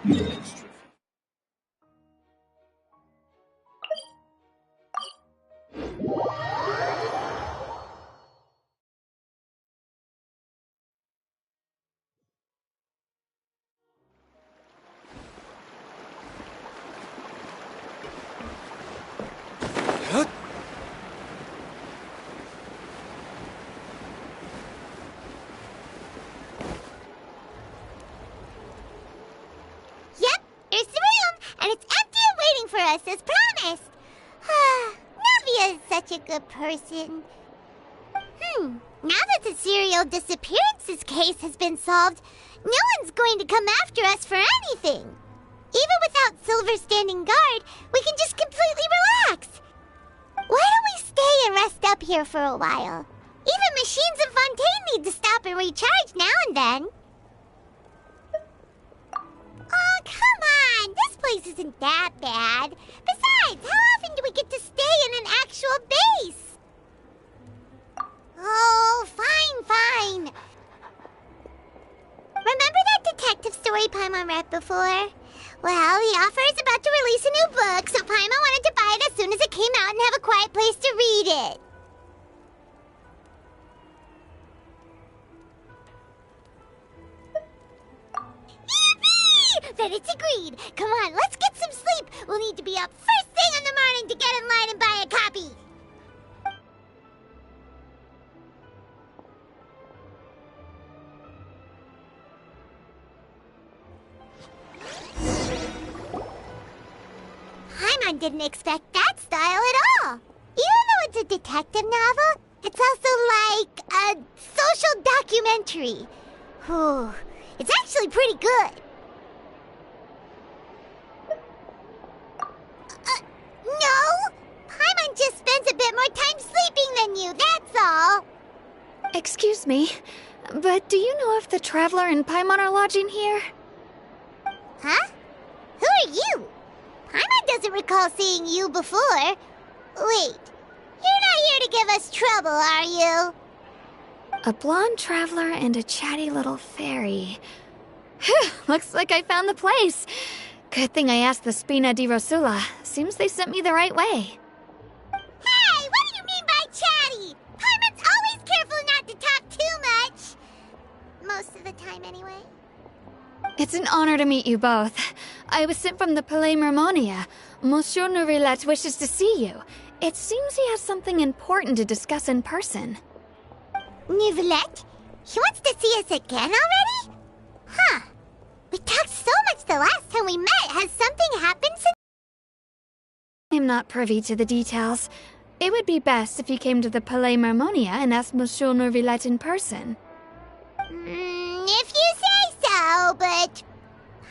Extra. Yep, here's the room, and it's empty and waiting for us as promised. Navia is such a good person. Now that the serial disappearances case has been solved, no one's going to come after us for anything. Even without Silver standing guard, we can just completely relax. Why don't we stay and rest up here for a while? Even machines in Fontaine need to stop and recharge now and then. Oh, come on! This place isn't that bad. Besides, how often do we get to stay in an actual base? Oh, fine. Remember that detective story Paimon read before? Well, the author is about to release a new book, so Paimon wanted to buy it as soon as it came out and have a quiet place to read it. Yippee! Then it's agreed. Come on, let's get some sleep. We'll need to be up first thing in the morning to get in line and buy a copy. Paimon didn't expect that style at all. Even though it's a detective novel, it's also like a social documentary. Whew. It's actually pretty good. No! Paimon just spends a bit more time sleeping than you, that's all. Excuse me, but do you know if the Traveler and Paimon are lodging here? Huh? Who are you? Paimon doesn't recall seeing you before. Wait, you're not here to give us trouble, are you? A blonde traveler and a chatty little fairy. Phew, looks like I found the place. Good thing I asked the Spina di Rosula. Seems they sent me the right way. Hey, what do you mean by chatty? Paimon's always careful not to talk too much. Most of the time, anyway. It's an honor to meet you both. I was sent from the Palais Mermonia. Monsieur Nourilette wishes to see you. It seems he has something important to discuss in person. Nourilette? He wants to see us again already? Huh. We talked so much the last time we met. Has something happened since? I'm not privy to the details. It would be best if you came to the Palais Mermonia and asked Monsieur Nourilette in person. If you say so, but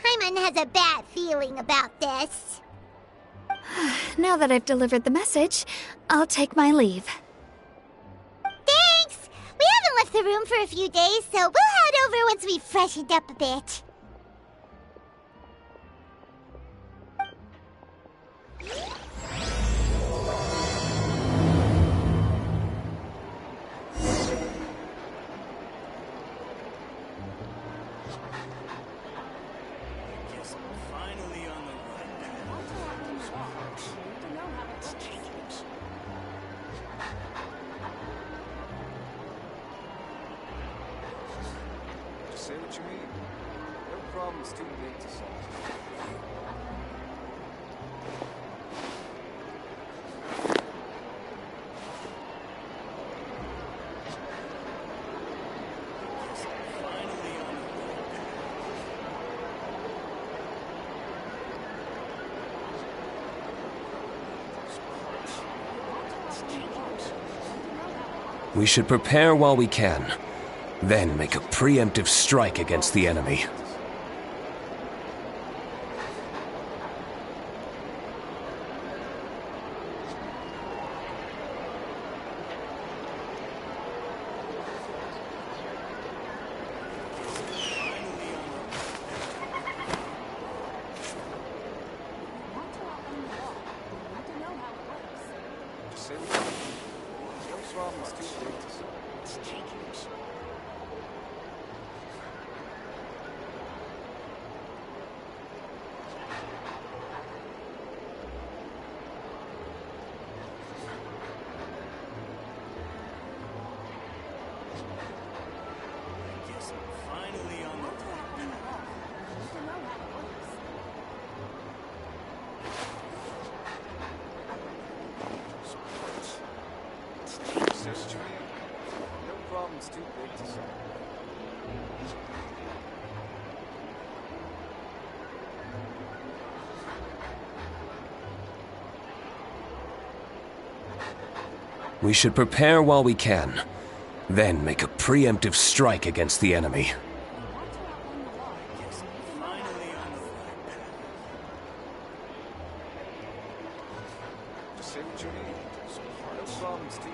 Paimon has a bad feeling about this. Now that I've delivered the message, I'll take my leave. Thanks! We haven't left the room for a few days, so we'll head over once we've freshened up a bit. Say what you mean. No problem's too big to solve. We should prepare while we can, then make a preemptive strike against the enemy. We should prepare while we can, then make a preemptive strike against the enemy. Say what you need. No problem, Steve.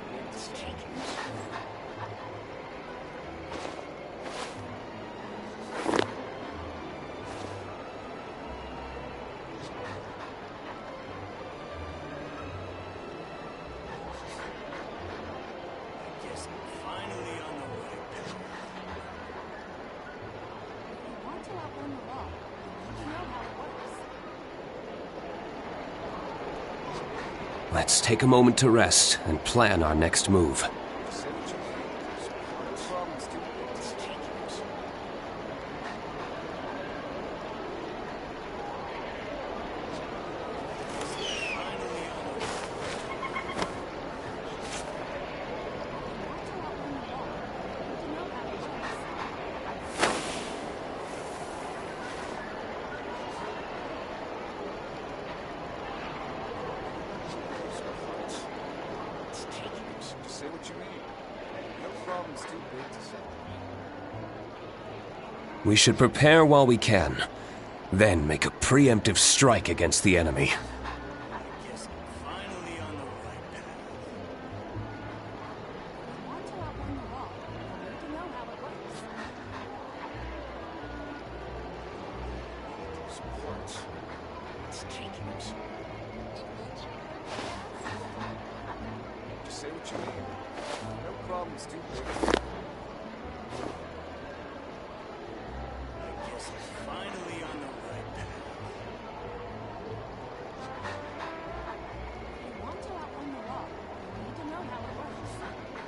Let's take a moment to rest and plan our next move. Say what you need. No problem, Steve. Say what you need. No problem's too big to solve. We should prepare while we can, then make a preemptive strike against the enemy. Say what you need. No problem's too big. I guess I'm finally on the right path. If you want to outrun the law, you need to know how it works. Finally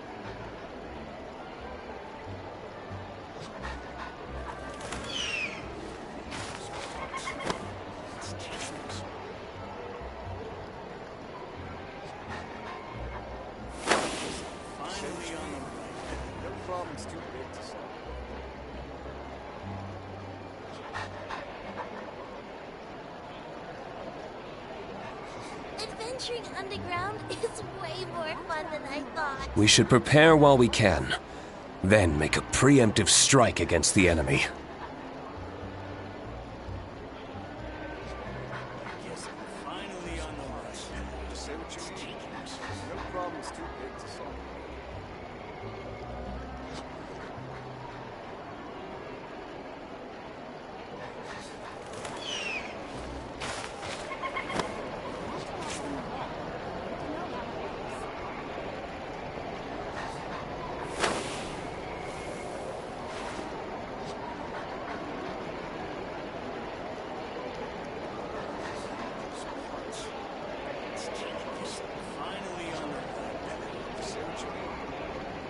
on the right path. No problem's too big to solve. Adventuring underground is way more fun than I thought. We should prepare while we can, then make a preemptive strike against the enemy. Yes, I'm finally on the right path. Say what you need. No problem's too big to solve. Finally on the right path. Say what you need.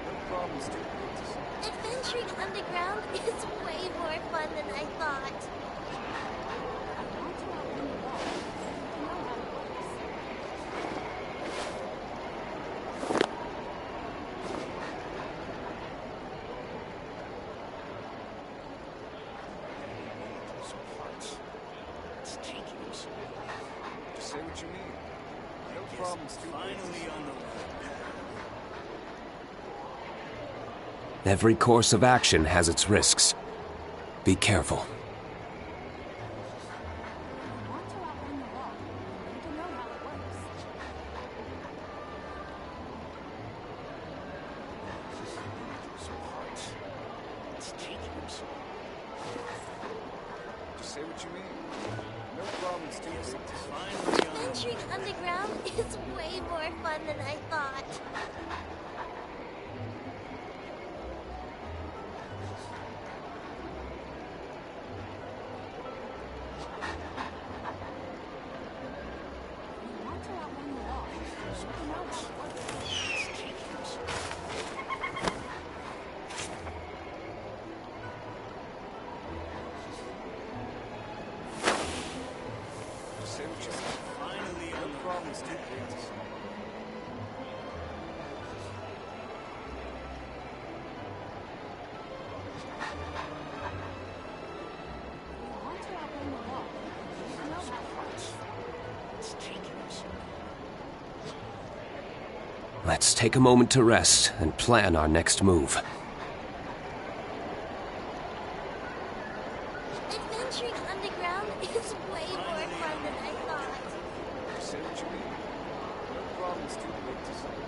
No problem's too big to solve. Adventuring underground is way more fun than I thought. If you want to outrun the law, you need to know how it works. Some parts. It's taking us. Just say what you need. No problem's too big to solve. On the right path. Every course of action has its risks. Be careful. If you want to outrun the law, you need to know how it works. Some parts. It's taking us. Just say what you mean. No problem's too big to solve. Adventuring underground is way more fun than I thought. If you want to outrun the law, you need to know how it works. Just say what you mean. Finally, no problem's too big to solve. If you want to outrun the law, you need to know how it works. It's taking us. Let's take a moment to rest and plan our next move. Adventuring underground is way more fun than I thought. Say what you mean. No problem's too big to solve.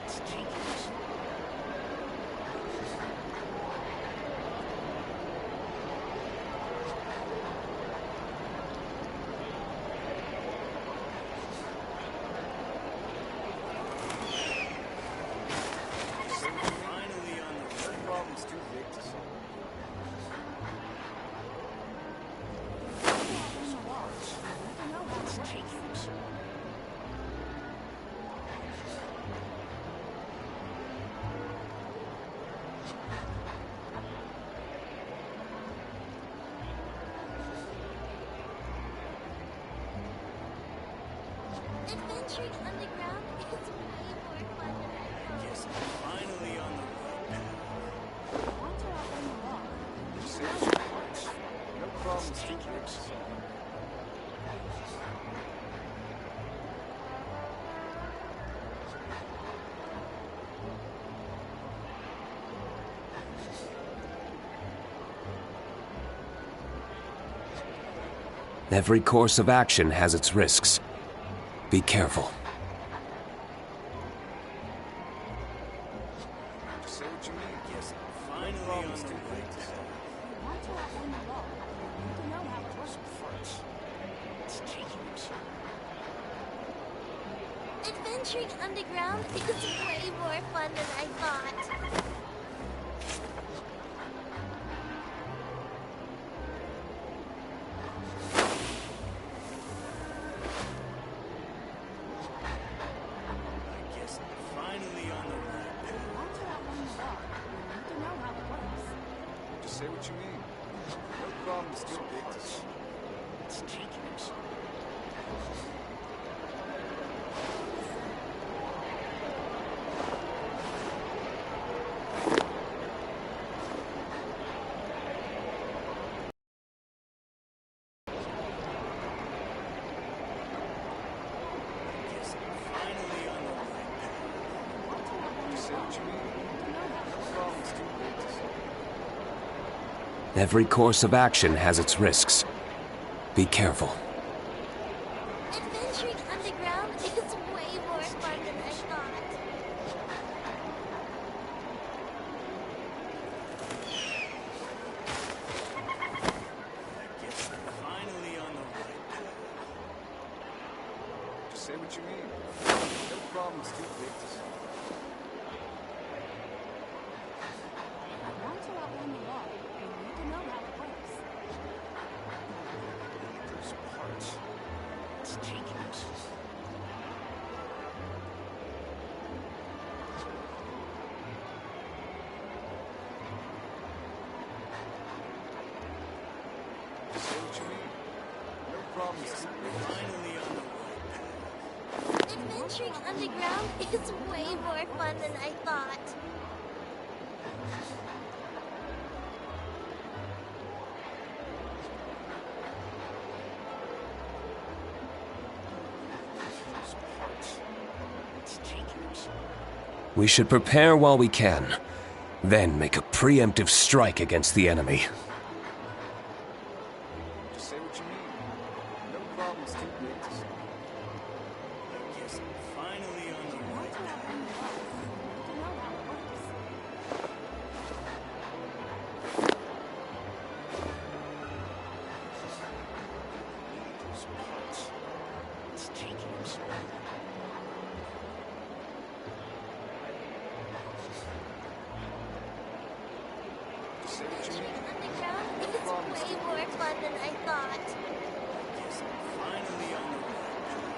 It's taking us. Finally on the no problem's too big to solve. It's taking us. Adventuring underground is way more fun than I thought. Yes, I'm finally on the right path. Once you're out on the wall, Say what you want. No problem's too big to solve. Every course of action has its risks. Be careful. Say what you mean. Yes, I'm finally on the right path. once you're out on the wall, you need to know how it works. Parts. It's taking us. Adventuring underground is way more fun than I thought. I guess I'm finally on the right path. Once you're out on the wall, you need to know how it works. Just say what you mean. No problem's too big to solve. It's taking us. I guess I'm finally on the right path. Once you're out on the Just say wall, what you mean. you need to know how it No works. problem's too big to solve. Every course of action has its risks. Be careful. Adventuring underground is way more fun than I thought. I guess I'm finally on the right path. Just say what you mean. No problem's too big to solve. Once you're out on the wall, you need to know how it works. Those parts. It's taking us. Just say what you mean. No problem's too big to solve. Finally on the right path. Adventuring underground is way more fun than I thought. Those parts. It's taking us. We should prepare while we can, then make a preemptive strike against the enemy. Just say what you mean. No problem's too big to solve. I guess I'm finally on the right Once you're out path. on the wall, you need to know how it works. Those parts. It's taking us. Just say what you mean. Underground is way more fun than I thought. I guess I'm finally on the right path.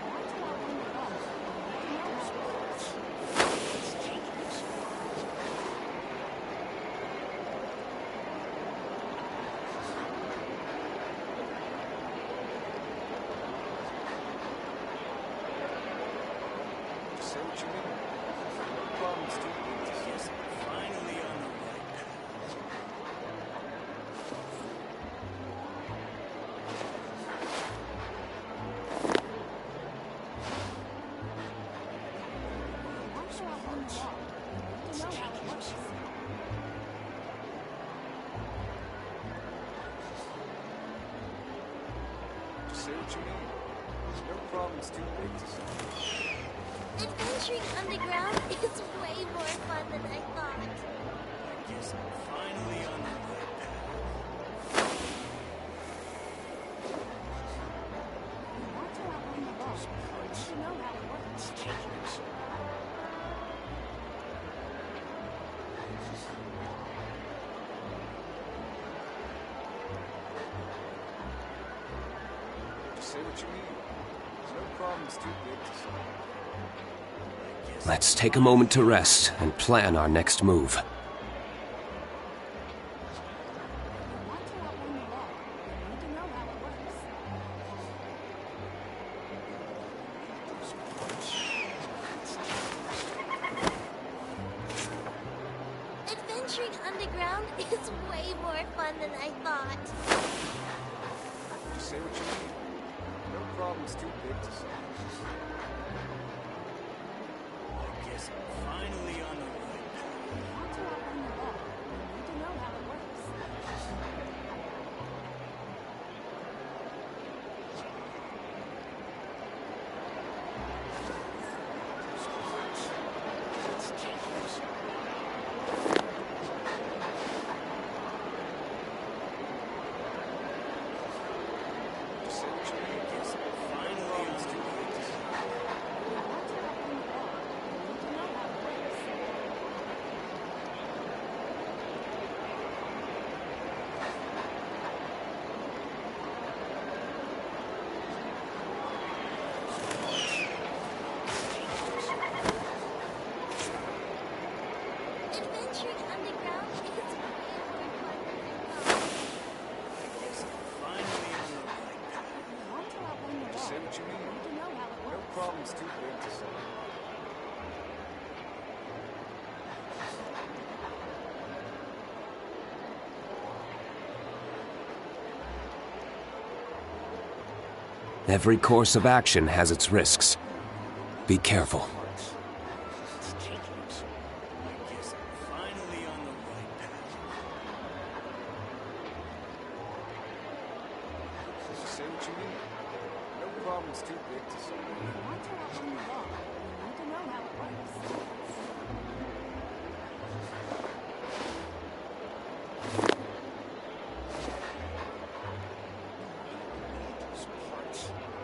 Once you're out on the wall, you need to know how it works. It's taking us. Just say what you mean. No problem's too big to solve. to know how it works. Just say what you mean. No problem's too big to solve. Adventuring underground is way more fun than I thought. I guess I'm finally on the right path. You want to outrun the law. You need to know how it works. It's taking us. Just say what you mean. No problem's too big to solve. I guess Let's take a moment to rest and plan our next move. You want to outrun the law. You need to know how it works. Adventuring underground is way more fun than I thought. Just say what you mean. No problem's too big to solve. I guess I'm finally on the right path. You want to outrun the law. You need to know how it works. It's taking us. Just say what you mean. I guess I'm finally on the right path. You want to outrun the law. You need to know how it works. Adventuring underground is way more fun than I thought. I guess I'm finally on the right path. You want to outrun the law. Just say what you mean. You need to know how it No works. problem's too big to solve. Every course of action has its risks. Be careful. It's taking us. I guess I'm finally on the right path. Just say what you mean. No problem's too big to solve. You want to outrun the law. You need to know how it works.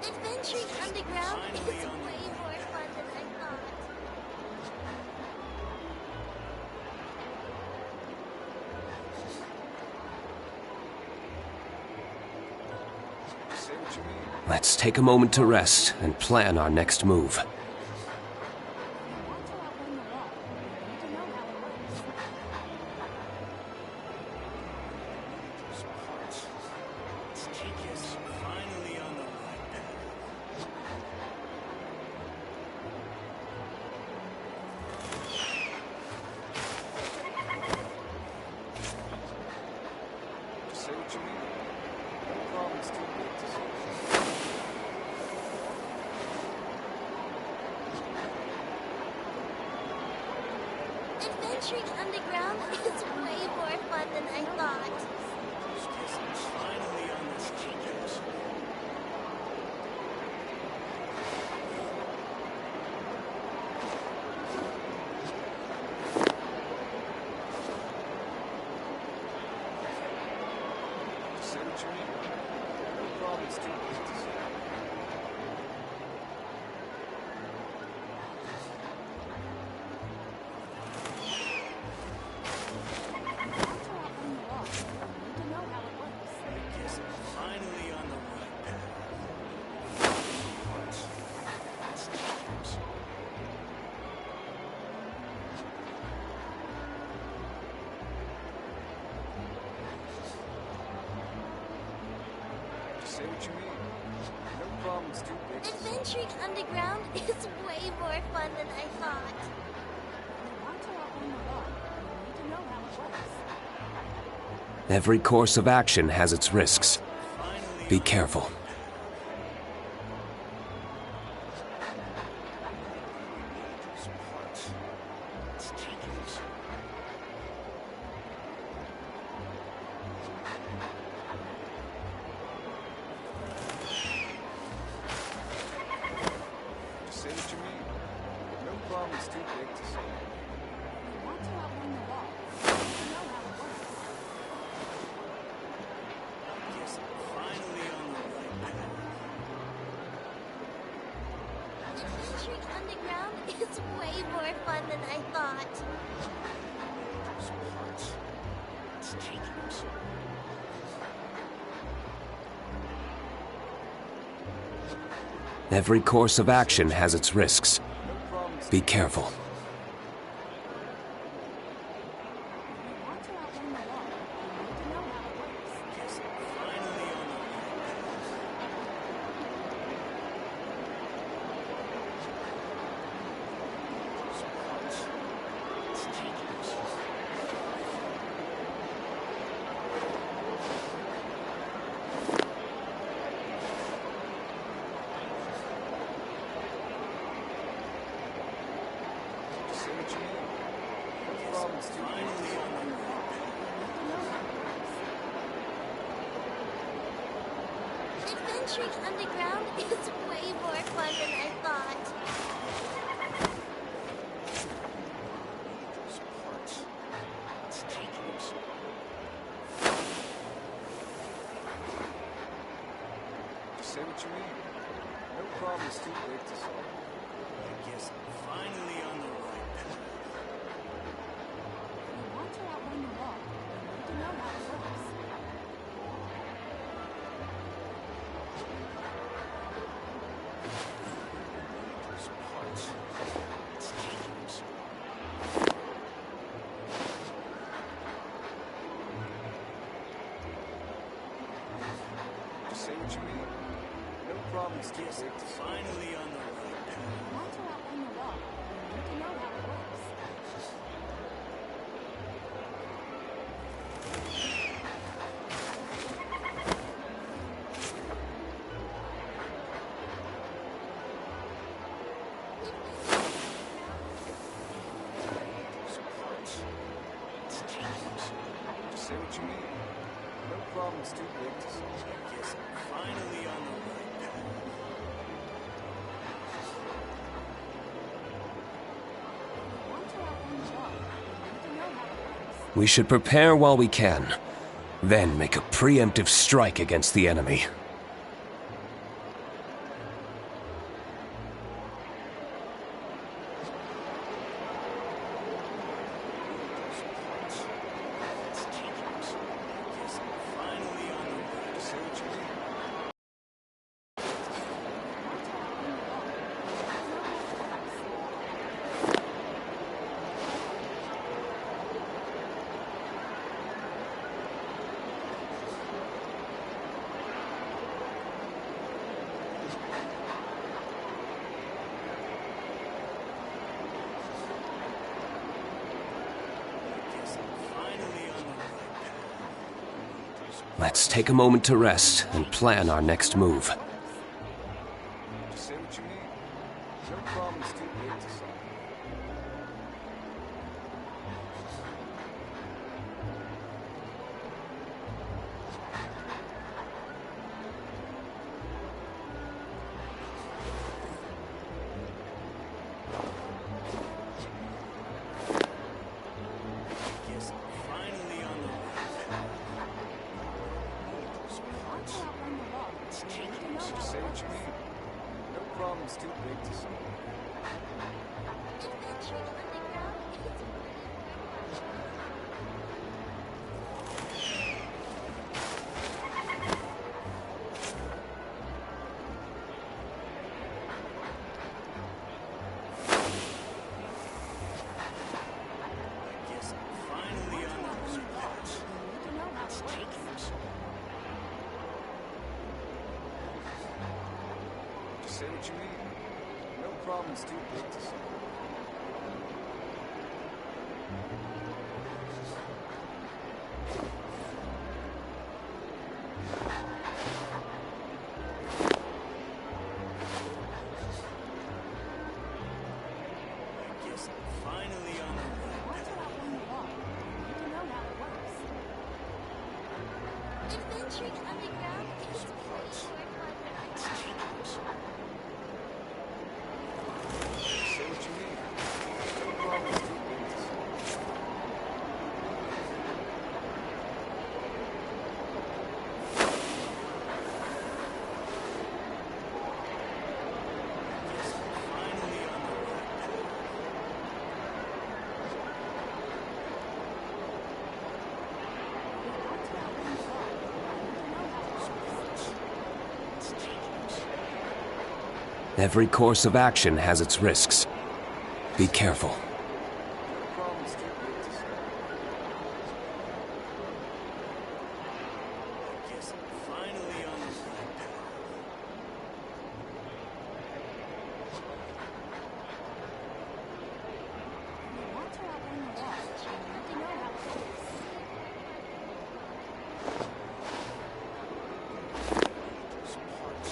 Adventuring underground is way more fun than I thought. Just say what you mean. Let's take a moment to rest and plan our next move. You want to outrun the law. You need to know how it works. It's taking us finally on the right path. Just say what you mean. No problem's too big to solve. Adventuring underground is way more fun than I thought. Just guess I'm finally on this taking us. Just say what you mean. No problem's too big to solve. You want to outrun the law. You need to know how it works. I guess I'm finally on the right path. It's taking us. Just say what you mean. No problem's too big to solve. Adventuring underground is way more fun than I thought. You want to outrun the law. You need to know how it works. Every course of action has its risks. Finally Be careful. It's taking you somewhere. Just say what you mean. No problem's too big to solve. You want to outrun the law. You need to know how it works. Guess I'm finally on the right path. Adventuring underground is way more fun than I thought. Those parts. It's taking you somewhere. Every course of action has its risks. No problems. Be careful. You want to outrun the law. You need to know how it works. Guess I'm finally on the right path. Those parts. It's taking you somewhere. Just say what you mean. No problems too big to solve. Adventuring underground is way more fun than I thought. Those parts. It's taking you somewhere. Just say what you mean. No problem's too big to solve. I guess I'm finally on the right path. You want to outrun the law. You need to know how it works. Those parts. It's taking you somewhere. Just say what you mean. No problem's too big to solve. Finally on the right path. You want to outrun the law. You need to know how it works. Those parts. It's taking you somewhere. Just say what you mean. No problem's too big to solve. I guess I'm finally on the right path. You want to outrun the law. You need to know how it works. We should prepare while we can. Then make a preemptive strike against the enemy. Those parts. It's taking you somewhere. I guess I'm finally on the right. Just say what you mean. I guess I'm finally on the right path. Those Let's take a moment to rest and plan our next move. Just say what you mean. No problem's too big to solve. Guess I'm finally on the right path. Those parts. It's taking you. Just say what you mean. No problem's too big to solve. Adventuring underground is I guess I'm finally on the right path. You need to know how It's it works. taking you somewhere. Just say what you mean. No problem's too big to solve. I guess I'm finally on Want to outrun the law. You need to know how it works. Adventuring underground is way more fun than I thought. Say what you mean. No problems too big to solve. Finally on the right path. Want to outrun the law. You need to know how it works. It's dangerous. Every course of action has its risks. Be careful. No problems too big to solve. I guess I'm finally on the right path. Want to outrun the law. You need to know how it works. Those parts.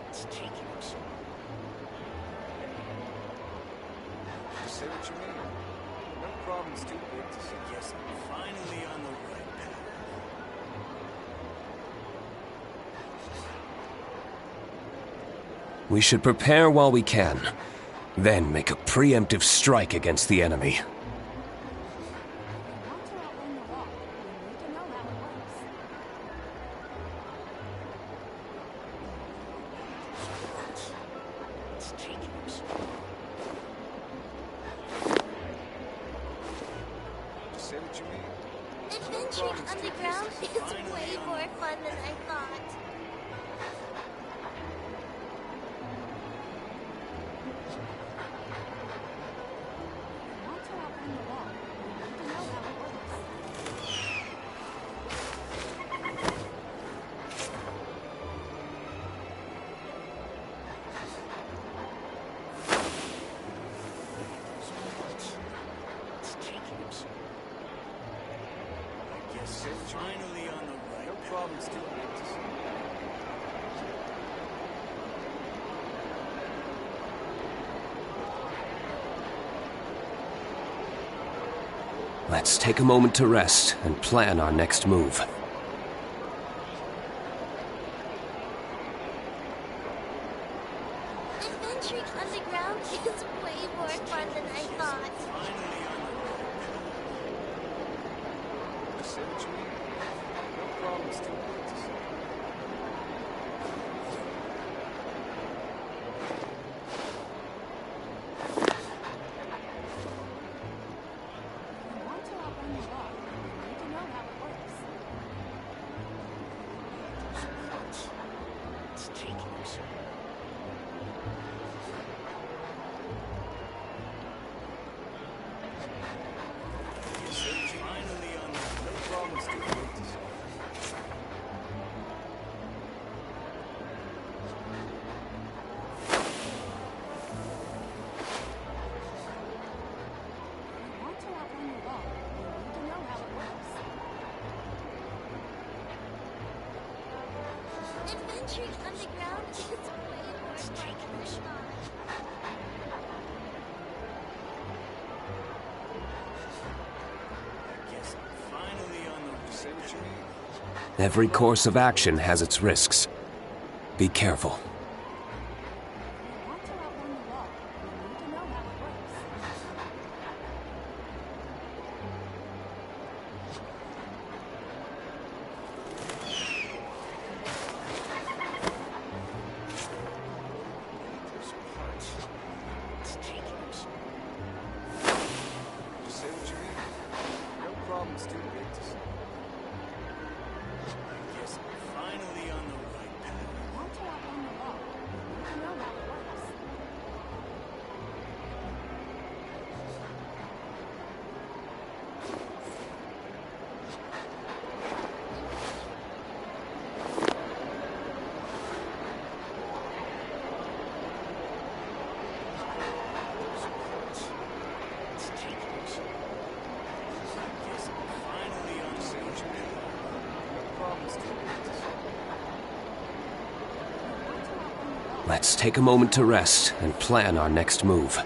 It's dangerous. Say what you mean. No problems too big to say. Yes, I'm finally on the right path. We should prepare while we can, then make a preemptive strike against the enemy. Want to outrun the law. You need to know how it works. It's dangerous. Say what you mean. Adventuring underground is way more fun than I thought. Want to outrun the law. You need to know how it works. Those parts. It's dangerous. I guess so. Finally on the right. No problems too big to solve. Let's take a moment to rest and plan our next move. Adventuring underground is way more fun than I thought. Finally on the right path. Say what you mean. No problems too big to solve. Want to outrun the law. You need to know how it works. Those parts. It's dangerous. Say what you finally on the no problems too big to solve. Want to outrun the law. You need to know how it works. Adventuring underground is way more fun than I thought. I guess I'm finally on the say what you mean. Every course of action has its risks. Be careful. Want to outrun the law. You need to know how it works. Those parts. It's dangerous. Say what you mean. No problems too big to solve. I guess I'm finally on the right path. Want to outrun the law. You need to know how it works. Those parts. It's dangerous. I guess I'm finally on say what you mean. No problems too big to solve. Want to outrun the law. Let's take a moment to rest and plan our next move.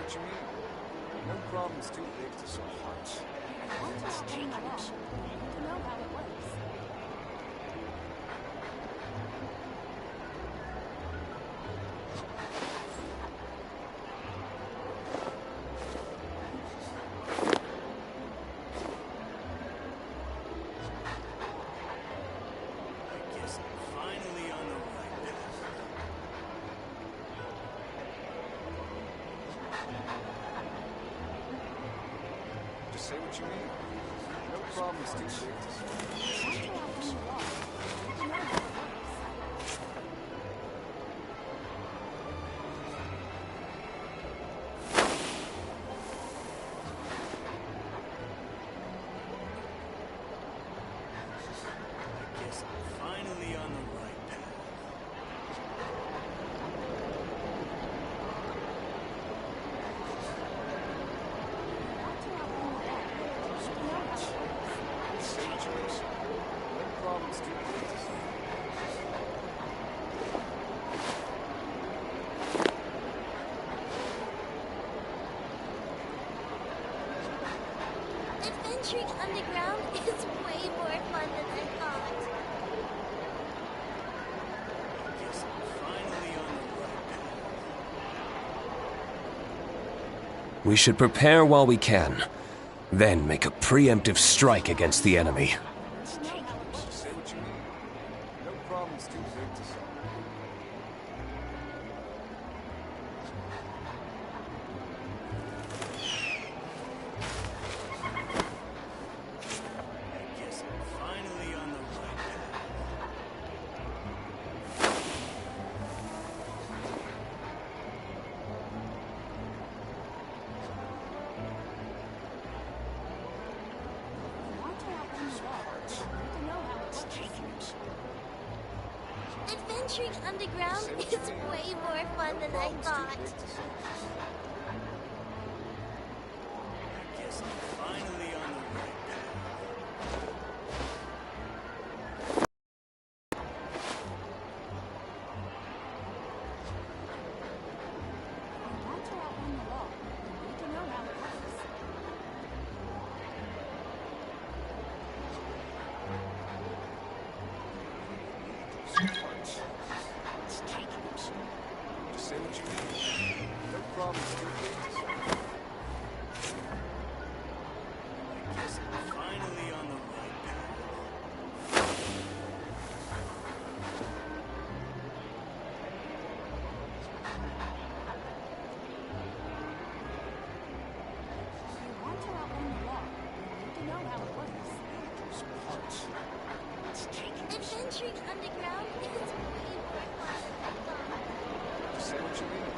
what you mean. No problem's too big to solve. Let's take it. We need to know how it works. I guess I'm finally on the right path. Just say what you mean. No problem's too big to solve. I guess I'm finally on the right path. Say what you mean. No problem's too big to solve. Adventuring underground is way more fun than I thought. I guess I'm finally on the right path. We should prepare while we can, then make a preemptive strike against the enemy. Just say what you mean. No problem's too big to solve. I guess I'm finally on the right path. Adventuring underground is way more fun than I thought. I guess I'm finally on the right path. Let's take it. Just say what you mean. No problem's too big to solve. I guess I'm finally on the right path. Let's take it. Adventuring underground is way more fun than I thought. Just say what you mean.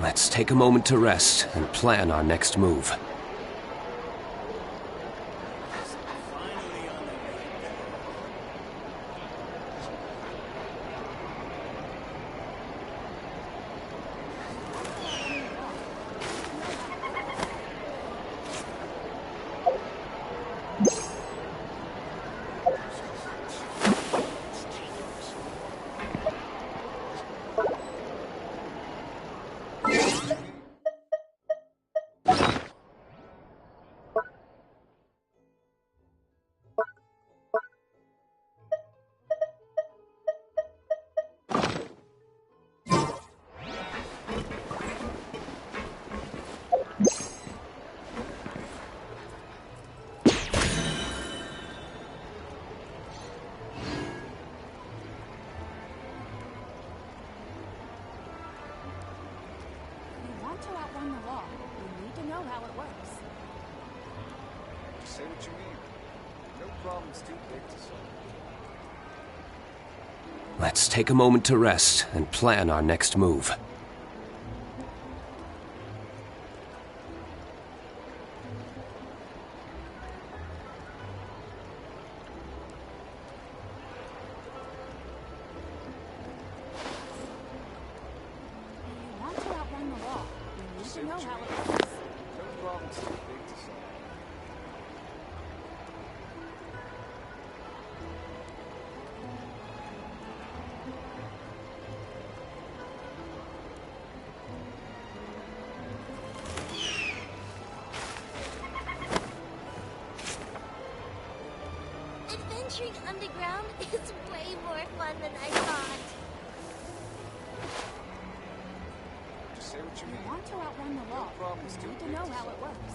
Let's take a moment to rest and plan our next move. I guess I'm finally on the right path. Let's take it. To outrun the law, we need to know how it works. Just say what you mean. No problem's too big to solve. Let's take a moment to rest and plan our next move. You want to outrun the law, you need Say to know what you how mean. it works. No problem's too big to solve. Adventuring underground is way more fun than I thought. Just say what you If you mean. want to outrun the law, problems, you need to too. know how it works.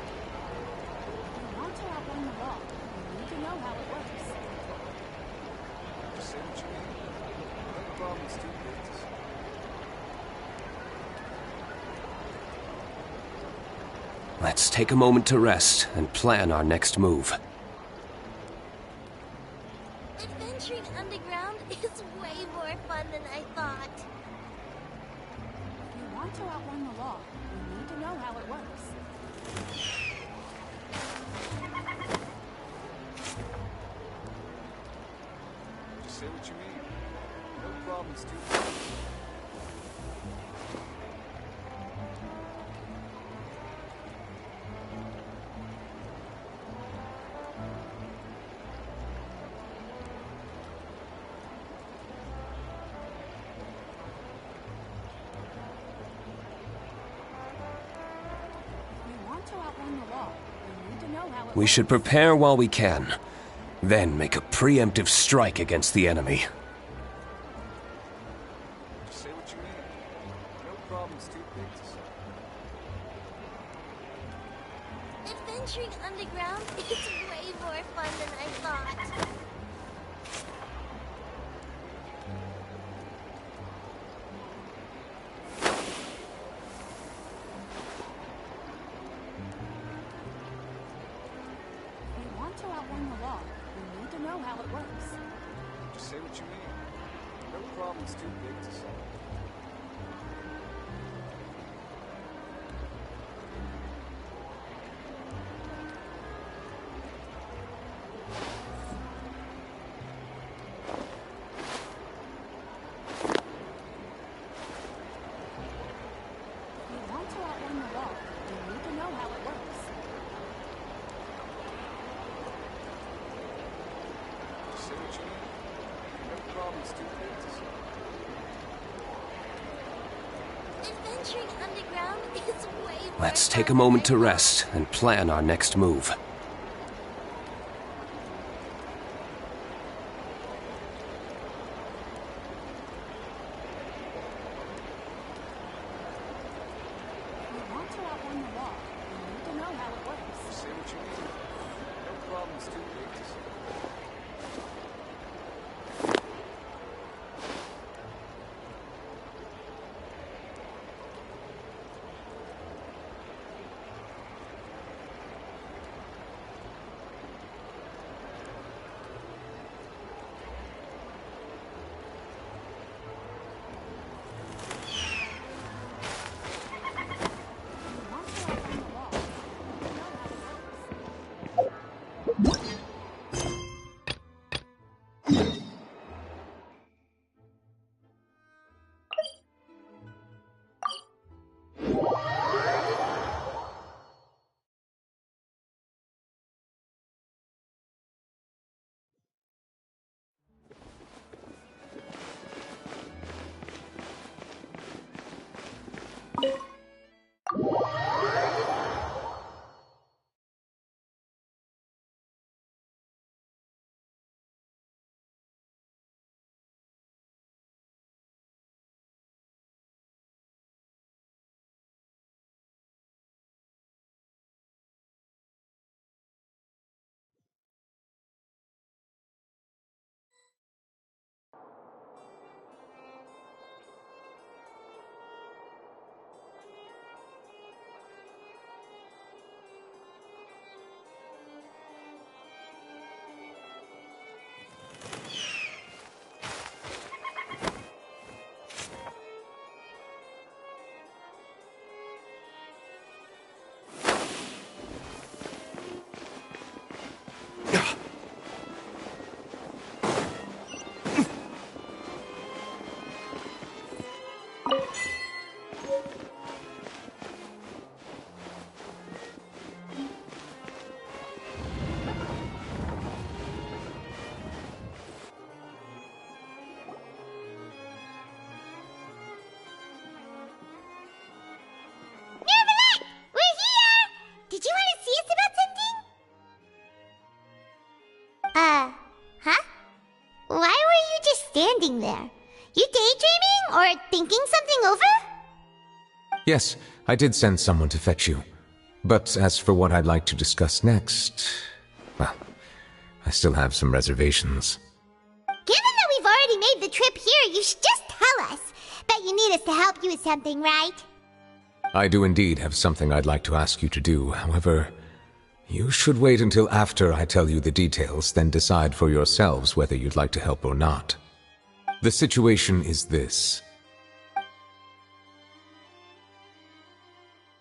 If you want to outrun the law, you need to know how it works. Just say what you mean. No problem, stupid. Let's take a moment to rest and plan our next move. Adventuring underground is way more fun than I thought. If you want to outrun the law, you need to know how it works. Just say what you mean. No problem, stupid. If you want to outrun the law, you need to know how it We works. should prepare while we can, then make a preemptive strike against the enemy. Just say what you mean. No problem, stupid. Adventuring underground is way more fun than I thought. If you want to outrun the law, you need to know how it works. Just say what you mean. No problem, stupid. If you want to outrun the law, you need to know how it works. Just say what you mean. No problem, stupid. Adventuring underground is way more Let's fun take a than moment I to thought. rest and plan our next move. If you want to outrun the law, you need to know how it works. Just say what you mean. No problem, stupid. standing there? You daydreaming or thinking something over? Yes, I did send someone to fetch you. But as for what I'd like to discuss next, well, I still have some reservations. Given that we've already made the trip here, you should just tell us. Bet you need us to help you with something, right? I do indeed have something I'd like to ask you to do. However, you should wait until after I tell you the details, then decide for yourselves whether you'd like to help or not. The situation is this.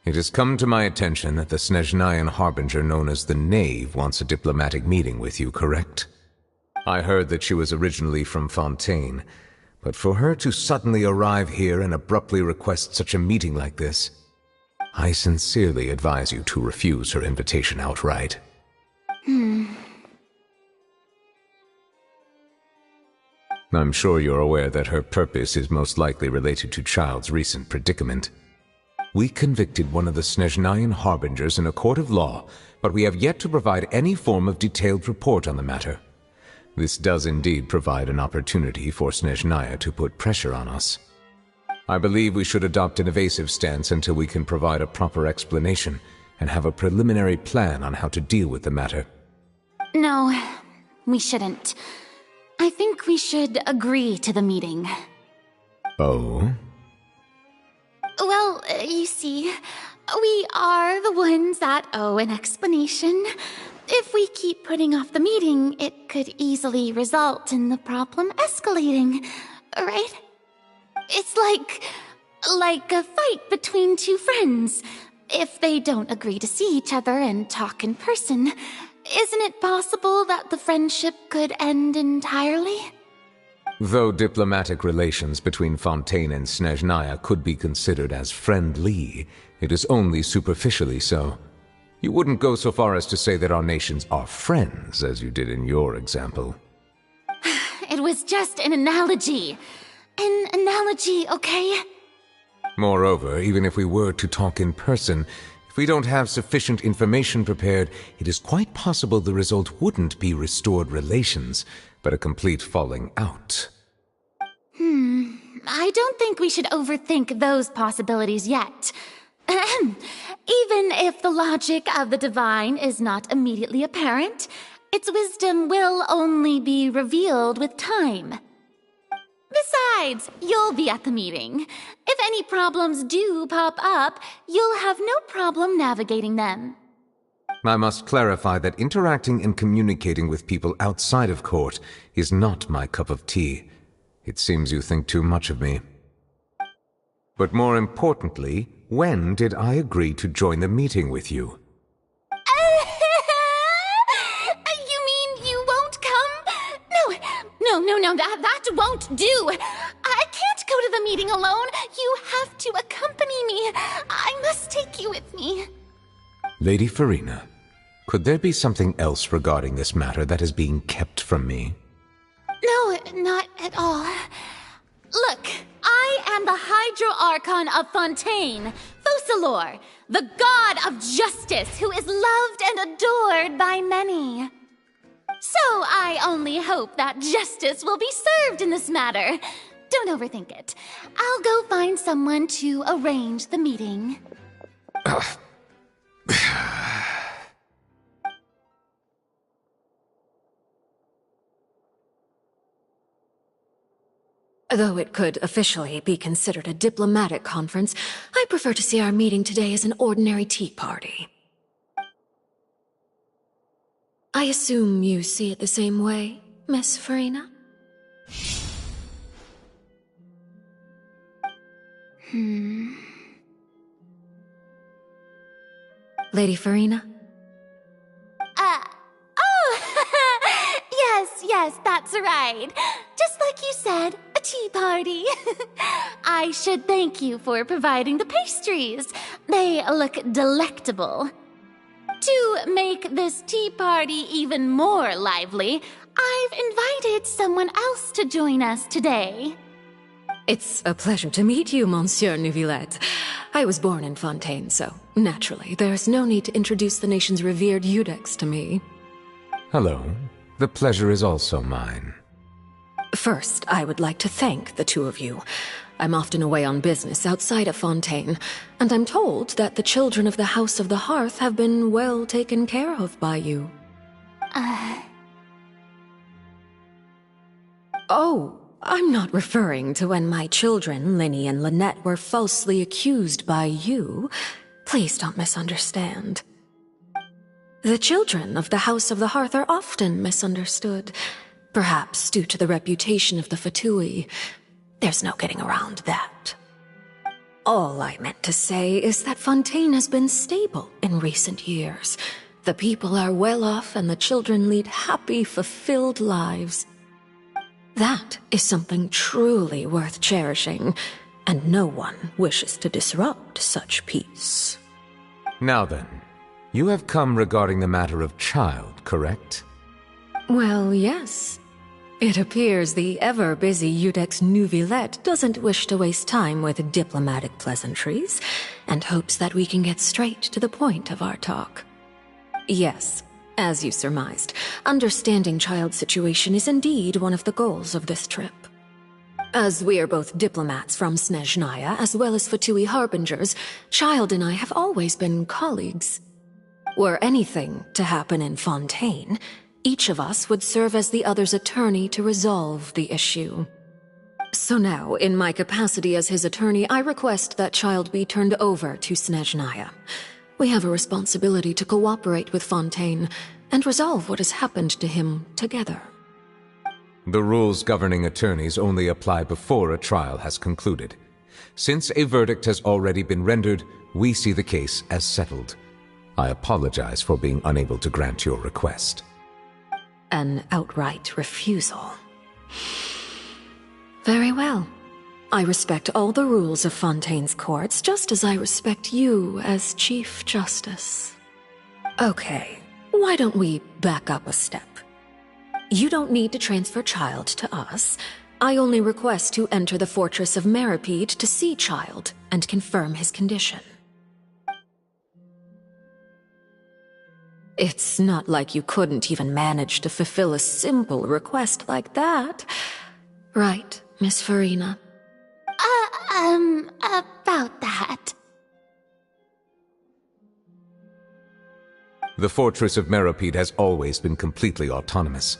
It has come to my attention that the Snezhnayan harbinger known as the Knave wants a diplomatic meeting with you, correct? I heard that she was originally from Fontaine, but for her to suddenly arrive here and abruptly request such a meeting like this, I sincerely advise you to refuse her invitation outright. I'm sure you're aware that her purpose is most likely related to Child's recent predicament. We convicted one of the Snezhnayan harbingers in a court of law, but we have yet to provide any form of detailed report on the matter. This does indeed provide an opportunity for Snezhnaya to put pressure on us. I believe we should adopt an evasive stance until we can provide a proper explanation and have a preliminary plan on how to deal with the matter. No, we shouldn't. I think we should agree to the meeting. Oh? Well, you see, we are the ones that owe an explanation. If we keep putting off the meeting, it could easily result in the problem escalating, right? It's like a fight between two friends. If they don't agree to see each other and talk in person, isn't it possible that the friendship could end entirely? Though diplomatic relations between Fontaine and Snezhnaya could be considered as friendly, it is only superficially so. You wouldn't go so far as to say that our nations are friends, as you did in your example. It was just an analogy. An analogy, okay? Moreover, even if we were to talk in person, if we don't have sufficient information prepared, it is quite possible the result wouldn't be restored relations, but a complete falling out. I don't think we should overthink those possibilities yet. Even if the logic of the divine is not immediately apparent, its wisdom will only be revealed with time. Besides, you'll be at the meeting. If any problems do pop up, you'll have no problem navigating them. I must clarify that interacting and communicating with people outside of court is not my cup of tea. It seems you think too much of me. But more importantly, when did I agree to join the meeting with you? You mean you won't come? No, that won't do. I can't go to the meeting alone. You have to accompany me. I must take you with me. Lady Farina, could there be something else regarding this matter that is being kept from me? No, not at all. Look, I am the Hydro-Archon of Fontaine, Focalor, the god of justice who is loved and adored by many. So I only hope that justice will be served in this matter. Don't overthink it. I'll go find someone to arrange the meeting. Though it could officially be considered a diplomatic conference, I prefer to see our meeting today as an ordinary tea party. I assume you see it the same way, Miss Farina? Lady Farina? Yes, that's right. Just like you said, a tea party. I should thank you for providing the pastries. They look delectable. To make this tea party even more lively, I've invited someone else to join us today. It's a pleasure to meet you, Monsieur Neuvillette. I was born in Fontaine, so naturally, there's no need to introduce the nation's revered Eudex to me. Hello. The pleasure is also mine. First, I would like to thank the two of you. I'm often away on business outside of Fontaine, and I'm told that the children of the House of the Hearth have been well taken care of by you. Oh, I'm not referring to when my children, Linny and Lynette, were falsely accused by you. Please don't misunderstand. The children of the House of the Hearth are often misunderstood, perhaps due to the reputation of the Fatui. There's no getting around that. All I meant to say is that Fontaine has been stable in recent years. The people are well off and the children lead happy, fulfilled lives. That is something truly worth cherishing, and no one wishes to disrupt such peace. Now then, you have come regarding the matter of child, correct? Well, yes. It appears the ever-busy Iudex Neuvillette doesn't wish to waste time with diplomatic pleasantries, and hopes that we can get straight to the point of our talk. Yes, as you surmised, understanding Child's situation is indeed one of the goals of this trip. As we are both diplomats from Snezhnaya as well as Fatui harbingers, Child and I have always been colleagues. Were anything to happen in Fontaine, each of us would serve as the other's attorney to resolve the issue. So now, in my capacity as his attorney, I request that Child be turned over to Snezhnaya. We have a responsibility to cooperate with Fontaine and resolve what has happened to him together. The rules governing attorneys only apply before a trial has concluded. Since a verdict has already been rendered, we see the case as settled. I apologize for being unable to grant your request. An outright refusal. Very well. I respect all the rules of Fontaine's courts, just as I respect you as Chief Justice. Okay, why don't we back up a step? You don't need to transfer Child to us. I only request to enter the fortress of Meripede to see Child and confirm his condition. It's not like you couldn't even manage to fulfill a simple request like that. Right, Miss Farina? About that. The fortress of Meripede has always been completely autonomous.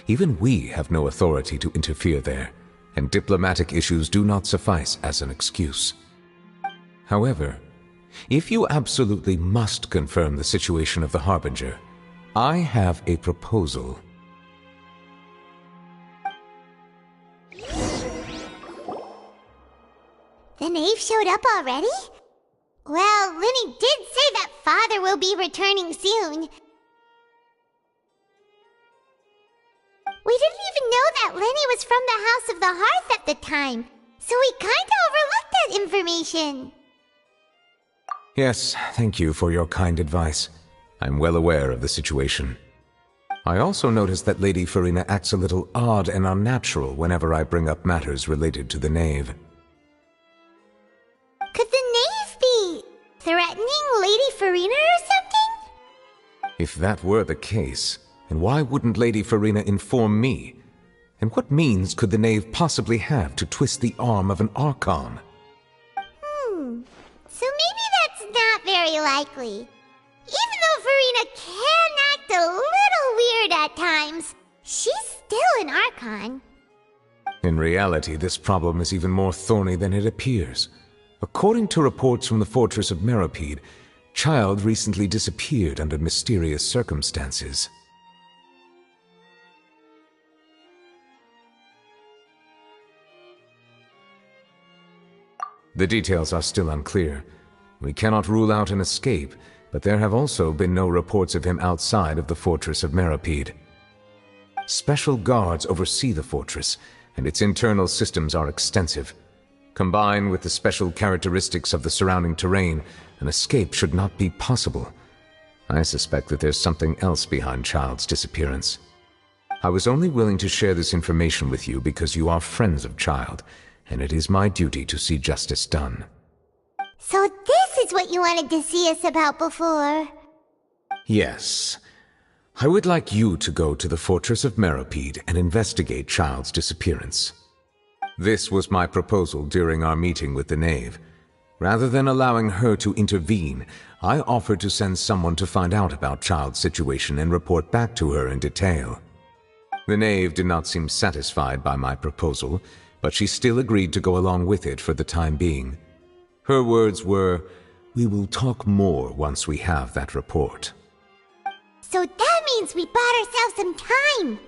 Even we have no authority to interfere there, and diplomatic issues do not suffice as an excuse. However, if you absolutely must confirm the situation of the Harbinger, I have a proposal. The knave showed up already? Well, Linny did say that Father will be returning soon. We didn't even know that Linny was from the House of the Hearth at the time, so we kinda overlooked that information. Yes, thank you for your kind advice. I'm well aware of the situation. I also noticed that Lady Farina acts a little odd and unnatural whenever I bring up matters related to the knave. Could the knave be threatening Lady Farina or something? If that were the case, then why wouldn't Lady Farina inform me? And what means could the knave possibly have to twist the arm of an Archon? So maybe that's not very likely. Even though Farina can act a little weird at times, she's still an Archon. In reality, this problem is even more thorny than it appears. According to reports from the fortress of Meripede, Child recently disappeared under mysterious circumstances. The details are still unclear. We cannot rule out an escape, but there have also been no reports of him outside of the fortress of Meripede. Special guards oversee the fortress, and its internal systems are extensive. Combined with the special characteristics of the surrounding terrain, an escape should not be possible. I suspect that there's something else behind Child's disappearance. I was only willing to share this information with you because you are friends of Child, and it is my duty to see justice done. So this is what you wanted to see us about before. Yes. I would like you to go to the Fortress of Meropide and investigate Child's disappearance. This was my proposal during our meeting with the Knave. Rather than allowing her to intervene, I offered to send someone to find out about Child's situation and report back to her in detail. The Knave did not seem satisfied by my proposal, but she still agreed to go along with it for the time being. Her words were, "We will talk more once we have that report." So that means we bought ourselves some time.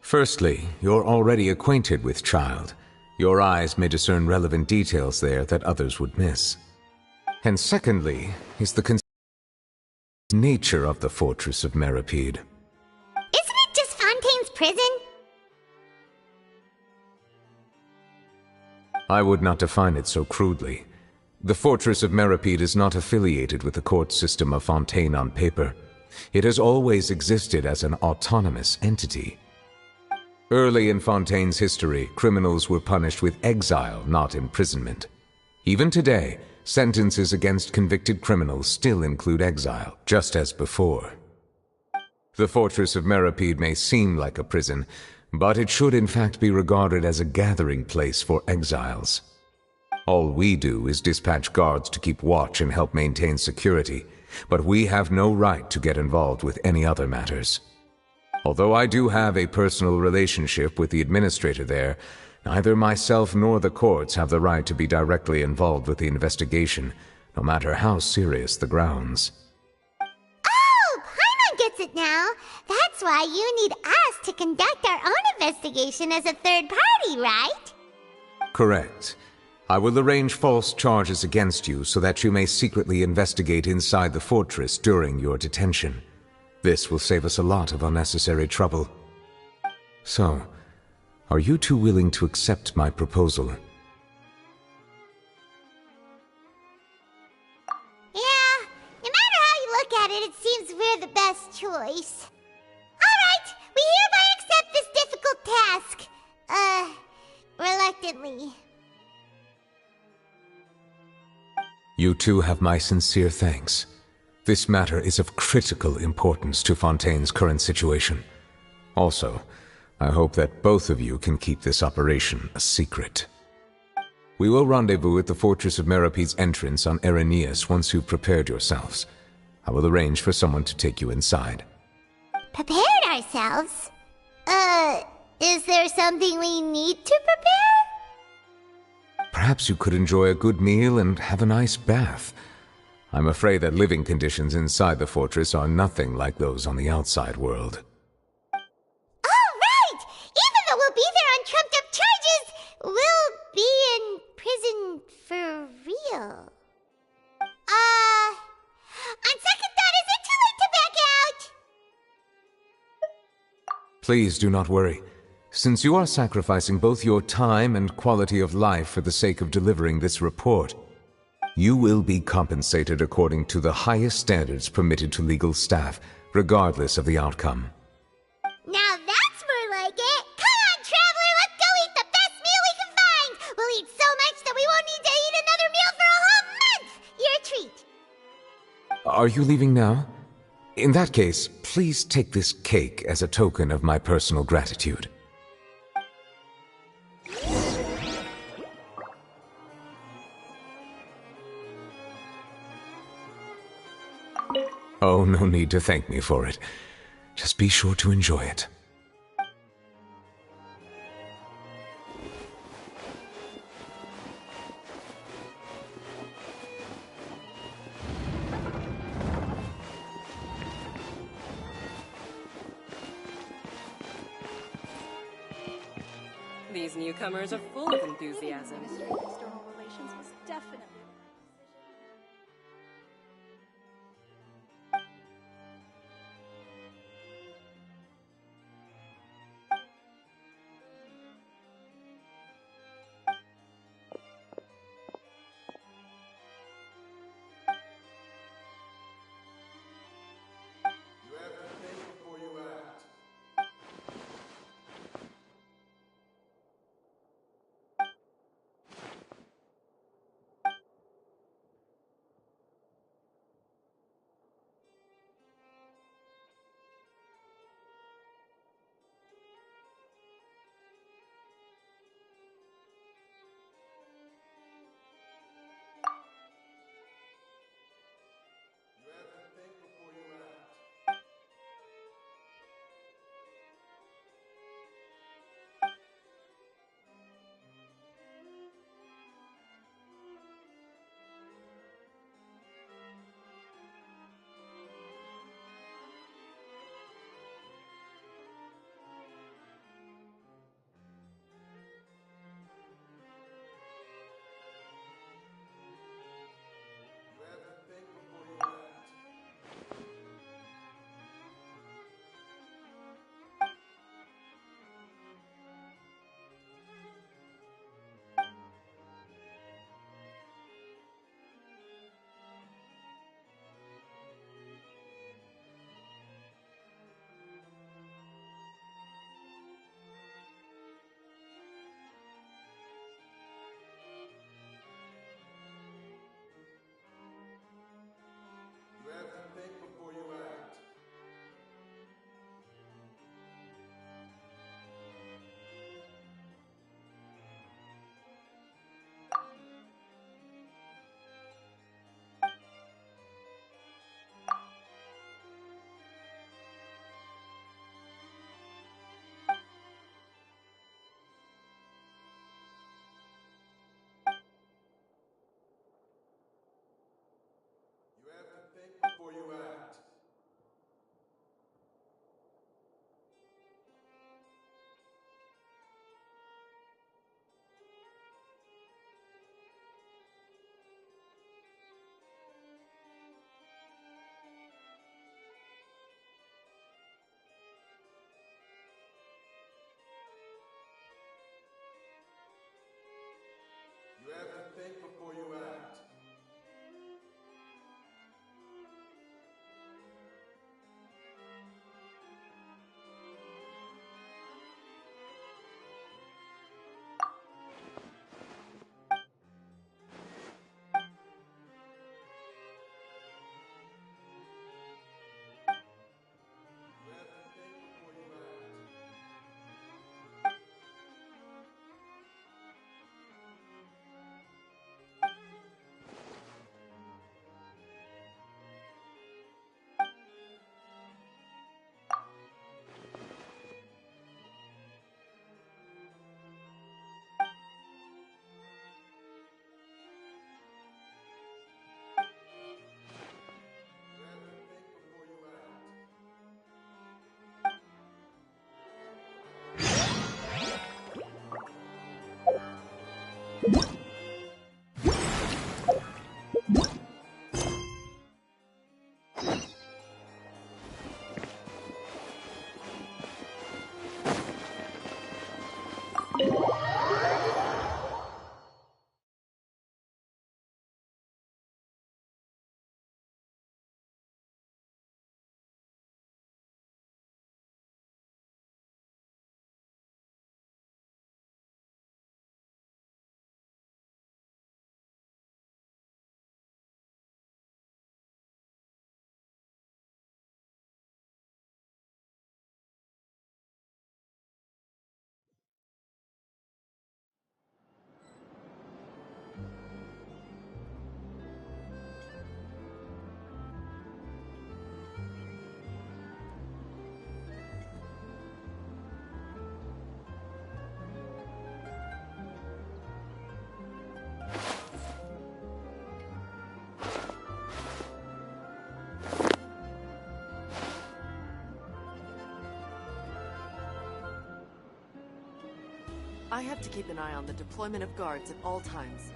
Firstly, you're already acquainted with Child. Your eyes may discern relevant details there that others would miss. And secondly, is the nature of the Fortress of Meropide. Isn't it just Fontaine's prison? I would not define it so crudely. The Fortress of Meropide is not affiliated with the court system of Fontaine on paper. It has always existed as an autonomous entity. Early in Fontaine's history, criminals were punished with exile, not imprisonment. Even today, sentences against convicted criminals still include exile, just as before. The Fortress of Meropide may seem like a prison, but it should in fact be regarded as a gathering place for exiles. All we do is dispatch guards to keep watch and help maintain security, but we have no right to get involved with any other matters. Although I do have a personal relationship with the administrator there, neither myself nor the courts have the right to be directly involved with the investigation, no matter how serious the grounds. Oh, Paimon gets it now. That's why you need us to conduct our own investigation as a third party, right? Correct. I will arrange false charges against you so that you may secretly investigate inside the fortress during your detention. This will save us a lot of unnecessary trouble. So, are you two willing to accept my proposal? Yeah, no matter how you look at it, it seems we're the best choice. Alright, we hereby accept this difficult task. Reluctantly. You two have my sincere thanks. This matter is of critical importance to Fontaine's current situation. Also, I hope that both of you can keep this operation a secret. We will rendezvous at the Fortress of Meropide's entrance on Erinius once you've prepared yourselves. I will arrange for someone to take you inside. Prepared ourselves? Is there something we need to prepare? Perhaps you could enjoy a good meal and have a nice bath. I'm afraid that living conditions inside the fortress are nothing like those on the outside world. Oh, right! Even though we'll be there on trumped-up charges, we'll be in prison for real. On second thought, is it too late to back out? Please do not worry. Since you are sacrificing both your time and quality of life for the sake of delivering this report, you will be compensated according to the highest standards permitted to legal staff, regardless of the outcome. Now that's more like it! Come on, traveler, let's go eat the best meal we can find! We'll eat so much that we won't need to eat another meal for a whole month! You're a treat! Are you leaving now? In that case, please take this cake as a token of my personal gratitude. Oh, no need to thank me for it. Just be sure to enjoy it. These newcomers are full of enthusiasm. External relations was definitely... I have to keep an eye on the deployment of guards at all times.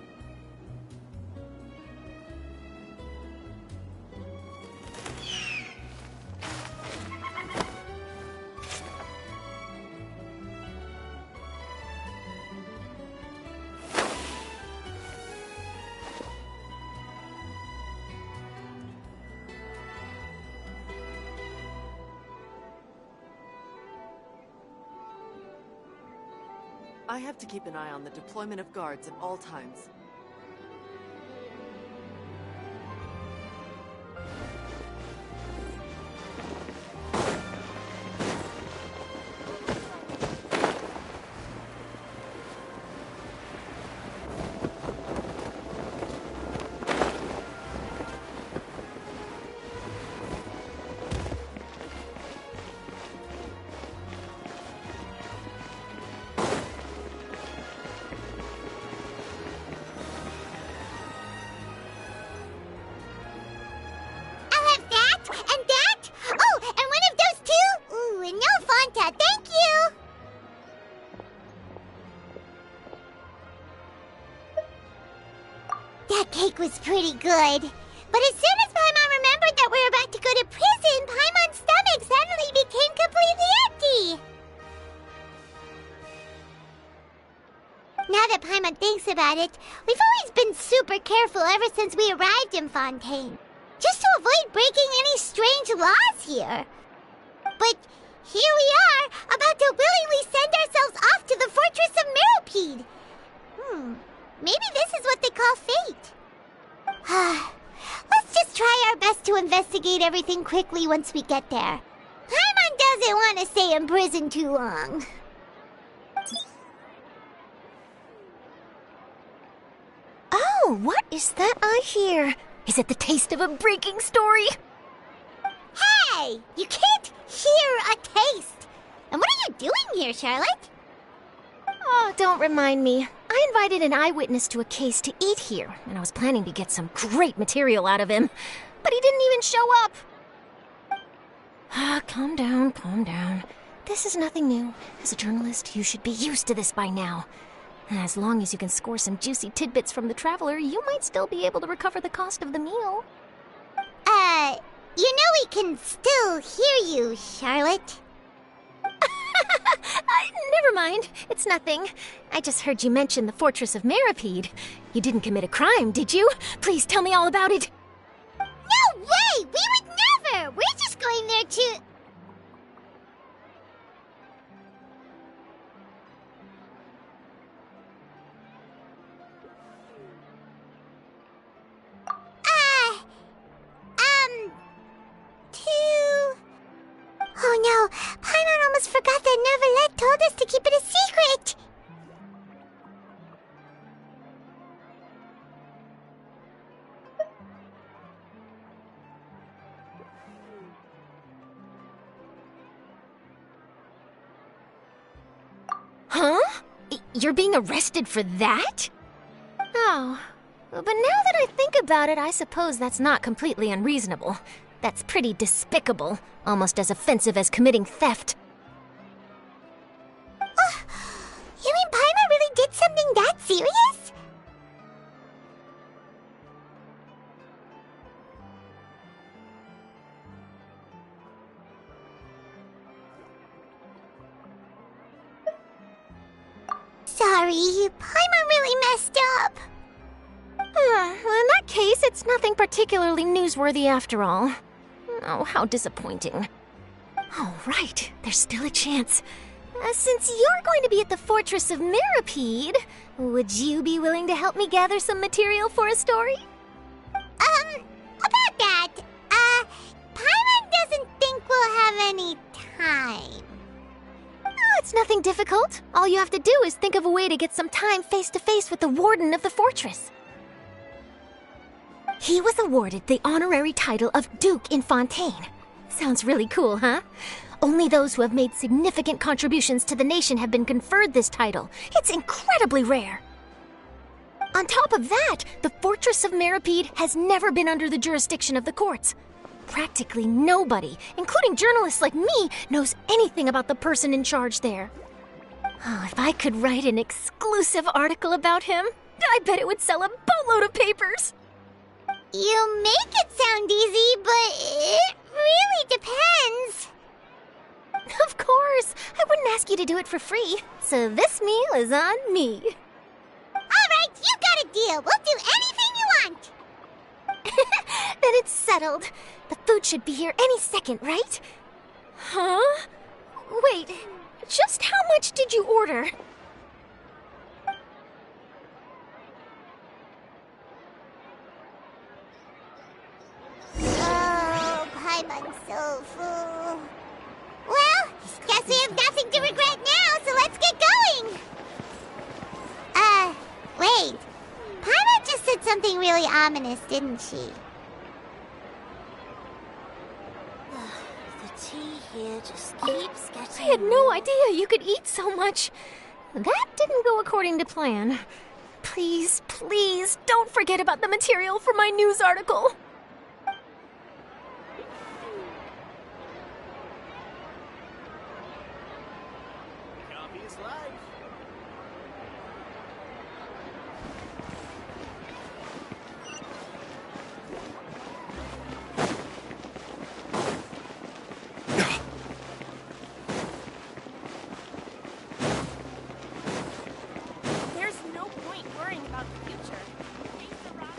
I have to keep an eye on the deployment of guards at all times. Was pretty good. But as soon as Paimon remembered that we were about to go to prison, Paimon's stomach suddenly became completely empty. Now that Paimon thinks about it, we've always been super careful ever since we arrived in Fontaine, just to avoid breaking any strange laws here. But here we are, about to willingly send ourselves off to the fortress of Meropide. Maybe this is what they call fate. Let's just try our best to investigate everything quickly once we get there. Paimon doesn't want to stay in prison too long. Oh, what is that I hear? Is it the taste of a breaking story? Hey! You can't hear a taste! And what are you doing here, Charlotte? Oh, don't remind me. I invited an eyewitness to a case to eat here, and I was planning to get some great material out of him. But he didn't even show up. Calm down, calm down. This is nothing new. As a journalist, you should be used to this by now. As long as you can score some juicy tidbits from the Traveler, you might still be able to recover the cost of the meal. You know we can still hear you, Charlotte. Never never mind. It's nothing. I just heard you mention the Fortress of Meripede. You didn't commit a crime, did you? Please tell me all about it. No way! We would never! We're just going there to... Oh no, Paimon almost forgot that Neverlet told us to keep it a secret! Huh? You're being arrested for that? Oh, but now that I think about it, I suppose that's not completely unreasonable. That's pretty despicable, almost as offensive as committing theft. You mean Paimon really did something that serious? Sorry, Paimon really messed up. Well, in that case, it's nothing particularly newsworthy after all. Oh, how disappointing. All right, there's still a chance. Since you're going to be at the Fortress of Meripede, would you be willing to help me gather some material for a story? About that, Paimon doesn't think we'll have any time. Oh, it's nothing difficult. All you have to do is think of a way to get some time face-to-face with the warden of the fortress. He was awarded the honorary title of Duke in Fontaine. Sounds really cool, huh? Only those who have made significant contributions to the nation have been conferred this title. It's incredibly rare. On top of that, the Fortress of Meripede has never been under the jurisdiction of the courts. Practically nobody, including journalists like me, knows anything about the person in charge there. Oh, if I could write an exclusive article about him, I bet it would sell a boatload of papers. You make it sound easy, but it really depends. Of course, I wouldn't ask you to do it for free, so this meal is on me. All right, you got a deal. We'll do anything you want. Then it's settled. The food should be here any second, right? Huh? Wait, just how much did you order? Oh, Paimon's so full. Well, guess we have nothing to regret now, so let's get going. Wait. Paimon just said something really ominous, didn't she? The tea here just keeps getting... I had no idea you could eat so much. That didn't go according to plan. Please, please, don't forget about the material for my news article. Copy is live. There's no point worrying about the future. Face the rock.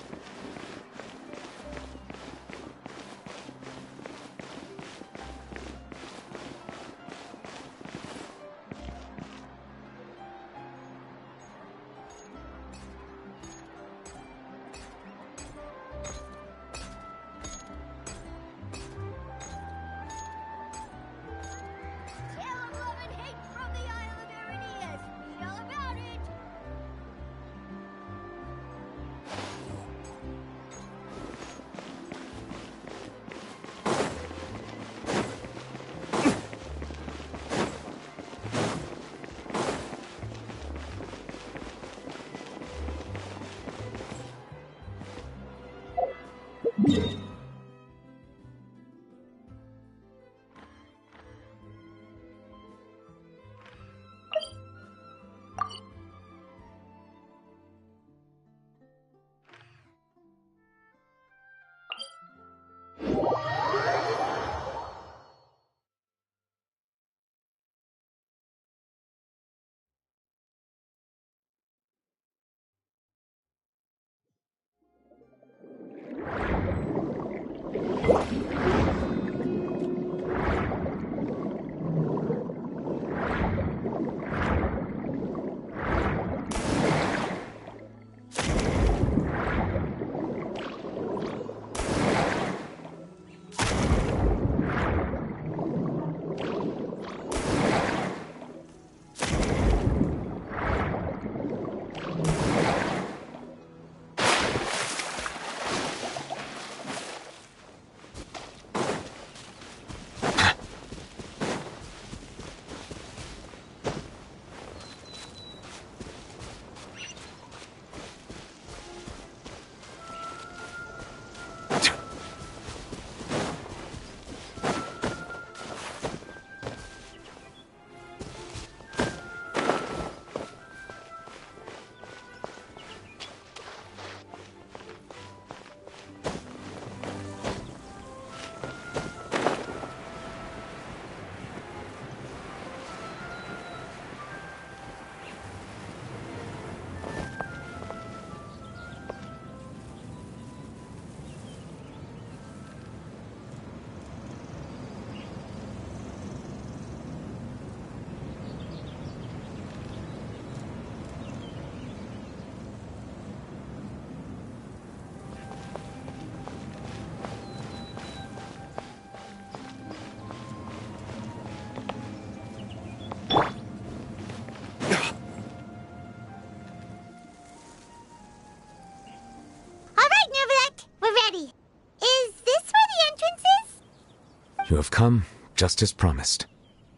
You have come just as promised.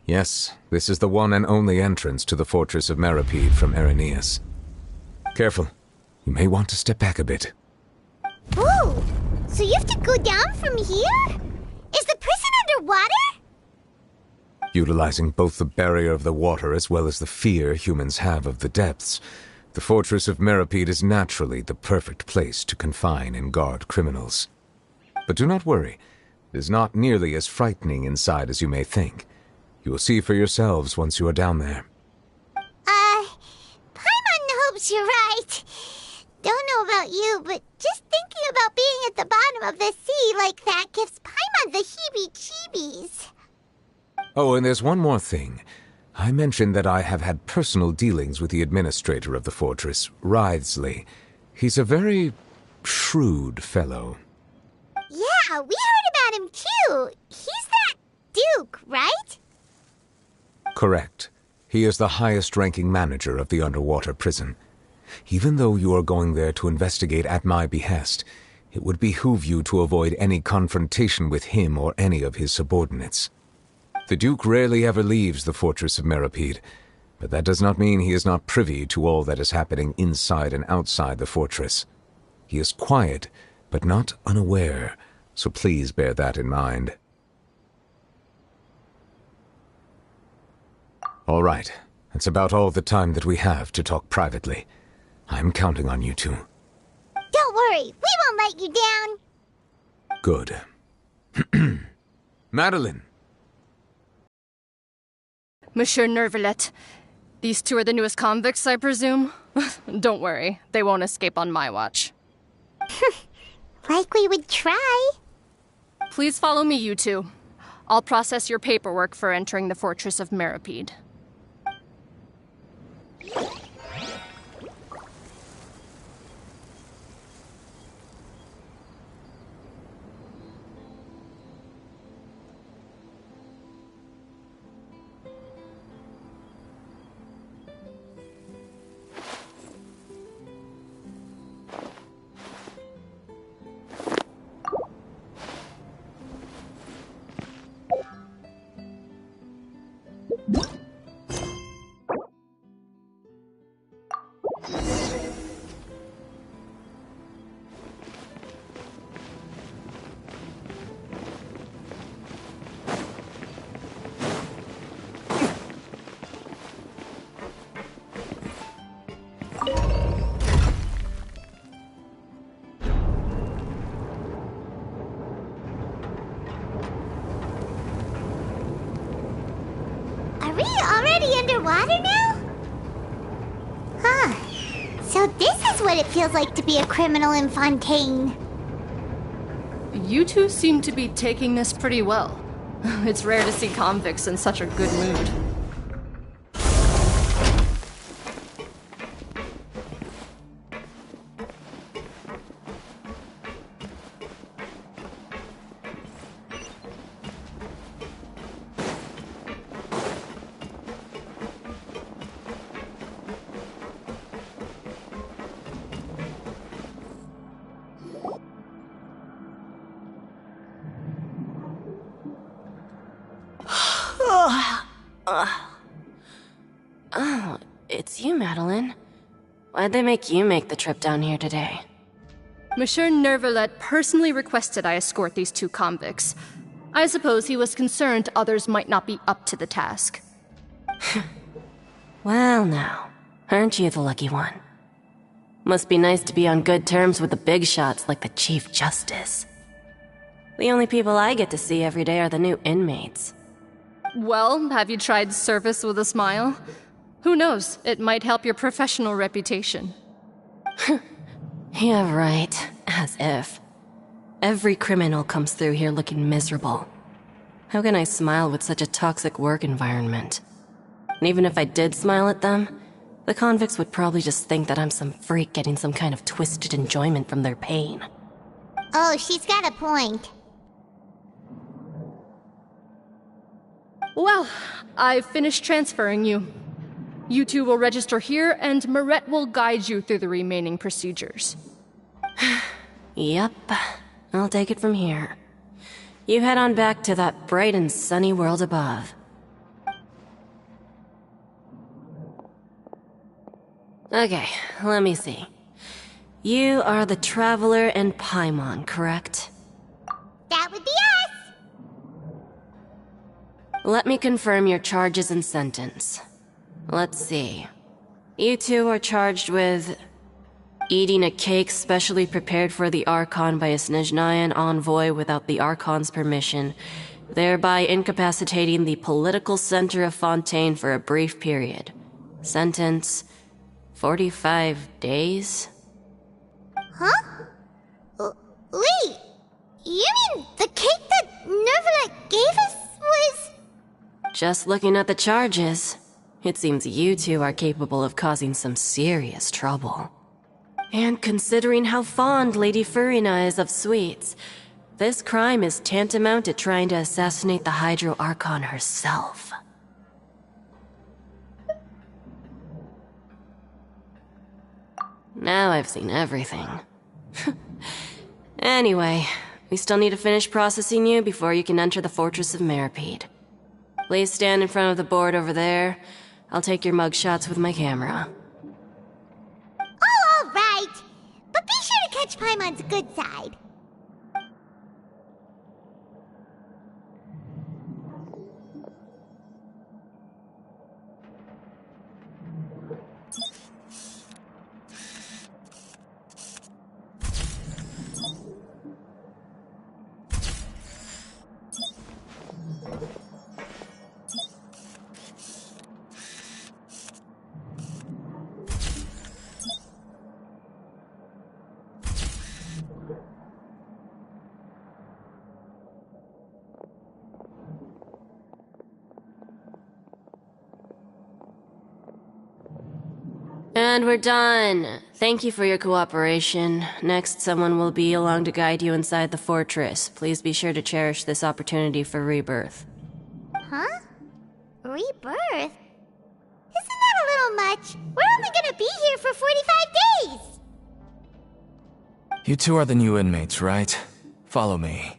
Yes, this is the one and only entrance to the fortress of Meripede from Irenaeus. Careful. You may want to step back a bit. Ooh, so you have to go down from here? Is the prison underwater? Utilizing both the barrier of the water as well as the fear humans have of the depths, the fortress of Meripede is naturally the perfect place to confine and guard criminals. But do not worry. It is not nearly as frightening inside as you may think. You will see for yourselves once you are down there. Paimon hopes you're right. Don't know about you, but just thinking about being at the bottom of the sea like that gives Paimon the heebie-jeebies. Oh, and there's one more thing. I mentioned that I have had personal dealings with the administrator of the fortress, Writhsley. He's a very shrewd fellow. Yeah, we heard about him too. He's that Duke, right? Correct. He is the highest-ranking manager of the underwater prison. Even though you are going there to investigate at my behest, it would behoove you to avoid any confrontation with him or any of his subordinates. The Duke rarely ever leaves the fortress of Meripede, but that does not mean he is not privy to all that is happening inside and outside the fortress. He is quiet, but not unaware, so please bear that in mind. All right, that's about all the time that we have to talk privately. I'm counting on you two. Don't worry, we won't let you down. Good. Madeline! Monsieur Nervalet, these two are the newest convicts, I presume? Don't worry, they won't escape on my watch. Like we would try. Please follow me, you two. I'll process your paperwork for entering the fortress of Meripede. Underwater now? Huh. So this is what it feels like to be a criminal in Fontaine. You two seem to be taking this pretty well. It's rare to see convicts in such a good mood. Oh, it's you, Madeline. Why'd they make you make the trip down here today? Monsieur Nervalet personally requested I escort these two convicts. I suppose he was concerned others might not be up to the task. Well now, aren't you the lucky one? Must be nice to be on good terms with the big shots like the Chief Justice. The only people I get to see every day are the new inmates. Well, have you tried service with a smile? Who knows, it might help your professional reputation. Yeah, right. As if. Every criminal comes through here looking miserable. How can I smile with such a toxic work environment? And even if I did smile at them, the convicts would probably just think that I'm some freak getting some kind of twisted enjoyment from their pain. Oh, she's got a point. Well, I've finished transferring you. You two will register here, and Marette will guide you through the remaining procedures. Yep, I'll take it from here. You head on back to that bright and sunny world above. Okay, let me see. You are the Traveler and Paimon, correct? That would be us! Let me confirm your charges and sentence. Let's see. You two are charged with eating a cake specially prepared for the Archon by a Snezhnayan envoy without the Archon's permission, thereby incapacitating the political center of Fontaine for a brief period. Sentence: 45 days? Huh? Wait, you mean the cake that Nervalet gave us was... Just looking at the charges, it seems you two are capable of causing some serious trouble. And considering how fond Lady Furina is of sweets, this crime is tantamount to trying to assassinate the Hydro Archon herself. Now I've seen everything. Anyway, we still need to finish processing you before you can enter the Fortress of Meripede. Please stand in front of the board over there. I'll take your mugshots with my camera. Oh, all right. But be sure to catch Paimon's good side. And we're done. Thank you for your cooperation. Next, someone will be along to guide you inside the fortress. Please be sure to cherish this opportunity for rebirth. Huh? Rebirth? Isn't that a little much? We're only gonna be here for 45 days! You two are the new inmates, right? Follow me.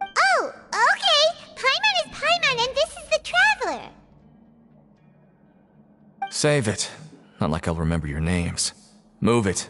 Oh, okay! Paimon is Paimon and this is the Traveler! Save it. Not like I'll remember your names. Move it.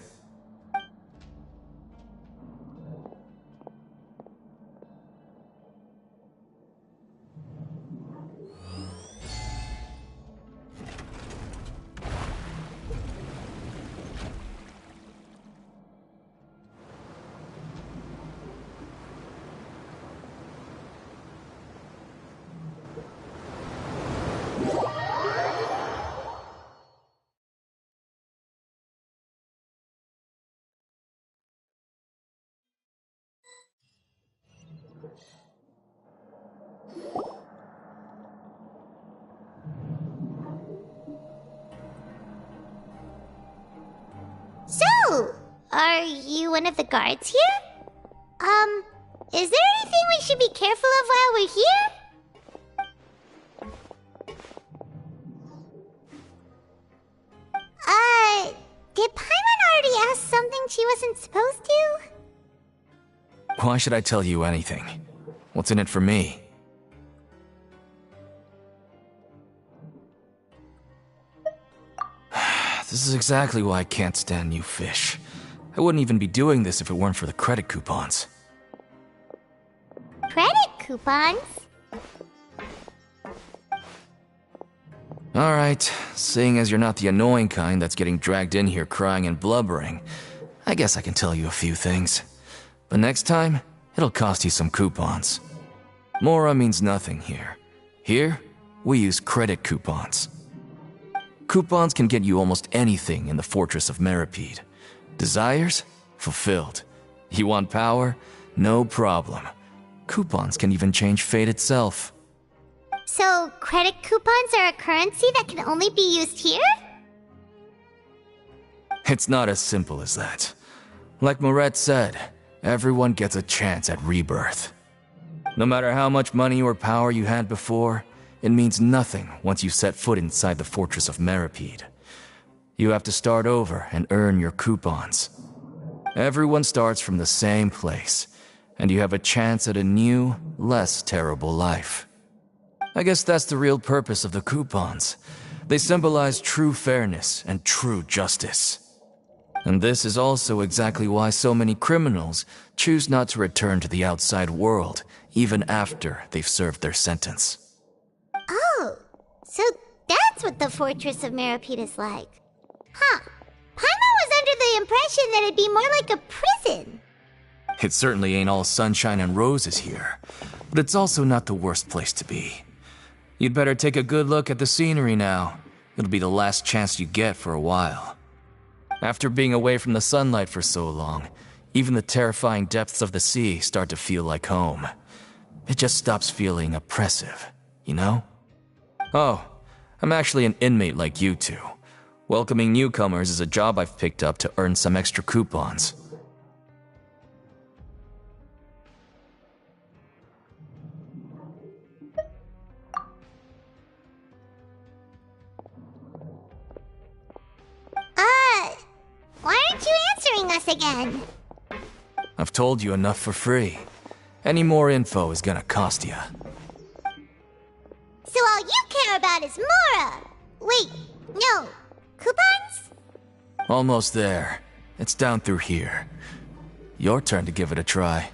So, are you one of the guards here? Is there anything we should be careful of while we're here? Did Paimon already ask something she wasn't supposed to? Why should I tell you anything? What's in it for me? This is exactly why I can't stand new fish. I wouldn't even be doing this if it weren't for the credit coupons. Credit coupons? Alright, seeing as you're not the annoying kind that's getting dragged in here crying and blubbering, I guess I can tell you a few things. But next time, it'll cost you some coupons. Mora means nothing here. Here, we use credit coupons. Coupons can get you almost anything in the Fortress of Meripede. Desires? Fulfilled. You want power? No problem. Coupons can even change fate itself. So, credit coupons are a currency that can only be used here? It's not as simple as that. Like Moret said, everyone gets a chance at rebirth. No matter how much money or power you had before, it means nothing once you set foot inside the Fortress of Meripede. You have to start over and earn your coupons. Everyone starts from the same place, and you have a chance at a new, less terrible life. I guess that's the real purpose of the coupons. They symbolize true fairness and true justice. And this is also exactly why so many criminals choose not to return to the outside world, even after they've served their sentence. Oh, so that's what the Fortress of Meripede is like. Huh. Paimon was under the impression that it'd be more like a prison. It certainly ain't all sunshine and roses here, but it's also not the worst place to be. You'd better take a good look at the scenery now. It'll be the last chance you get for a while. After being away from the sunlight for so long, even the terrifying depths of the sea start to feel like home. It just stops feeling oppressive, you know? Oh, I'm actually an inmate like you two. Welcoming newcomers is a job I've picked up to earn some extra coupons. Why aren't you answering us again? I've told you enough for free. Any more info is gonna cost you. So all you care about is Mora! Wait, no. Coupons? Almost there. It's down through here. Your turn to give it a try.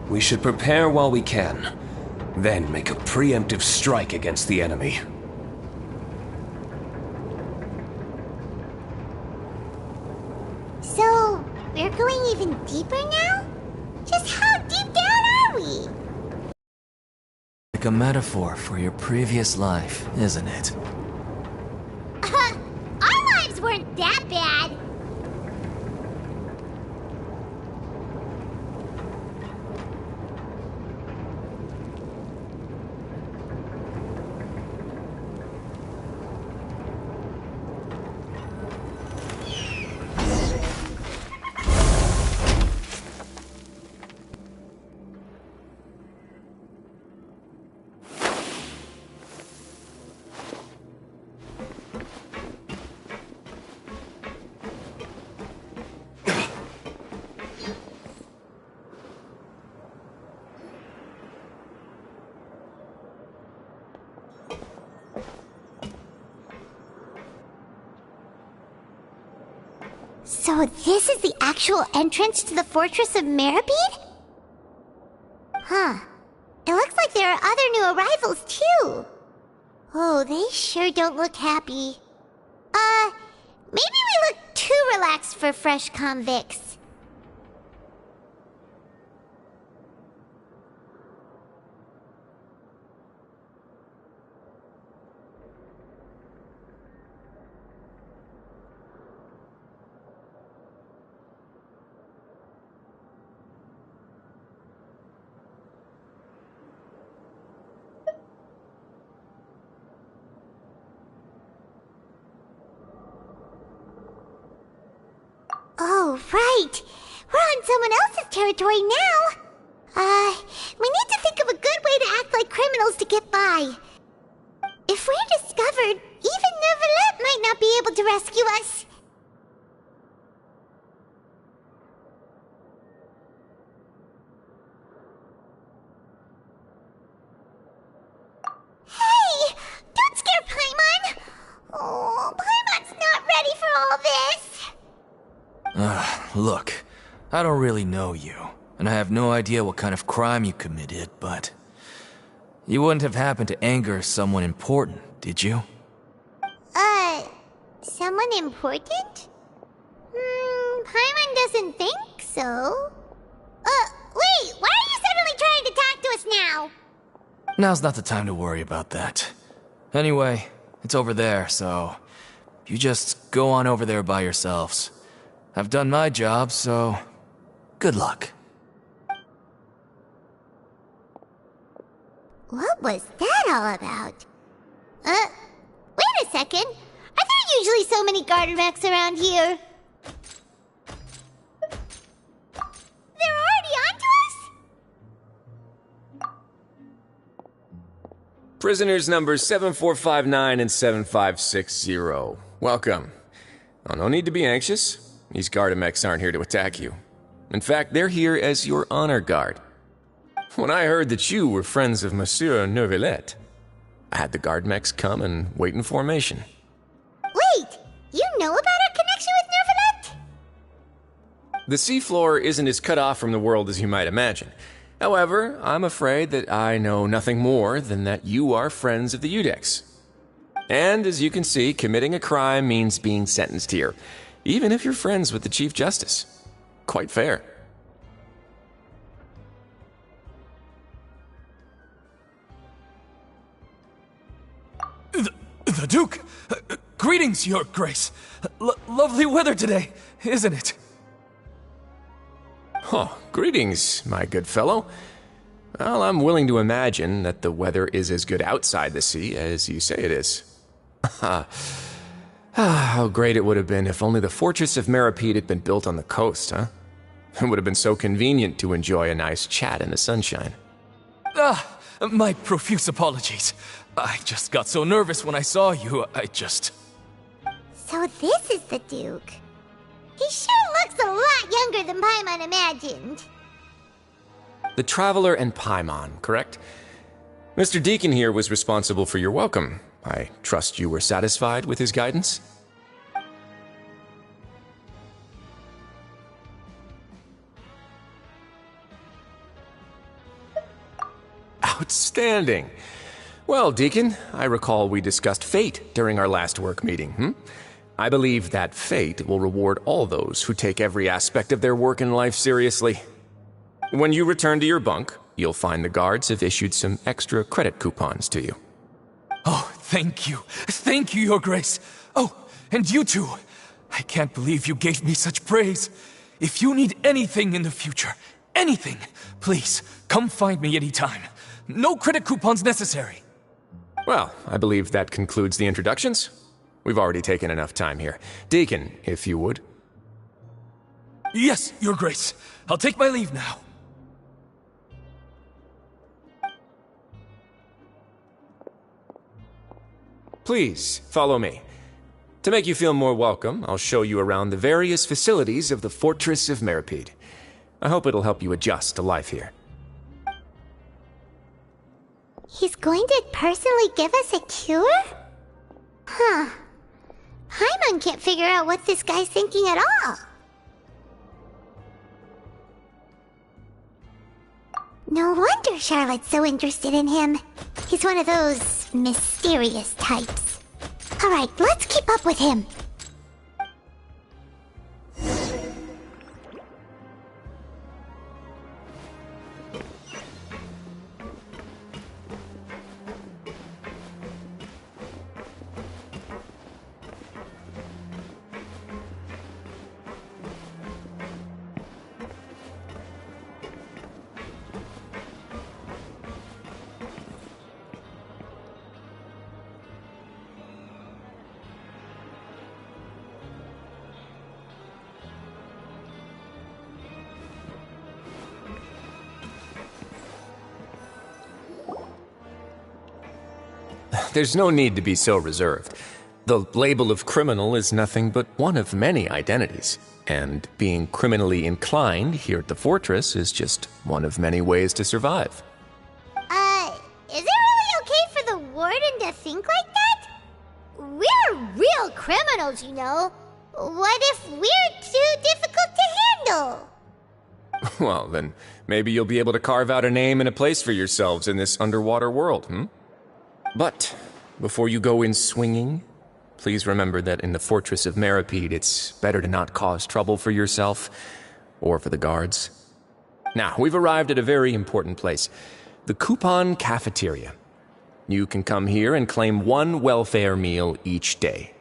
We should prepare while we can, then make a preemptive strike against the enemy. So, we're going even deeper now? Just how deep down are we? Like a metaphor for your previous life, isn't it? Our lives weren't that bad. So this is the actual entrance to the Fortress of Meripede? Huh. It looks like there are other new arrivals, too. Oh, they sure don't look happy. Maybe we look too relaxed for fresh convicts. Oh, right. We're on someone else's territory now. We need to think of a good way to act like criminals to get by. If we're discovered, even Neuvillette might not be able to rescue us. Hey! Don't scare Paimon! Oh, Paimon's not ready for all this. Look, I don't really know you, and I have no idea what kind of crime you committed, but you wouldn't have happened to anger someone important, did you? Someone important? Paimon doesn't think so. Wait, why are you suddenly trying to talk to us now? Now's not the time to worry about that. Anyway, it's over there, so you just go on over there by yourselves. I've done my job, so good luck. What was that all about? Wait a second. Are there usually so many garter mechs around here? They're already onto us? Prisoners numbers 7459 and 7560. Welcome. Oh, no need to be anxious. These Gardamex aren't here to attack you. In fact, they're here as your honor guard. When I heard that you were friends of Monsieur Neuvillette, I had the Gardamex come and wait in formation. Wait, you know about our connection with Neuvillette? The seafloor isn't as cut off from the world as you might imagine. However, I'm afraid that I know nothing more than that you are friends of the Udex. And as you can see, committing a crime means being sentenced here, even if you're friends with the Chief Justice. Quite fair. The Duke! Greetings, Your Grace. Lovely weather today, isn't it? Oh, greetings, my good fellow. Well, I'm willing to imagine that the weather is as good outside the sea as you say it is. How great it would have been if only the Fortress of Meripede had been built on the coast, huh? It would have been so convenient to enjoy a nice chat in the sunshine. My profuse apologies. I just got so nervous when I saw you, So this is the Duke. He sure looks a lot younger than Paimon imagined. The Traveler and Paimon, correct? Mr. Deacon here was responsible for your welcome. I trust you were satisfied with his guidance? Outstanding. Well, Deacon, I recall we discussed fate during our last work meeting, I believe that fate will reward all those who take every aspect of their work in life seriously. When you return to your bunk, you'll find the guards have issued some extra credit coupons to you. Oh, thank you. Thank you, Your Grace. Oh, and you too. I can't believe you gave me such praise. If you need anything in the future, anything, please, come find me anytime. No credit coupons necessary. Well, I believe that concludes the introductions. We've already taken enough time here. Deacon, if you would. Yes, Your Grace. I'll take my leave now. Please, follow me. To make you feel more welcome, I'll show you around the various facilities of the Fortress of Meripede. I hope it'll help you adjust to life here. He's going to personally give us a cure? Huh. Paimon can't figure out what this guy's thinking at all. No wonder Charlotte's so interested in him. He's one of those mysterious types. Alright, let's keep up with him. There's no need to be so reserved. The label of criminal is nothing but one of many identities, and being criminally inclined here at the fortress is just one of many ways to survive. Is it really okay for the warden to think like that? We're real criminals, you know. What if we're too difficult to handle? Well, then maybe you'll be able to carve out a name and a place for yourselves in this underwater world, But before you go in swinging, please remember that in the Fortress of Meripede, it's better to not cause trouble for yourself or for the guards. Now, we've arrived at a very important place. the Coupon Cafeteria. You can come here and claim one welfare meal each day.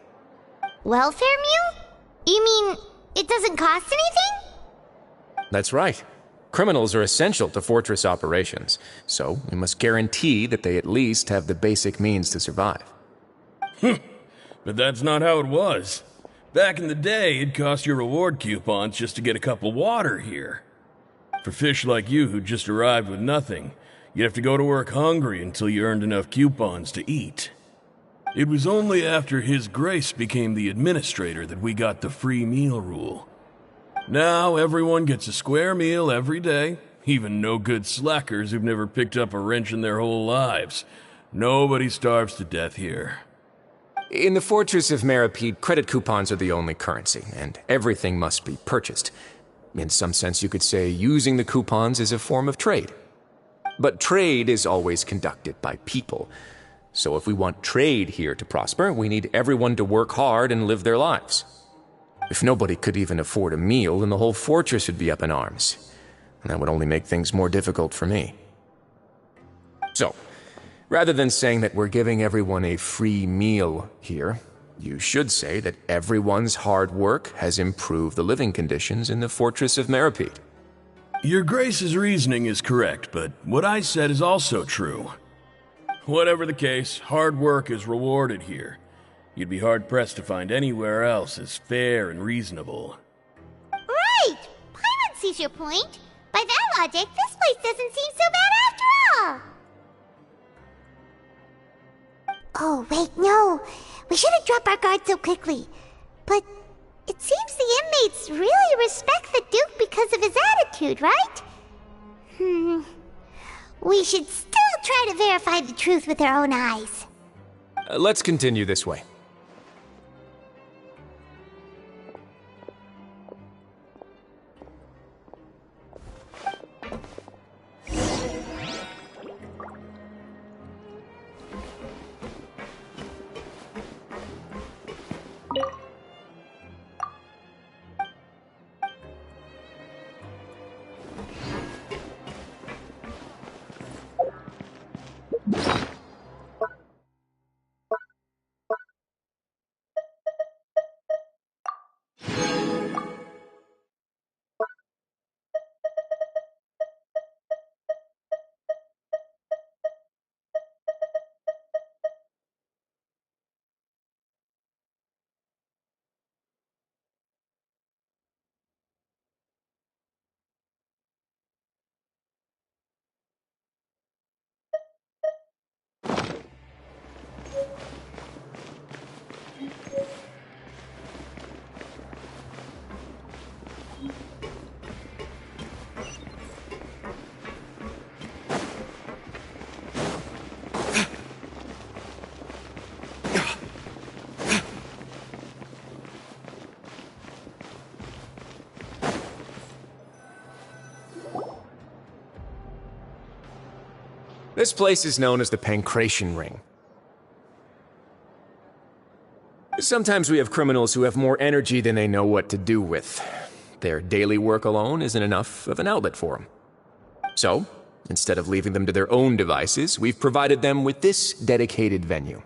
Welfare meal? You mean it doesn't cost anything? That's right. Criminals are essential to Fortress operations, so we must guarantee that they at least have the basic means to survive. But that's not how it was. Back in the day, it cost your reward coupons just to get a cup of water here. For fish like you who just arrived with nothing, you'd have to go to work hungry until you earned enough coupons to eat. It was only after His Grace became the administrator that we got the free meal rule. Now everyone gets a square meal every day, even no-good slackers who've never picked up a wrench in their whole lives. Nobody starves to death here. In the Fortress of Meripede, credit coupons are the only currency, and everything must be purchased. In some sense, you could say using the coupons is a form of trade. But trade is always conducted by people. So if we want trade here to prosper, we need everyone to work hard and live their lives. If nobody could even afford a meal, then the whole fortress would be up in arms. And that would only make things more difficult for me. So, rather than saying that we're giving everyone a free meal here, you should say that everyone's hard work has improved the living conditions in the Fortress of Meripede. Your Grace's reasoning is correct, but what I said is also true. Whatever the case, hard work is rewarded here. You'd be hard-pressed to find anywhere else as fair and reasonable. Right! Paimon sees your point. By that logic, this place doesn't seem so bad after all. Oh, wait, no. We shouldn't drop our guard so quickly. But it seems the inmates really respect the Duke because of his attitude, right? We should still try to verify the truth with our own eyes. Let's continue this way. This place is known as the Pancration Ring. Sometimes we have criminals who have more energy than they know what to do with. Their daily work alone isn't enough of an outlet for them. So, instead of leaving them to their own devices, we've provided them with this dedicated venue.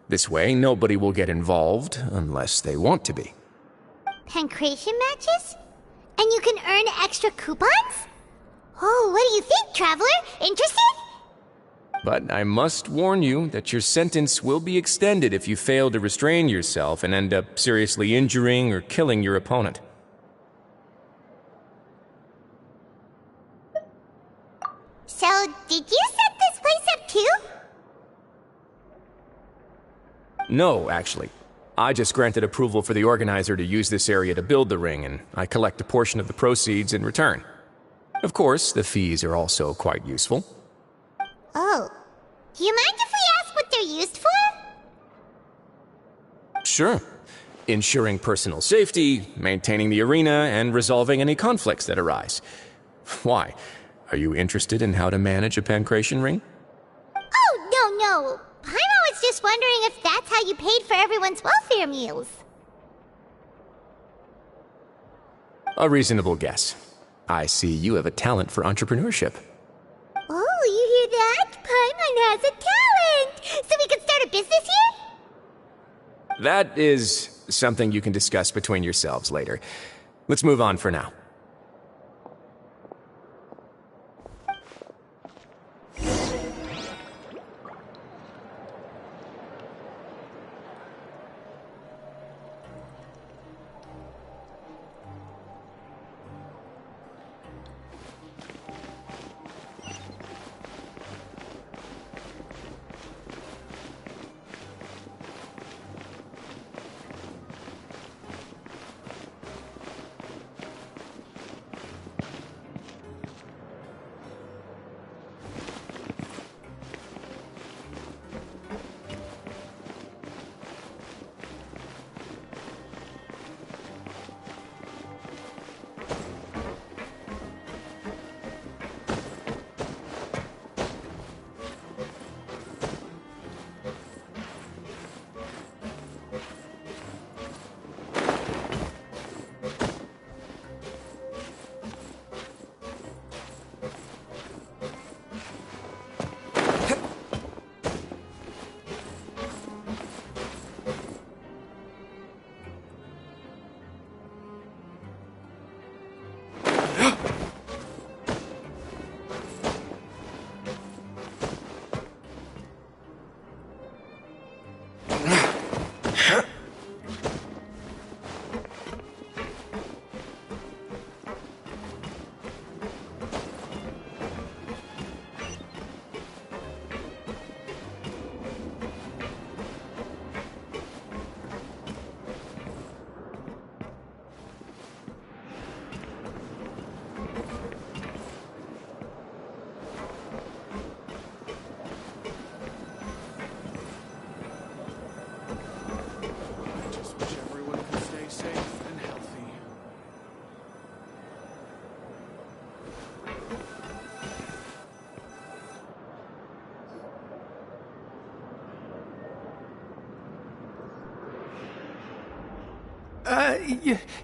This way, nobody will get involved unless they want to be. Pancration matches? And you can earn extra coupons? Oh, what do you think, traveler? Interested? But I must warn you that your sentence will be extended if you fail to restrain yourself and end up seriously injuring or killing your opponent. So, did you set this place up too? No, actually. I just granted approval for the organizer to use this area to build the ring, and I collect a portion of the proceeds in return. Of course, the fees are also quite useful. Oh. Do you mind if we ask what they're used for? Sure. Ensuring personal safety, maintaining the arena, and resolving any conflicts that arise. Why? Are you interested in how to manage a pancration ring? Oh, no. Paimon was just wondering if that's how you paid for everyone's welfare meals. A reasonable guess. I see you have a talent for entrepreneurship. Oh, you hear That is something you can discuss between yourselves later. Let's move on for now.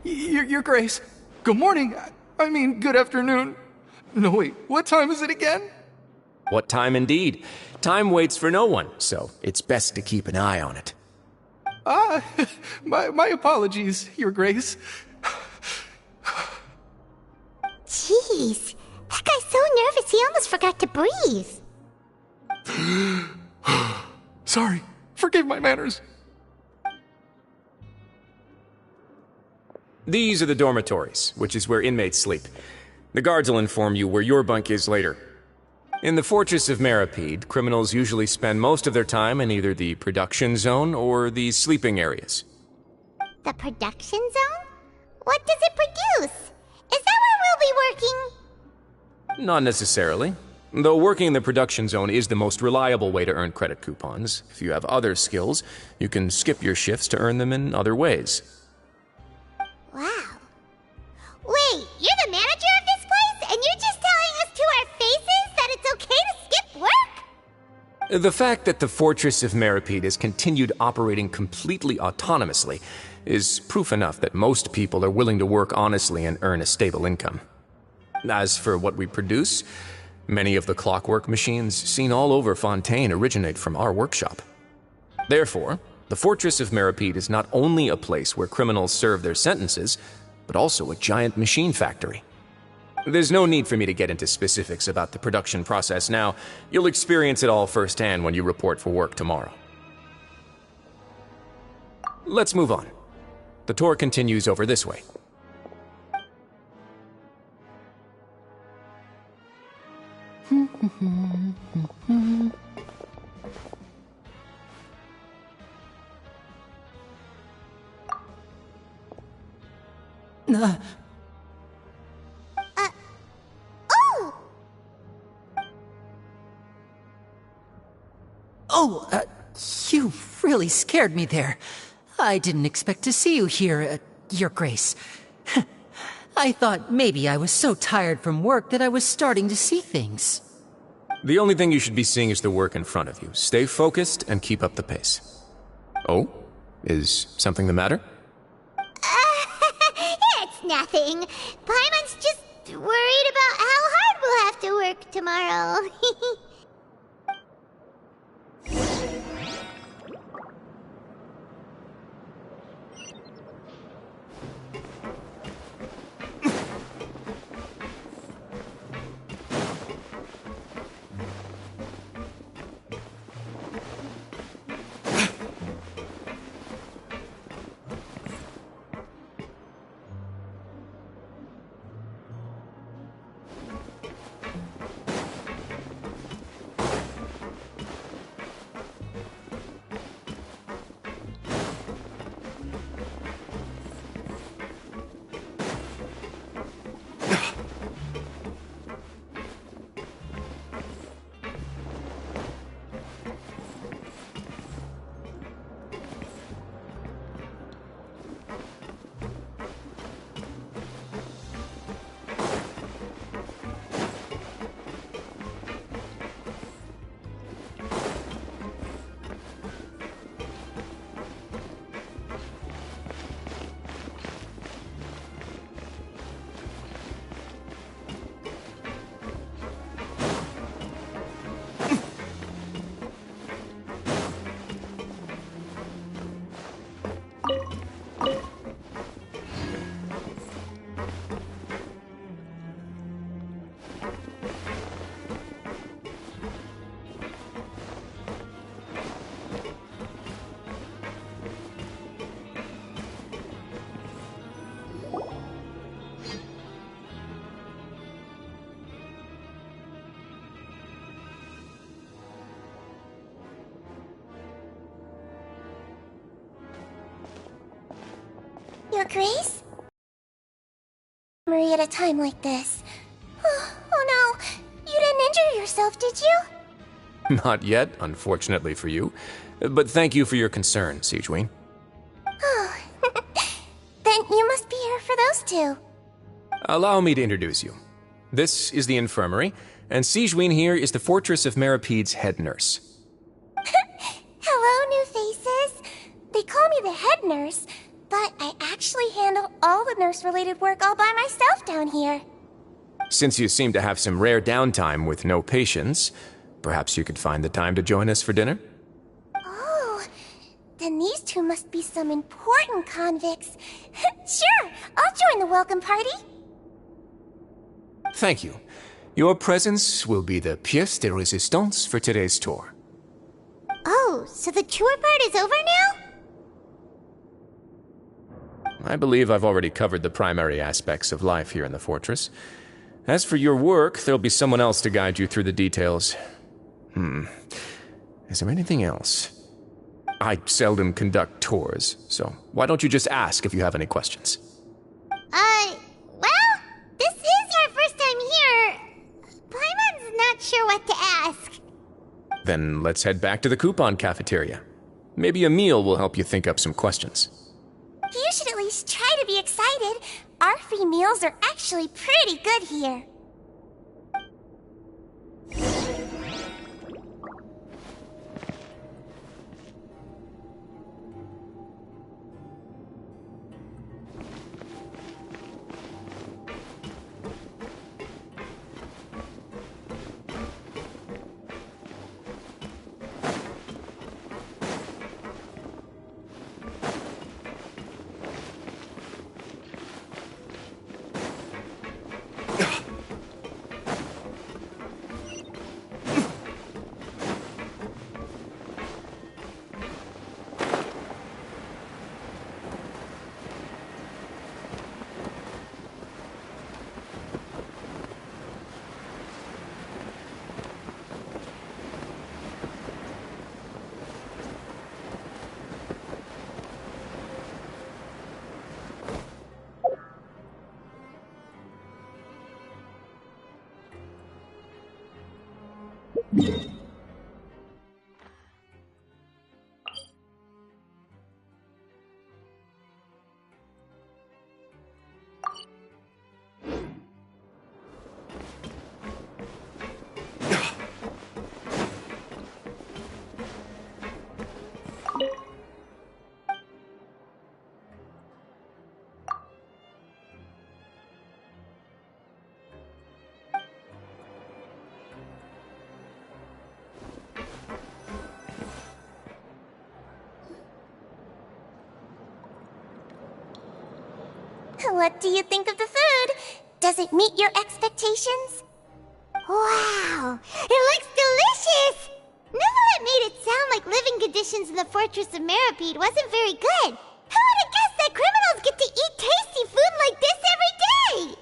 Your Grace. Good morning. I mean, good afternoon. No, wait, what time is it again? What time indeed? Time waits for no one, so it's best to keep an eye on it. My apologies, Your Grace. Jeez, that guy's so nervous he almost forgot to breathe. Sorry, forgive my manners. These are the dormitories, which is where inmates sleep. The guards will inform you where your bunk is later. In the Fortress of Meripede, criminals usually spend most of their time in either the production zone or the sleeping areas. The production zone? What does it produce? Is that where we'll be working? Not necessarily. Though working in the production zone is the most reliable way to earn credit coupons, if you have other skills, you can skip your shifts to earn them in other ways. Wow. Wait, you're the manager of this place, and you're just telling us to our faces that it's okay to skip work? The fact that the Fortress of Meripede has continued operating completely autonomously is proof enough that most people are willing to work honestly and earn a stable income. As for what we produce, many of the clockwork machines seen all over Fontaine originate from our workshop. Therefore, the Fortress of Meripede is not only a place where criminals serve their sentences, but also a giant machine factory. There's no need for me to get into specifics about the production process now. You'll experience it all firsthand when you report for work tomorrow. Let's move on. The tour continues over this way. You really scared me there. I didn't expect to see you here, Your Grace. I thought maybe I was so tired from work that I was starting to see things. The only thing you should be seeing is the work in front of you. Stay focused and keep up the pace. Oh? Is something the matter? It's nothing. Paimon's just worried about how hard we'll have to work tomorrow. Your Grace? Marie at a time like this. Oh no, you didn't injure yourself, did you? Not yet, unfortunately for you. But thank you for your concern, Sigewin. Oh, then you must be here for those two. Allow me to introduce you. This is the infirmary, and Sigewin here is the Fortress of Merapede's head nurse. Hello, new faces. They call me the head nurse, but I actually handle all the nurse-related work all by myself down here. Since you seem to have some rare downtime with no patients, perhaps you could find the time to join us for dinner? Oh, then these two must be some important convicts. Sure, I'll join the welcome party. Thank you. Your presence will be the pièce de résistance for today's tour. Oh, so the tour part is over now? I believe I've already covered the primary aspects of life here in the fortress. As for your work, there'll be someone else to guide you through the details. Is there anything else? I seldom conduct tours, so why don't you just ask if you have any questions? Well, this is our first time here. Paimon's not sure what to ask. Then let's head back to the coupon cafeteria. Maybe a meal will help you think up some questions. You should at least try to be excited. Our free meals are actually pretty good here. What do you think of the food? Does it meet your expectations? Wow, it looks delicious! Neverlet made it sound like living conditions in the Fortress of Meripede wasn't very good. Who would have guessed that criminals get to eat tasty food like this every day?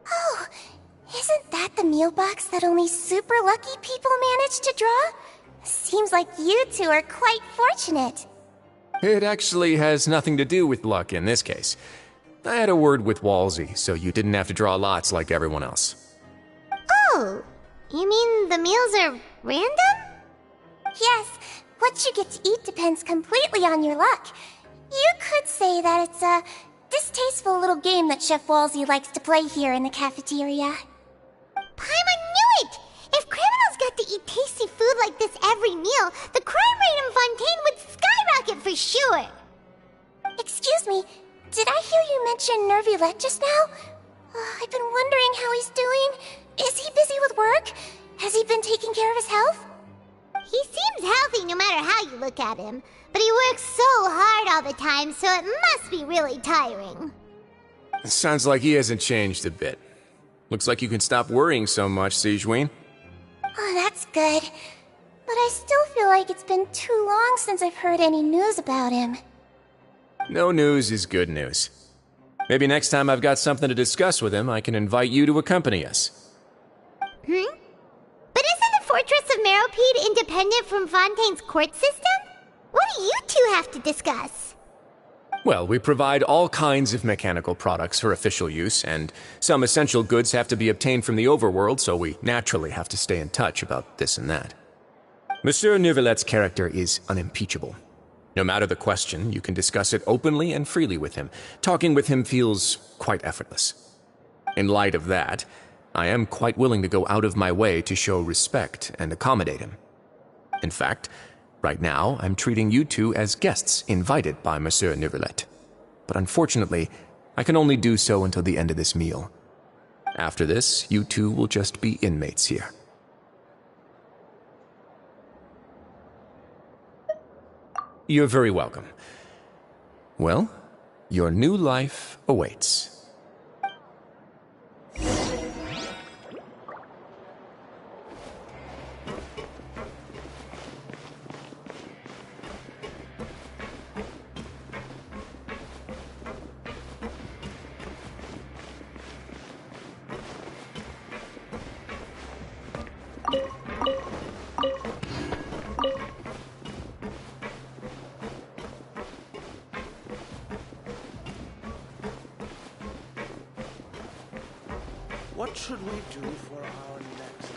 Oh, isn't that the meal box that only super lucky people manage to draw? Seems like you two are quite fortunate. It actually has nothing to do with luck in this case. I had a word with Walsey, so you didn't have to draw lots like everyone else. Oh, you mean the meals are random? Yes, what you get to eat depends completely on your luck. You could say that it's a distasteful little game that Chef Walsey likes to play here in the cafeteria. Paimon knew it! If criminals got to eat tasty food like this every meal, the crime rate in Fontaine would skyrocket for sure. Excuse me, did I hear you mention Nervulette just now? I've been wondering how he's doing. Is he busy with work? Has he been taking care of his health? He seems healthy no matter how you look at him, but he works so hard all the time, so it must be really tiring. Sounds like he hasn't changed a bit. Looks like you can stop worrying so much, Sigewin. Oh, that's good. But I still feel like it's been too long since I've heard any news about him. No news is good news. Maybe next time I've got something to discuss with him, I can invite you to accompany us. But isn't the Fortress of Meropede independent from Fontaine's court system? Why have to discuss? Well, we provide all kinds of mechanical products for official use, and some essential goods have to be obtained from the overworld, so we naturally have to stay in touch about this and that. Monsieur Neuvillett's character is unimpeachable. No matter the question, you can discuss it openly and freely with him. Talking with him feels quite effortless. In light of that, I am quite willing to go out of my way to show respect and accommodate him. In fact, right now, I'm treating you two as guests invited by Monsieur Neuvillette. But unfortunately, I can only do so until the end of this meal. After this, you two will just be inmates here. You're very welcome. Well, your new life awaits. What should we do for our next?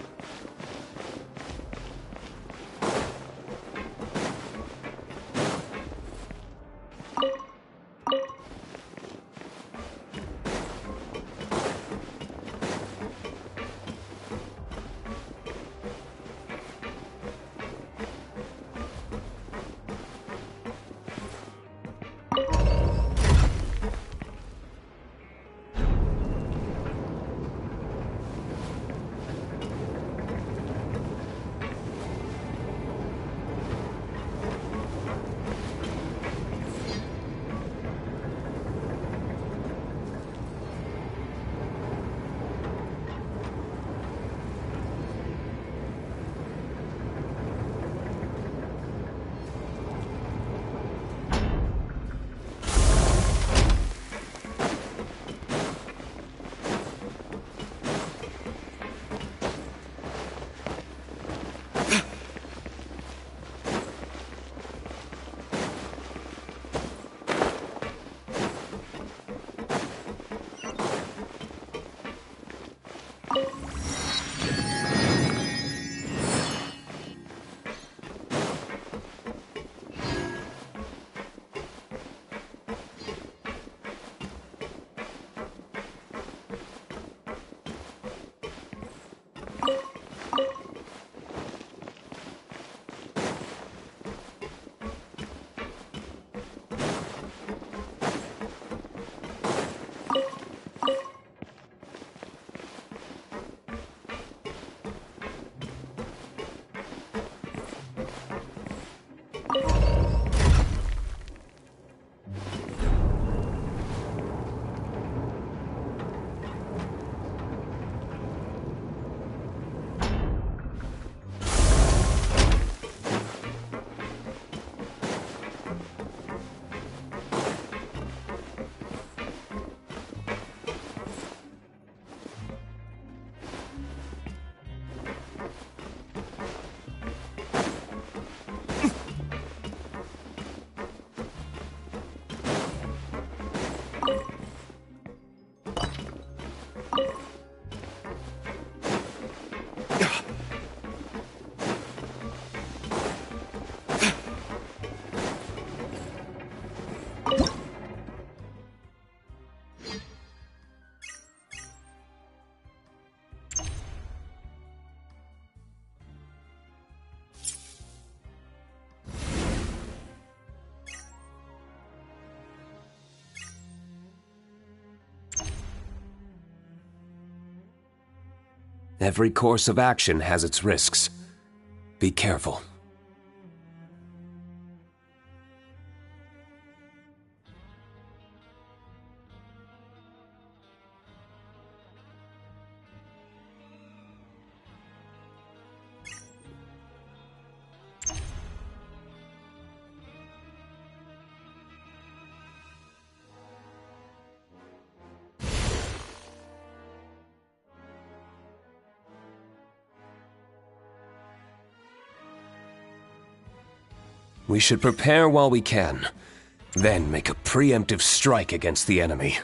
Every course of action has its risks. Be careful. We should prepare while we can, then make a preemptive strike against the enemy.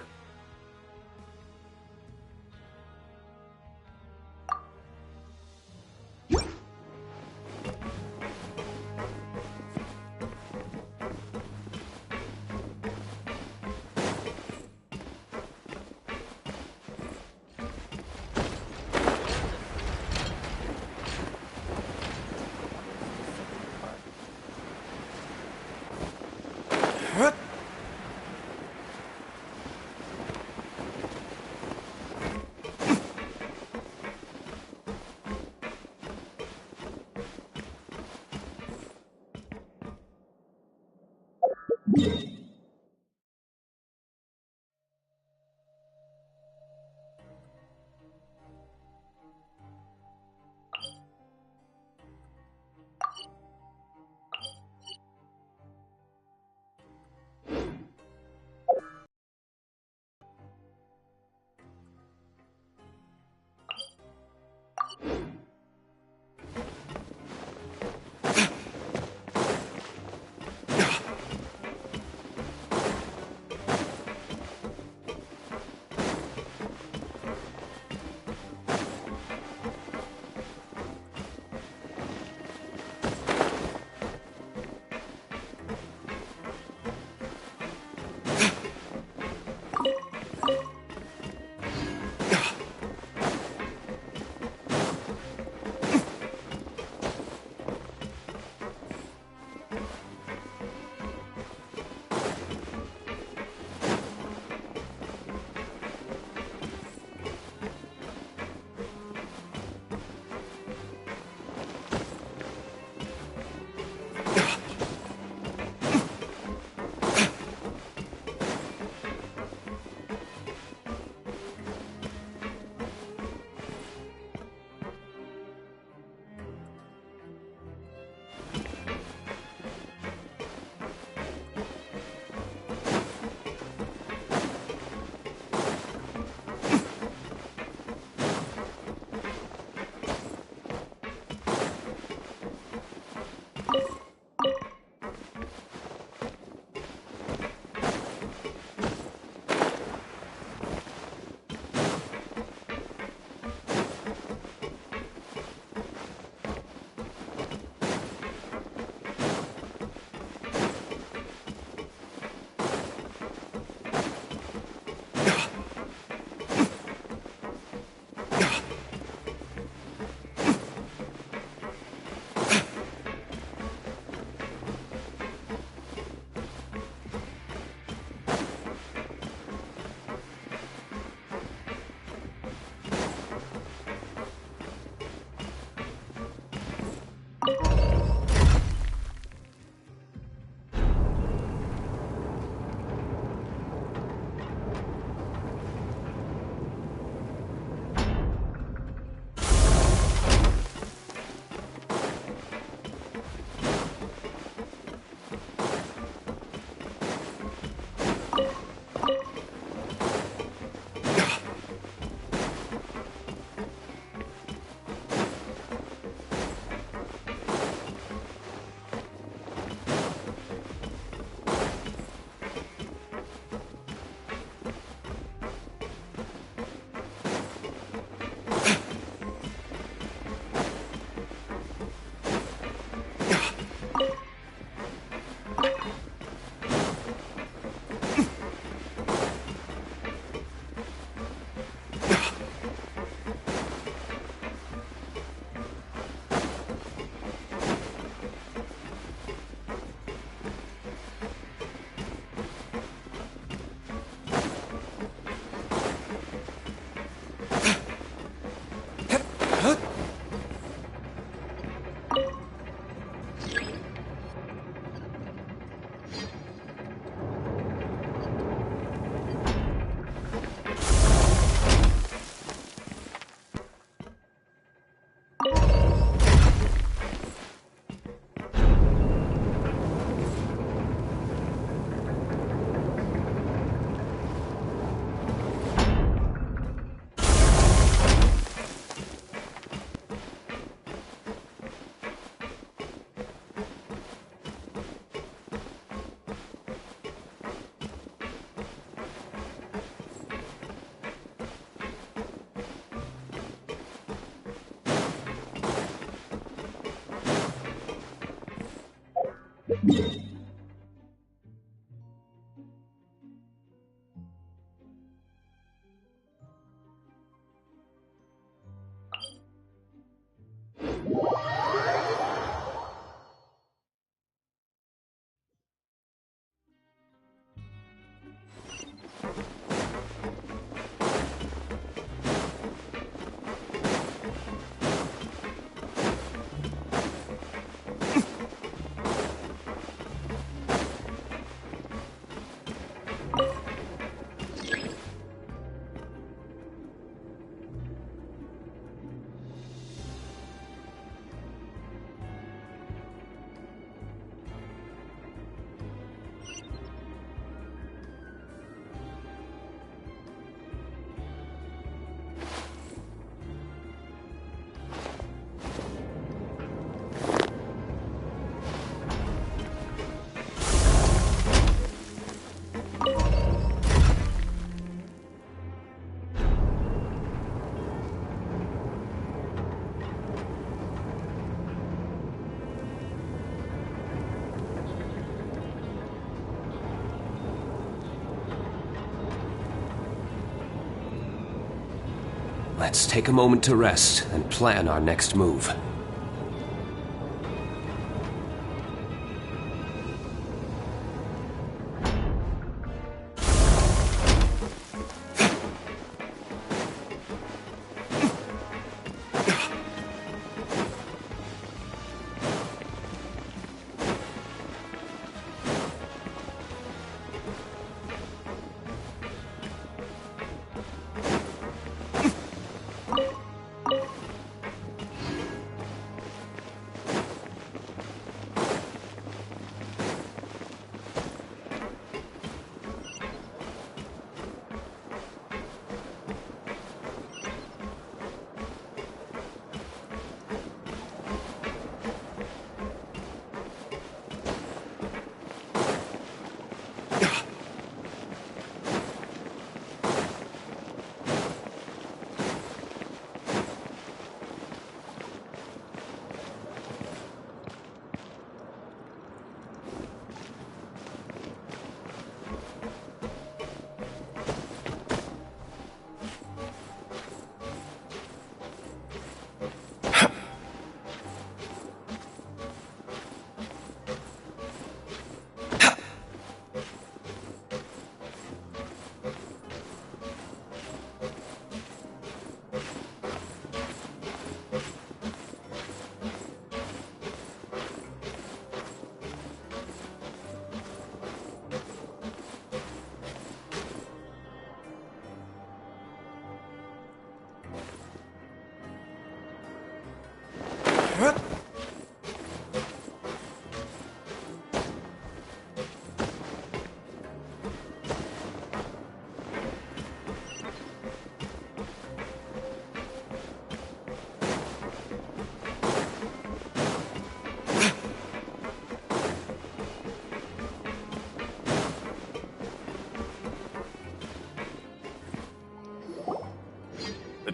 Let's take a moment to rest and plan our next move.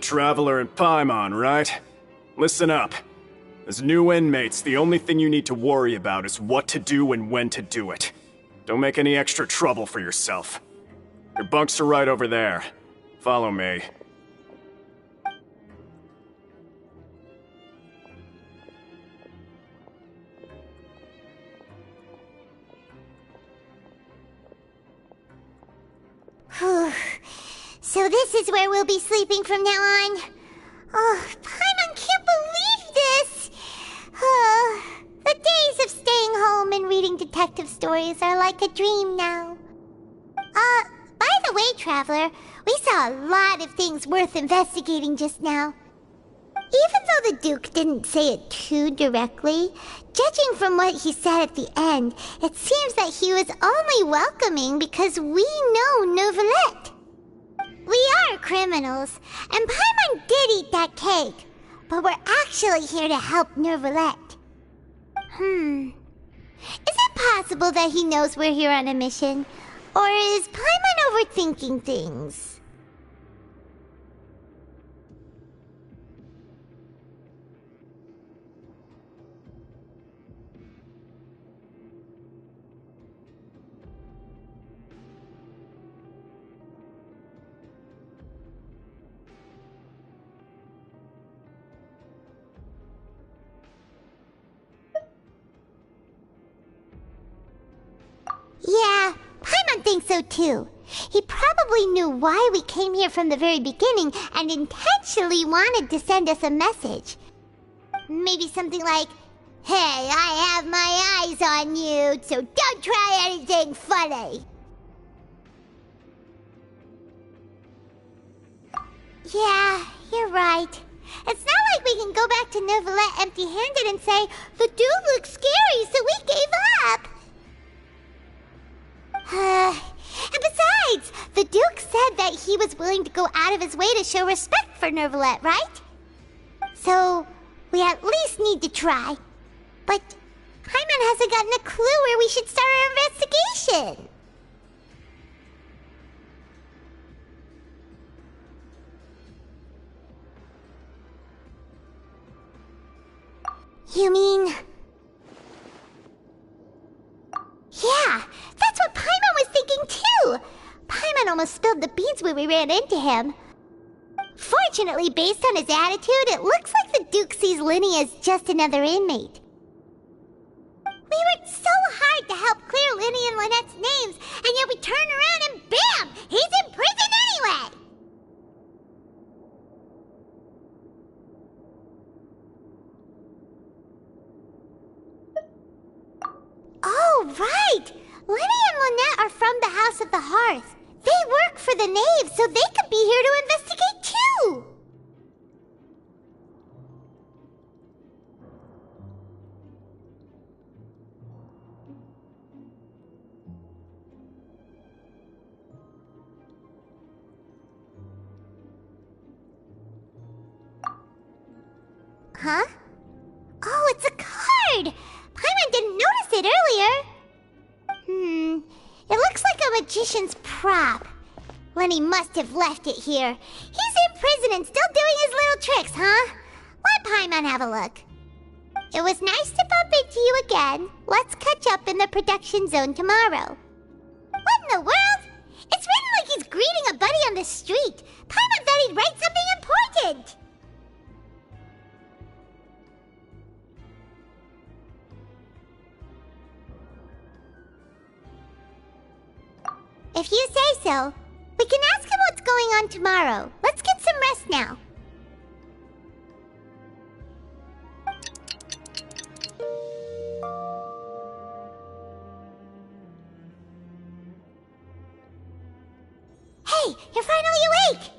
Traveler in Paimon, right? Listen up. As new inmates, the only thing you need to worry about is what to do and when to do it. Don't make any extra trouble for yourself. Your bunks are right over there. Follow me. So this is where we'll be sleeping from now on. Oh, Paimon can't believe this! The days of staying home and reading detective stories are like a dream now. By the way, Traveler, we saw a lot of things worth investigating just now. Even though the Duke didn't say it too directly, judging from what he said at the end, it seems that he was only welcoming because we know Neuvillette. We are criminals, and Paimon did eat that cake, but we're actually here to help Neuvillette. Is it possible that he knows we're here on a mission? Or is Paimon overthinking things? Yeah, Paimon thinks so too. He probably knew why we came here from the very beginning and intentionally wanted to send us a message. Maybe something like, "Hey, I have my eyes on you, so don't try anything funny." Yeah, you're right. It's not like we can go back to Neuvillette empty-handed and say, "The dude looks scary, so we gave up." And besides, the Duke said that he was willing to go out of his way to show respect for Neuvillette, right? So, we at least need to try. But Paimon hasn't gotten a clue where we should start our investigation. You mean... Yeah, that's what Paimon was thinking too! Paimon almost spilled the beans when we ran into him. Fortunately, Unfortunately, based on his attitude, it looks like the Duke sees Linny as just another inmate. We worked so hard to help clear Linny and Lynette's names, and yet we turn around and bam! He's in prison anyway! Oh, right! Linny and Lynette are from the House of the Hearth. They work for the Knave, so they could be here to investigate too! Huh? Oh, it's a card! Paimon didn't notice it earlier. It looks like a magician's prop. Lenny must have left it here. He's in prison and still doing his little tricks, huh? Let Paimon have a look. It was nice to bump into you again. Let's catch up in the production zone tomorrow. What in the world? It's written like he's greeting a buddy on the street. Paimon thought he'd write something important. If you say so, we can ask him what's going on tomorrow. Let's get some rest now. Hey, you're finally awake!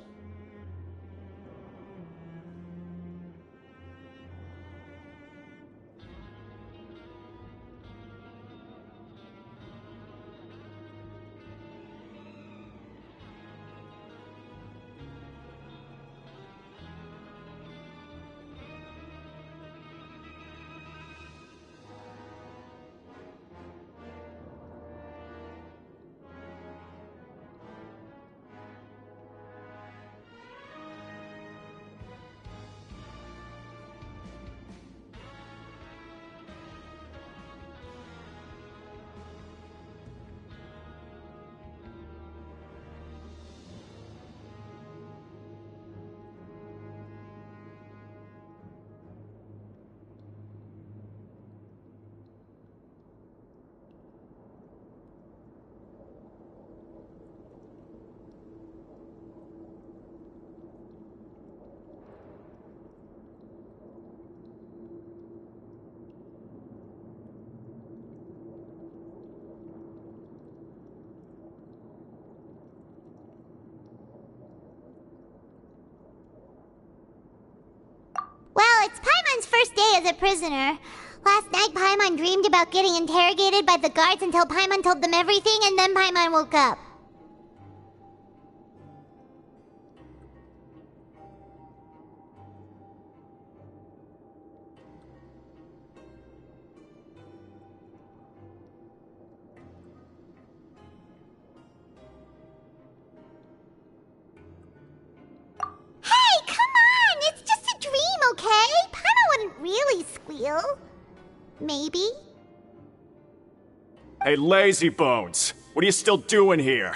Well, it's Paimon's first day as a prisoner. Last night, Paimon dreamed about getting interrogated by the guards until Paimon told them everything, and then Paimon woke up. Maybe? Hey, lazy bones! What are you still doing here?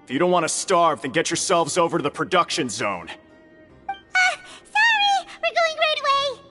If you don't want to starve, then get yourselves over to the production zone. Sorry! We're going right away!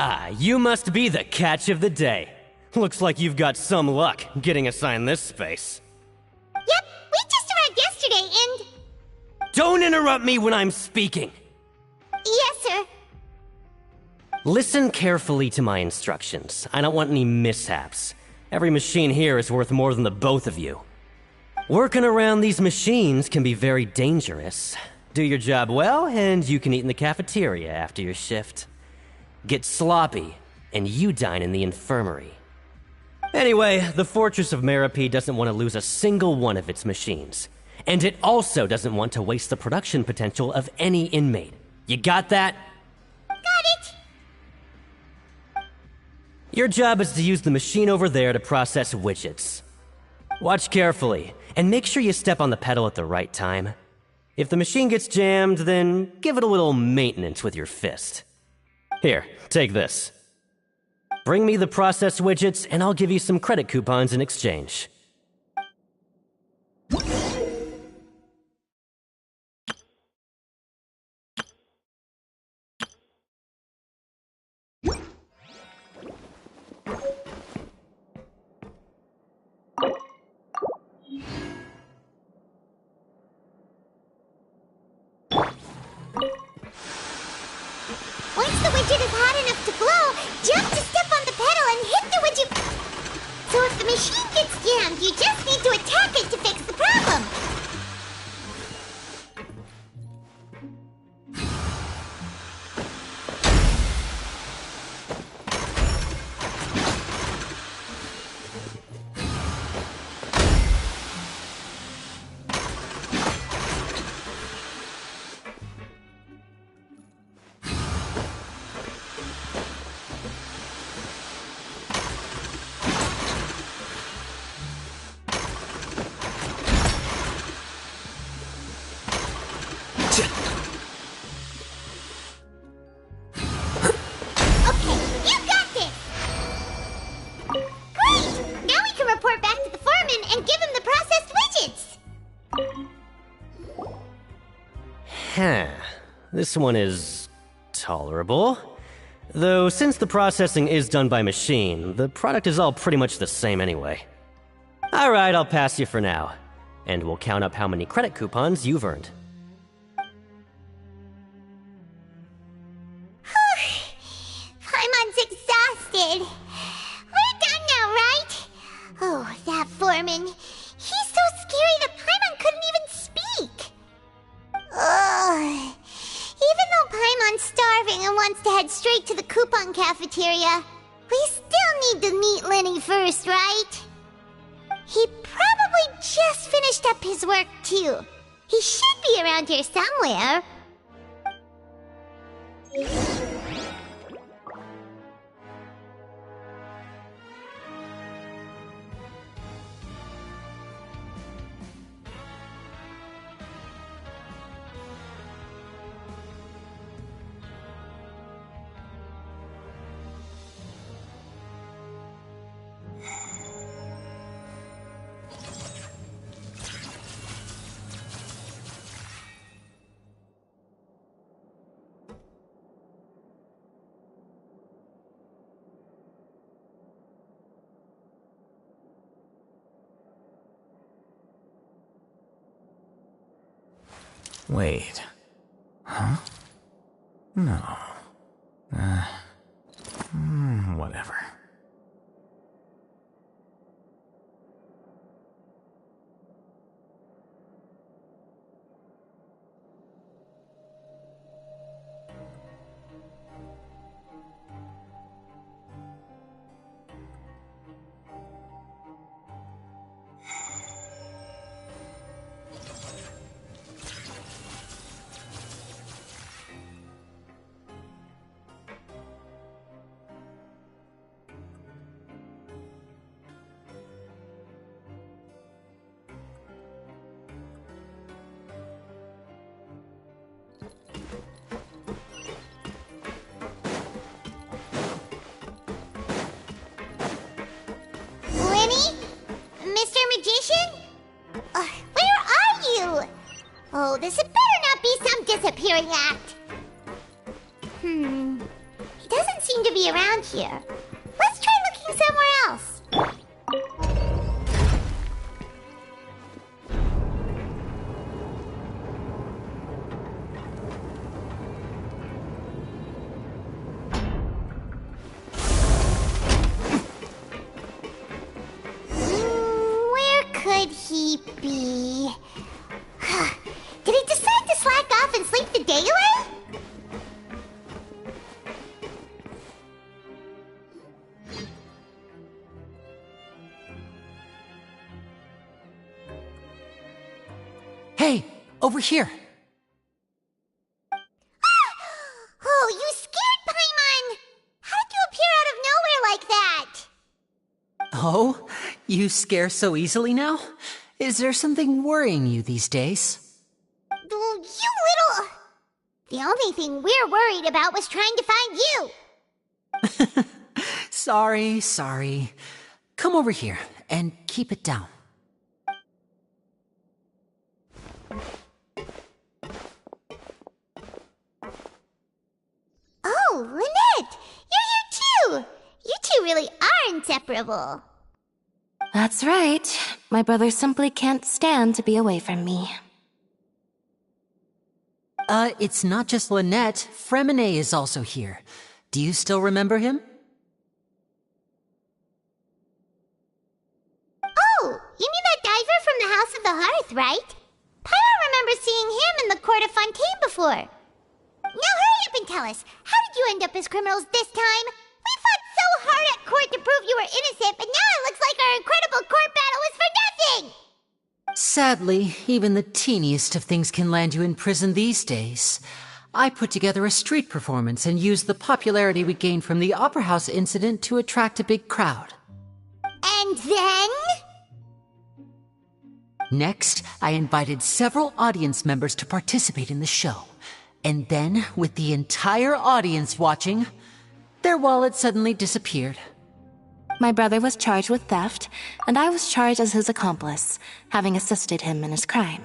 Ah, you must be the catch of the day. Looks like you've got some luck getting assigned this space. Yep, we just arrived yesterday and... Don't interrupt me when I'm speaking! Yes, sir. Listen carefully to my instructions. I don't want any mishaps. Every machine here is worth more than the both of you. Working around these machines can be very dangerous. Do your job well, and you can eat in the cafeteria after your shift. Get sloppy, and you dine in the infirmary. Anyway, the Fortress of Meropee doesn't want to lose a single one of its machines. And it also doesn't want to waste the production potential of any inmate. You got that? Got it! Your job is to use the machine over there to process widgets. Watch carefully, and make sure you step on the pedal at the right time. If the machine gets jammed, then give it a little maintenance with your fist. Here, take this. Bring me the processed widgets, and I'll give you some credit coupons in exchange. Once the widget is hot enough to glow, jump to step on the pedal and hit the widget. So if the machine gets jammed, you just need to attack it to fix the problem. This one is tolerable. Though since the processing is done by machine, the product is all pretty much the same anyway. Alright, I'll pass you for now. And we'll count up how many credit coupons you've earned. Paimon's exhausted. We're done now, right? Oh, that foreman. He's so scary that Paimon couldn't even speak. Ugh. Even though Paimon's starving and wants to head straight to the coupon cafeteria, we still need to meet Lenny first, right? He probably just finished up his work, too. He should be around here somewhere. Wait. Huh? No. Whatever. Let's try looking somewhere else. Where could he be? Did he decide to slack off and sleep the day away? Hey, over here. Oh, you scared Paimon! How did you appear out of nowhere like that? Oh, you scare so easily now? Is there something worrying you these days? You little... The only thing we're worried about was trying to find you. Sorry. Come over here and keep it down. Oh, Lynette! You're here too! You two really are inseparable. That's right. My brother simply can't stand to be away from me. It's not just Lynette. Fremine is also here. Do you still remember him? Oh, you mean that diver from the House of the Hearth, right? Pyro remembers seeing him in the Court of Fontaine before. Now hurry up and tell us, how did you end up as criminals this time? We fought so hard at court to prove you were innocent, but now it looks like our incredible court battle was for nothing! Sadly, even the teeniest of things can land you in prison these days. I put together a street performance and used the popularity we gained from the Opera House incident to attract a big crowd. And then? Next, I invited several audience members to participate in the show. And then, with the entire audience watching, their wallet suddenly disappeared. My brother was charged with theft, and I was charged as his accomplice, having assisted him in his crime.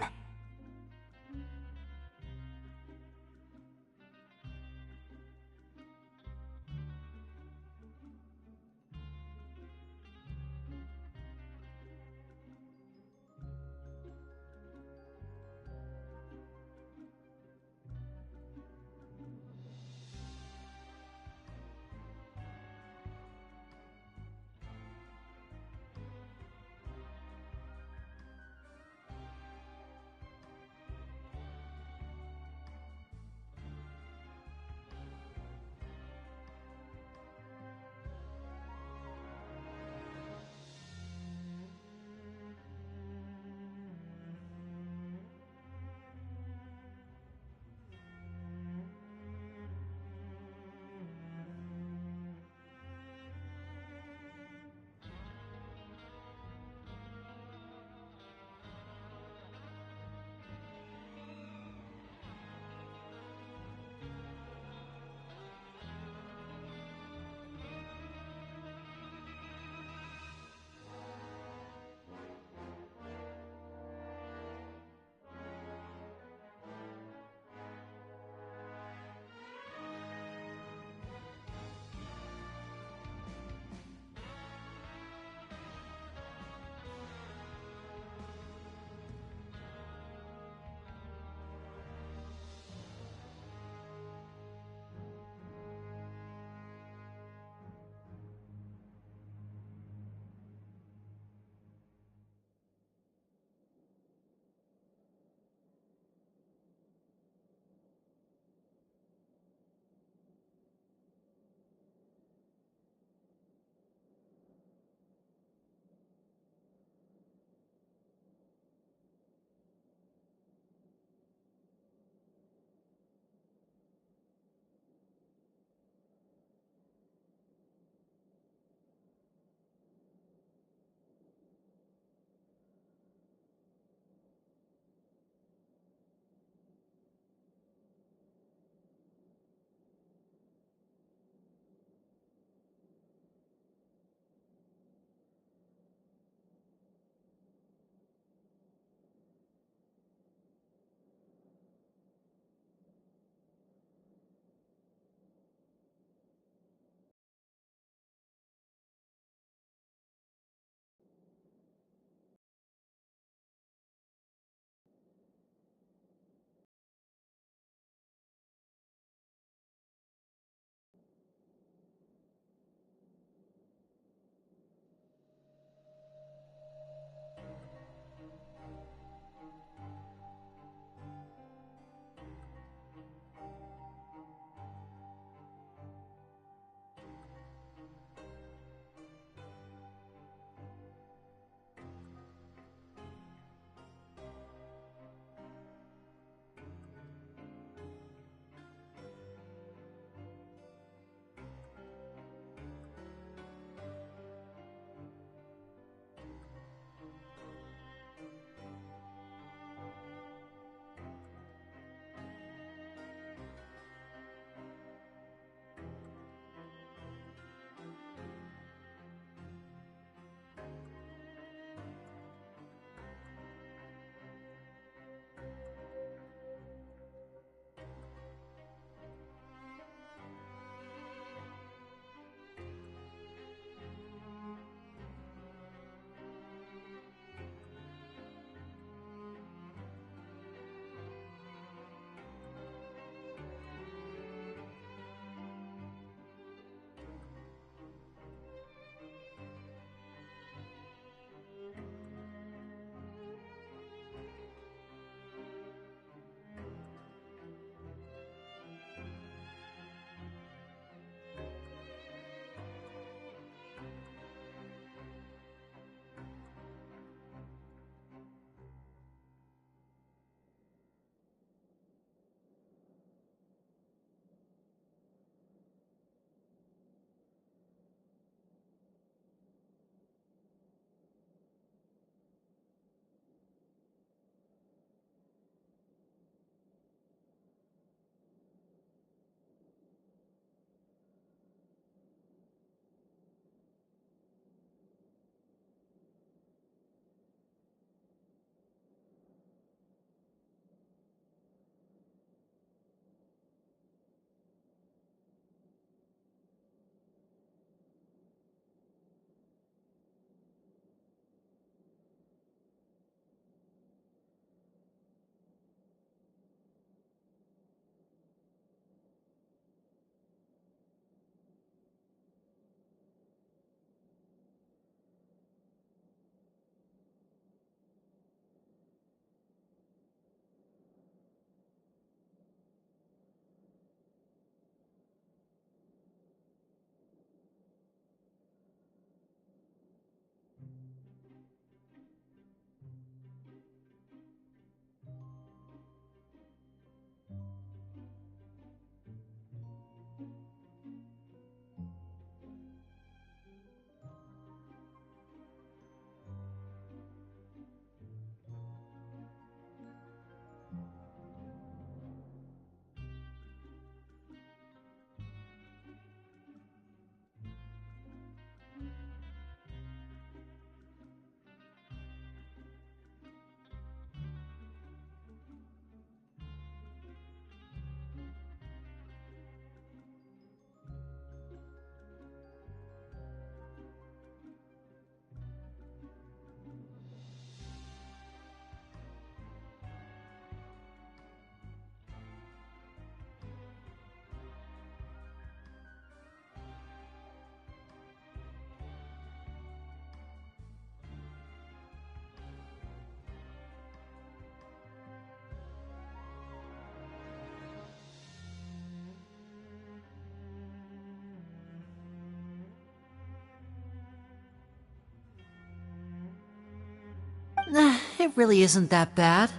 It really isn't that bad.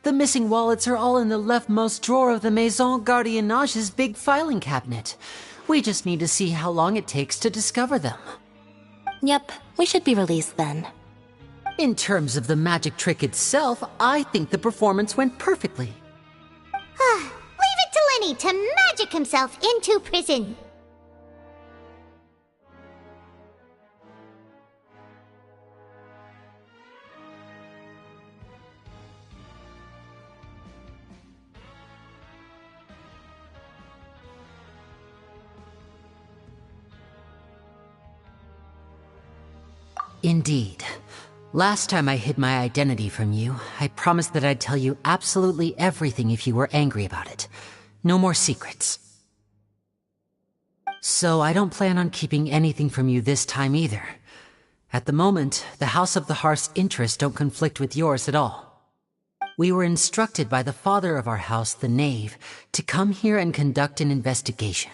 The missing wallets are all in the leftmost drawer of the Maison Gardiennage's big filing cabinet. We just need to see how long it takes to discover them. Yep, we should be released then. In terms of the magic trick itself, I think the performance went perfectly. Leave it to Lenny to magic himself into prison. Indeed. Last time I hid my identity from you, I promised that I'd tell you absolutely everything if you were angry about it. No more secrets. So I don't plan on keeping anything from you this time either. At the moment, the House of the Hearth's interests don't conflict with yours at all. We were instructed by the father of our house, the Knave, to come here and conduct an investigation.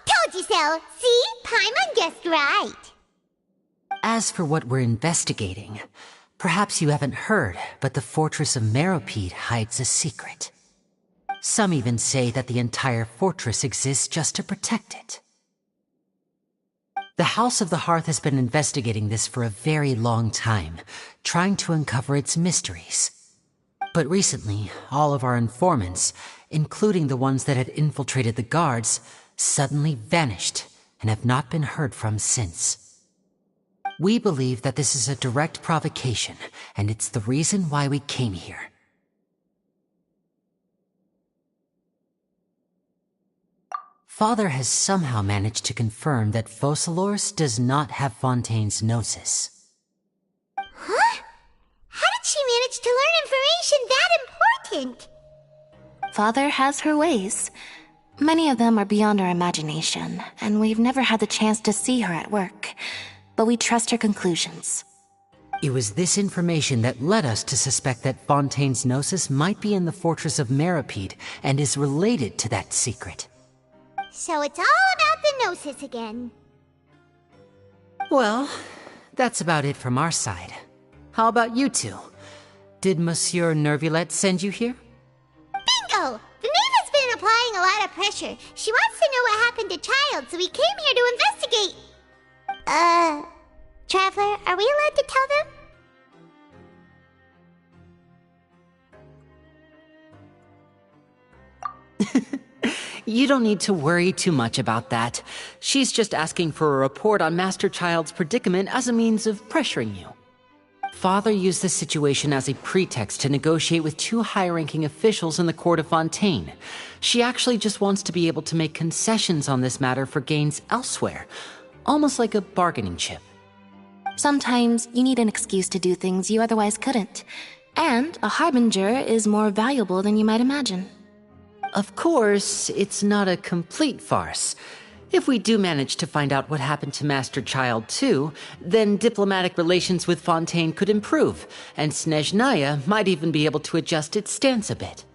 Told you so! See? Paimon guessed right. As for what we're investigating, perhaps you haven't heard, but the fortress of Meropide hides a secret. Some even say that the entire fortress exists just to protect it. The House of the Hearth has been investigating this for a very long time, trying to uncover its mysteries. But recently, all of our informants, including the ones that had infiltrated the guards, suddenly vanished and have not been heard from since. We believe that this is a direct provocation, and it's the reason why we came here. Father has somehow managed to confirm that Focalors does not have Fontaine's gnosis. Huh? How did she manage to learn information that important? Father has her ways. Many of them are beyond our imagination, and we've never had the chance to see her at work. But we trust her conclusions. It was this information that led us to suspect that Fontaine's gnosis might be in the fortress of Meropide and is related to that secret. So it's all about the gnosis again. Well, that's about it from our side. How about you two? Did Monsieur Nervulette send you here? Bingo! The Knave has been applying a lot of pressure. She wants to know what happened to Child, so we came here to investigate. Traveler, are we allowed to tell them? You don't need to worry too much about that. She's just asking for a report on Master Child's predicament as a means of pressuring you. Father used this situation as a pretext to negotiate with two high-ranking officials in the court of Fontaine. She actually just wants to be able to make concessions on this matter for gains elsewhere, almost like a bargaining chip. Sometimes you need an excuse to do things you otherwise couldn't. And a harbinger is more valuable than you might imagine. Of course, it's not a complete farce. If we do manage to find out what happened to Master Child too, then diplomatic relations with Fontaine could improve, and Snezhnaya might even be able to adjust its stance a bit.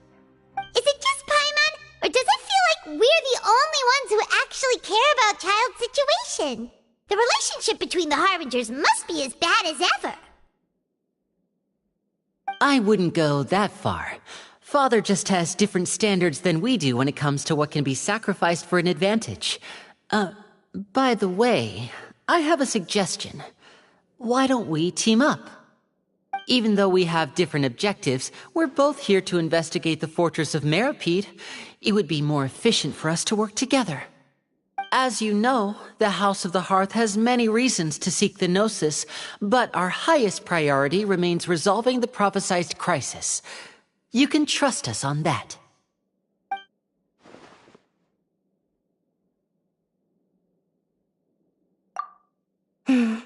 Is it just Paimon, or does it feel like we're the only ones who actually care about Child's situation? The relationship between the Harbingers must be as bad as ever. I wouldn't go that far. Father just has different standards than we do when it comes to what can be sacrificed for an advantage. By the way, I have a suggestion. Why don't we team up? Even though we have different objectives, we're both here to investigate the fortress of Meropide. It would be more efficient for us to work together. As you know, the House of the Hearth has many reasons to seek the Gnosis, but our highest priority remains resolving the prophesized crisis. You can trust us on that.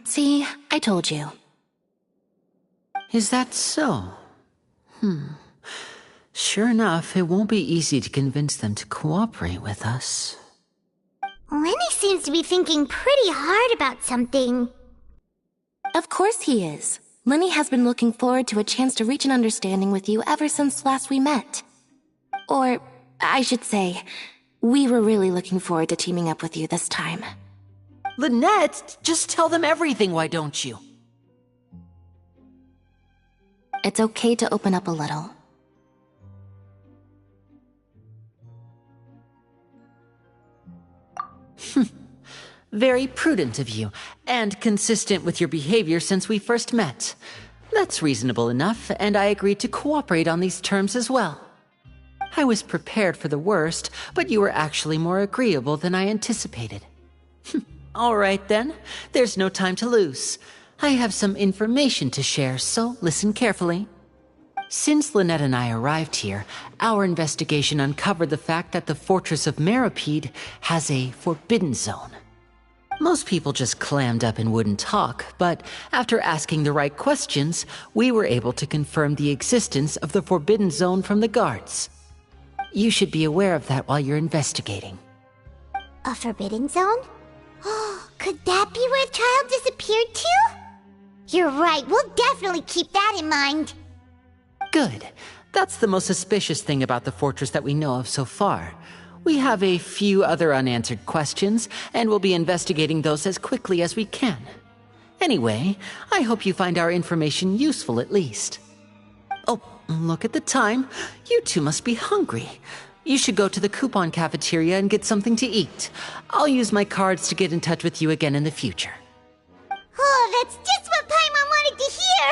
See, I told you. Is that so? Sure enough, it won't be easy to convince them to cooperate with us. Lenny seems to be thinking pretty hard about something. Of course he is. Lenny has been looking forward to a chance to reach an understanding with you ever since last we met. Or, I should say, we were really looking forward to teaming up with you this time. Lynette, just tell them everything, why don't you? It's okay to open up a little. Very prudent of you, and consistent with your behavior since we first met. That's reasonable enough, and I agreed to cooperate on these terms as well. I was prepared for the worst, but you were actually more agreeable than I anticipated. All right then, there's no time to lose. I have some information to share, so listen carefully. Since Lynette and I arrived here, our investigation uncovered the fact that the Fortress of Meropide has a forbidden zone. Most people just clammed up and wouldn't talk, but after asking the right questions, we were able to confirm the existence of the forbidden zone from the guards. You should be aware of that while you're investigating. A forbidden zone? Oh, could that be where the child disappeared to? You're right, we'll definitely keep that in mind. Good. That's the most suspicious thing about the fortress that we know of so far. We have a few other unanswered questions, and we'll be investigating those as quickly as we can. Anyway, I hope you find our information useful at least. Oh, look at the time. You two must be hungry. You should go to the coupon cafeteria and get something to eat. I'll use my cards to get in touch with you again in the future. Oh, that's just what Paimon wanted to hear!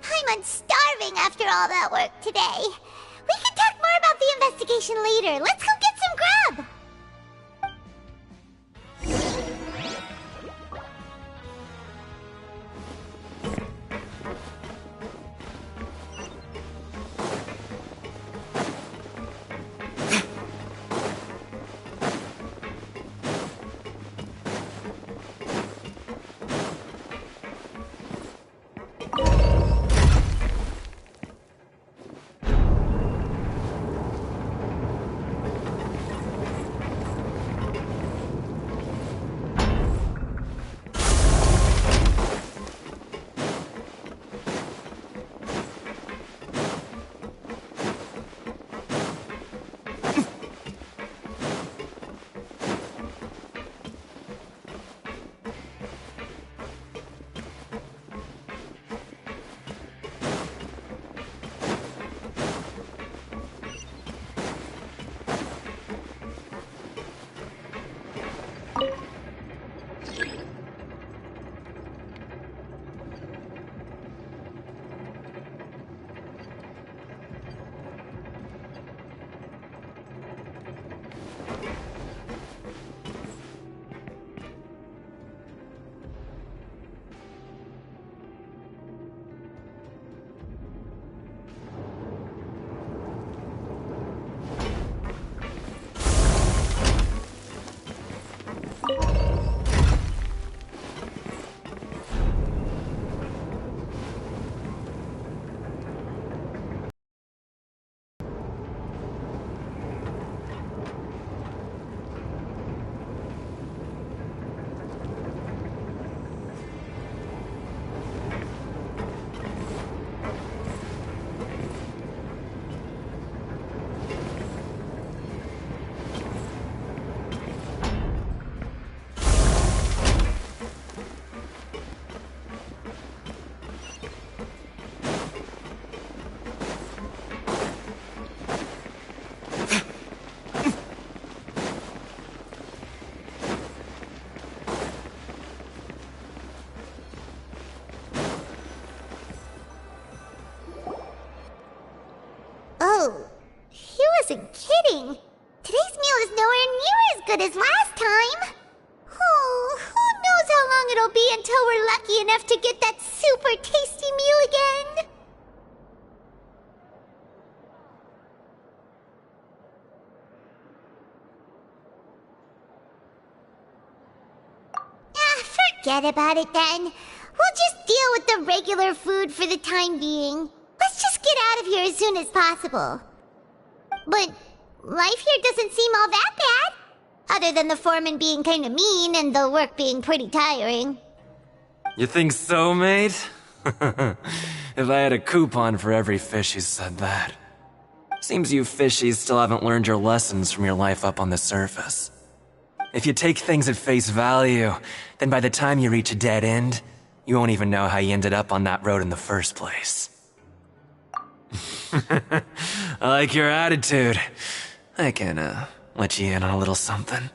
Paimon's starving after all that work today. We can talk more about the investigation later. Let's go get some grub! Oh, he wasn't kidding. Today's meal is nowhere near as good as last time. Oh, who knows how long it'll be until we're lucky enough to get that super tasty meal again. Forget about it then. We'll just deal with the regular food for the time being. Let's just get out of here as soon as possible. But life here doesn't seem all that bad. Other than the foreman being kinda mean and the work being pretty tiring. You think so, mate? If I had a coupon for every fish who said that. Seems you fishies still haven't learned your lessons from your life up on the surface. If you take things at face value, then by the time you reach a dead end, you won't even know how you ended up on that road in the first place. I like your attitude. I can, let you in on a little something.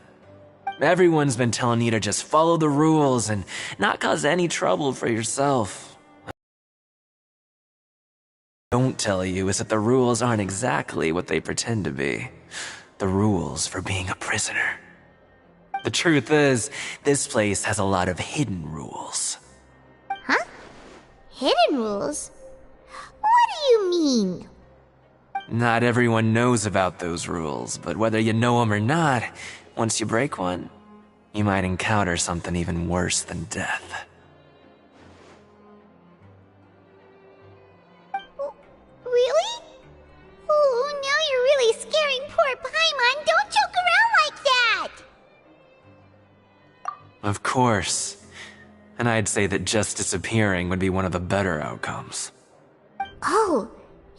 Everyone's been telling you to just follow the rules and not cause any trouble for yourself. What I don't tell you is that the rules aren't exactly what they pretend to be. The rules for being a prisoner. The truth is, this place has a lot of hidden rules. Huh? Hidden rules? What do you mean? Not everyone knows about those rules, but whether you know them or not, once you break one, you might encounter something even worse than death. Really? Oh, now you're really scaring poor Paimon. Don't joke around like that! Of course. And I'd say that just disappearing would be one of the better outcomes. Oh,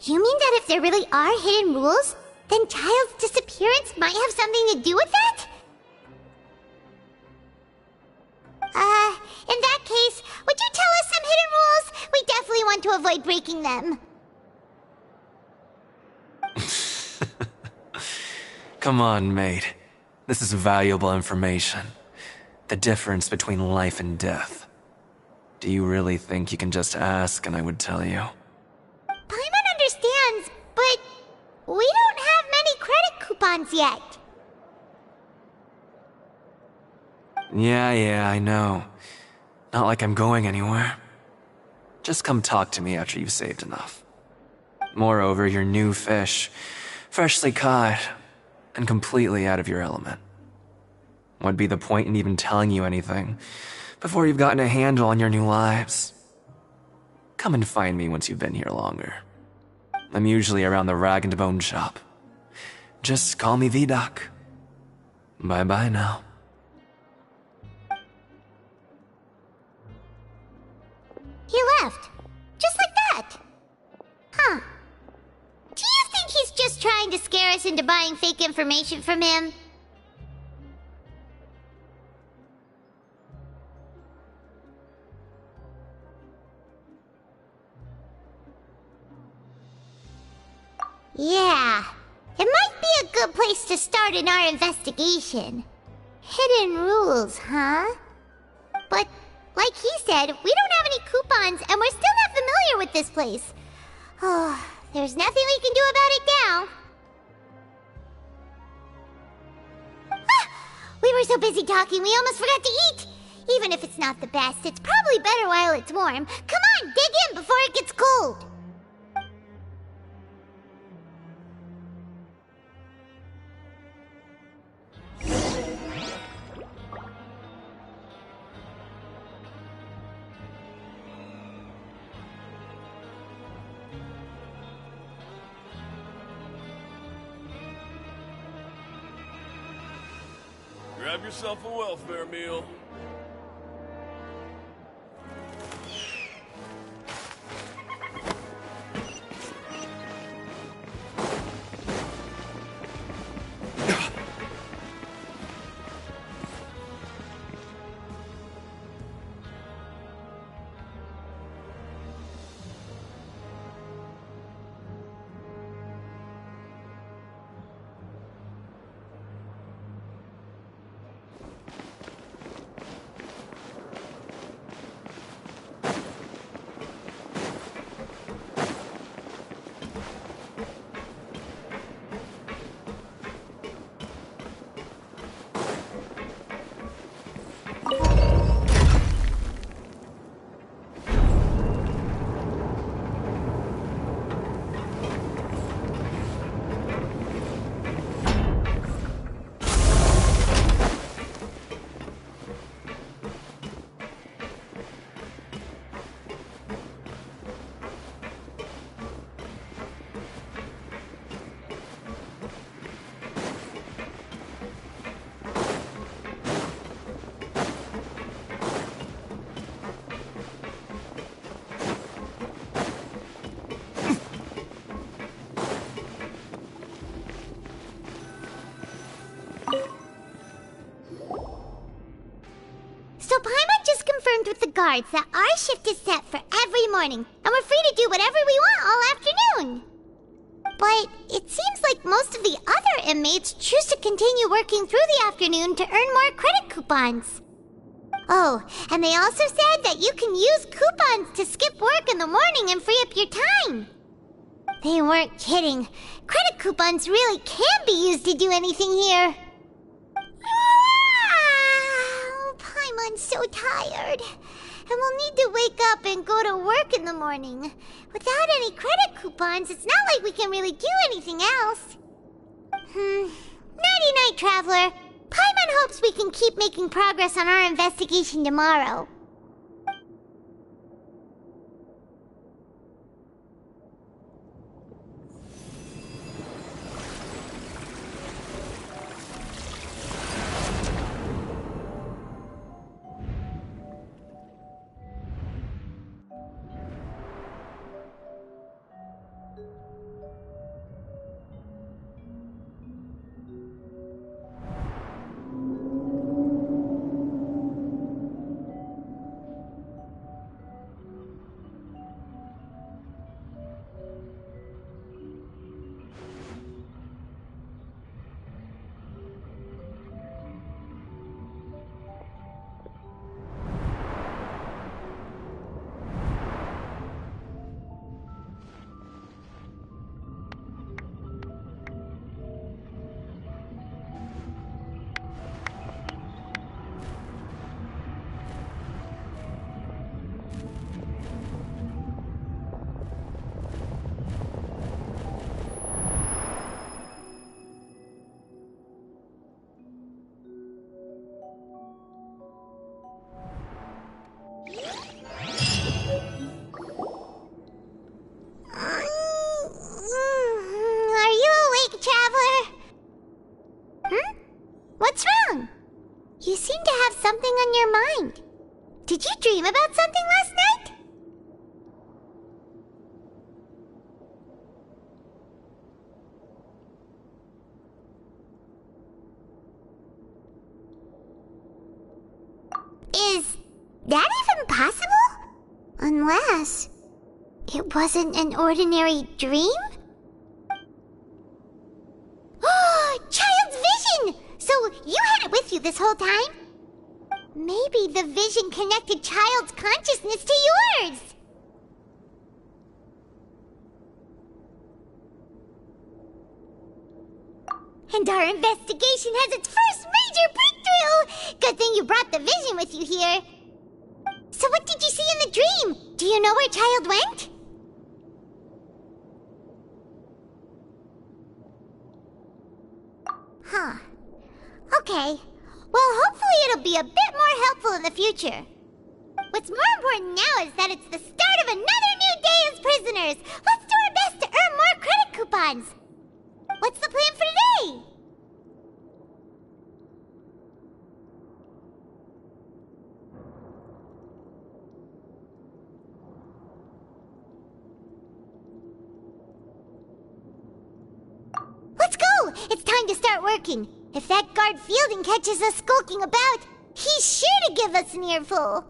you mean that if there really are hidden rules, then Child's disappearance might have something to do with that? In that case, would you tell us some hidden rules? We definitely want to avoid breaking them. Come on, mate. This is valuable information. The difference between life and death. Do you really think you can just ask and I would tell you? Paimon understands, but we don't have many credit coupons yet. Yeah, I know. Not like I'm going anywhere. Just come talk to me after you've saved enough. Moreover, you're new fish, freshly caught, and completely out of your element. What'd be the point in even telling you anything before you've gotten a handle on your new lives? Come and find me once you've been here longer. I'm usually around the rag and bone shop. Just call me V-Doc. Bye-bye now. He left. Just like that. Huh. Do you think he's just trying to scare us into buying fake information from him? Yeah. It might be a good place to start in our investigation. Hidden rules, huh? But like he said, we don't have any coupons, and we're still not familiar with this place. Oh, there's nothing we can do about it now. Ah, we were so busy talking, we almost forgot to eat. Even if it's not the best, it's probably better while it's warm. Come on, dig in before it gets cold. Grab yourself a welfare meal. with the guards that our shift is set for every morning, and we're free to do whatever we want all afternoon. But it seems like most of the other inmates choose to continue working through the afternoon to earn more credit coupons. Oh, and they also said that you can use coupons to skip work in the morning and free up your time. They weren't kidding. Credit coupons really can be used to do anything here. Paimon's so tired. And we'll need to wake up and go to work in the morning. Without any credit coupons, it's not like we can really do anything else. Nighty-night, Traveler. Paimon hopes we can keep making progress on our investigation tomorrow. What's wrong? You seem to have something on your mind. Did you dream about something last night? Is that even possible? Unless it wasn't an ordinary dream? Child's vision! So you had it with you this whole time? Maybe the vision connected Child's consciousness to yours! And our investigation has its first major breakthrough! Good thing you brought the vision with you here. So what did you see in the dream? Do you know where Child went? Huh. Okay. Well, hopefully it'll be a bit more helpful in the future. What's more important now is that it's the start of another new day as prisoners. Let's do our best to earn more credit coupons. What's the plan for today? Let's go! It's time to start working. If that guard Fielding catches us skulking about, he's sure to give us an earful.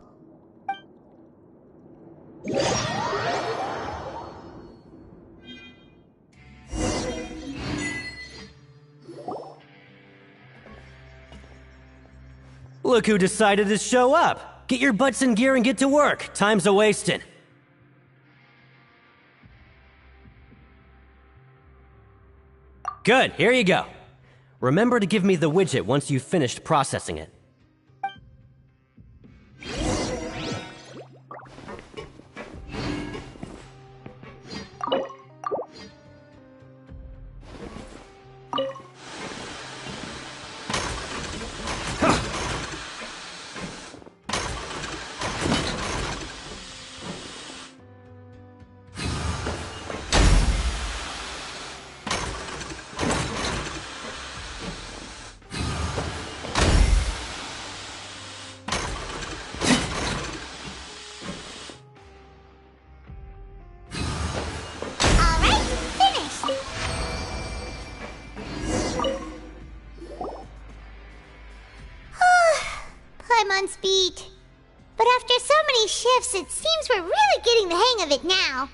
Look who decided to show up. Get your butts in gear and get to work. Time's a-wasting. Good, here you go. Remember to give me the widget once you've finished processing it. But after so many shifts, it seems we're really getting the hang of it now.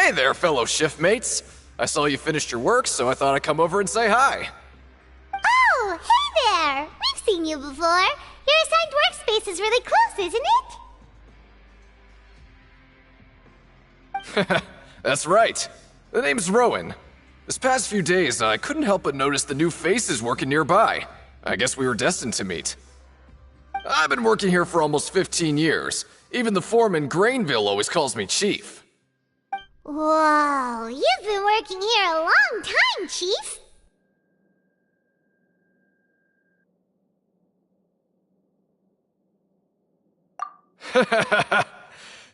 Hey there, fellow shiftmates. I saw you finished your work, so I thought I'd come over and say hi. Oh, hey there! We've seen you before. Your assigned workspace is really close, isn't it? That's right. The name's Rowan. This past few days, I couldn't help but notice the new faces working nearby. I guess we were destined to meet. I've been working here for almost 15 years. Even the foreman, Grainville, always calls me Chief. Whoa, you've been working here a long time, Chief.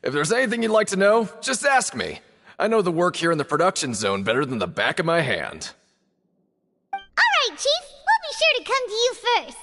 If there's anything you'd like to know, just ask me. I know the work here in the production zone better than the back of my hand. All right, Chief. We'll be sure to come to you first.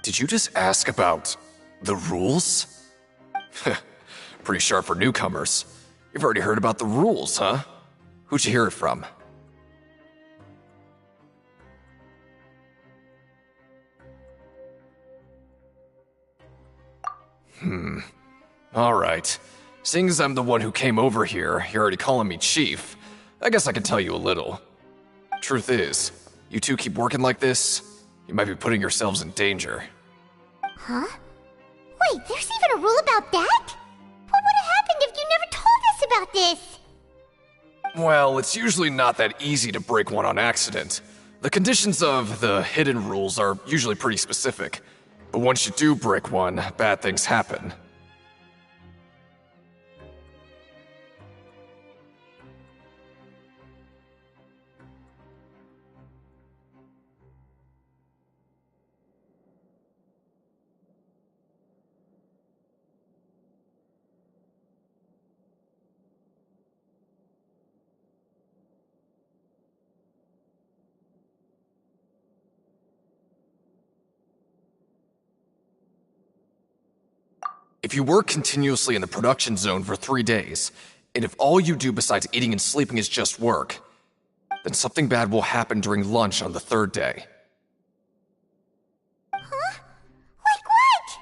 Did you just ask about the rules? Pretty sharp for newcomers. You've already heard about the rules, huh? Who'd you hear it from? Alright. Seeing as I'm the one who came over here, you're already calling me Chief. I guess I can tell you a little. Truth is, you two keep working like this, you might be putting yourselves in danger. Huh? Wait, there's even a rule about that? What would have happened if you never told us about this? Well, it's usually not that easy to break one on accident. The conditions of the hidden rules are usually pretty specific. But once you do break one, bad things happen. If you work continuously in the production zone for 3 days, and if all you do besides eating and sleeping is just work, then something bad will happen during lunch on the 3rd day. Huh? Like what?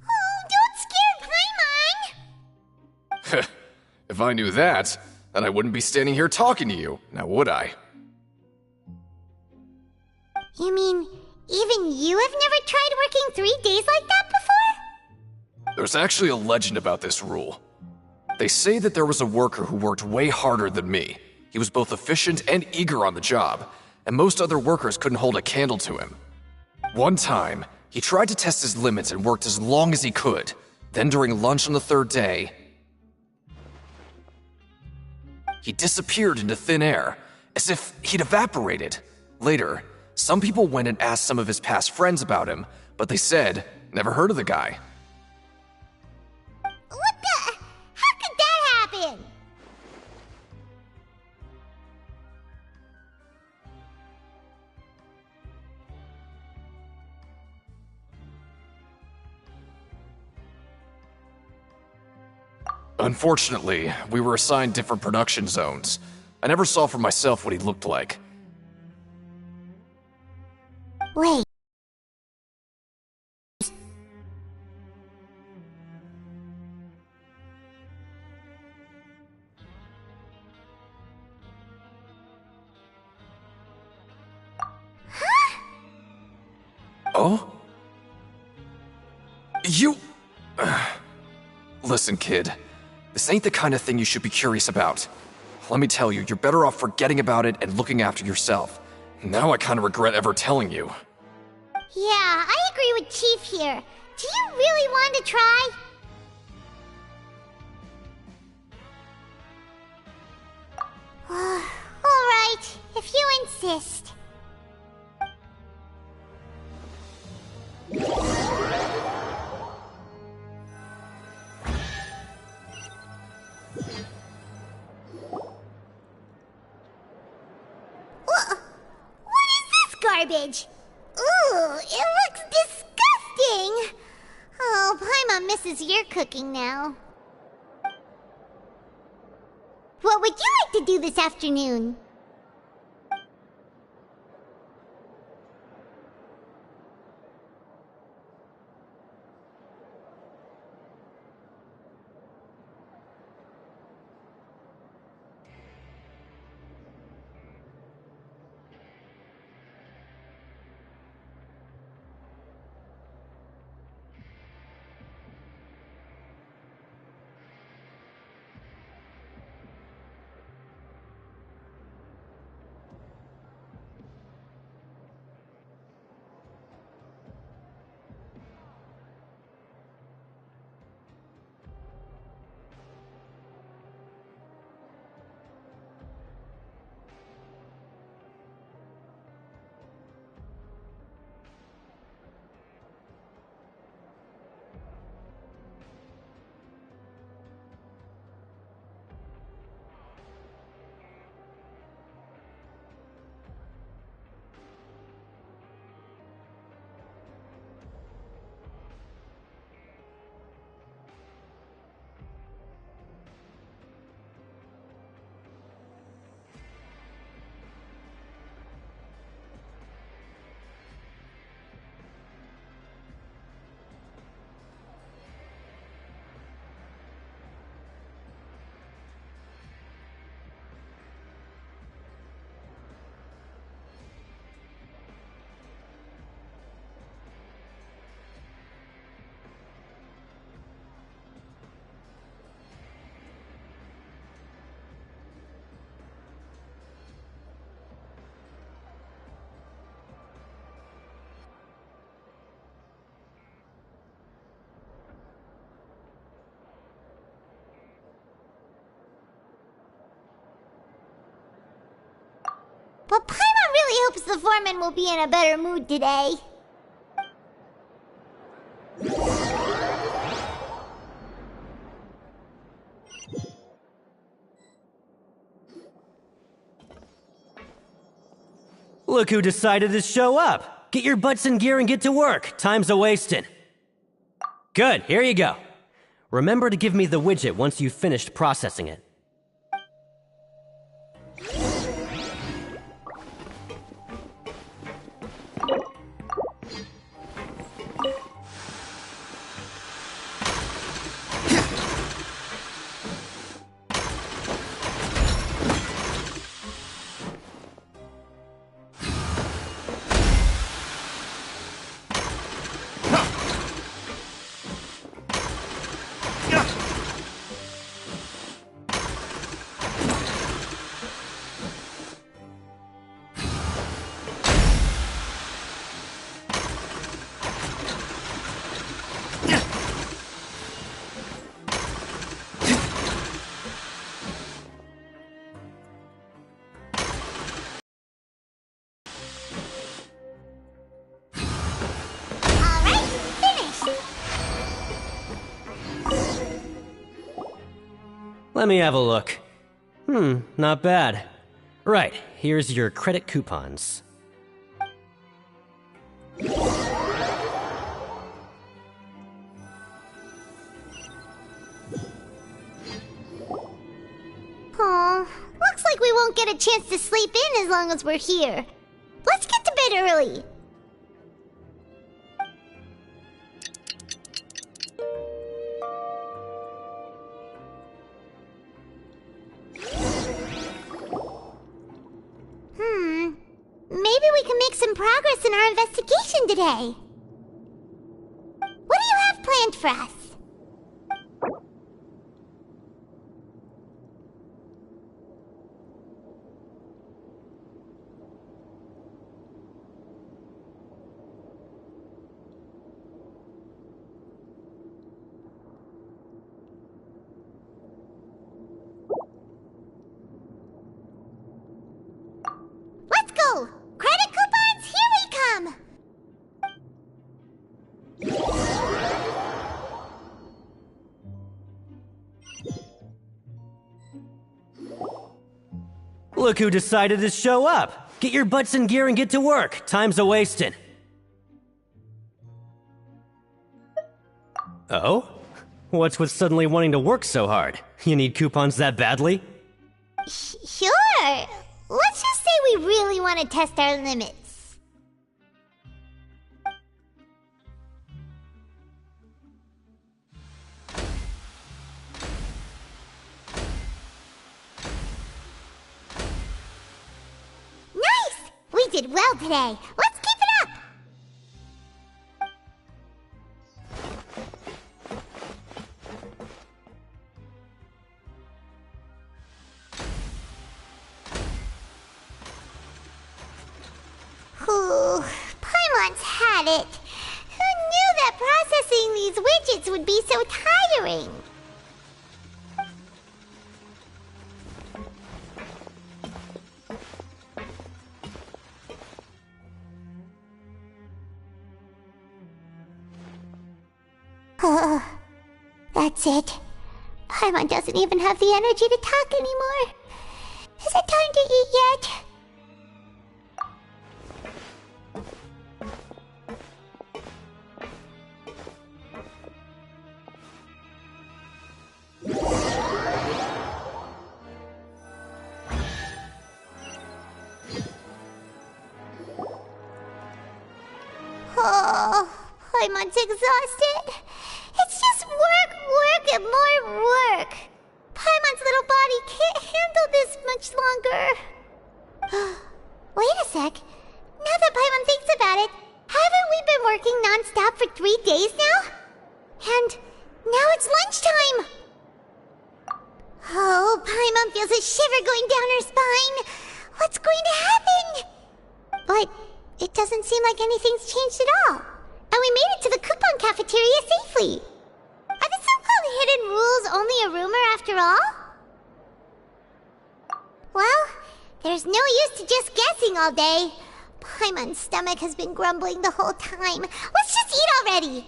Oh, don't scare Paimon! If I knew that, then I wouldn't be standing here talking to you, now would I? You mean, even you have never tried working 3 days like that before? There's actually a legend about this rule. They say that there was a worker who worked way harder than me. He was both efficient and eager on the job, and most other workers couldn't hold a candle to him. One time, he tried to test his limits and worked as long as he could. Then during lunch on the 3rd day, he disappeared into thin air, as if he'd evaporated. Later, some people went and asked some of his past friends about him, but they said, never heard of the guy. What the? How could that happen? Unfortunately, we were assigned different production zones. I never saw for myself what he looked like. Wait. Oh? You... Listen, kid. This ain't the kind of thing you should be curious about. Let me tell you, you're better off forgetting about it and looking after yourself. Now I kind of regret ever telling you. Yeah, I agree with Chief here. Do you really want to try? assist. What is this garbage? Ooh, it looks disgusting! Oh, Paimon misses your cooking now. What would you like to do this afternoon? But Paimon really hopes the foreman will be in a better mood today. Look who decided to show up. Get your butts in gear and get to work. Time's a-wasting. Good, here you go. Remember to give me the widget once you've finished processing it. Let me have a look. Not bad. Right, here's your credit coupons. Aw, looks like we won't get a chance to sleep in as long as we're here. Let's get to bed early. Maybe we can make some progress in our investigation today. What do you have planned for us? Let's go! Look who decided to show up. Get your butts in gear and get to work. Time's a-wasting. Oh? What's with suddenly wanting to work so hard? You need coupons that badly? Sure. Let's just say we really want to test our limits. Nice! We did well today. Let's keep it up! Ooh, Paimon's had it. Who knew that processing these widgets would be so tiring? That's it. Paimon doesn't even have the energy to talk anymore. Is it time to eat yet? Oh, Paimon's exhausted. It's just work, and more work. Paimon's little body can't handle this much longer. Wait a sec. Now that Paimon thinks about it, haven't we been working non-stop for 3 days now? And now it's lunchtime. Oh, Paimon feels a shiver going down her spine. What's going to happen? But it doesn't seem like anything's changed at all. And we made it to the coupon cafeteria safely. Are the so-called hidden rules only a rumor after all? Well, there's no use to just guessing all day. Paimon's stomach has been grumbling the whole time. Let's just eat already.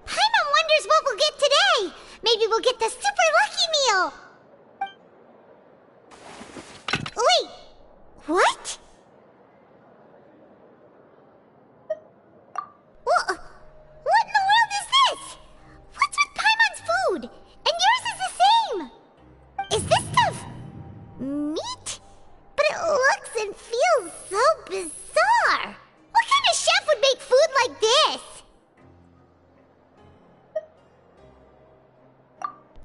Paimon wonders what we'll get today. Maybe we'll get the super lucky meal. Wait, what? What in the world is this? What's with Paimon's food? And yours is the same. Is this stuff meat? But it looks and feels so bizarre. What kind of chef would make food like this?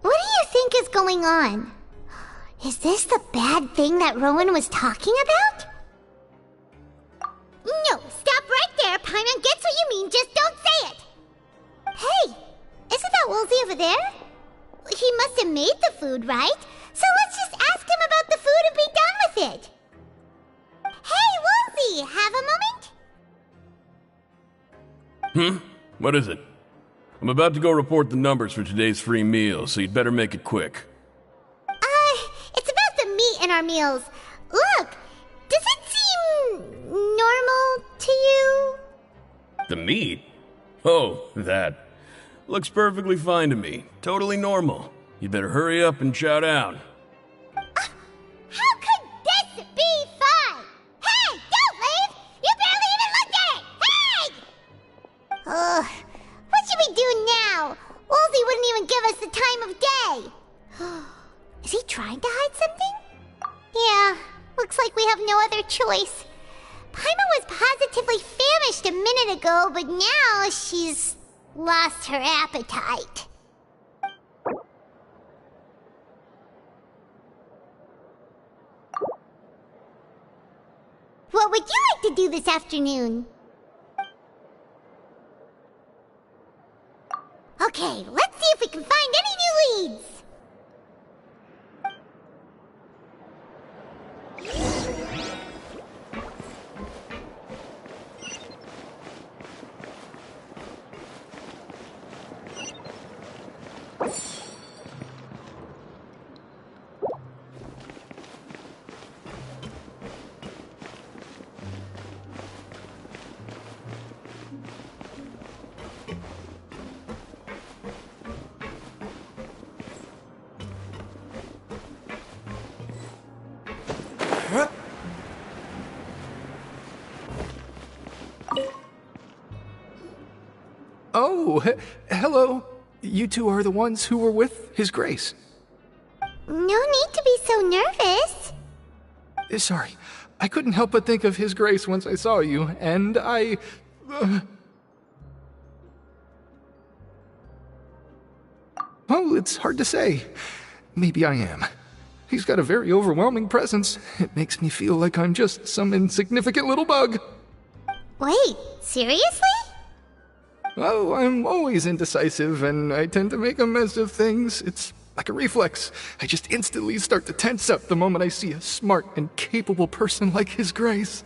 What do you think is going on? Is this the bad thing that Rowan was talking about? No, stop right there. Paimon gets what you mean, just don't say it. Hey, isn't that Woolsey over there? He must have made the food, right? So let's just ask him about the food and be done with it. Hey, Woolsey, have a moment? What is it? I'm about to go report the numbers for today's free meal, so you'd better make it quick. It's about the meat in our meals. Look, does it seem normal to you? The meat? Oh, that. Looks perfectly fine to me. Totally normal. You better hurry up and chow down. How could this be fun? Hey, don't leave! You barely even looked at it! Hey! What should we do now? Woolsey wouldn't even give us the time of day. Is he trying to hide something? Yeah, looks like we have no other choice. Paimon was positively famished a minute ago, but now she's lost her appetite. What would you like to do this afternoon? Okay, let's see if we can find any new leads. Oh, hello. You two are the ones who were with His Grace. No need to be so nervous. Sorry, I couldn't help but think of His Grace once I saw you, and I... Well, it's hard to say. Maybe I am. He's got a very overwhelming presence. It makes me feel like I'm just some insignificant little bug. Wait, seriously? Oh, I'm always indecisive, and I tend to make a mess of things. It's like a reflex. I just instantly start to tense up the moment I see a smart and capable person like His Grace.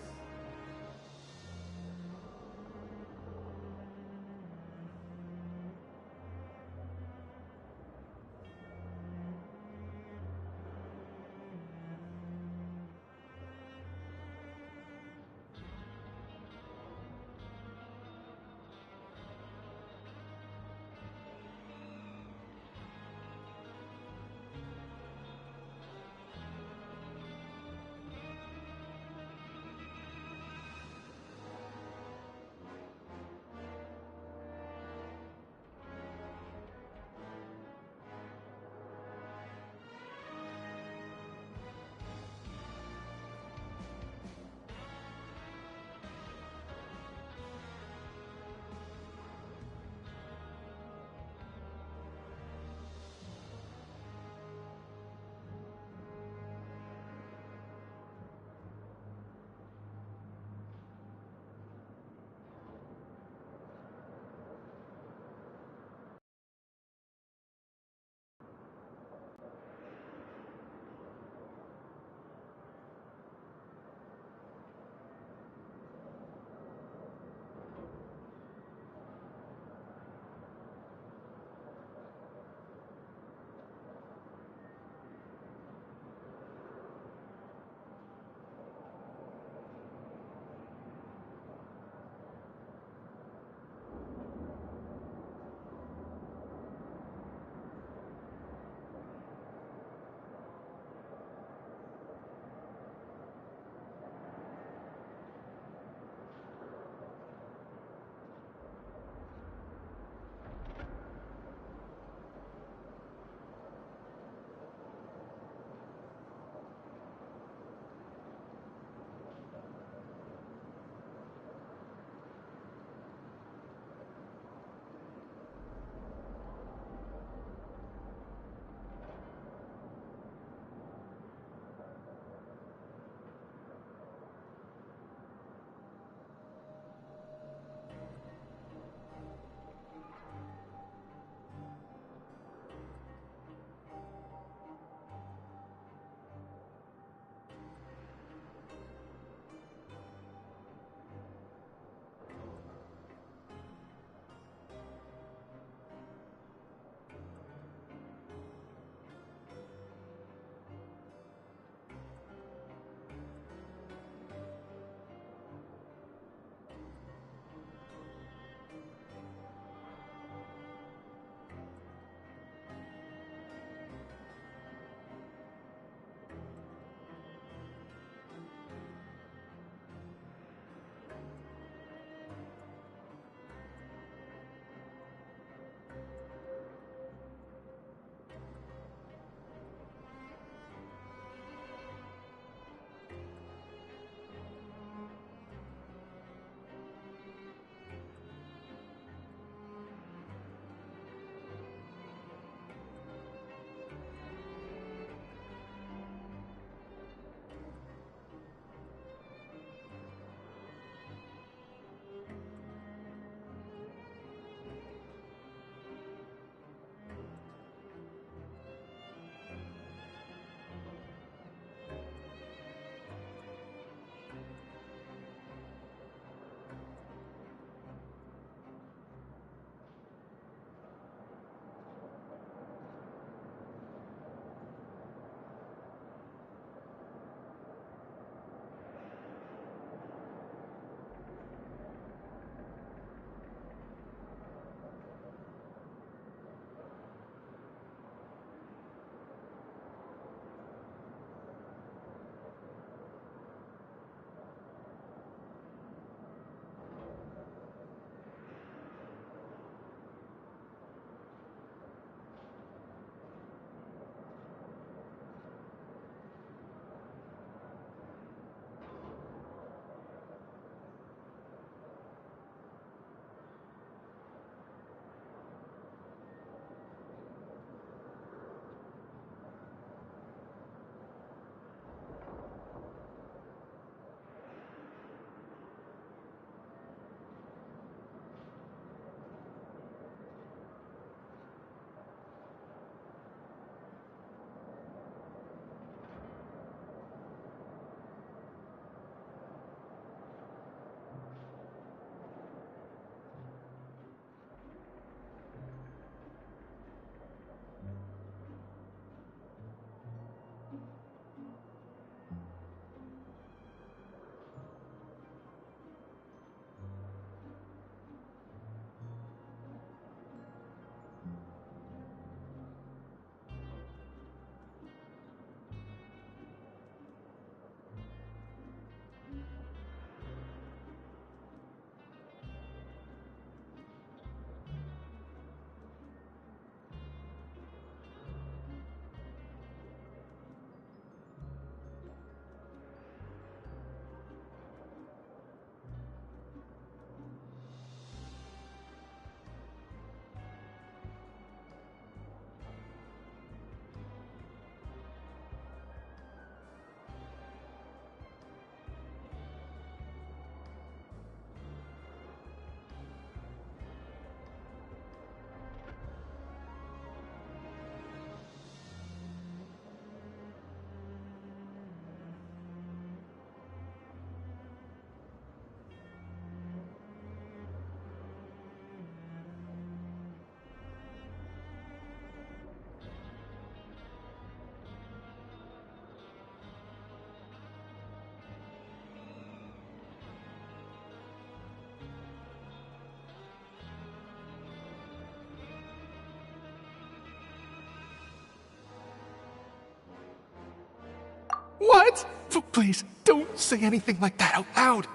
What? Please, don't say anything like that out loud.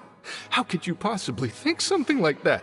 How could you possibly think something like that?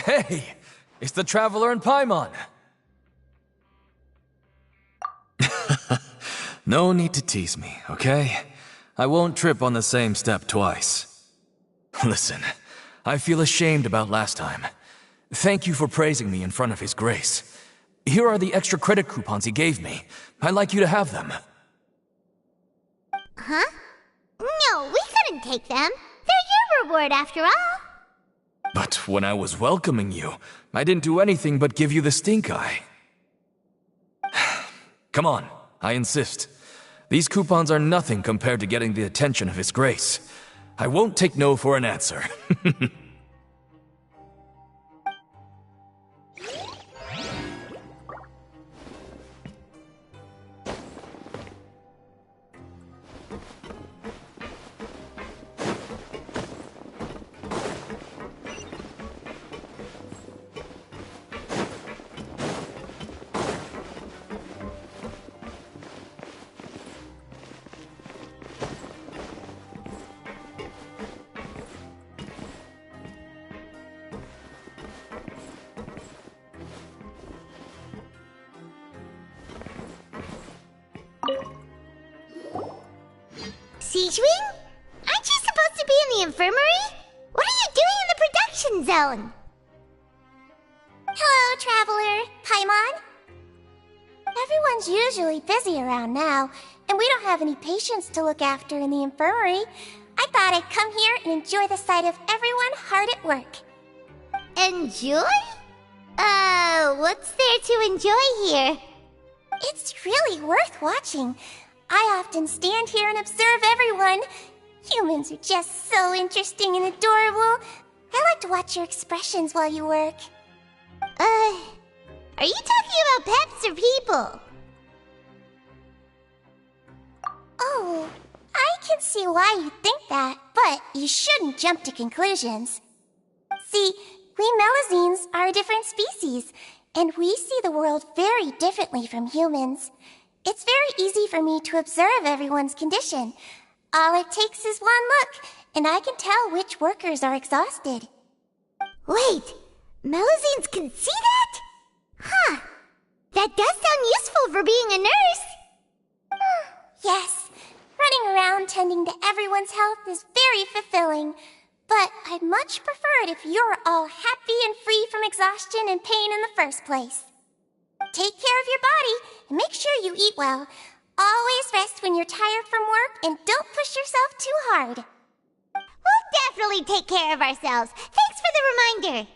Hey, it's the Traveler and Paimon. No need to tease me, okay? I won't trip on the same step twice. Listen, I feel ashamed about last time. Thank you for praising me in front of His Grace. Here are the extra credit coupons he gave me. I'd like you to have them. Huh? No, we couldn't take them. They're your reward after all. But when I was welcoming you, I didn't do anything but give you the stink eye. Come on, I insist. These coupons are nothing compared to getting the attention of His Grace. I won't take no for an answer. Siege Wing? Aren't you supposed to be in the infirmary? What are you doing in the production zone? Hello, Traveler. Paimon? Everyone's usually busy around now, and we don't have any patients to look after in the infirmary. I thought I'd come here and enjoy the sight of everyone hard at work. Enjoy? What's there to enjoy here? It's really worth watching. I often stand here and observe everyone. Humans are just so interesting and adorable. I like to watch your expressions while you work. Are you talking about pets or people? Oh, I can see why you think that, but you shouldn't jump to conclusions. See, we Melazines are a different species, and we see the world very differently from humans. It's very easy for me to observe everyone's condition. All it takes is one look, and I can tell which workers are exhausted. Wait, Melusines can see that? Huh. That does sound useful for being a nurse. Yes, running around tending to everyone's health is very fulfilling, but I'd much prefer it if you're all happy and free from exhaustion and pain in the first place. Take care of your body and make sure you eat well. Always rest when you're tired from work and don't push yourself too hard. We'll definitely take care of ourselves. Thanks for the reminder.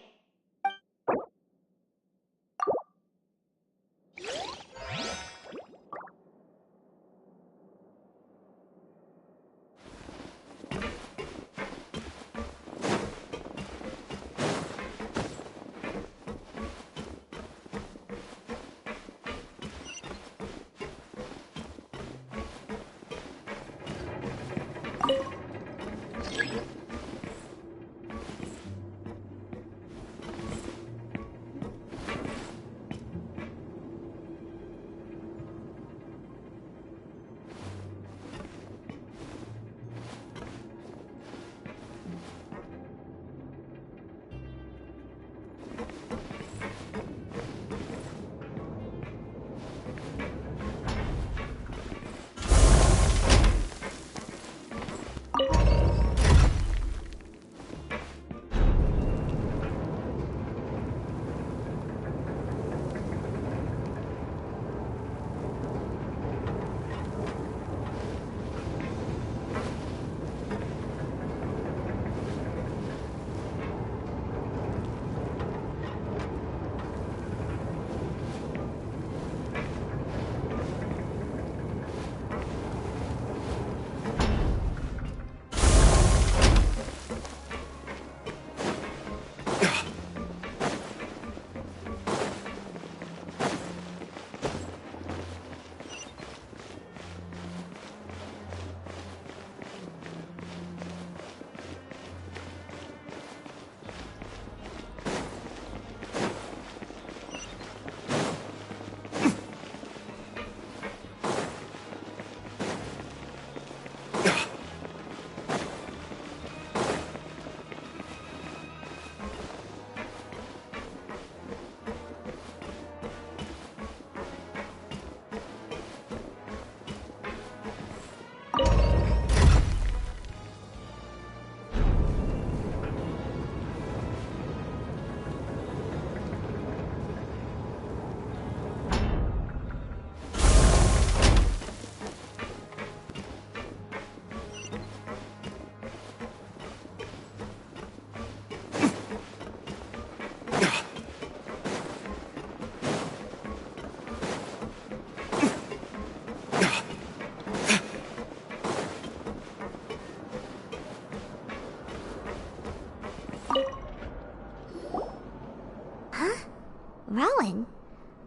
Rowan?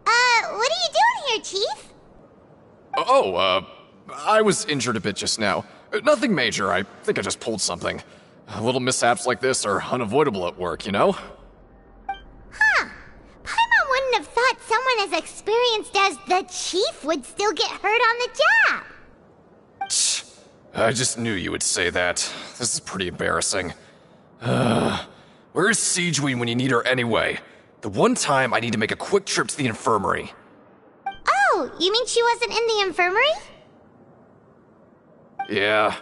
What are you doing here, Chief? I was injured a bit just now. Nothing major, I think I just pulled something. Little mishaps like this are unavoidable at work, you know? Huh. Paimon wouldn't have thought someone as experienced as the Chief would still get hurt on the job. I just knew you would say that. This is pretty embarrassing. Where is Siegeween when you need her anyway? The one time I need to make a quick trip to the infirmary. Oh, you mean she wasn't in the infirmary? Yeah.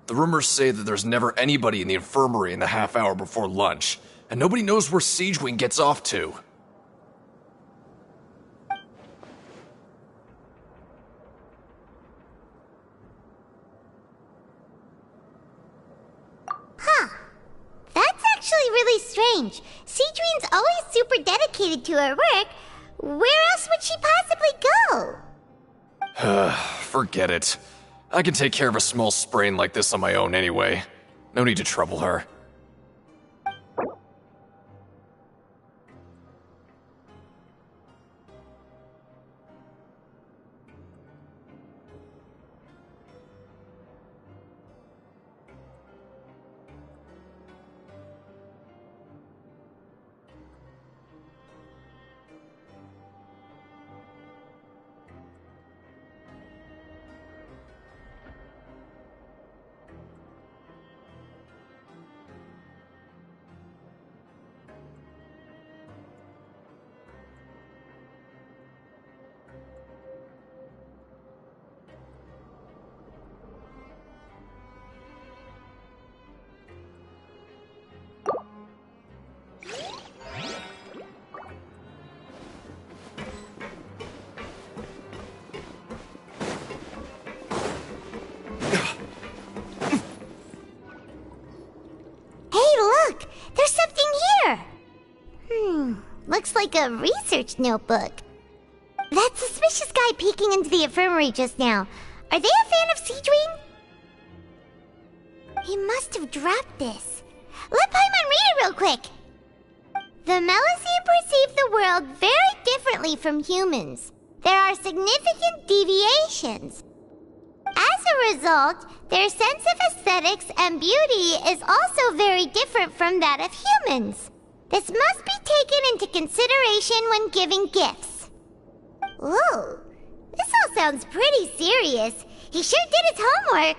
The rumors say that there's never anybody in the infirmary in the half hour before lunch, and nobody knows where Siegeween gets off to. Huh. That's actually really strange. Siegeween's always super dedicated to her work. Where else would she possibly go? Forget it. I can take care of a small sprain like this on my own anyway. No need to trouble her. like a research notebook. That suspicious guy peeking into the infirmary just now, are they a fan of Seedwing? He must have dropped this. Let Paimon read it real quick. The Melusine perceive the world very differently from humans. There are significant deviations. As a result, their sense of aesthetics and beauty is also very different from that of humans. This must be taken into consideration when giving gifts. Ooh, this all sounds pretty serious. He sure did his homework.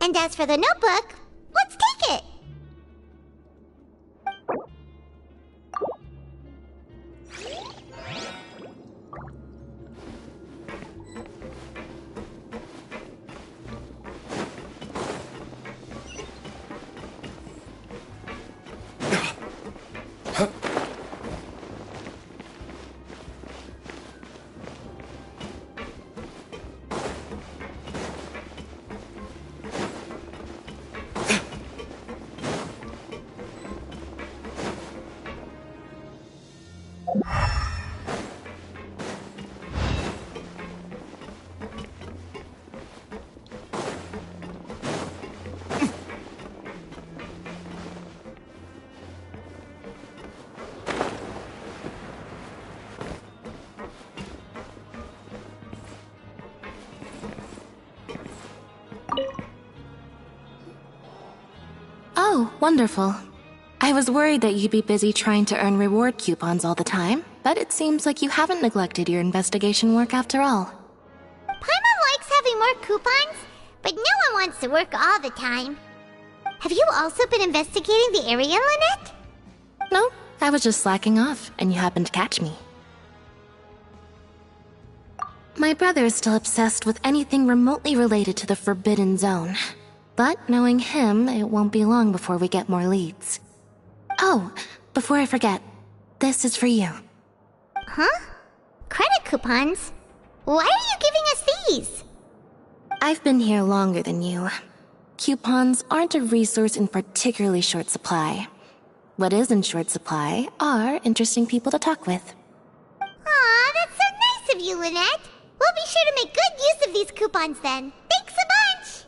And as for the notebook, let's take it. Oh, wonderful. I was worried that you'd be busy trying to earn reward coupons all the time, but it seems like you haven't neglected your investigation work after all. Paimon likes having more coupons, but no one wants to work all the time. Have you also been investigating the area, Lynette? No, I was just slacking off, and you happened to catch me. My brother is still obsessed with anything remotely related to the Forbidden Zone. But knowing him, it won't be long before we get more leads. Oh, before I forget, this is for you. Huh? Credit coupons? Why are you giving us these? I've been here longer than you. Coupons aren't a resource in particularly short supply. What is in short supply are interesting people to talk with. Aw, that's so nice of you, Lynette. We'll be sure to make good use of these coupons then. Thanks a bunch!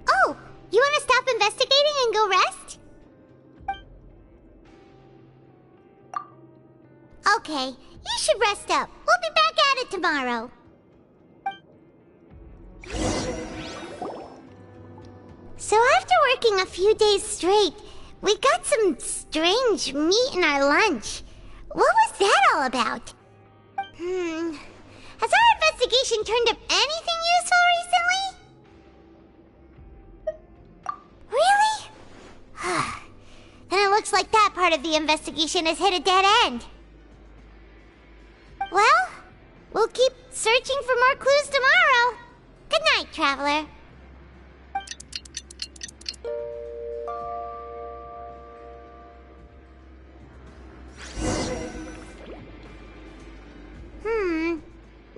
Oh, you want to stop investigating and go rest? Okay, you should rest up. We'll be back at it tomorrow. So after working a few days straight, we got some strange meat in our lunch. What was that all about? Has our investigation turned up anything useful recently? Really? Then it looks like that part of the investigation has hit a dead end. Well, we'll keep searching for more clues tomorrow. Good night, Traveler.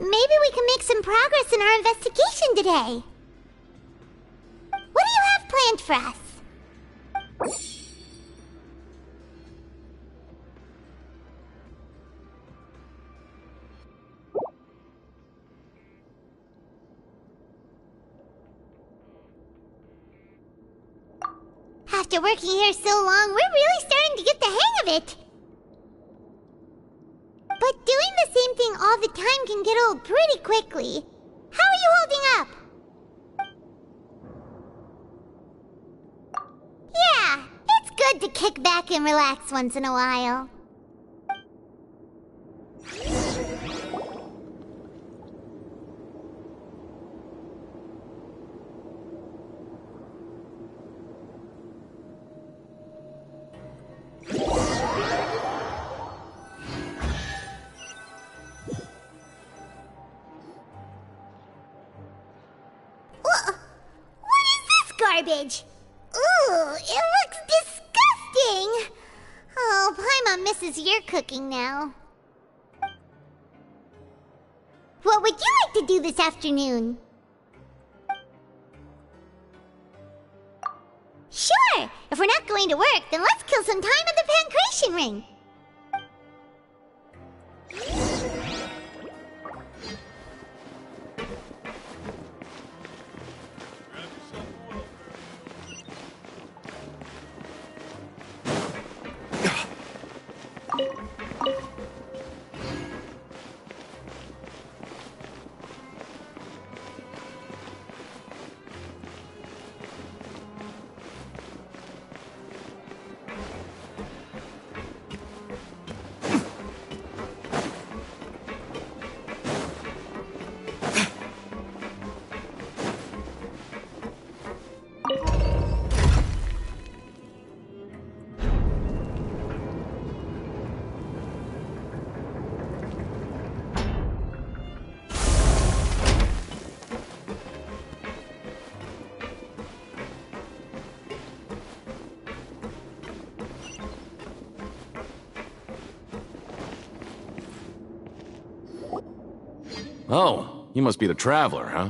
Maybe we can make some progress in our investigation today. What do you have planned for us? After working here so long, we're really starting to get the hang of it. But doing the same thing all the time can get old pretty quickly. How are you holding up? Yeah, it's good to kick back and relax once in a while. Garbage. Ooh, it looks disgusting. Oh, Paimon misses your cooking now. What would you like to do this afternoon? Sure! If we're not going to work, then let's kill some time at the Pancration Ring. Oh, you must be the Traveler, huh?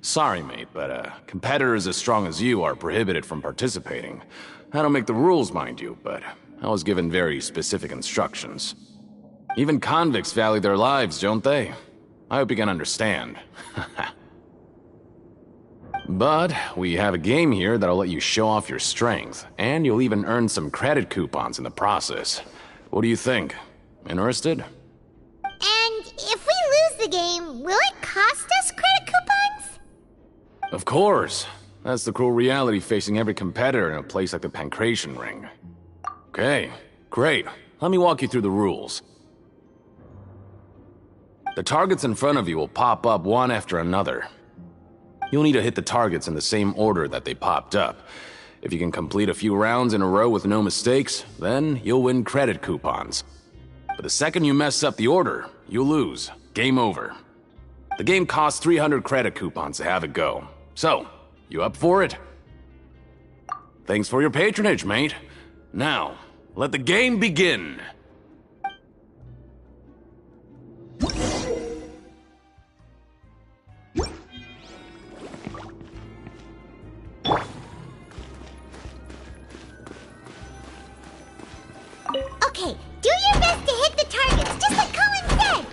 Sorry, mate, but competitors as strong as you are prohibited from participating. I don't make the rules, mind you, but I was given very specific instructions. Even convicts value their lives, don't they? I hope you can understand. But we have a game here that'll let you show off your strength, and you'll even earn some credit coupons in the process. What do you think? Interested? And if we lose the game, will it cost us credit coupons? Of course. That's the cruel reality facing every competitor in a place like the Pancration Ring. Okay, great. Let me walk you through the rules. The targets in front of you will pop up one after another. You'll need to hit the targets in the same order that they popped up. If you can complete a few rounds in a row with no mistakes, then you'll win credit coupons. But the second you mess up the order, you'll lose. Game over. The game costs 300 credit coupons to have it go. So, you up for it? Thanks for your patronage, mate. Now, let the game begin. Okay, do your best to hit the targets, just like Colin said!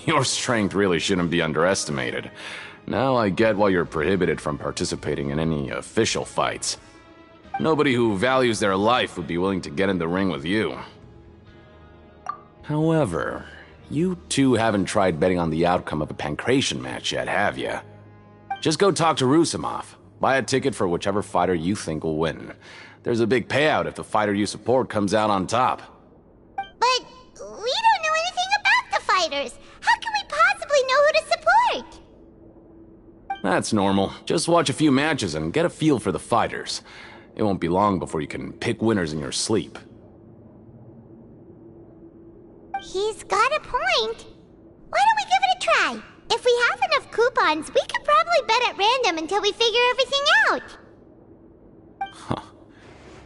Your strength really shouldn't be underestimated. Now I get why you're prohibited from participating in any official fights. Nobody who values their life would be willing to get in the ring with you. However, you two haven't tried betting on the outcome of a Pancration match yet, have you? Just go talk to Rusimov. Buy a ticket for whichever fighter you think will win. There's a big payout if the fighter you support comes out on top. But we don't know anything about the fighters. How can we possibly know who to support? That's normal. Just watch a few matches and get a feel for the fighters. It won't be long before you can pick winners in your sleep. He's got a point. Why don't we give it a try? If we have enough coupons, we could probably bet at random until we figure everything out.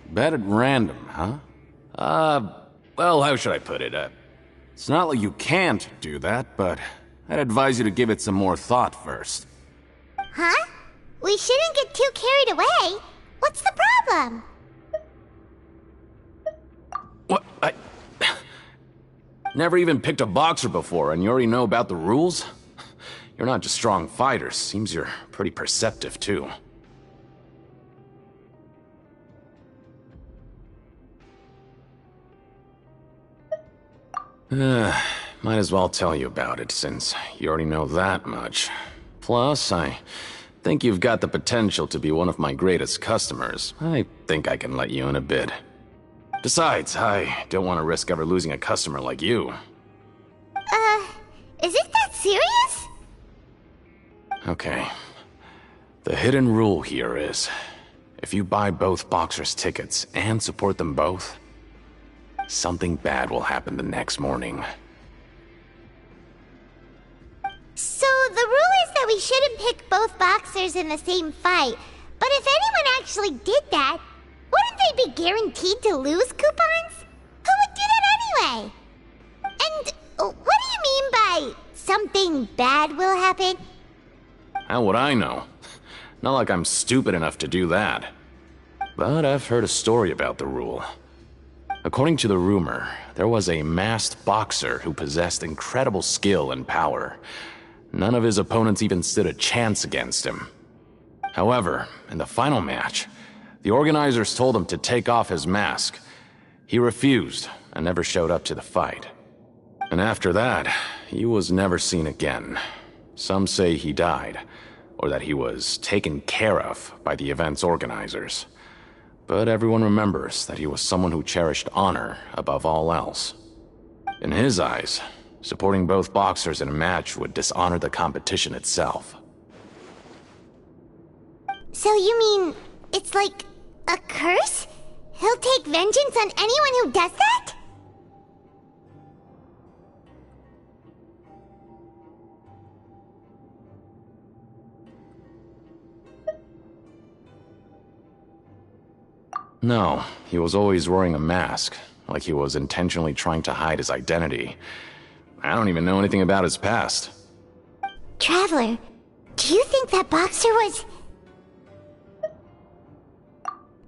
Bet at random, huh? Well, how should I put it? It's not like you can't do that, but I'd advise you to give it some more thought first. Huh? We shouldn't get too carried away. What's the problem? What? Never even picked a boxer before, and you already know about the rules? You're not just strong fighters. Seems you're pretty perceptive, too. Might as well tell you about it, since you already know that much. Plus, I think you've got the potential to be one of my greatest customers. I think I can let you in a bid. Besides, I don't want to risk ever losing a customer like you. Is it that serious? Okay. The hidden rule here is, if you buy both boxers' tickets and support them both, something bad will happen the next morning. So the rule is that we shouldn't pick both boxers in the same fight. But if anyone actually did that, wouldn't they be guaranteed to lose coupons? Who would do that anyway? And what do you mean by something bad will happen? How would I know? Not like I'm stupid enough to do that. But I've heard a story about the rule. According to the rumor, there was a masked boxer who possessed incredible skill and power. None of his opponents even stood a chance against him. However, in the final match, the organizers told him to take off his mask. He refused and never showed up to the fight. And after that, he was never seen again. Some say he died, or that he was taken care of by the event's organizers. But everyone remembers that he was someone who cherished honor above all else. In his eyes, supporting both boxers in a match would dishonor the competition itself. So you mean it's like a curse? He'll take vengeance on anyone who does that? No, he was always wearing a mask, like he was intentionally trying to hide his identity. I don't even know anything about his past. Traveler, do you think that boxer was...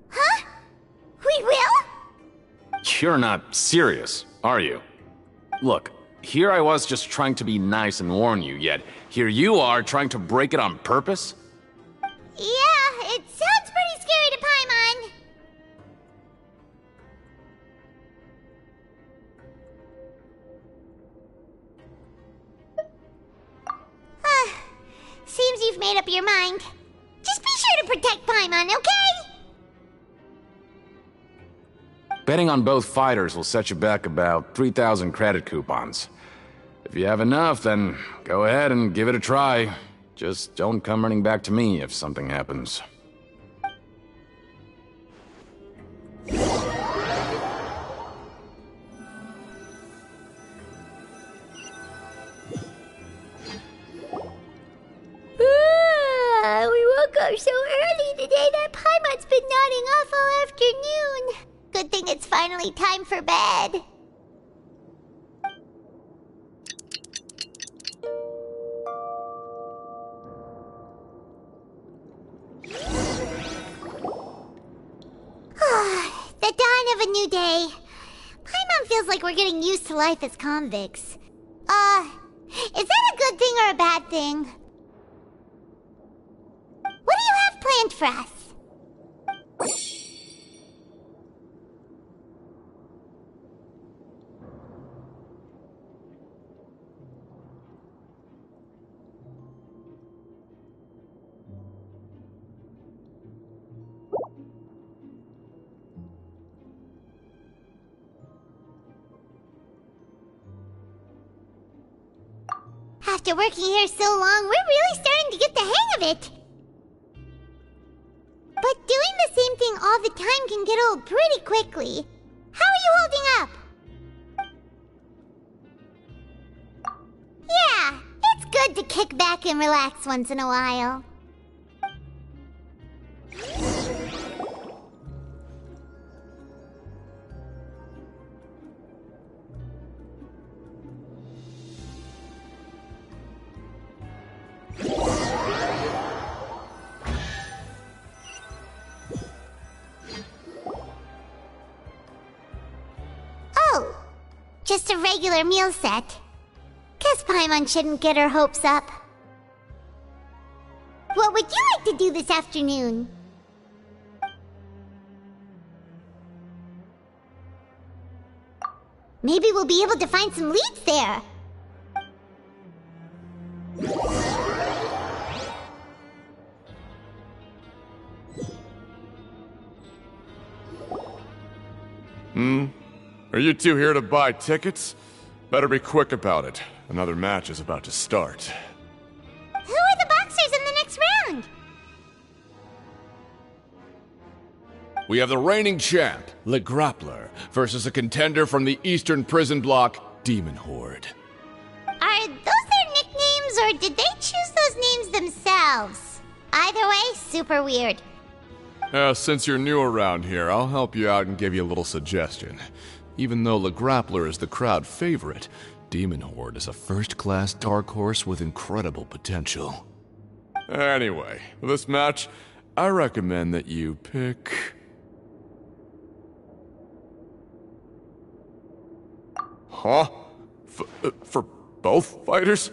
Huh? We will? You're not serious, are you? Look, here I was just trying to be nice and warn you, yet here you are trying to break it on purpose? Yeah, it sounds pretty scary to Paimon. Seems you've made up your mind. Just be sure to protect Paimon, okay? Betting on both fighters will set you back about 3,000 credit coupons. If you have enough, then go ahead and give it a try. Just don't come running back to me if something happens. We woke up so early today that Paimon's been nodding off all afternoon. Good thing it's finally time for bed. The dawn of a new day. Paimon feels like we're getting used to life as convicts. Is that a good thing or a bad thing? What do you have planned for us? After working here so long, we're really starting to get the hang of it. But doing the same thing all the time can get old pretty quickly. How are you holding up? Yeah, it's good to kick back and relax once in a while. Oh, just a regular meal set. Guess Paimon shouldn't get her hopes up. What would you like to do this afternoon? Maybe we'll be able to find some leads there. Are you two here to buy tickets? Better be quick about it. Another match is about to start. Who are the boxers in the next round? We have the reigning champ, Le Grappler, versus a contender from the Eastern Prison Block, Demon Horde. Are those their nicknames, or did they choose those names themselves? Either way, super weird. Since you're new around here, I'll help you out and give you a little suggestion. Even though Le Grappler is the crowd favorite, Demon Horde is a first-class dark horse with incredible potential. Anyway, for this match, I recommend that you pick... Huh? For both fighters?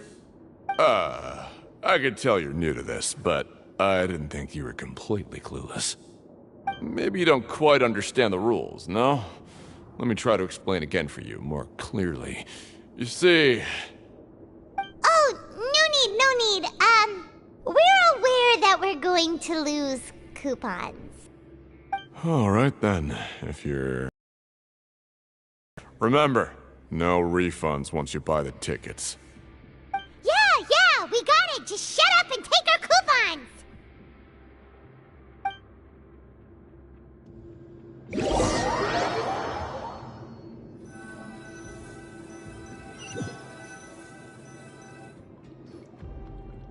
I could tell you're new to this, but I didn't think you were completely clueless. Maybe you don't quite understand the rules, no? Let me try to explain again for you, more clearly. You see... Oh, no need. We're aware that we're going to lose coupons. Alright then, if you're... Remember, no refunds once you buy the tickets. Yeah, we got it! Just shut up and take our coupons!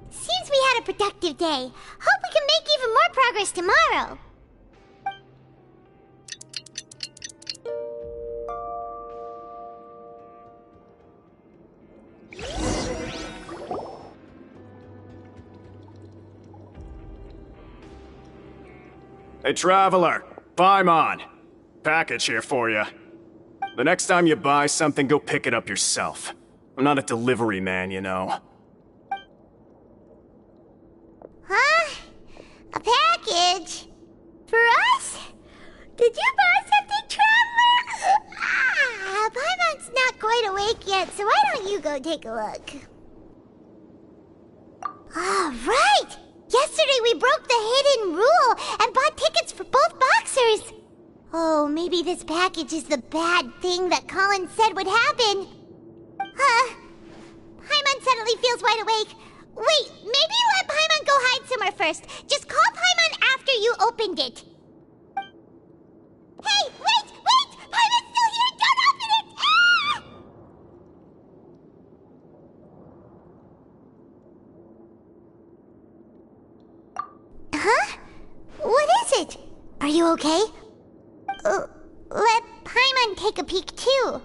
Seems we had a productive day. Hope we can make even more progress tomorrow. Hey, Traveler! Paimon! Package here for you. The next time you buy something, go pick it up yourself. I'm not a delivery man, you know. Huh? A package? For us? Did you buy something, Traveler? Paimon's not quite awake yet, so why don't you go take a look? Right! Yesterday we broke the hidden rule and bought tickets for both boxers. Oh, maybe this package is the bad thing that Colin said would happen. Paimon suddenly feels wide awake. Wait, maybe let Paimon go hide somewhere first. Just call Paimon after you opened it. Hey, wait! Paimon's still here! Don't open it! Ah! Huh? What is it? Are you okay? Let Paimon take a peek too.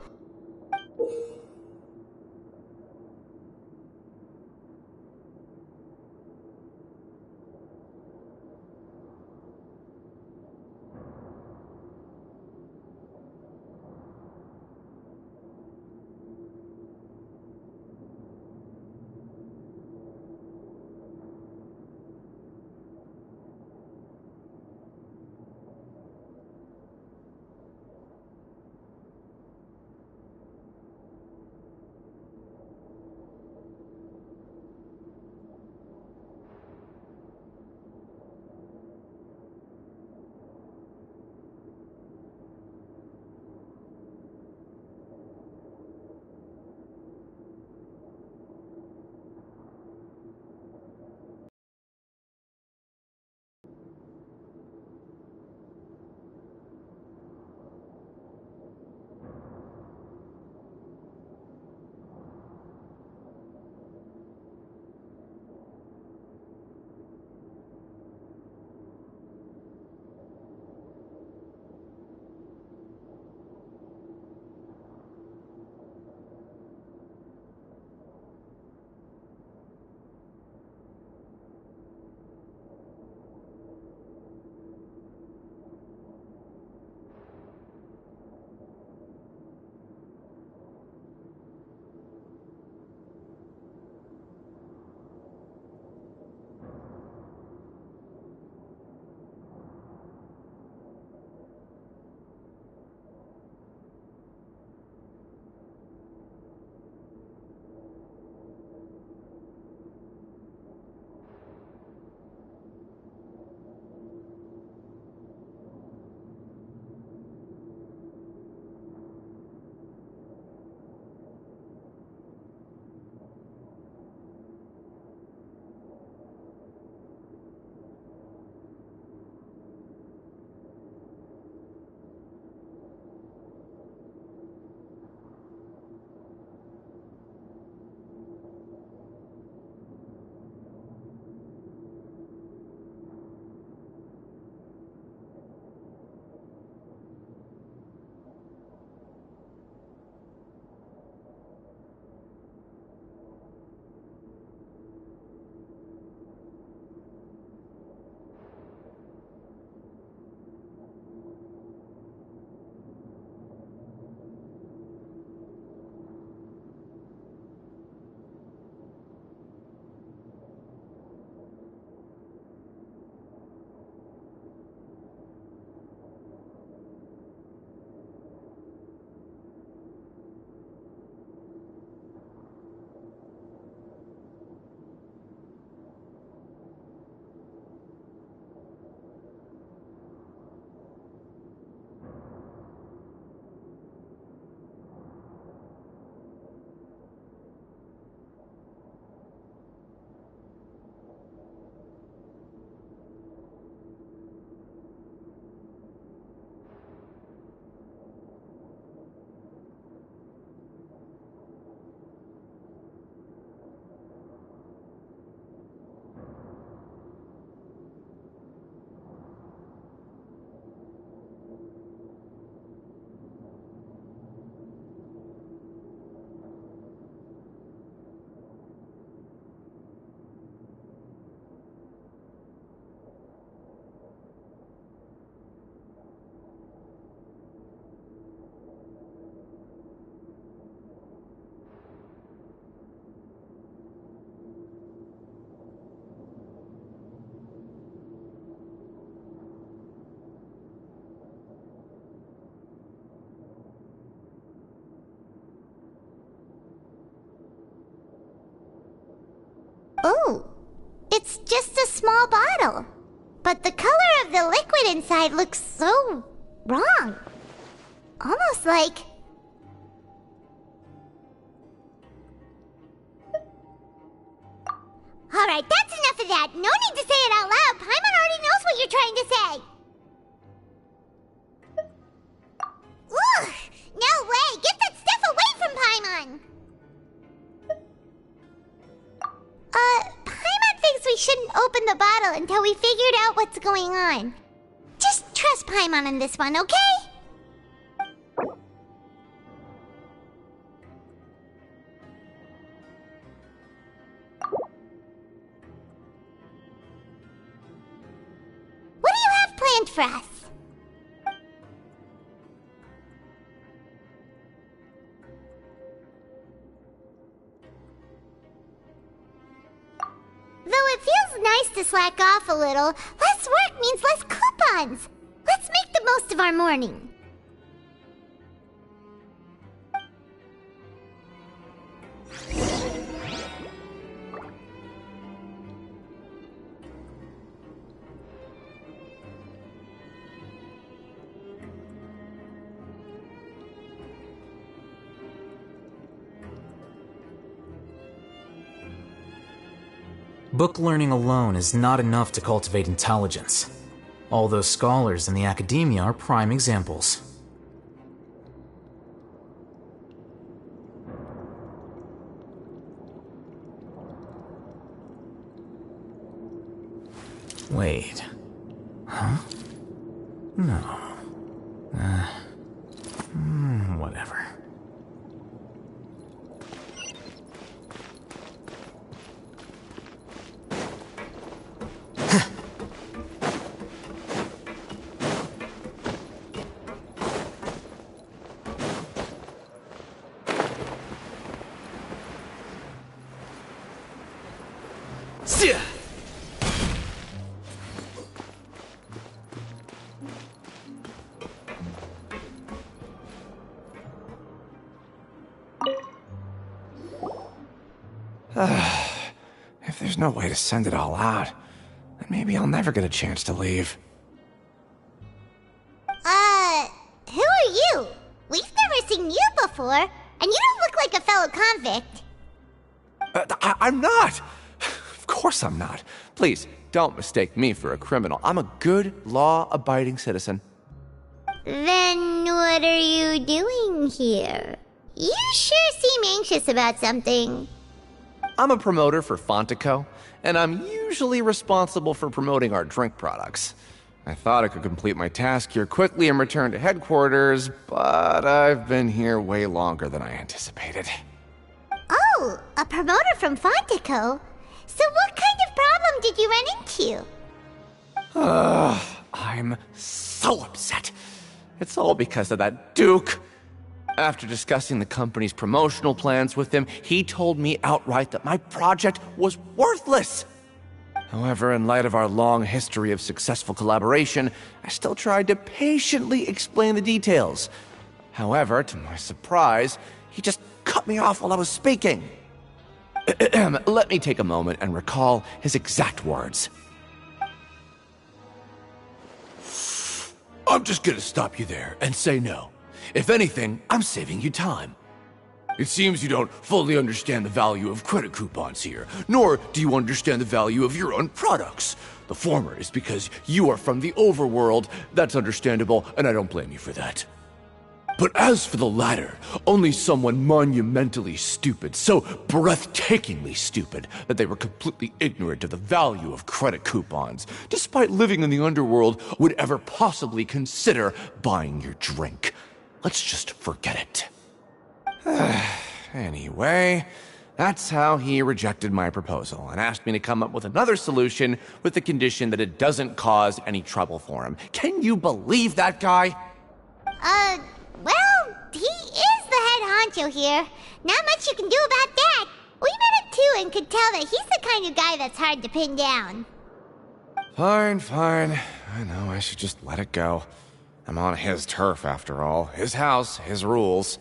Oh, it's just a small bottle. But the color of the liquid inside looks so wrong. Almost like... Alright, that's enough of that. No need to say it out loud. Paimon already knows what you're trying to say. Ugh! No way! Get that stuff away from Paimon! Paimon thinks we shouldn't open the bottle until we figured out what's going on. Just trust Paimon on this one, okay? What do you have planned for us? Though it feels nice to slack off a little, less work means less coupons. Let's make the most of our morning. Book learning alone is not enough to cultivate intelligence. All those scholars in the academia are prime examples. Wait. Huh? No. Whatever. If there's no way to send it all out, then maybe I'll never get a chance to leave. Who are you? We've never seen you before, and you don't look like a fellow convict. I'm not! Of course I'm not. Please, don't mistake me for a criminal. I'm a good, law-abiding citizen. Then what are you doing here? You sure seem anxious about something. I'm a promoter for Fontico, and I'm usually responsible for promoting our drink products. I thought I could complete my task here quickly and return to headquarters, but I've been here way longer than I anticipated. Oh, a promoter from Fontico? So what kind of problem did you run into? I'm so upset. It's all because of that Duke. After discussing the company's promotional plans with him, he told me outright that my project was worthless. However, in light of our long history of successful collaboration, I still tried to patiently explain the details. However, to my surprise, he just cut me off while I was speaking. Let me take a moment and recall his exact words. I'm just gonna stop you there and say no. If anything, I'm saving you time. It seems you don't fully understand the value of credit coupons here, nor do you understand the value of your own products. The former is because you are from the overworld. That's understandable, and I don't blame you for that. But as for the latter, only someone monumentally stupid, so breathtakingly stupid that they were completely ignorant of the value of credit coupons, despite living in the underworld, would ever possibly consider buying your drink. Let's just forget it. Anyway, that's how he rejected my proposal and asked me to come up with another solution with the condition that it doesn't cause any trouble for him. Can you believe that guy? Well, he is the head honcho here. Not much you can do about that. We met him too and could tell that he's the kind of guy that's hard to pin down. Fine. I know I should just let it go. I'm on his turf after all. His house, his rules.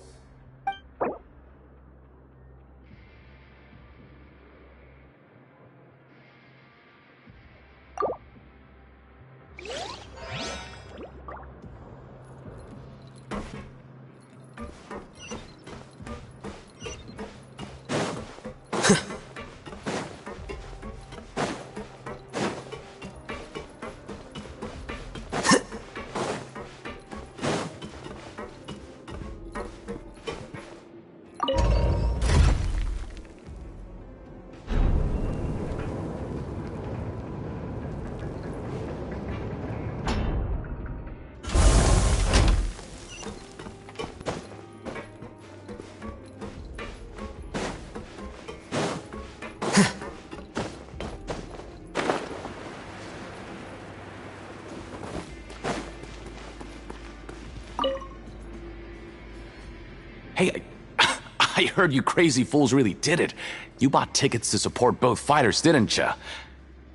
I heard you crazy fools really did it. You bought tickets to support both fighters, didn't ya?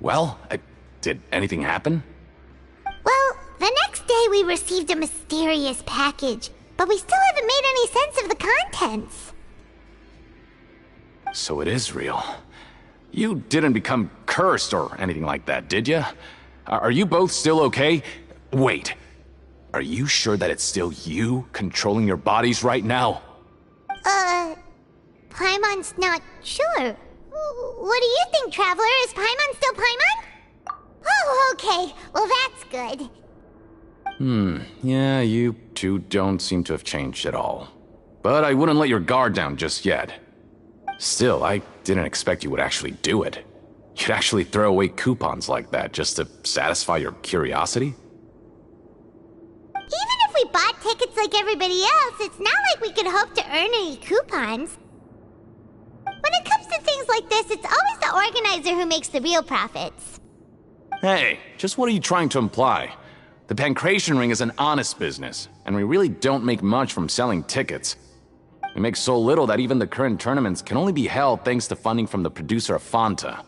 Well, did anything happen? Well, the next day we received a mysterious package, but we still haven't made any sense of the contents. So it is real. You didn't become cursed or anything like that, did ya? Are you both still okay? Wait. Are you sure that it's still you controlling your bodies right now? Paimon's not sure. What do you think, Traveler? Is Paimon still Paimon? Oh, okay. Well, that's good. Yeah, you two don't seem to have changed at all. But I wouldn't let your guard down just yet. Still, I didn't expect you would actually do it. You'd actually throw away coupons like that just to satisfy your curiosity? Even if we bought tickets like everybody else, it's not like we could hope to earn any coupons. When it comes to things like this, it's always the organizer who makes the real profits. Hey, just what are you trying to imply? The Pancration Ring is an honest business, and we really don't make much from selling tickets. We make so little that even the current tournaments can only be held thanks to funding from the producer of Fanta.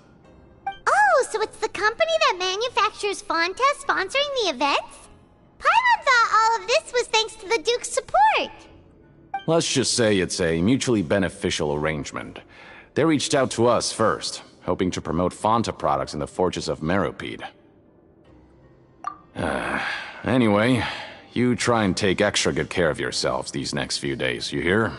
Oh, so it's the company that manufactures Fanta sponsoring the events? Paimon thought all of this was thanks to the Duke's support. Let's just say it's a mutually beneficial arrangement. They reached out to us first, hoping to promote Fanta products in the Fortress of Meropide. Anyway, you try and take extra good care of yourselves these next few days, you hear?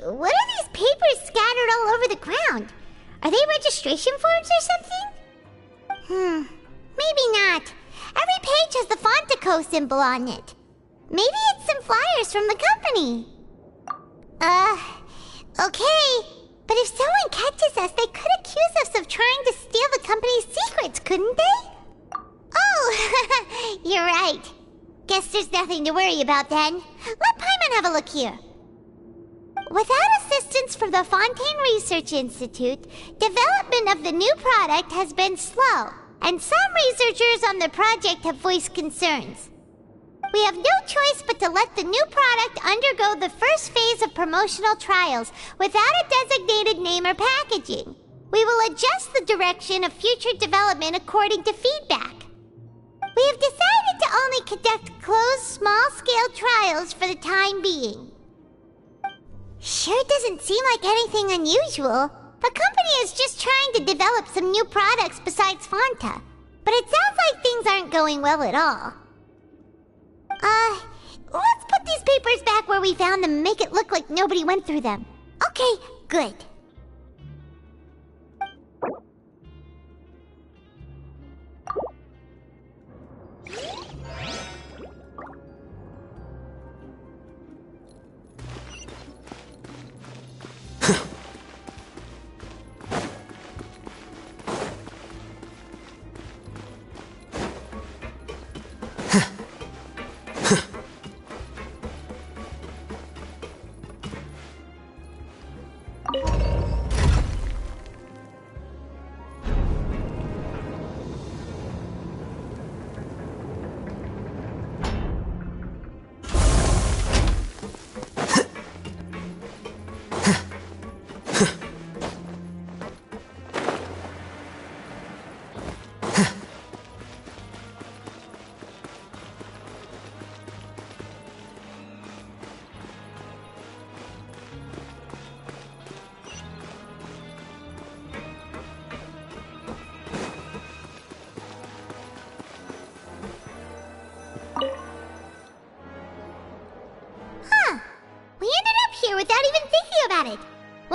What are these papers scattered all over the ground? Are they registration forms or something? Maybe not. Every page has the Fontaco symbol on it. Maybe it's some flyers from the company. Okay. But if someone catches us, they could accuse us of trying to steal the company's secrets, couldn't they? Oh, you're right. Guess there's nothing to worry about then. Let Paimon have a look here. Without assistance from the Fontaine Research Institute, development of the new product has been slow, and some researchers on the project have voiced concerns. We have no choice but to let the new product undergo the first phase of promotional trials without a designated name or packaging. We will adjust the direction of future development according to feedback. We have decided to only conduct closed, small-scale trials for the time being. Sure doesn't seem like anything unusual. The company is just trying to develop some new products besides Fanta. But it sounds like things aren't going well at all. Let's put these papers back where we found them and make it look like nobody went through them. Okay, good.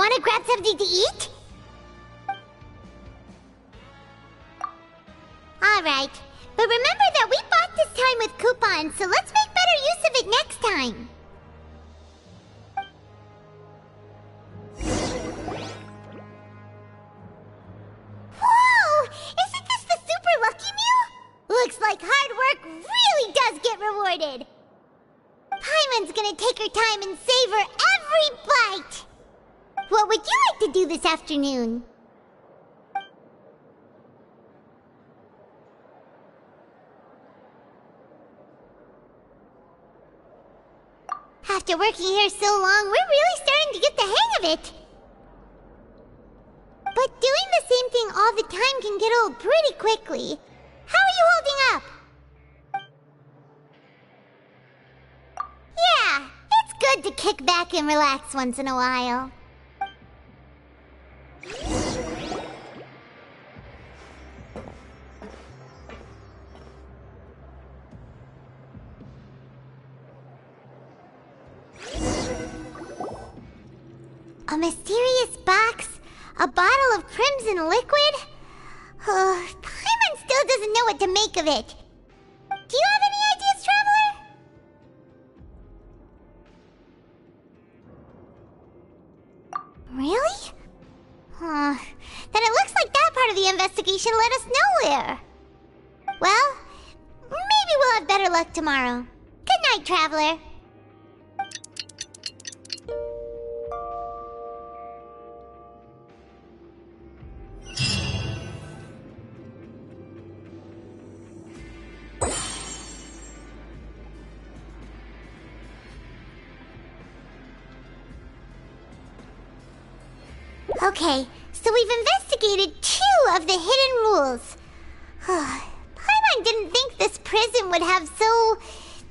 Wanna grab something to eat? Alright, but remember that we bought this time with coupons, so let's make better use of it next time. Whoa! Isn't this the super lucky meal? Looks like hard work really does get rewarded. Paimon's gonna take her time and savor every bite. What would you like to do this afternoon? After working here so long, we're really starting to get the hang of it. But doing the same thing all the time can get old pretty quickly. How are you holding up? Yeah, it's good to kick back and relax once in a while. A mysterious box? A bottle of crimson liquid? Paimon still doesn't know what to make of it. Do you have any ideas, Traveler? Really? Then it looks like that part of the investigation led us nowhere. Well, maybe we'll have better luck tomorrow. Good night, Traveler. Okay, so we've investigated 2 of the hidden rules. Paimon didn't think this prison would have so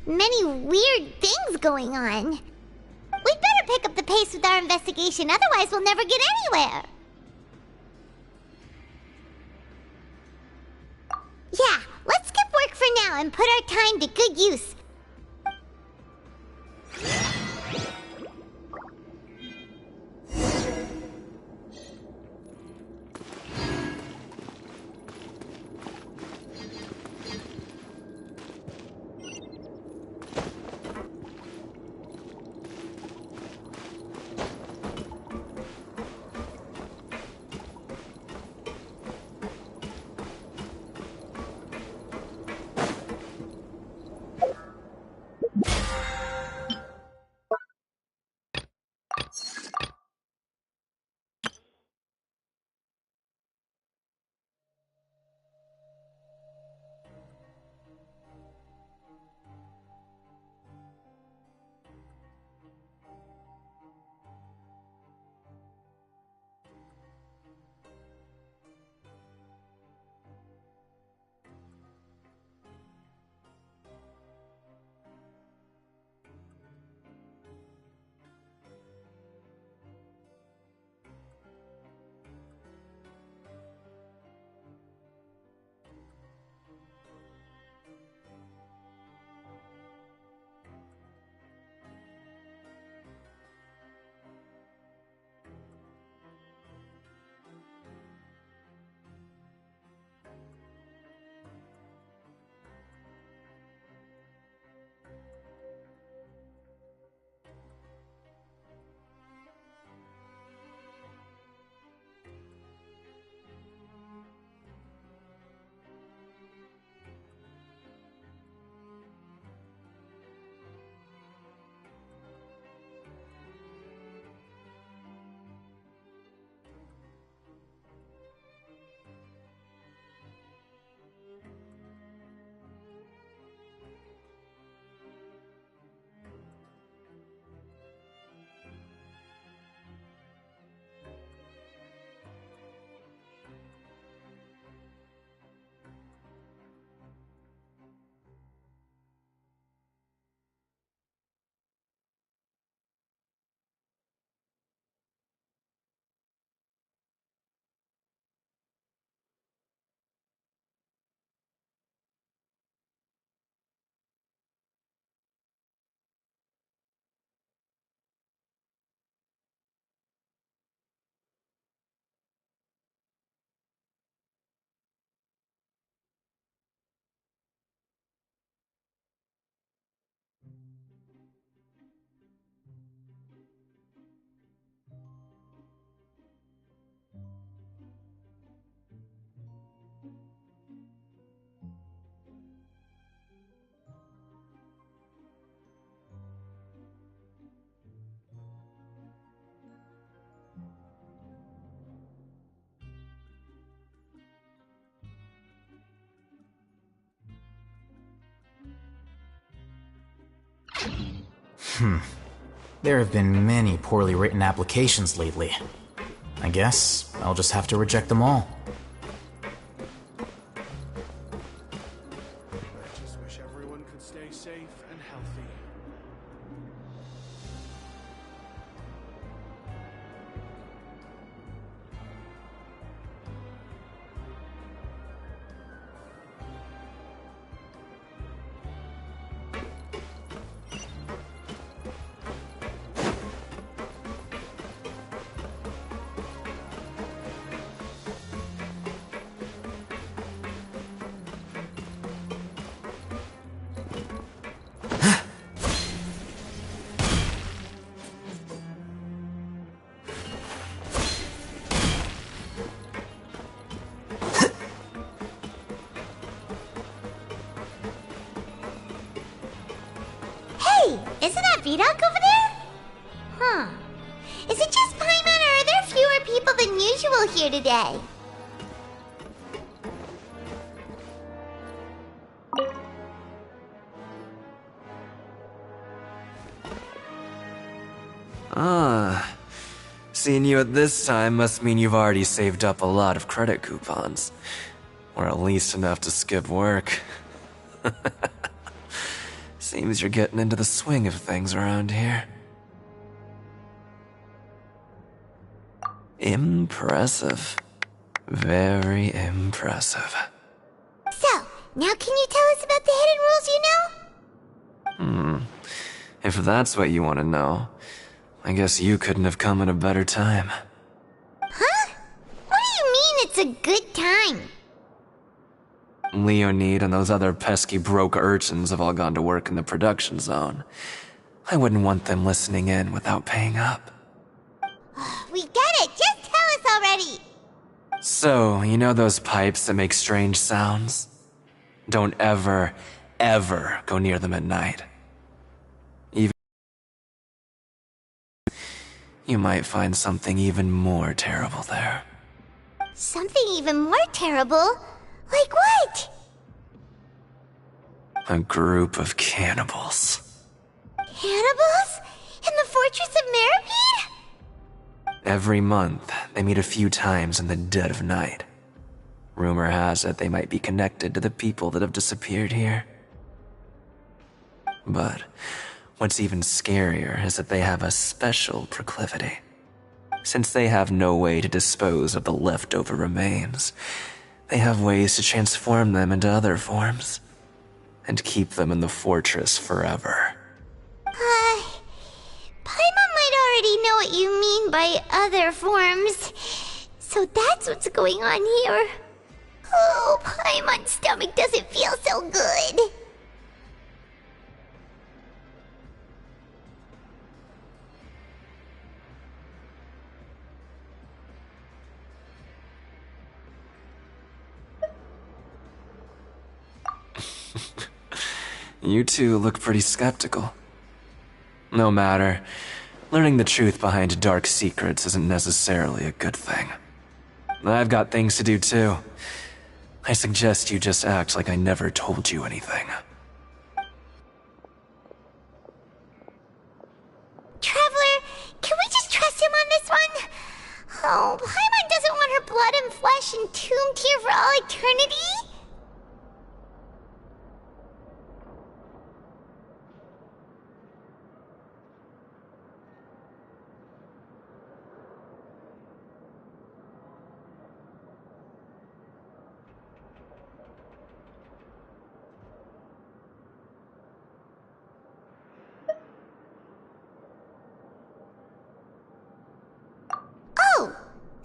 many weird things going on. We'd better pick up the pace with our investigation, otherwise we'll never get anywhere. Yeah, let's skip work for now and put our time to good use. There have been many poorly written applications lately. I guess I'll just have to reject them all. I just wish everyone could stay safe and healthy. Isn't that Vidok over there? Huh. Is it just Paimon, or are there fewer people than usual here today? Ah. Seeing you at this time must mean you've already saved up a lot of credit coupons. Or at least enough to skip work. Seems you're getting into the swing of things around here. Impressive. Very impressive. So, now can you tell us about the hidden rules you know? If that's what you want to know, I guess you couldn't have come at a better time. Huh? What do you mean it's a good time? Leonid and those other pesky broke urchins have all gone to work in the production zone. I wouldn't want them listening in without paying up. We get it! Just tell us already! So, you know those pipes that make strange sounds? Don't ever, ever go near them at night. Even you might find something even more terrible there. Something even more terrible? Like what? A group of cannibals. Cannibals? In the Fortress of Meripede? Every month, they meet a few times in the dead of night. Rumor has it they might be connected to the people that have disappeared here. But what's even scarier is that they have a special proclivity. Since they have no way to dispose of the leftover remains, they have ways to transform them into other forms and keep them in the fortress forever. Paimon might already know what you mean by other forms. So that's what's going on here. Oh, Paimon's stomach doesn't feel so good. You two look pretty skeptical. No matter, learning the truth behind dark secrets isn't necessarily a good thing. I've got things to do too. I suggest you just act like I never told you anything. Traveler, can we just trust him on this one? Oh, Paimon doesn't want her blood and flesh entombed here for all eternity?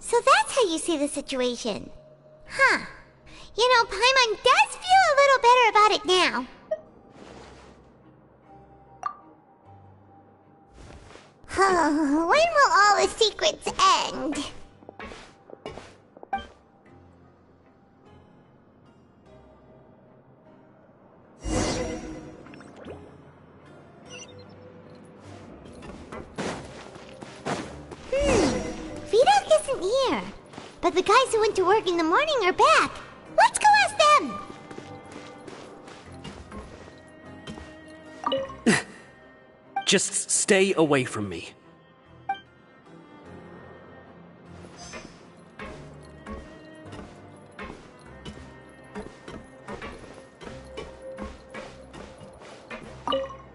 So that's how you see the situation. Huh. You know, Paimon does feel a little better about it now. When will all the secrets end? Vidok isn't here. But the guys who went to work in the morning are back. Let's go ask them! Just stay away from me.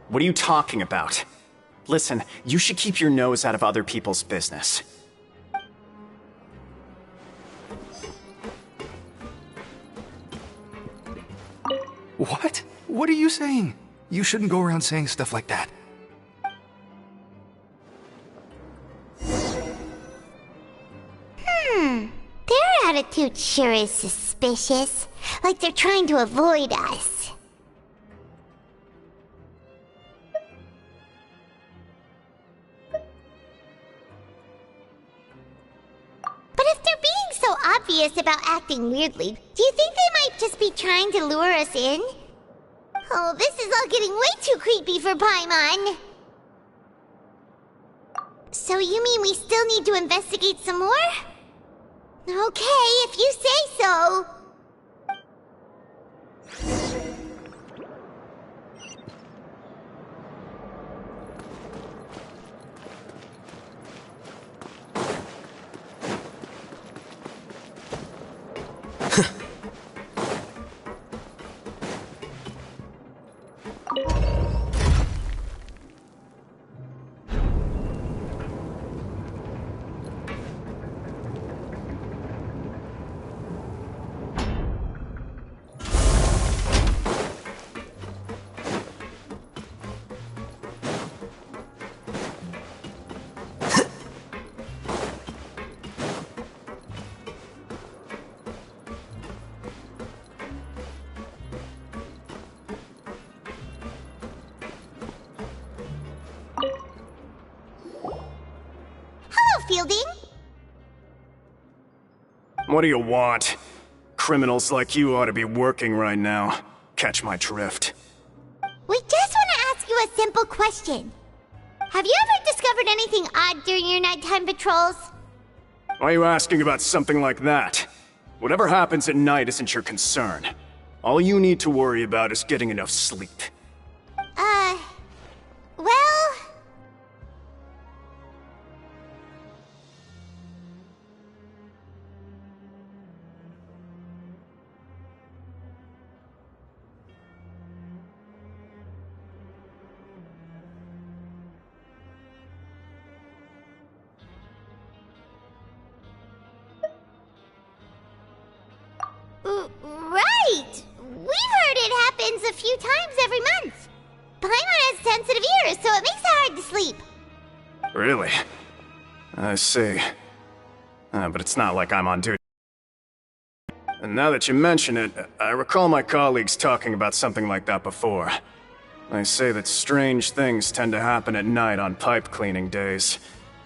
What are you talking about? Listen, you should keep your nose out of other people's business. What? What are you saying? You shouldn't go around saying stuff like that. Their attitude sure is suspicious. Like they're trying to avoid us. But if they're being so obvious about acting weirdly, do you think they might just be trying to lure us in? Oh, this is all getting way too creepy for Paimon. So you mean we still need to investigate some more? Okay, if you say so. Fielding? What do you want? Criminals like you ought to be working right now. Catch my drift. We just want to ask you a simple question. Have you ever discovered anything odd during your nighttime patrols? Why are you asking about something like that? Whatever happens at night isn't your concern. All you need to worry about is getting enough sleep. Well... Right! We've heard it happens a few times every month. Paimon has sensitive ears, so it makes it hard to sleep. Really? I see. But it's not like I'm on duty. And now that you mention it, I recall my colleagues talking about something like that before. They say that strange things tend to happen at night on pipe cleaning days.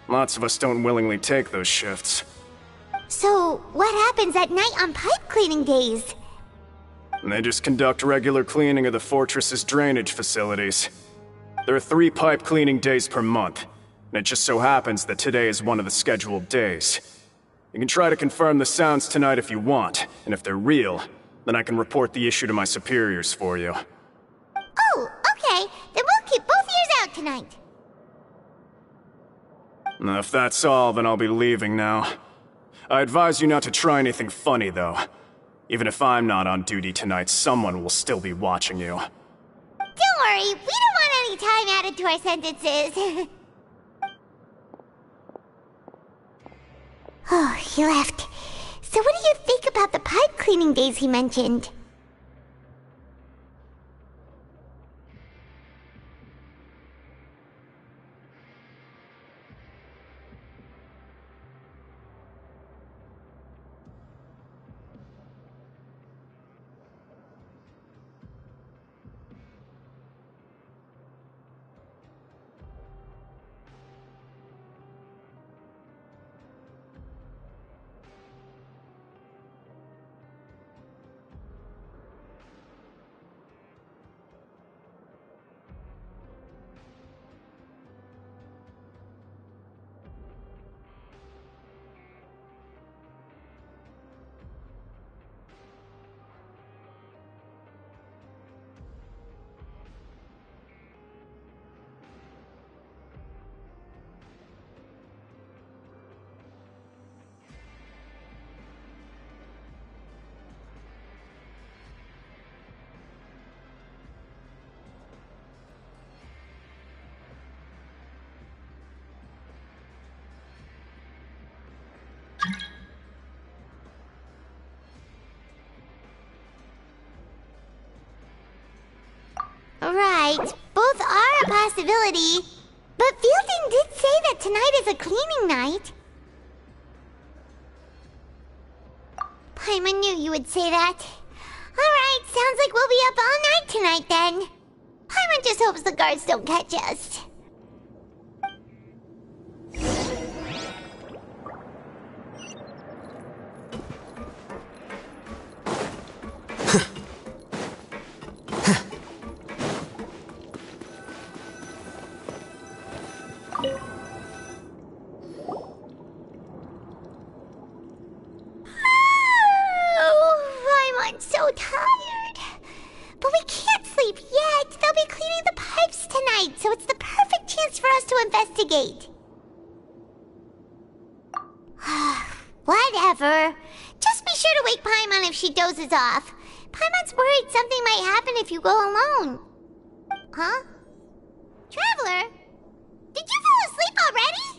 Lots of us don't willingly take those shifts. So, what happens at night on pipe cleaning days? They just conduct regular cleaning of the fortress's drainage facilities. There are 3 pipe cleaning days per month, and it just so happens that today is one of the scheduled days. You can try to confirm the sounds tonight if you want, and if they're real, then I can report the issue to my superiors for you. Oh, okay. Then we'll keep both ears out tonight. If that's all, then I'll be leaving now. I advise you not to try anything funny, though. Even if I'm not on duty tonight, someone will still be watching you. Don't worry, we don't want any time added to our sentences. Oh, he left. So what do you think about the pipe cleaning days he mentioned? Right, both are a possibility. But Fielding did say that tonight is a cleaning night. Paimon knew you would say that. Alright, sounds like we'll be up all night tonight then. Paimon just hopes the guards don't catch us. I'm so tired. But we can't sleep yet. They'll be cleaning the pipes tonight, so it's the perfect chance for us to investigate. Whatever. Just be sure to wake Paimon if she dozes off. Paimon's worried something might happen if you go alone. Huh? Traveler? Did you fall asleep already?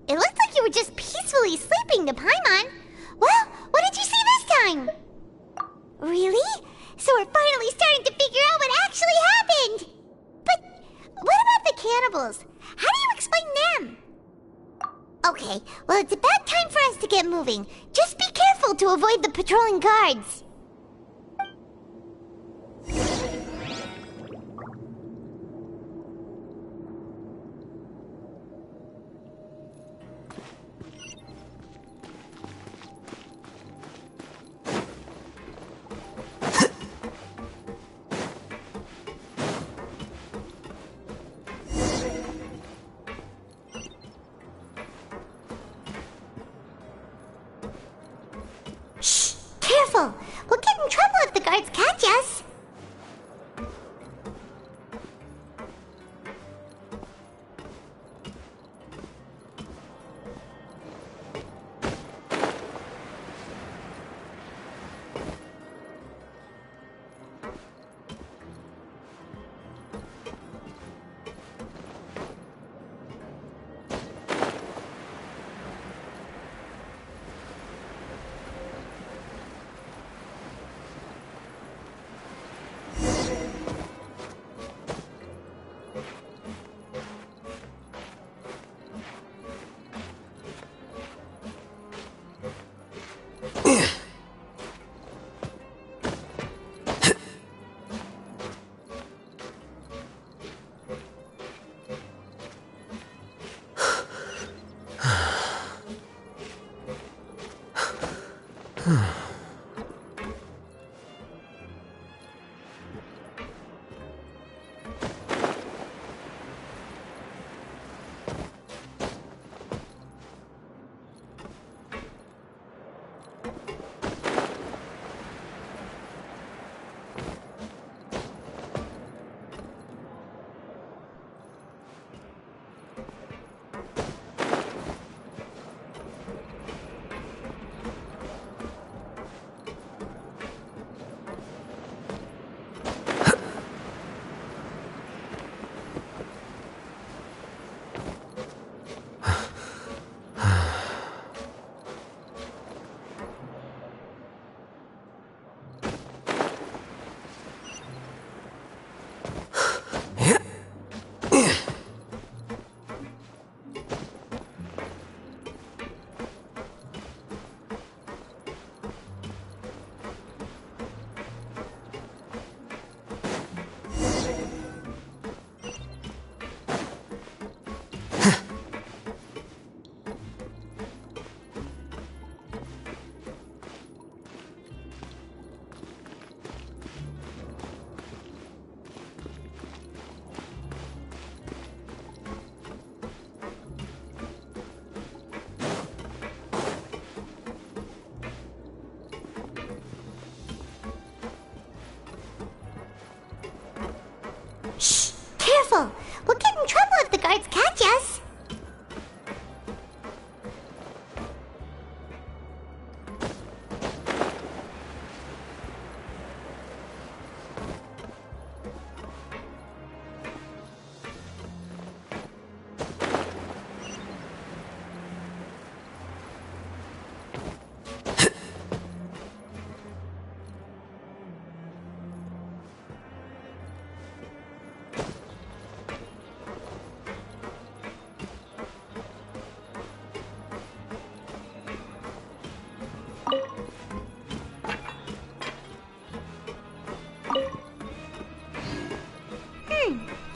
It looked like you were just peacefully sleeping to Paimon. Well, what did you see this time? Really? So we're finally starting to figure out what actually happened. But what about the cannibals? How do you explain them? Okay, well, it's about time for us to get moving. Just be careful to avoid the patrolling guards. Careful! We'll get in trouble if the guards catch us!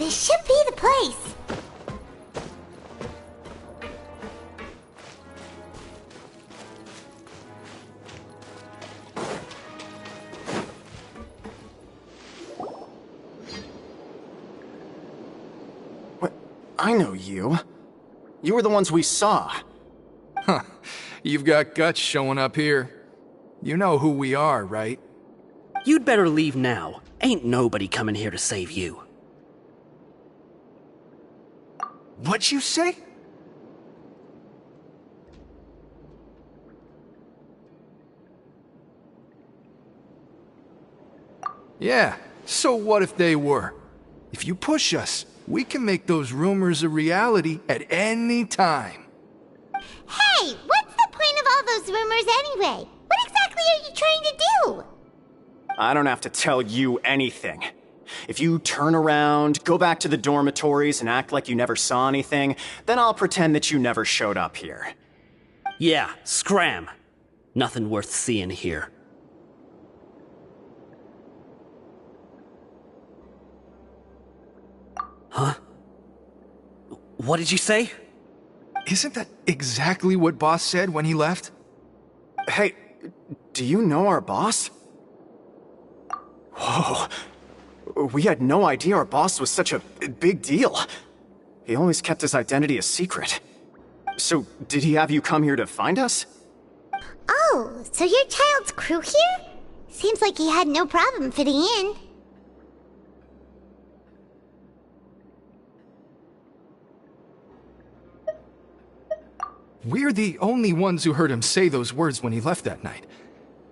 This should be the place. What? I know you. You were the ones we saw. Huh. You've got guts showing up here. You know who we are, right? You'd better leave now. Ain't nobody coming here to save you. What'd you say? Yeah, so what if they were? If you push us, we can make those rumors a reality at any time. Hey, what's the point of all those rumors anyway? What exactly are you trying to do? I don't have to tell you anything. If you turn around, go back to the dormitories and act like you never saw anything, then I'll pretend that you never showed up here. Yeah, scram. Nothing worth seeing here. Huh? What did you say? Isn't that exactly what Boss said when he left? Hey, do you know our boss? Whoa. We had no idea our boss was such a big deal. He always kept his identity a secret. So, did he have you come here to find us? Oh, so your child's crew here? Seems like he had no problem fitting in. We're the only ones who heard him say those words when he left that night.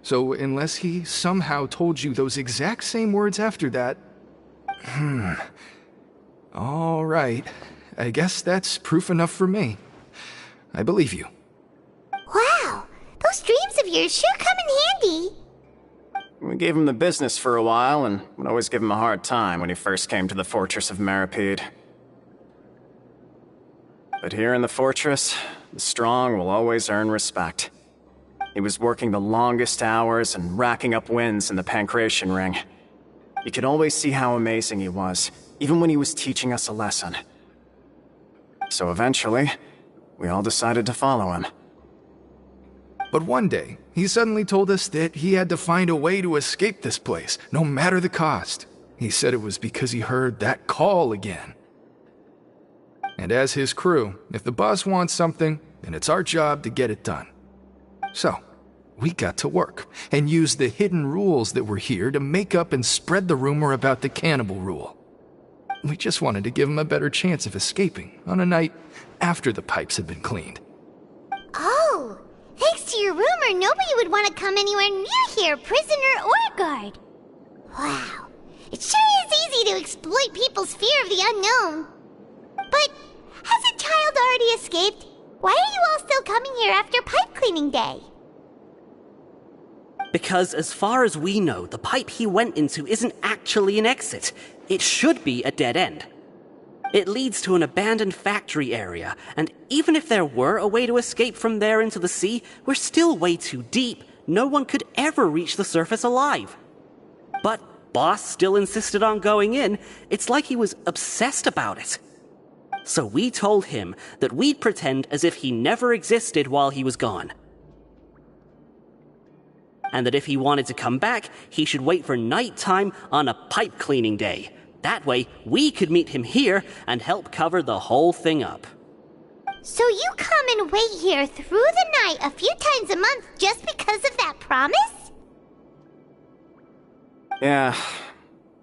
So unless he somehow told you those exact same words after that... All right. I guess that's proof enough for me. I believe you. Wow, those dreams of yours sure come in handy. We gave him the business for a while and would always give him a hard time when he first came to the Fortress of Maripede. But here in the fortress, the strong will always earn respect. He was working the longest hours and racking up wins in the Pancration Ring. You could always see how amazing he was, even when he was teaching us a lesson. So eventually, we all decided to follow him. But one day, he suddenly told us that he had to find a way to escape this place, no matter the cost. He said it was because he heard that call again. And as his crew, if the boss wants something, then it's our job to get it done. So, we got to work, and used the hidden rules that were here to make up and spread the rumor about the cannibal rule. We just wanted to give him a better chance of escaping on a night after the pipes had been cleaned. Oh, thanks to your rumor, nobody would want to come anywhere near here, prisoner or guard. Wow, it sure is easy to exploit people's fear of the unknown. But has a child already escaped? Why are you all still coming here after pipe cleaning day? Because as far as we know, the pipe he went into isn't actually an exit. It should be a dead end. It leads to an abandoned factory area, and even if there were a way to escape from there into the sea, we're still way too deep. No one could ever reach the surface alive. But Boss still insisted on going in. It's like he was obsessed about it. So we told him that we'd pretend as if he never existed while he was gone. And that if he wanted to come back, he should wait for nighttime on a pipe cleaning day. That way, we could meet him here and help cover the whole thing up. So you come and wait here through the night a few times a month just because of that promise? Yeah,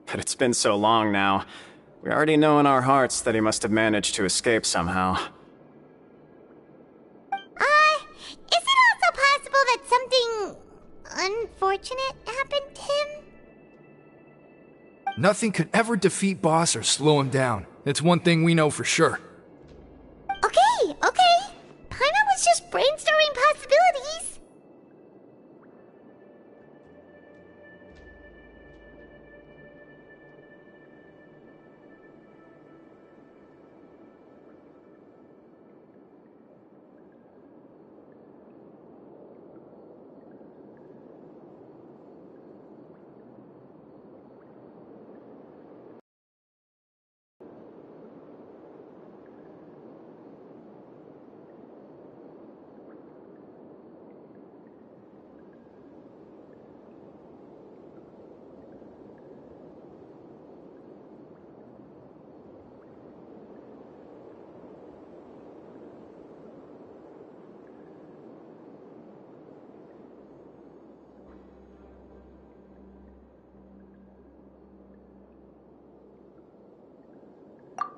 but it's been so long now. We already know in our hearts that he must have managed to escape somehow. Is it also possible that something unfortunate happened to him? Nothing could ever defeat Boss or slow him down. It's one thing we know for sure. Okay. Paimon was just brainstorming possibilities.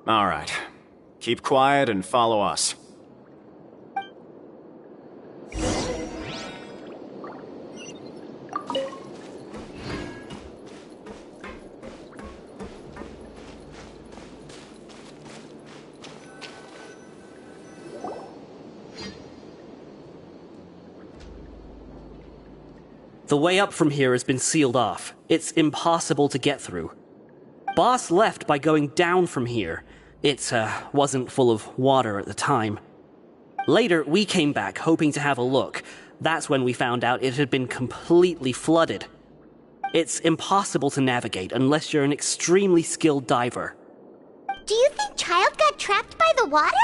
Alright. Keep quiet and follow us. The way up from here has been sealed off. It's impossible to get through. Boss left by going down from here. It wasn't full of water at the time. Later, we came back hoping to have a look. That's when we found out it had been completely flooded. It's impossible to navigate unless you're an extremely skilled diver. Do you think Child got trapped by the water?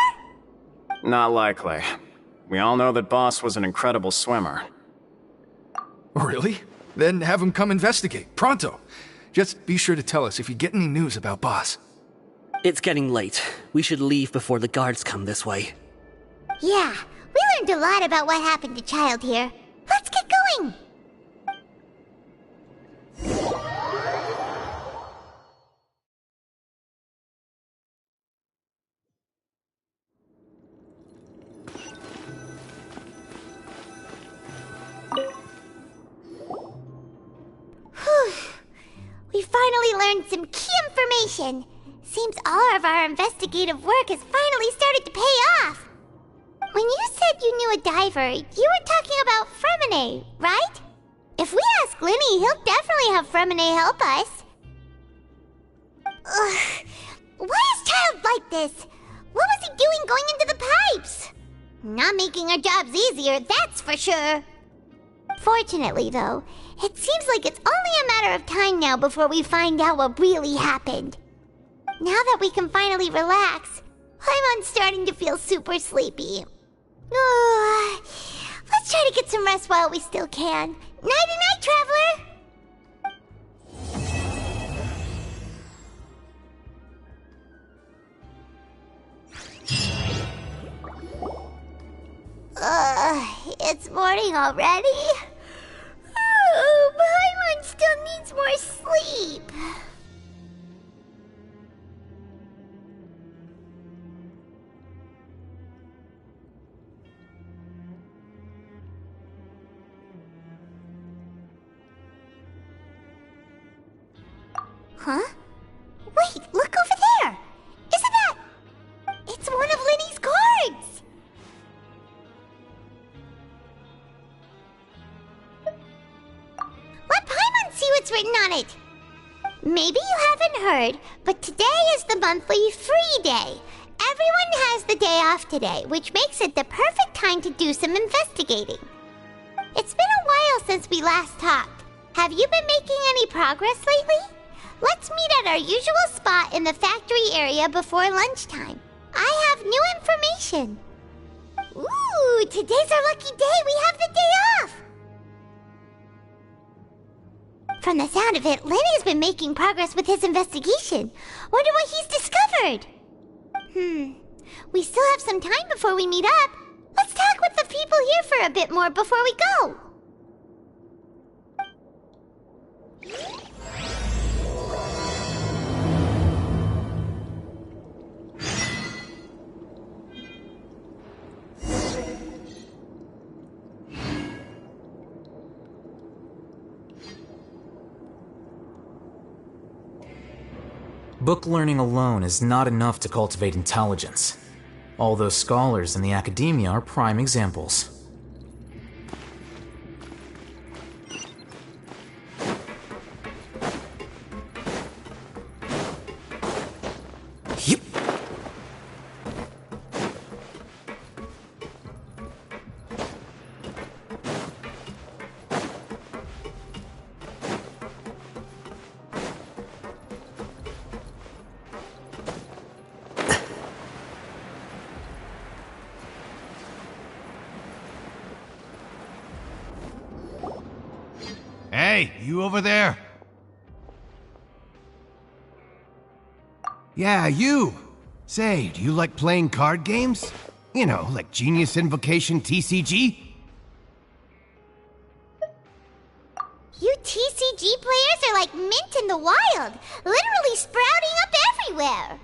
Not likely. We all know that Boss was an incredible swimmer. Really? Then have him come investigate, pronto. Just be sure to tell us if you get any news about Boss. It's getting late. We should leave before the guards come this way. Yeah, we learned a lot about what happened to Child here. Let's get going! We finally learned some key information. Seems all of our investigative work has finally started to pay off. When you said you knew a diver, you were talking about Fremine, right? If we ask Linny, he'll definitely have Fremine help us. Ugh. Why is Child like this? What was he doing going into the pipes? Not making our jobs easier, that's for sure. Fortunately, though, it seems like it's only a matter of time now before we find out what really happened. Now that we can finally relax, I'm starting to feel super sleepy. Let's try to get some rest while we still can. Nighty-night, traveler! It's morning already? Oh, Paimon still needs more sleep. Huh? Wait, look over there! Isn't that... It's one of Linny's cards! Let Paimon see what's written on it! Maybe you haven't heard, but today is the monthly free day. Everyone has the day off today, which makes it the perfect time to do some investigating. It's been a while since we last talked. Have you been making any progress lately? Let's meet at our usual spot in the factory area before lunchtime. I have new information. Ooh, today's our lucky day. We have the day off. From the sound of it, Lenny's been making progress with his investigation. Wonder what he's discovered. We still have some time before we meet up. Let's talk with the people here for a bit more before we go. Book learning alone is not enough to cultivate intelligence. All those scholars in the academia are prime examples. Hey, you over there? Yeah, you. Say, do you like playing card games? You know, like Genius Invocation TCG? You TCG players are like mint in the wild, literally sprouting up everywhere.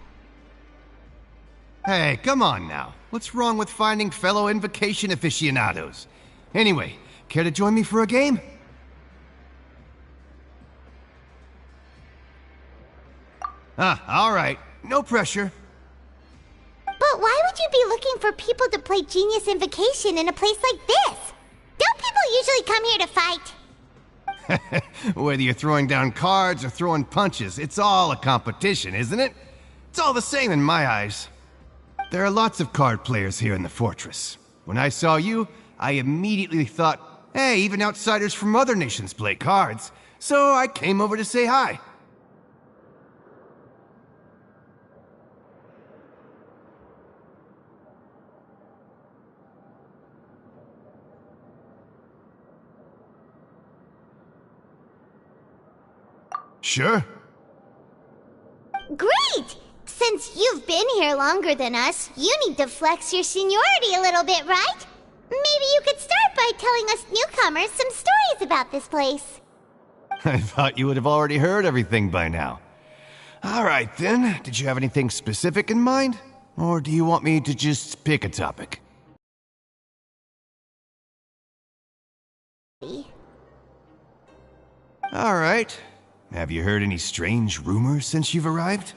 Hey, come on now. What's wrong with finding fellow invocation aficionados? Anyway, care to join me for a game? Alright. No pressure. But why would you be looking for people to play Genius Invocation in a place like this? Don't people usually come here to fight? Whether you're throwing down cards or throwing punches, it's all a competition, isn't it? It's all the same in my eyes. There are lots of card players here in the fortress. When I saw you, I immediately thought, hey, even outsiders from other nations play cards. So I came over to say hi. Sure. Great! Since you've been here longer than us, you need to flex your seniority a little bit, right? Maybe you could start by telling us newcomers some stories about this place. I thought you would have already heard everything by now. Alright then, did you have anything specific in mind? Or do you want me to just pick a topic? Alright. Have you heard any strange rumors since you've arrived?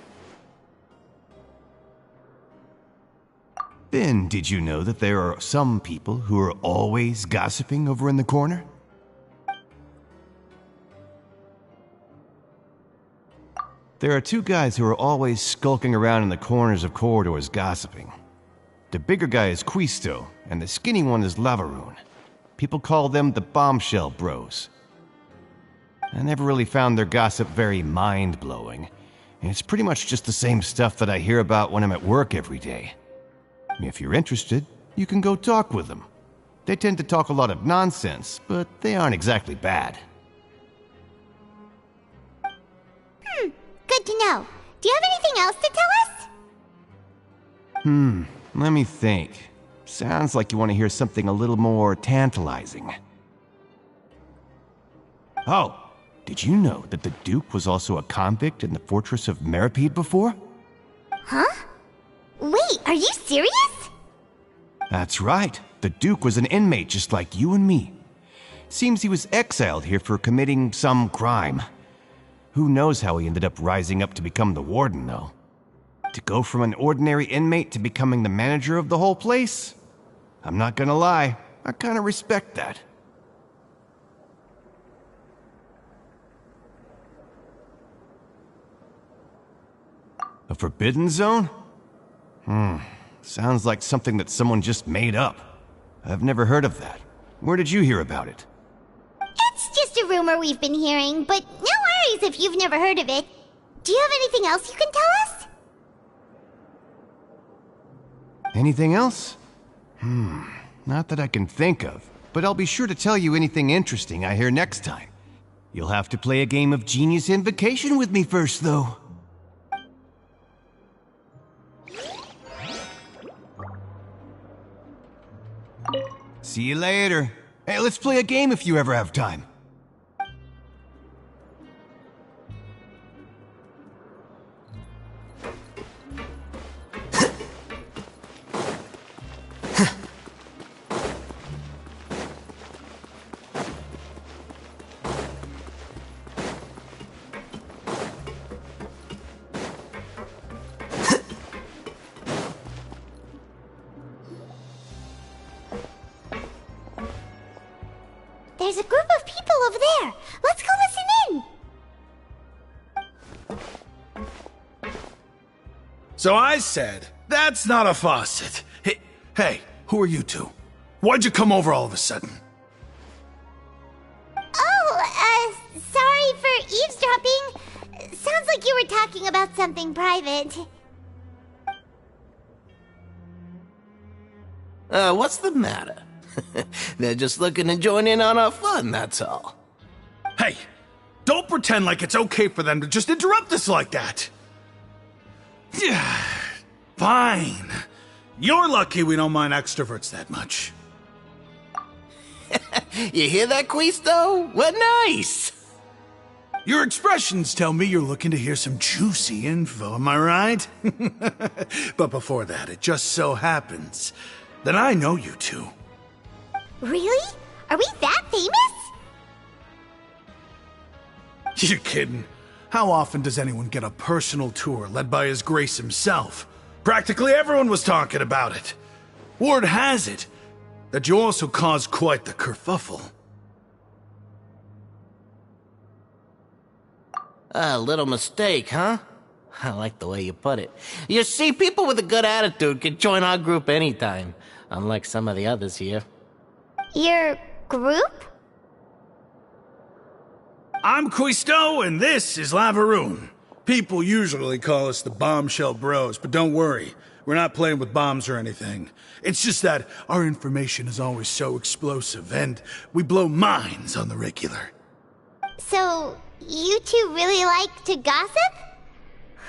Ben, did you know that there are some people who are always gossiping over in the corner? There are two guys who are always skulking around in the corners of corridors gossiping. The bigger guy is Quisto, and the skinny one is Lavaroon. People call them the Bombshell Bros. I never really found their gossip very mind-blowing. It's pretty much just the same stuff that I hear about when I'm at work every day. If you're interested, you can go talk with them. They tend to talk a lot of nonsense, but they aren't exactly bad. Good to know. Do you have anything else to tell us? Let me think. Sounds like you want to hear something a little more tantalizing. Oh, did you know that the Duke was also a convict in the fortress of Meripede before? Huh? Wait, are you serious? That's right. The Duke was an inmate just like you and me. Seems he was exiled here for committing some crime. Who knows how he ended up rising up to become the warden, though. To go from an ordinary inmate to becoming the manager of the whole place? I'm not gonna lie, I kinda respect that. A forbidden zone? Sounds like something that someone just made up. I've never heard of that. Where did you hear about it? It's just a rumor we've been hearing, but no worries if you've never heard of it. Do you have anything else you can tell us? Anything else? Not that I can think of, but I'll be sure to tell you anything interesting I hear next time. You'll have to play a game of Genius Invocation with me first, though. See you later. Hey, let's play a game if you ever have time. There's a group of people over there. Let's go listen in. So I said, that's not a faucet. Hey, who are you two? Why'd you come over all of a sudden? Oh, sorry for eavesdropping. Sounds like you were talking about something private. What's the matter? They're just looking to join in on our fun, that's all. Hey, don't pretend like it's okay for them to just interrupt us like that. Fine. You're lucky we don't mind extroverts that much. You hear that, Quisto? We're nice. Your expressions tell me you're looking to hear some juicy info, am I right? But before that, it just so happens that I know you two. Really? Are we that famous? You're kidding. How often does anyone get a personal tour led by His Grace himself? Practically everyone was talking about it. Word has it that you also caused quite the kerfuffle. A little mistake, huh? I like the way you put it. You see, people with a good attitude can join our group anytime, unlike some of the others here. Your group? I'm Quisto, and this is Lavaroon. People usually call us the Bombshell Bros, but don't worry. We're not playing with bombs or anything. It's just that our information is always so explosive, and we blow minds on the regular. So, you two really like to gossip?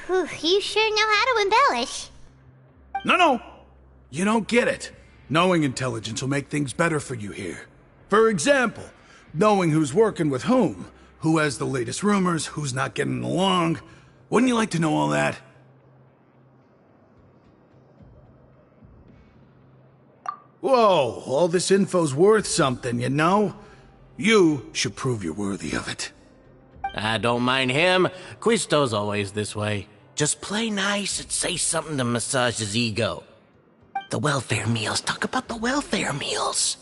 Whew, you sure know how to embellish. No. You don't get it. Knowing intelligence will make things better for you here. For example, knowing who's working with whom, who has the latest rumors, who's not getting along. Wouldn't you like to know all that? Whoa, all this info's worth something, you know? You should prove you're worthy of it. I don't mind him. Quisto's always this way. Just play nice and say something to massage his ego. The welfare meals. Talk about the welfare meals.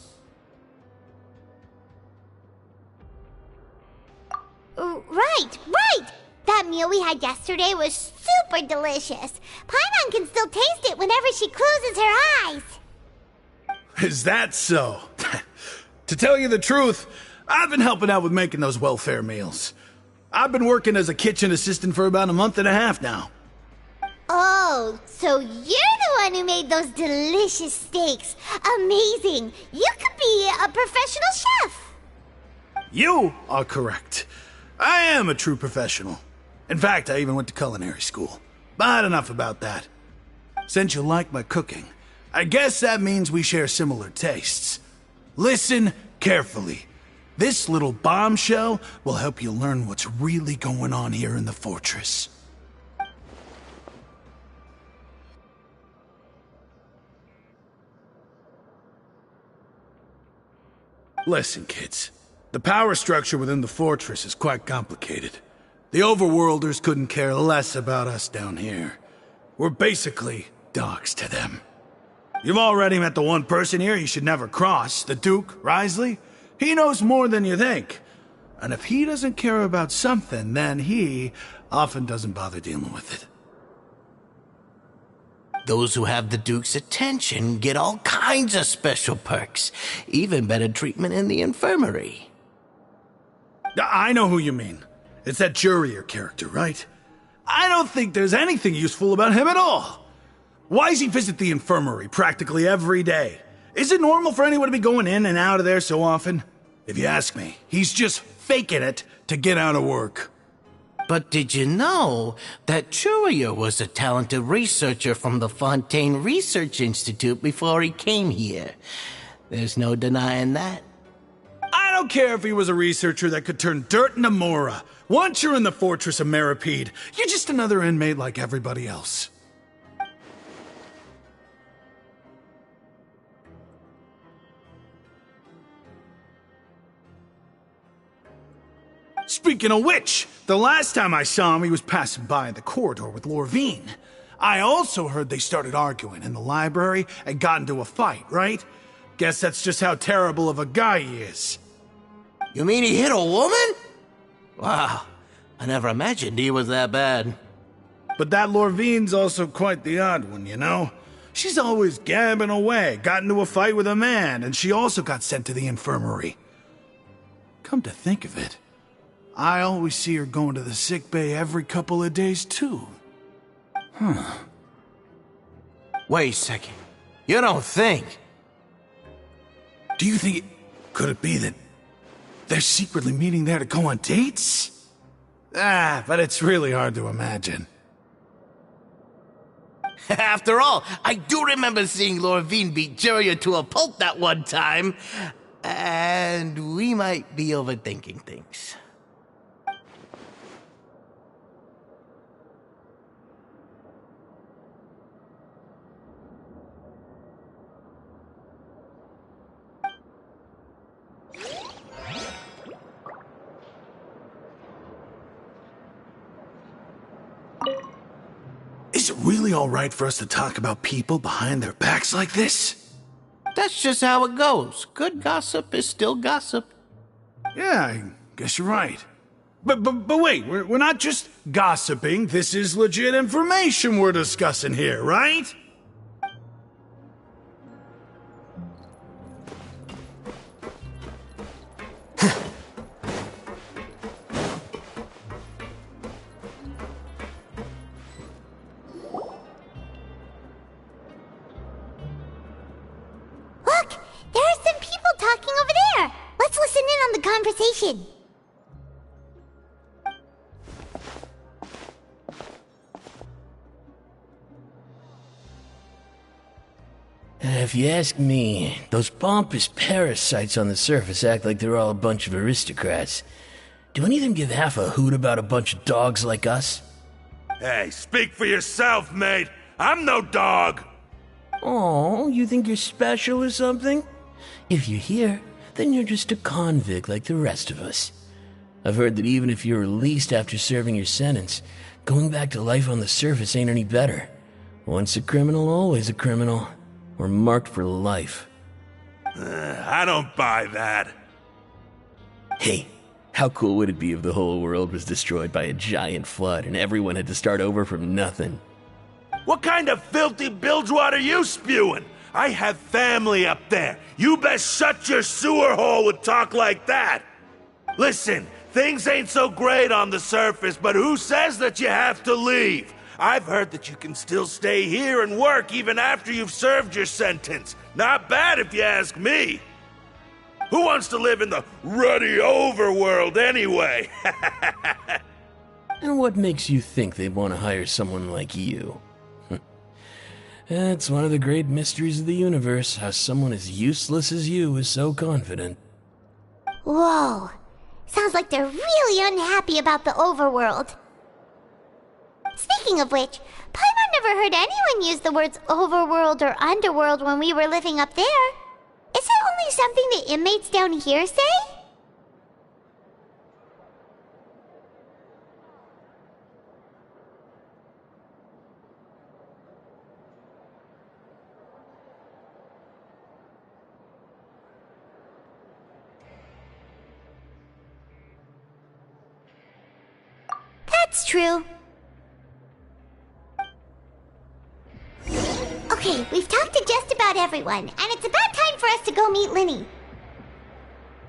Right! That meal we had yesterday was super delicious. Paimon can still taste it whenever she closes her eyes. Is that so? To tell you the truth, I've been helping out with making those welfare meals. I've been working as a kitchen assistant for about a month and a half now. Oh, so you're the one who made those delicious steaks. Amazing! You could be a professional chef. You are correct. I am a true professional. In fact, I even went to culinary school. But enough about that. Since you like my cooking, I guess that means we share similar tastes. Listen carefully. This little bombshell will help you learn what's really going on here in the fortress. Listen, kids. The power structure within the fortress is quite complicated. The overworlders couldn't care less about us down here. We're basically dogs to them. You've already met the one person here you should never cross, the Duke, Risley. He knows more than you think. And if he doesn't care about something, then he often doesn't bother dealing with it. Those who have the Duke's attention get all kinds of special perks, even better treatment in the infirmary. I know who you mean. It's that Jurier character, right? I don't think there's anything useful about him at all. Why does he visit the infirmary practically every day? Is it normal for anyone to be going in and out of there so often? If you ask me, he's just faking it to get out of work. But did you know that Jurier was a talented researcher from the Fontaine Research Institute before he came here? There's no denying that. I don't care if he was a researcher that could turn dirt into Mora. Once you're in the fortress of Meripede, you're just another inmate like everybody else. Speaking of which, the last time I saw him, he was passing by in the corridor with Lorvine. I also heard they started arguing in the library and got into a fight, right? Guess that's just how terrible of a guy he is. You mean he hit a woman? Wow, I never imagined he was that bad. But that Lorvine's also quite the odd one, you know? She's always gabbing away, got into a fight with a man, and she also got sent to the infirmary. Come to think of it, I always see her going to the sick bay every couple of days, too. Huh. Wait a second. You don't think? Do you think could it be that they're secretly meeting there to go on dates? But it's really hard to imagine. After all, I do remember seeing Lorvine beat Jurier to a pulp that one time. And we might be overthinking things. Is it really all right for us to talk about people behind their backs like this? That's just how it goes. Good gossip is still gossip. Yeah, I guess you're right. But wait, we're not just gossiping. This is legit information we're discussing here, right? Look, there are some people talking over there. Let's listen in on the conversation. If you ask me, those pompous parasites on the surface act like they're all a bunch of aristocrats. Do any of them give half a hoot about a bunch of dogs like us? Hey, speak for yourself, mate. I'm no dog. Oh, you think you're special or something? If you're here, then you're just a convict like the rest of us. I've heard that even if you're released after serving your sentence, going back to life on the surface ain't any better. Once a criminal, always a criminal. We're marked for life. I don't buy that. Hey, how cool would it be if the whole world was destroyed by a giant flood and everyone had to start over from nothing? What kind of filthy bilge water you spewing? I have family up there. You best shut your sewer hole with talk like that. Listen, things ain't so great on the surface, but who says that you have to leave? I've heard that you can still stay here and work even after you've served your sentence. Not bad if you ask me. Who wants to live in the ruddy overworld anyway? And what makes you think they'd want to hire someone like you? It's one of the great mysteries of the universe, how someone as useless as you is so confident. Whoa. Sounds like they're really unhappy about the overworld. Speaking of which, Paimon never heard anyone use the words overworld or underworld when we were living up there. Is it only something the inmates down here say? That's true. Okay, we've talked to just about everyone, and it's about time for us to go meet Linny.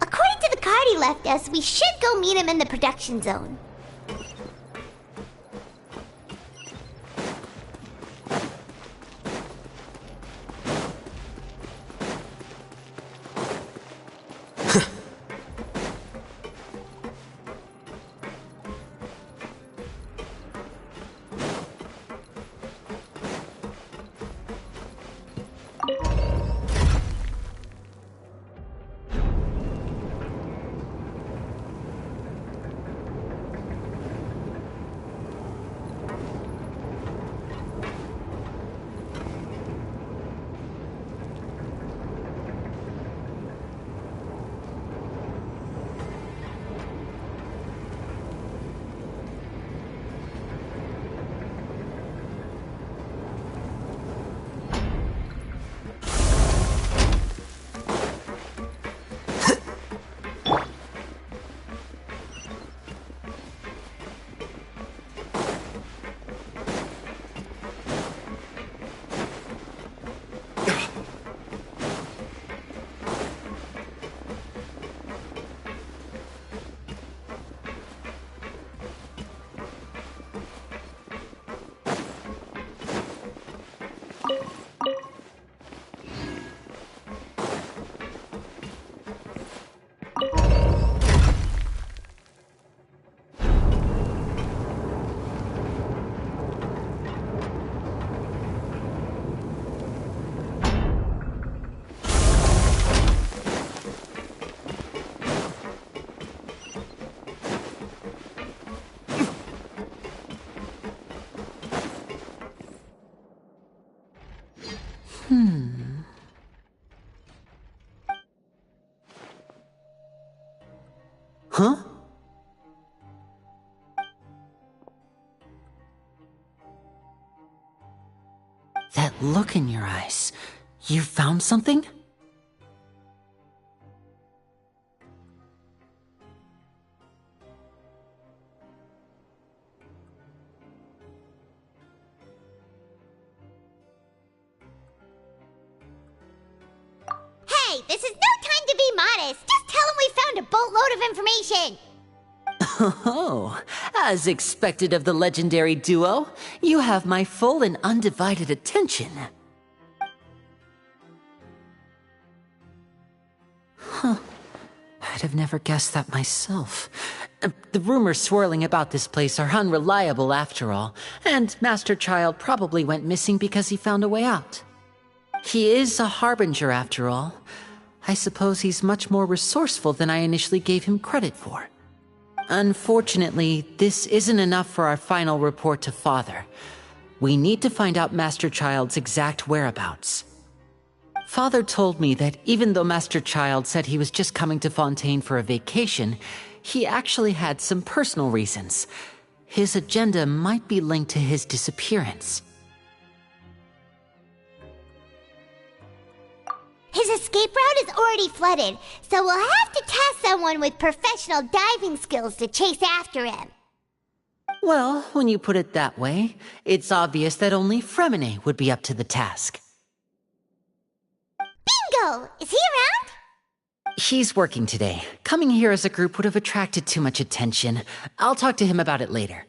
According to the card he left us, we should go meet him in the production zone. Huh? look in your eyes. You found something? Hey, this is no time to be modest. Just tell him we found a boatload of information. Oh, as expected of the legendary duo, you have my full and undivided attention. Huh. I'd have never guessed that myself. The rumors swirling about this place are unreliable after all, and Master Child probably went missing because he found a way out. He is a harbinger after all. I suppose he's much more resourceful than I initially gave him credit for. Unfortunately, this isn't enough for our final report to Father. We need to find out Master Child's exact whereabouts. Father told me that even though Master Child said he was just coming to Fontaine for a vacation, he actually had some personal reasons. His agenda might be linked to his disappearance. His escape route is already flooded, so we'll have to task someone with professional diving skills to chase after him. Well, when you put it that way, it's obvious that only Fremine would be up to the task. Bingo! Is he around? He's working today. Coming here as a group would have attracted too much attention. I'll talk to him about it later.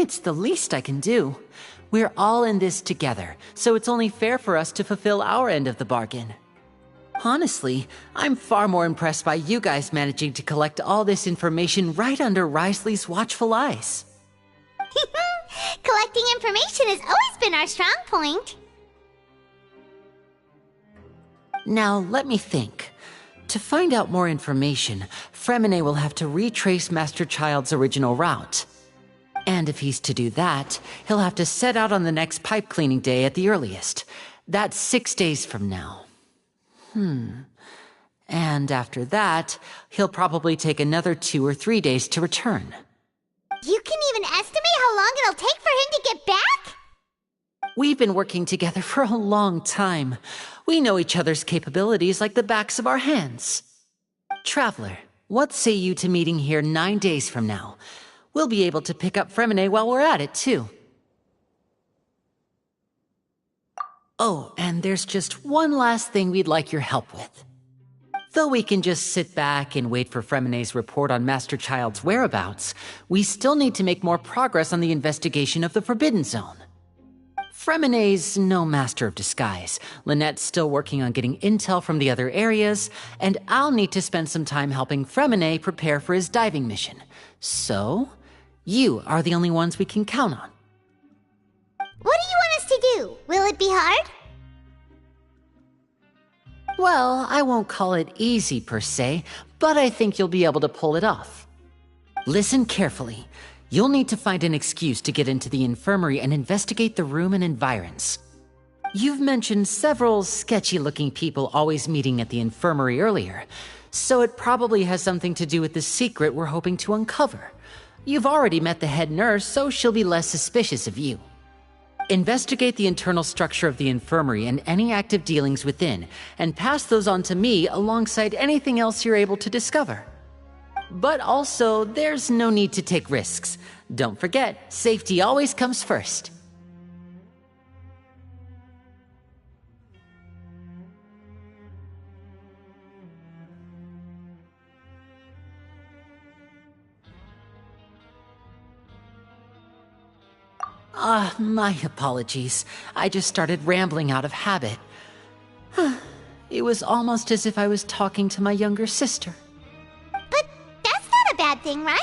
It's the least I can do. We're all in this together, so it's only fair for us to fulfill our end of the bargain. Honestly, I'm far more impressed by you guys managing to collect all this information right under Risley's watchful eyes. Collecting information has always been our strong point. Now, let me think. To find out more information, Fremine will have to retrace Master Child's original route. And if he's to do that, he'll have to set out on the next pipe cleaning day at the earliest. That's 6 days from now. And after that, he'll probably take another 2 or 3 days to return. You can even estimate how long it'll take for him to get back? We've been working together for a long time. We know each other's capabilities like the backs of our hands. Traveler, what say you to meeting here 9 days from now? We'll be able to pick up Fremine while we're at it, too. Oh, and there's just one last thing we'd like your help with. Though we can just sit back and wait for Fremine's report on Master Child's whereabouts, we still need to make more progress on the investigation of the Forbidden Zone. Fremine's no master of disguise, Lynette's still working on getting intel from the other areas, and I'll need to spend some time helping Fremine prepare for his diving mission. So, you are the only ones we can count on. What do you want us to do? Will it be hard? Well, I won't call it easy per se, but I think you'll be able to pull it off. Listen carefully. You'll need to find an excuse to get into the infirmary and investigate the room and environs. You've mentioned several sketchy-looking people always meeting at the infirmary earlier, so it probably has something to do with the secret we're hoping to uncover. You've already met the head nurse, so she'll be less suspicious of you. Investigate the internal structure of the infirmary and any active dealings within, and pass those on to me alongside anything else you're able to discover. But also, there's no need to take risks. Don't forget, safety always comes first. My apologies. I just started rambling out of habit. It was almost as if I was talking to my younger sister. But that's not a bad thing, right?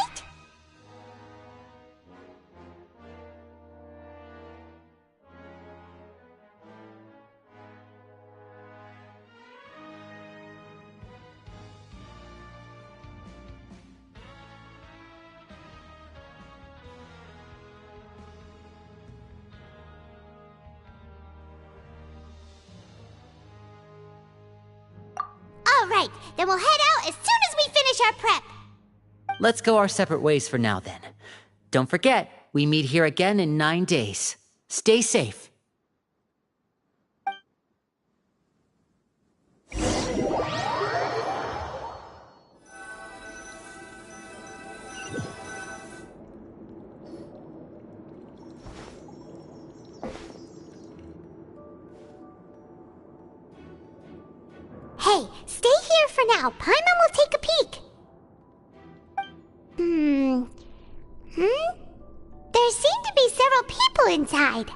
Alright, then we'll head out as soon as we finish our prep. Let's go our separate ways for now, then. Don't forget, we meet here again in 9 days. Stay safe. Hey, stay here for now. Paimon will take a peek. There seem to be several people inside.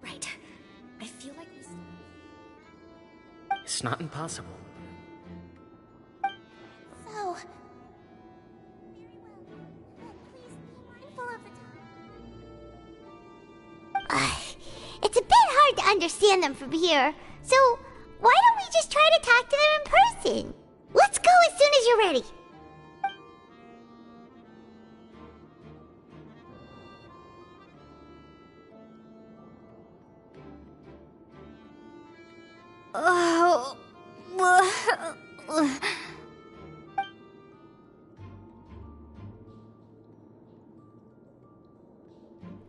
Right. I feel like it's not impossible. So... It's a bit hard to understand them from here, so why don't we just try to talk to them in person? Let's go as soon as you're ready.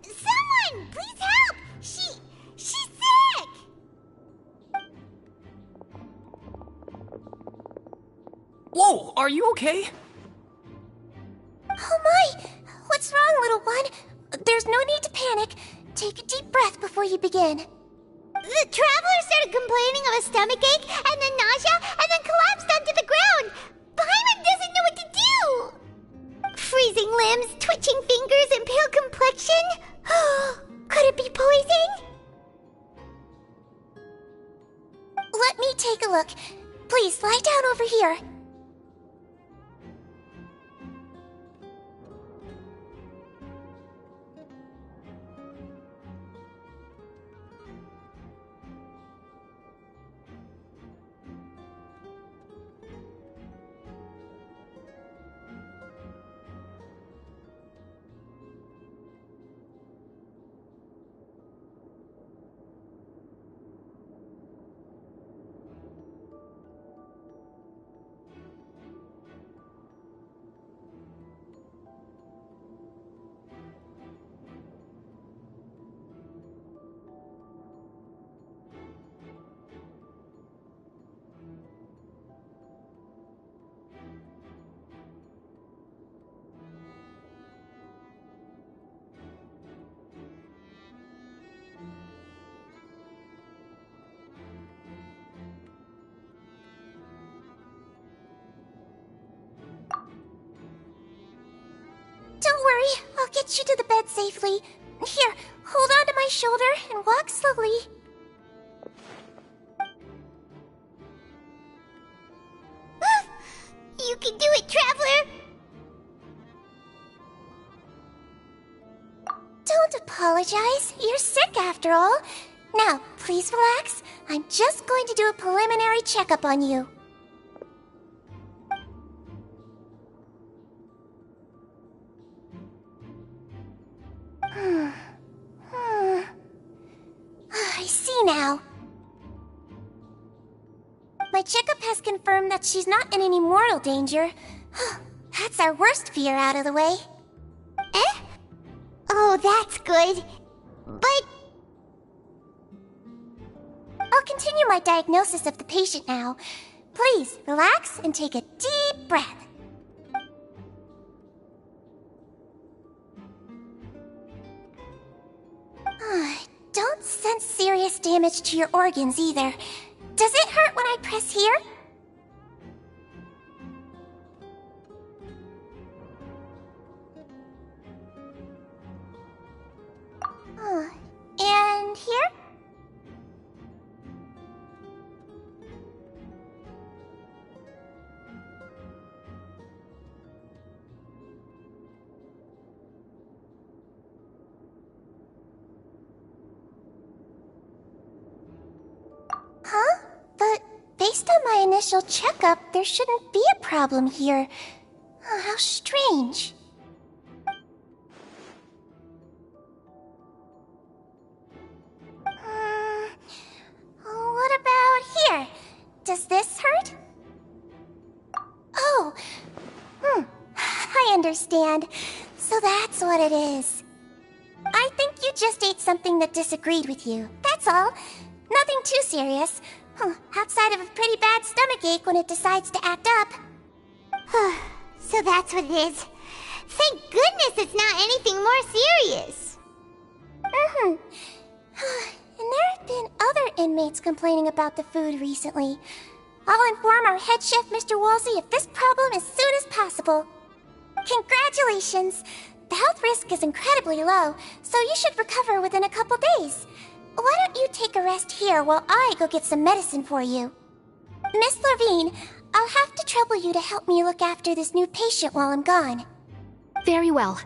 Someone, please help! She's sick! Whoa, are you okay? Oh my! What's wrong, little one? There's no need to panic. Take a deep breath before you begin. The traveler started complaining of a stomachache, and then nausea, and then collapsed onto the ground. Paimon doesn't know what to do. Freezing limbs, twitching fingers, and pale complexion? Could it be poison? Let me take a look. Please, lie down over here. Don't worry, I'll get you to the bed safely. Here, hold on to my shoulder and walk slowly. You can do it, traveler! Don't apologize. You're sick after all. Now, please relax. I'm just going to do a preliminary checkup on you. I see now. My checkup has confirmed that she's not in any mortal danger. That's our worst fear out of the way. Eh? Oh, that's good. But... I'll continue my diagnosis of the patient now. Please, relax and take a deep breath. Don't sense serious damage to your organs either. Does it hurt when I press here? And here? Huh? But based on my initial checkup, there shouldn't be a problem here. Oh, how strange. What about here? Does this hurt? Oh, I understand. So that's what it is. I think you just ate something that disagreed with you. That's all. Nothing too serious. Outside of a pretty bad stomachache when it decides to act up. So that's what it is. Thank goodness it's not anything more serious. And there have been other inmates complaining about the food recently. I'll inform our head chef, Mr. Woolsey, of this problem as soon as possible. Congratulations! The health risk is incredibly low, so you should recover within a couple days. Why don't you take a rest here while I go get some medicine for you? Miss Levine, I'll have to trouble you to help me look after this new patient while I'm gone. Very well.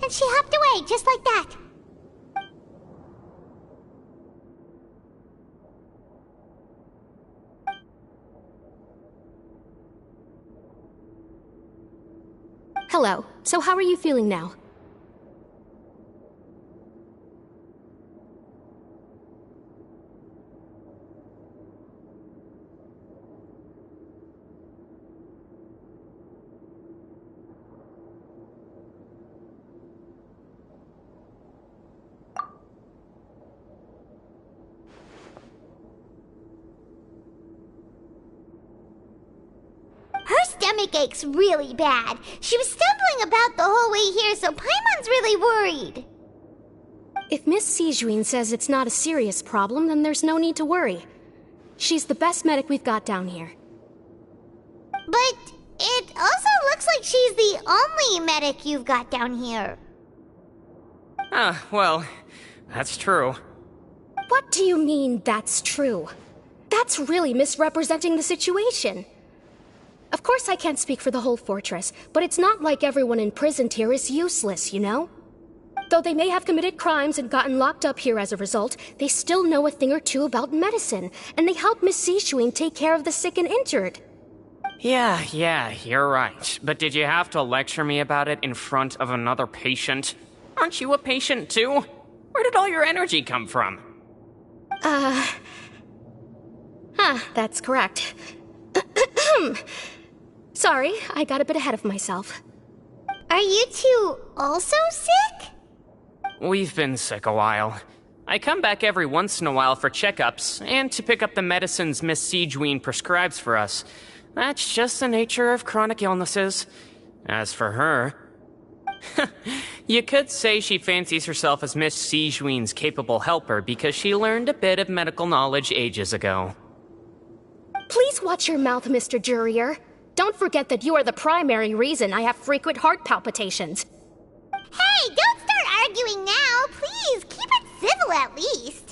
And she hopped away just like that. Hello. So how are you feeling now? Stomachache's really bad. She was stumbling about the whole way here, so Paimon's really worried. If Miss Sijuin says it's not a serious problem, then there's no need to worry. She's the best medic we've got down here. But it also looks like she's the only medic you've got down here. Well, that's true. What do you mean, that's true? That's really misrepresenting the situation. Of course I can't speak for the whole fortress, but it's not like everyone imprisoned here is useless, you know? Though they may have committed crimes and gotten locked up here as a result, they still know a thing or two about medicine, and they help Miss Sijuin take care of the sick and injured. Yeah, you're right. But did you have to lecture me about it in front of another patient? Aren't you a patient too? Where did all your energy come from? That's correct. Sorry, I got a bit ahead of myself. Are you two also sick? We've been sick a while. I come back every once in a while for checkups, and to pick up the medicines Miss Sijuin prescribes for us. That's just the nature of chronic illnesses. As for her... you could say she fancies herself as Miss Sijuin's capable helper because she learned a bit of medical knowledge ages ago. Please watch your mouth, Mr. Jurier. Don't forget that you are the primary reason I have frequent heart palpitations. Hey, don't start arguing now! Please, keep it civil at least!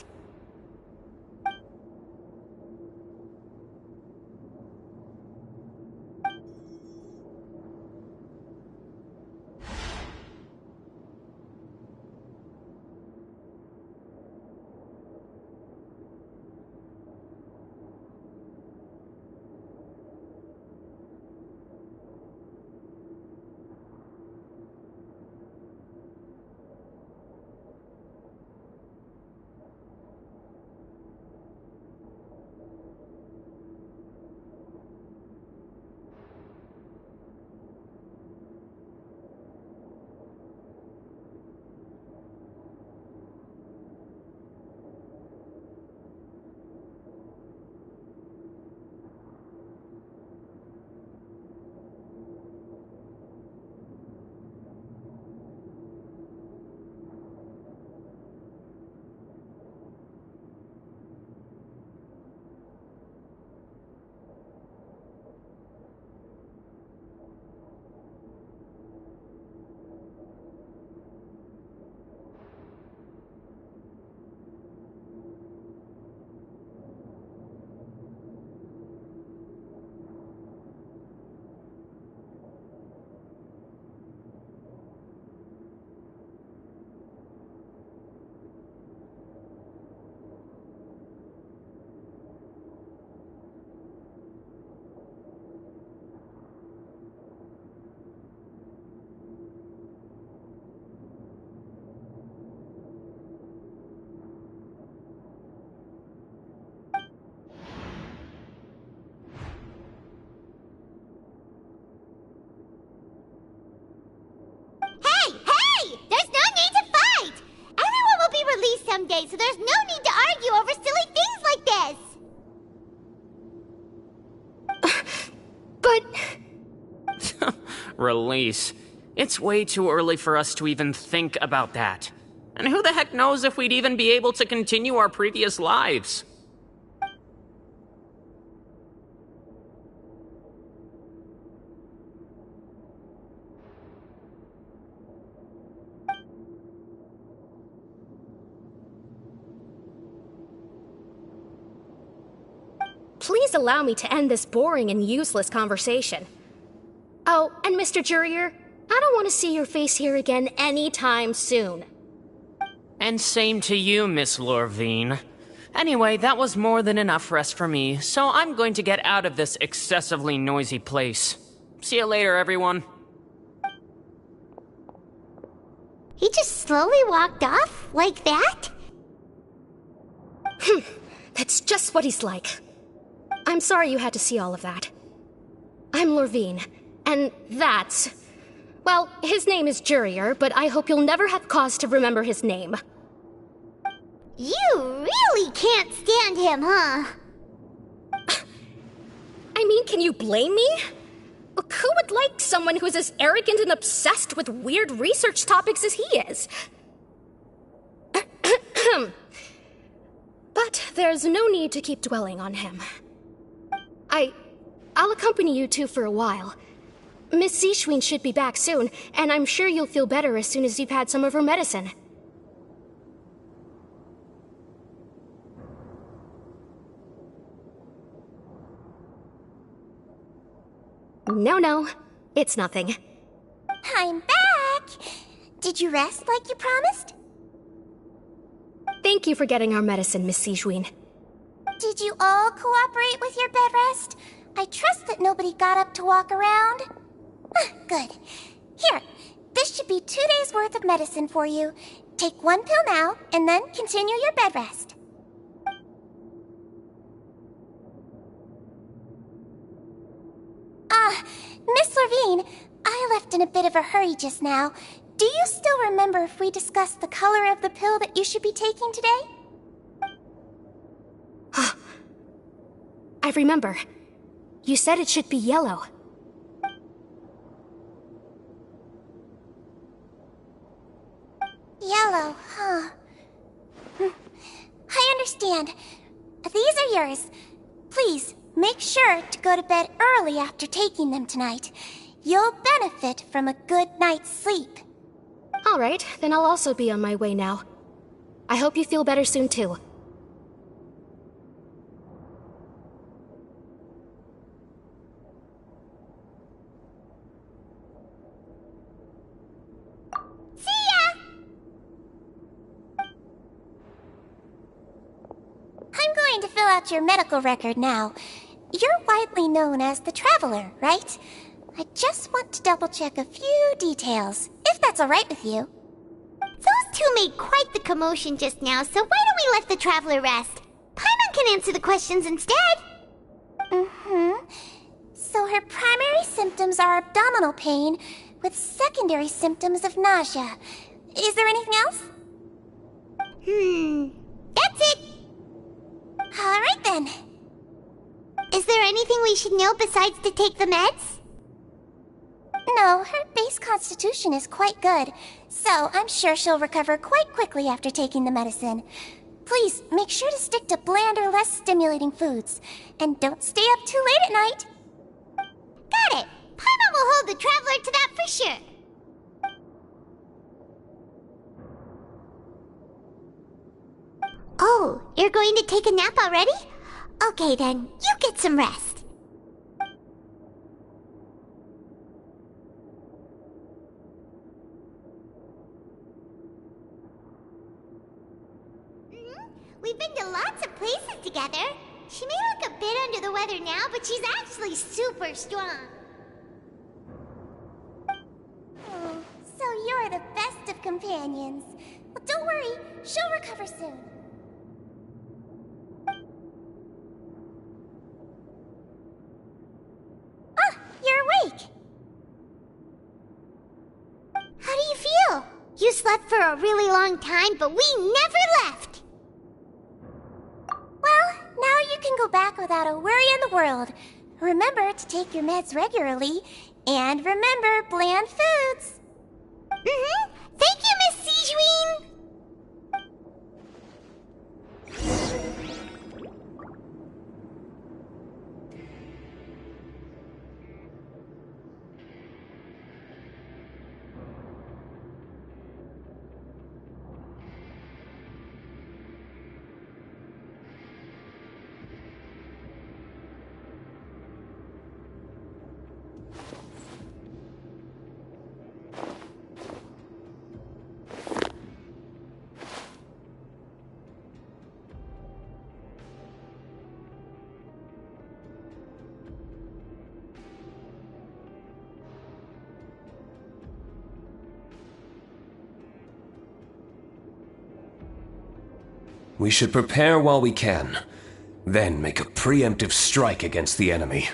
Someday, so there's no need to argue over silly things like this! But... Release. It's way too early for us to even think about that. And who the heck knows if we'd even be able to continue our previous lives? Please allow me to end this boring and useless conversation. Oh, and Mr. Jurier, I don't want to see your face here again anytime soon. And same to you, Miss Lorvine. Anyway, that was more than enough rest for me, so I'm going to get out of this excessively noisy place. See you later, everyone. He just slowly walked off like that? That's just what he's like. I'm sorry you had to see all of that. I'm Lorvine, and that's... Well, his name is Jurier, but I hope you'll never have cause to remember his name. You really can't stand him, huh? I mean, can you blame me? Who would like someone who's as arrogant and obsessed with weird research topics as he is? there's no need to keep dwelling on him. I'll accompany you two for a while. Miss Zishwin should be back soon, and I'm sure you'll feel better as soon as you've had some of her medicine. No, it's nothing. I'm back! Did you rest like you promised? Thank you for getting our medicine, Miss Zishwin. Did you all cooperate with your bed rest? I trust that nobody got up to walk around. Good. Here, this should be 2 days' worth of medicine for you. Take 1 pill now, and then continue your bed rest. Miss Levine, I left in a bit of a hurry just now. Do you still remember if we discussed the color of the pill that you should be taking today? I remember. You said it should be yellow. Yellow, huh? I understand. These are yours. Please, make sure to go to bed early after taking them tonight. You'll benefit from a good night's sleep. All right, then I'll also be on my way now. I hope you feel better soon, too. I'm going to fill out your medical record now. You're widely known as the Traveler, right? I just want to double-check a few details, if that's all right with you. Those two made quite the commotion just now, so why don't we let the Traveler rest? Paimon can answer the questions instead. So her primary symptoms are abdominal pain, with secondary symptoms of nausea. Is there anything else? That's it. All right then. Is there anything we should know besides to take the meds? No, her base constitution is quite good, so I'm sure she'll recover quite quickly after taking the medicine. Please, make sure to stick to bland or less stimulating foods, and don't stay up too late at night. Got it. Paimon will hold the Traveler to that for sure. Oh, you're going to take a nap already? Okay then, you get some rest. We've been to lots of places together. She may look a bit under the weather now, but she's actually super strong. So you're the best of companions. Well, don't worry, she'll recover soon. You're awake. How do you feel? You slept for a really long time, but we never left. Well, now you can go back without a worry in the world. Remember to take your meds regularly, and remember bland foods. Thank you, Miss Zishwin. We should prepare while we can, then make a preemptive strike against the enemy.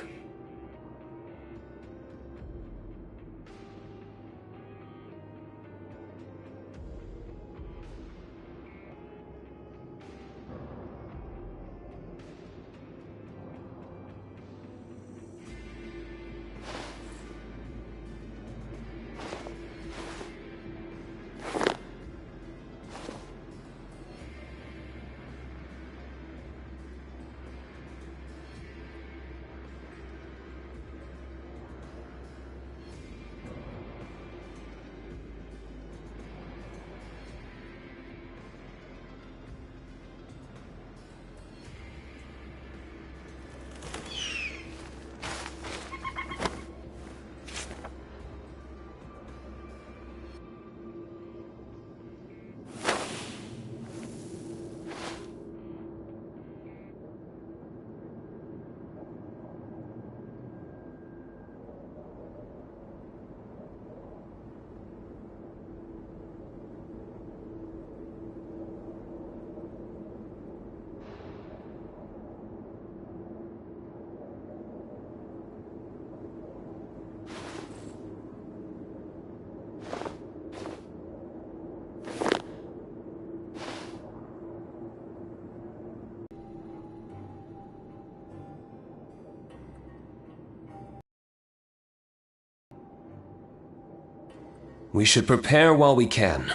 We should prepare while we can,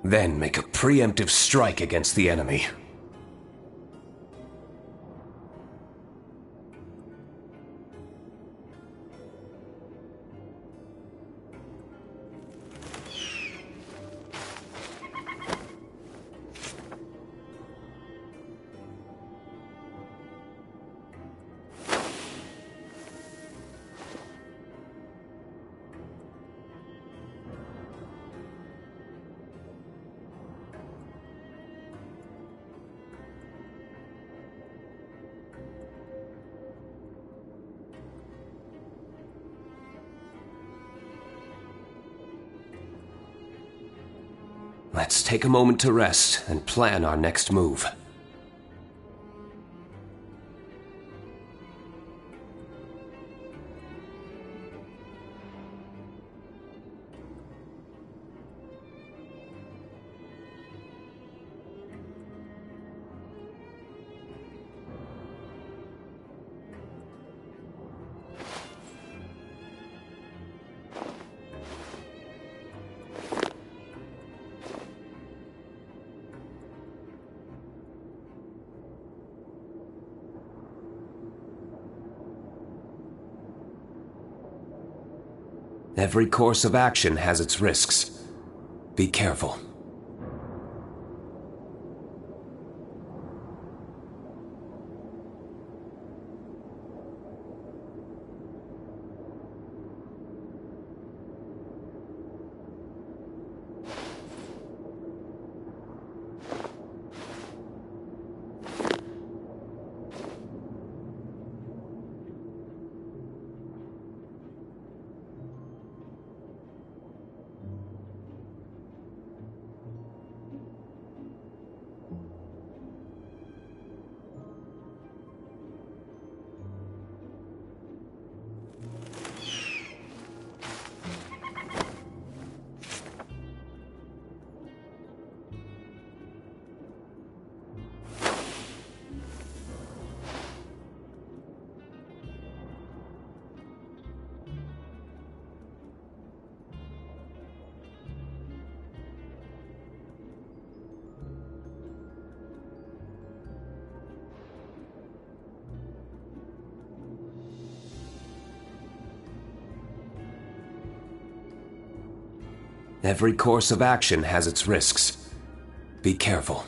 then make a preemptive strike against the enemy. Let's take a moment to rest and plan our next move. Every course of action has its risks. Be careful. Every course of action has its risks. Be careful.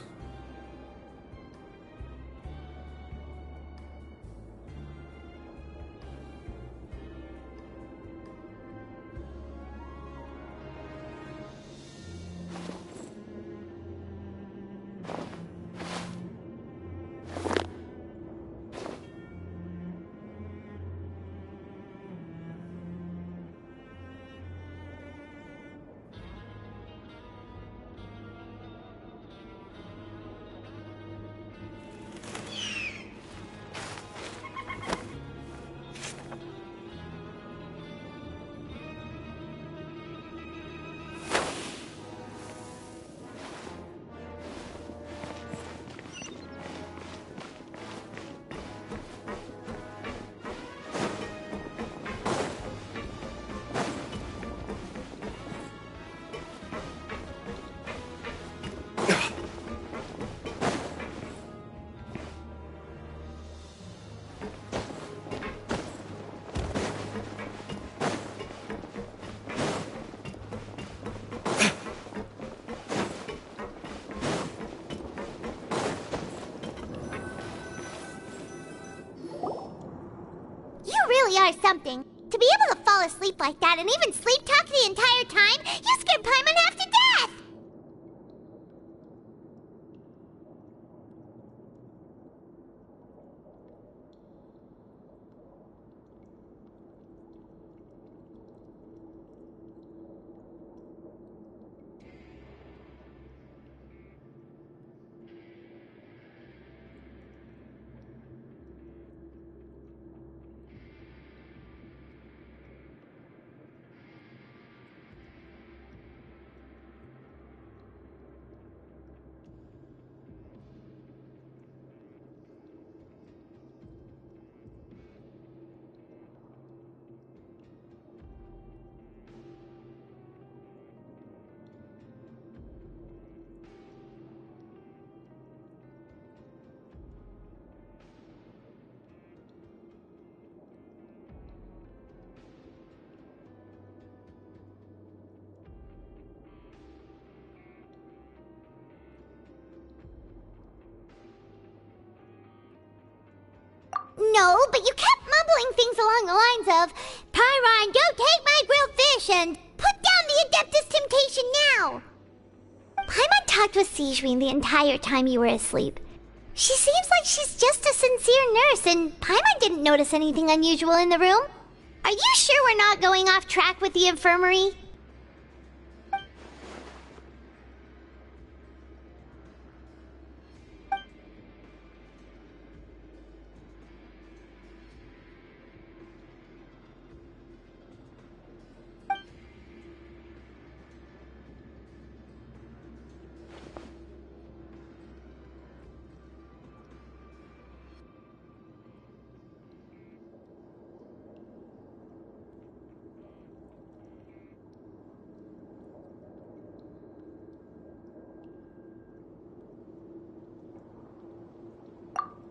Are something. To be able to fall asleep like that and even sleep talk the entire time, you scared Paimon half to death! No, but you kept mumbling things along the lines of, Pyron, don't take my grilled fish, and put down the Adeptus Temptation now. Paimon talked with Sijween the entire time you were asleep. She seems like she's just a sincere nurse, and Paimon didn't notice anything unusual in the room. Are you sure we're not going off track with the infirmary?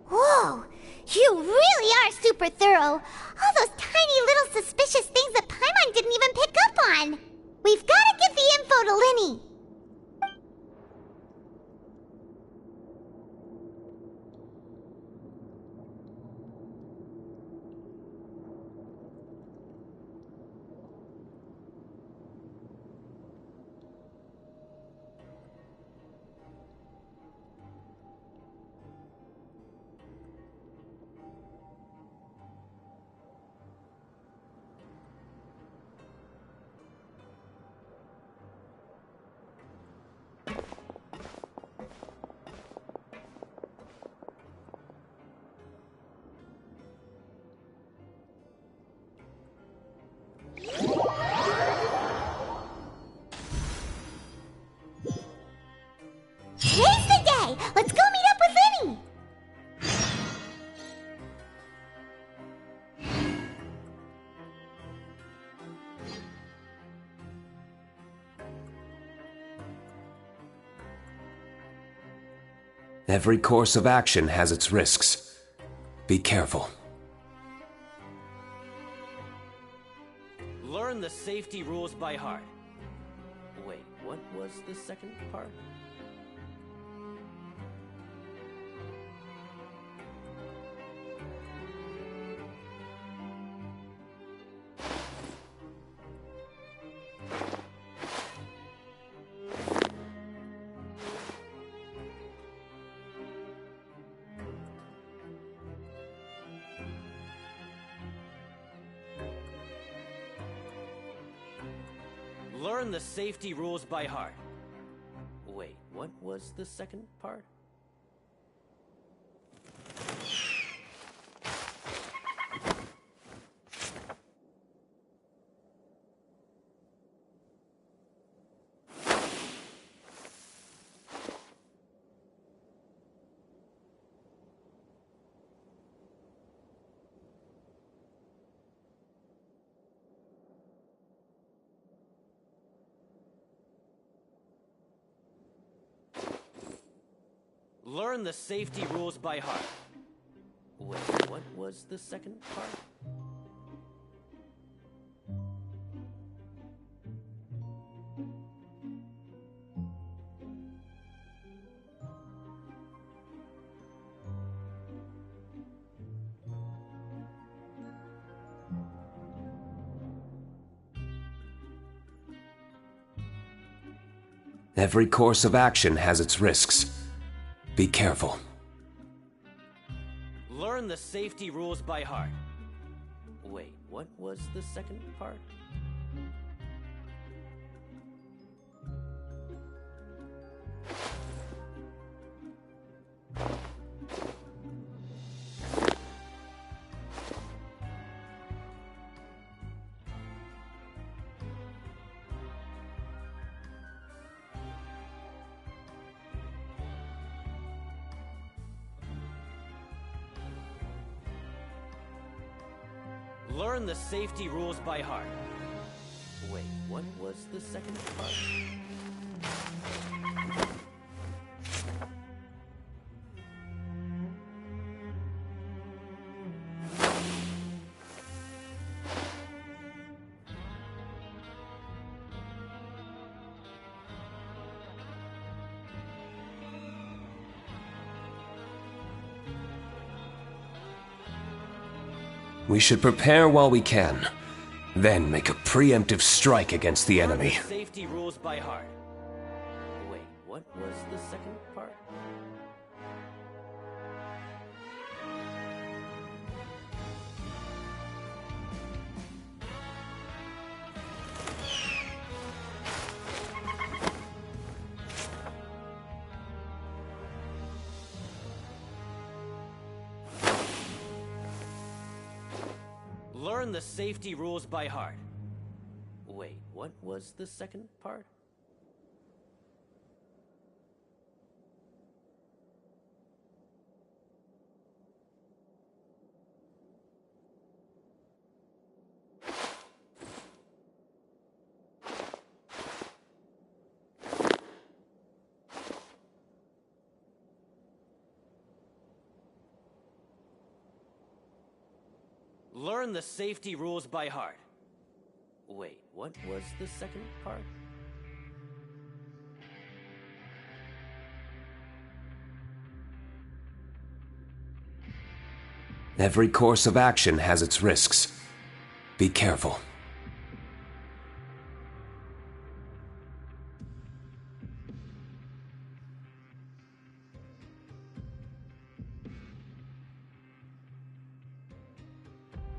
Whoa! You really are super thorough. All those tiny little suspicious things that Paimon didn't even pick up on. We've got to give the info to Linny. Today's the day! Let's go meet up with Linny! Every course of action has its risks. Be careful. Learn the safety rules by heart. Wait, what was the second part? Learn the safety rules by heart. Wait, what was the second part? Learn the safety rules by heart. Wait, what was the second part? Every course of action has its risks. Be careful. Learn the safety rules by heart. Wait, what was the second part? Learn the safety rules by heart. Wait, what was the second part? We should prepare while we can, then make a preemptive strike against the enemy. Safety rules by heart. Wait, what was the second part? Learn the safety rules by heart. Wait, what was the second part? Learn the safety rules by heart. Wait, what was the second part? Every course of action has its risks. Be careful.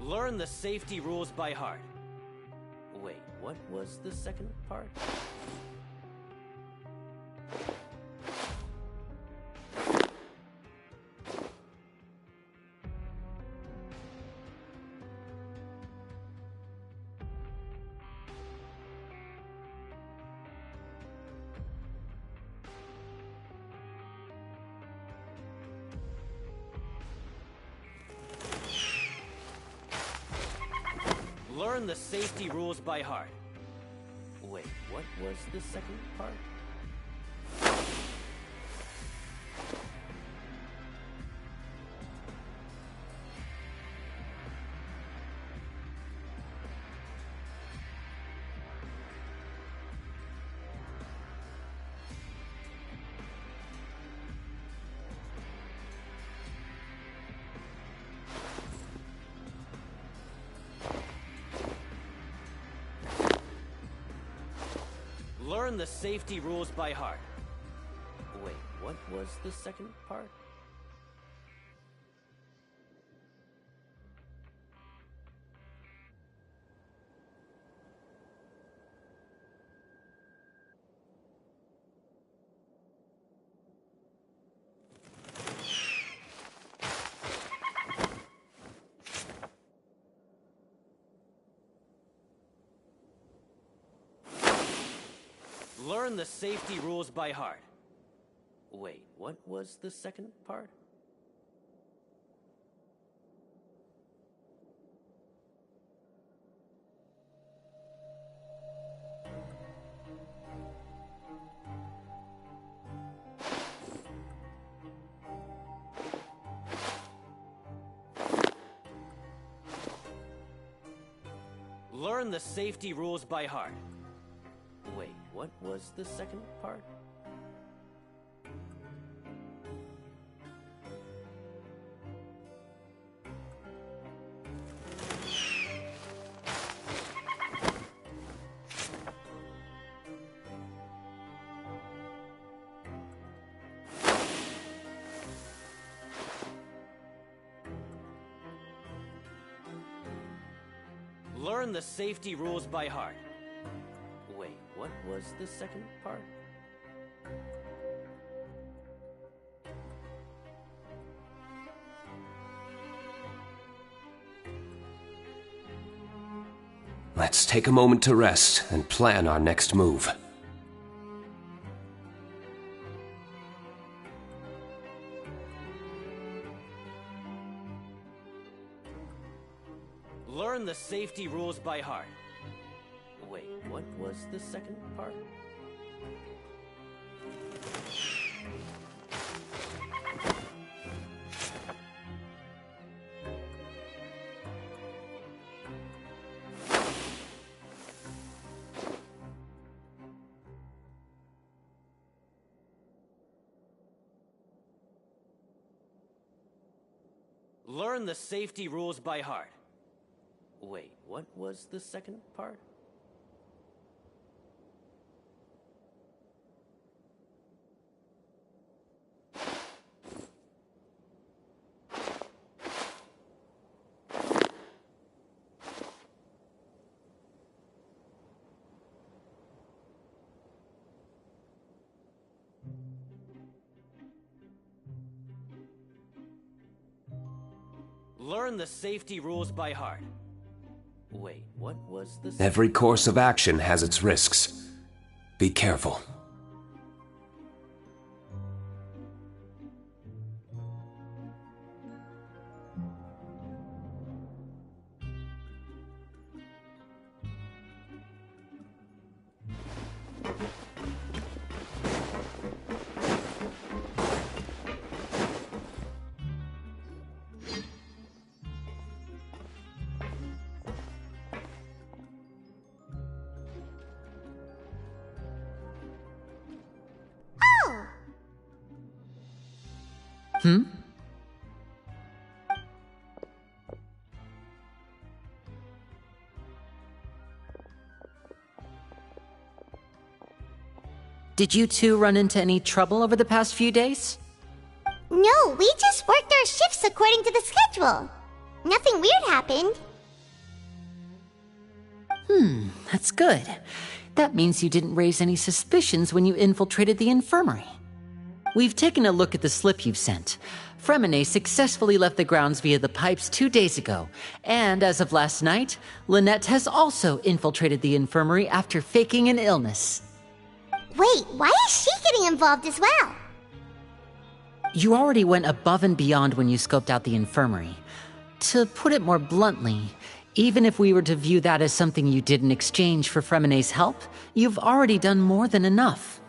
Learn the safety rules by heart. Wait, what was the second part? Learn the safety rules by heart. Wait, what was the second part? Learn the safety rules by heart. Wait, what was the second part? Learn the safety rules by heart. Wait, what was the second part? Learn the safety rules by heart. Wait, what was the second part? Learn the safety rules by heart. Wait, what was the second part? Let's take a moment to rest and plan our next move. Learn the safety rules by heart. Wait, what was the second part? Learn the safety rules by heart. Wait, what was the second part? Learn the safety rules by heart. Wait, what was the... Every course of action has its risks. Be careful. Hmm? Did you two run into any trouble over the past few days? No, we just worked our shifts according to the schedule. Nothing weird happened. That's good. That means you didn't raise any suspicions when you infiltrated the infirmary. We've taken a look at the slip you've sent. Fremine successfully left the grounds via the pipes 2 days ago, and as of last night, Lynette has also infiltrated the infirmary after faking an illness. Wait, why is she getting involved as well? You already went above and beyond when you scoped out the infirmary. To put it more bluntly, even if we were to view that as something you did in exchange for Fremine's help, you've already done more than enough.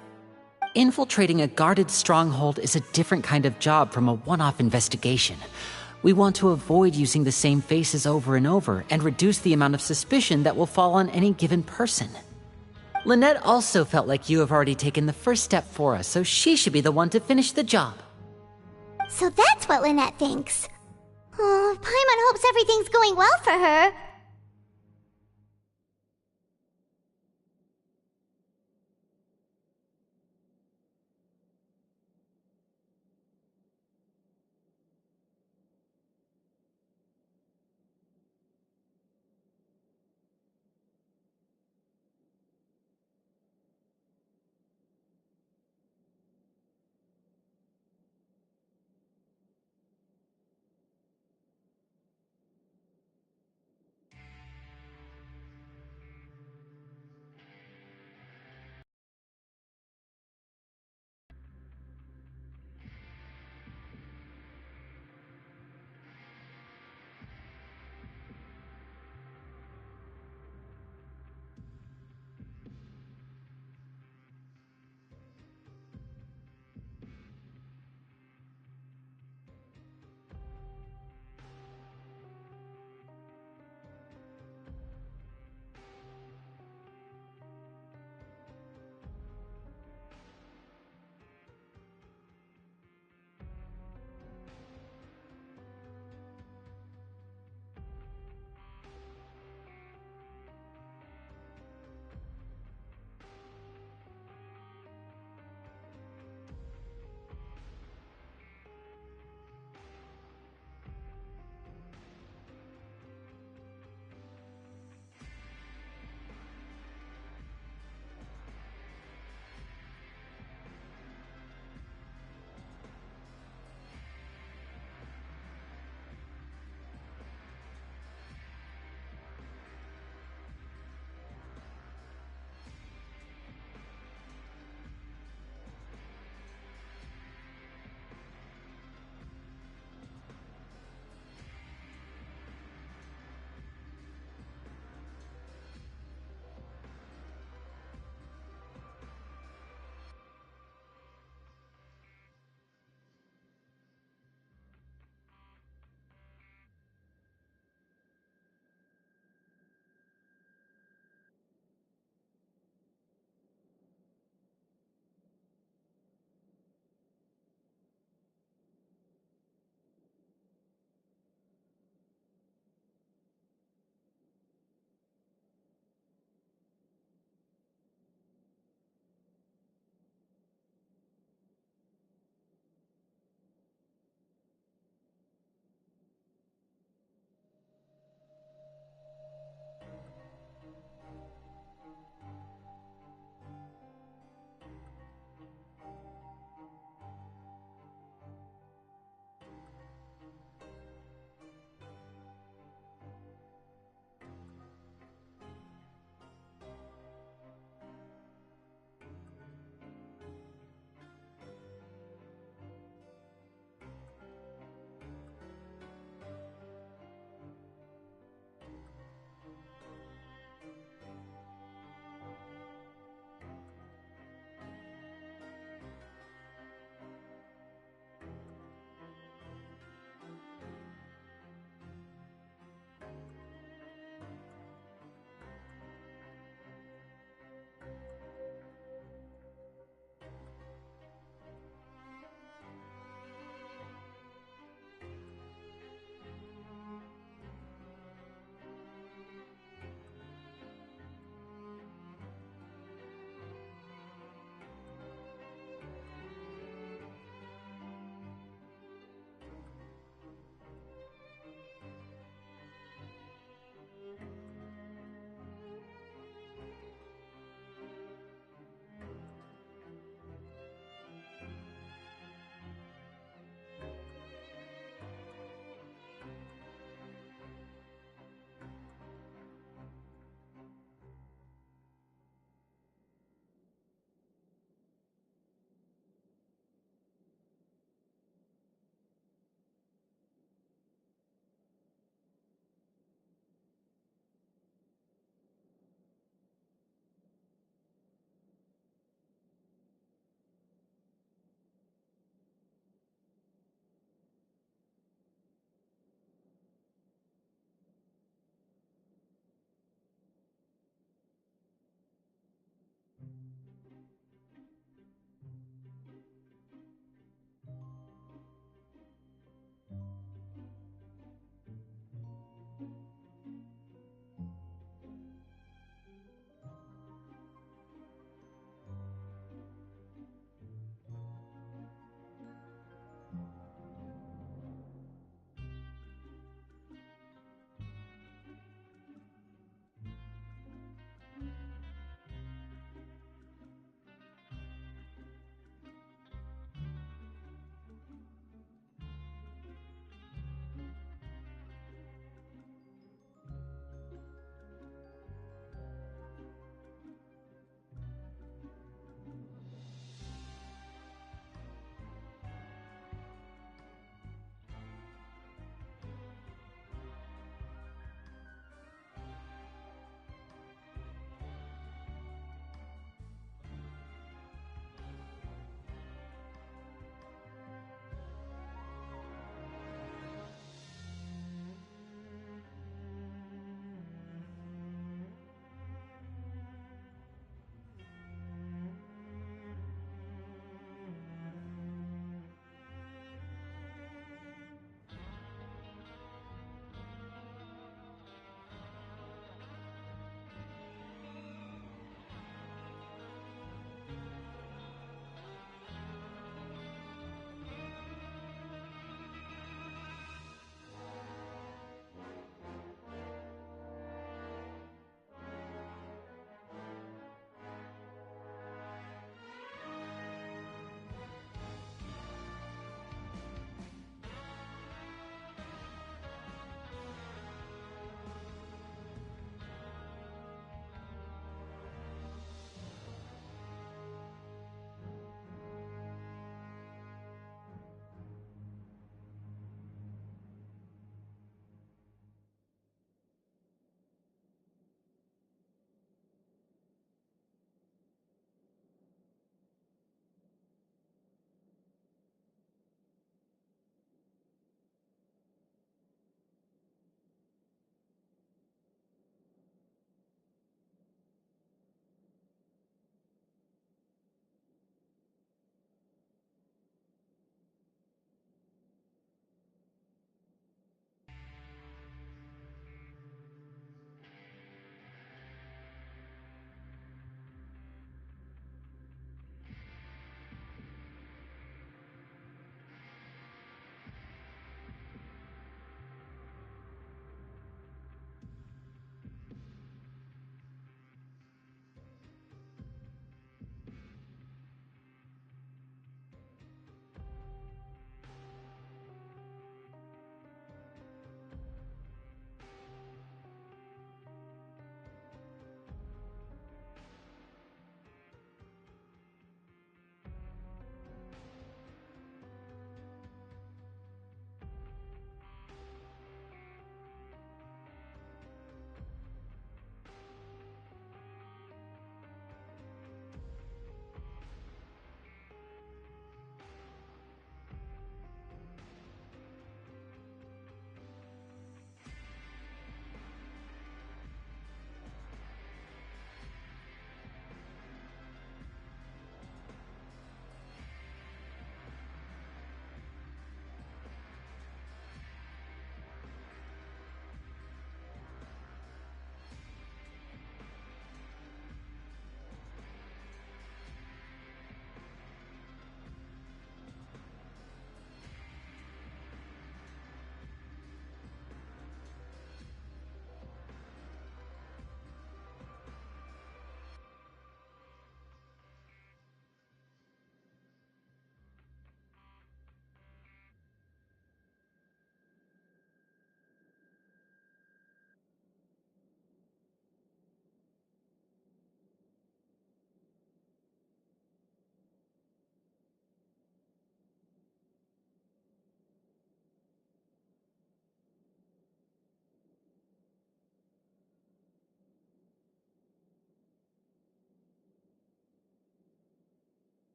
Infiltrating a guarded stronghold is a different kind of job from a one-off investigation. We want to avoid using the same faces over and over and reduce the amount of suspicion that will fall on any given person. Lynette also felt like you have already taken the first step for us, so she should be the one to finish the job. So that's what Lynette thinks. Oh, Paimon hopes everything's going well for her.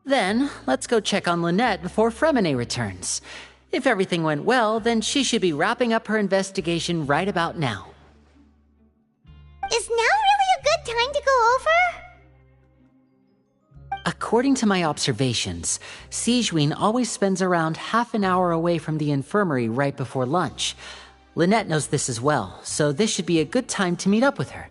Then, let's go check on Lynette before Fremine returns. If everything went well, then she should be wrapping up her investigation right about now. Is now really a good time to go over? According to my observations, Sigewinne always spends around half an hour away from the infirmary right before lunch. Lynette knows this as well, so this should be a good time to meet up with her.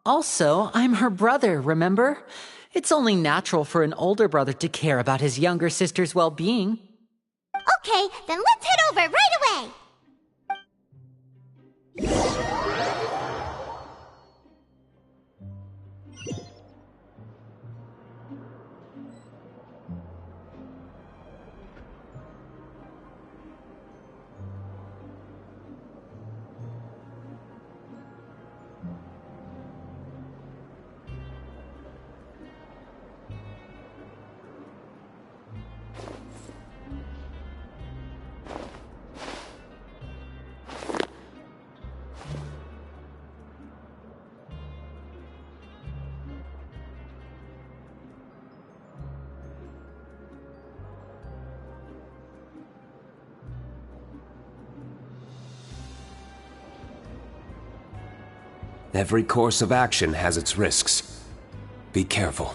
Also, I'm her brother, remember? It's only natural for an older brother to care about his younger sister's well-being. Okay, then let's head over right away! Every course of action has its risks. Be careful.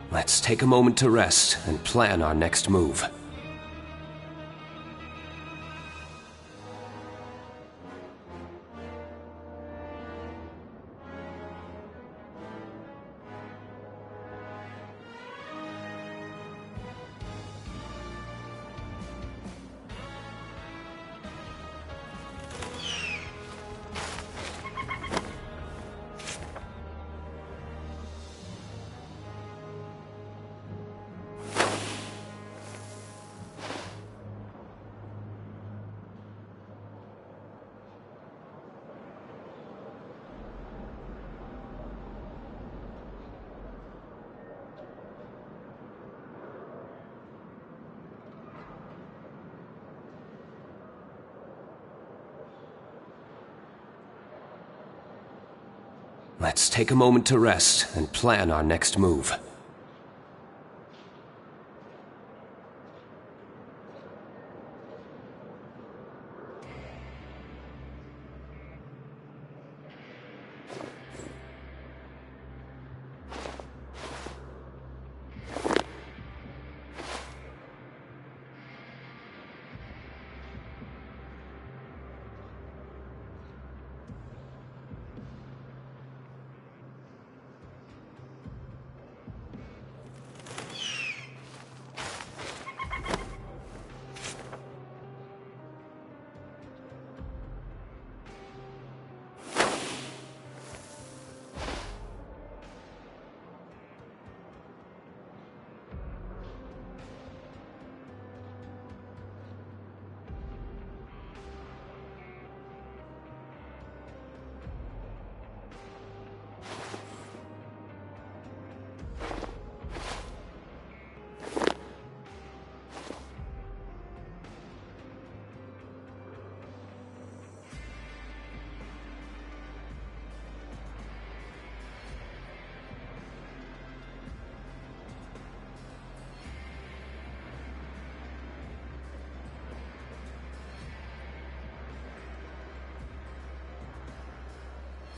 Let's take a moment to rest and plan our next move. Let's take a moment to rest and plan our next move.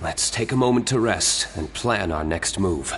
Let's take a moment to rest and plan our next move.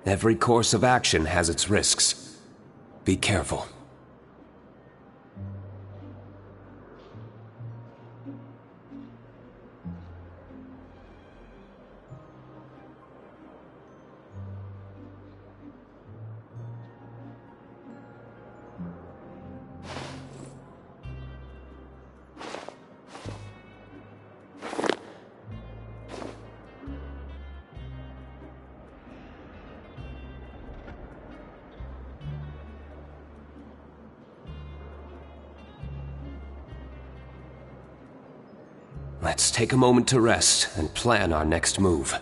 Every course of action has its risks. Be careful. Let's take a moment to rest and plan our next move.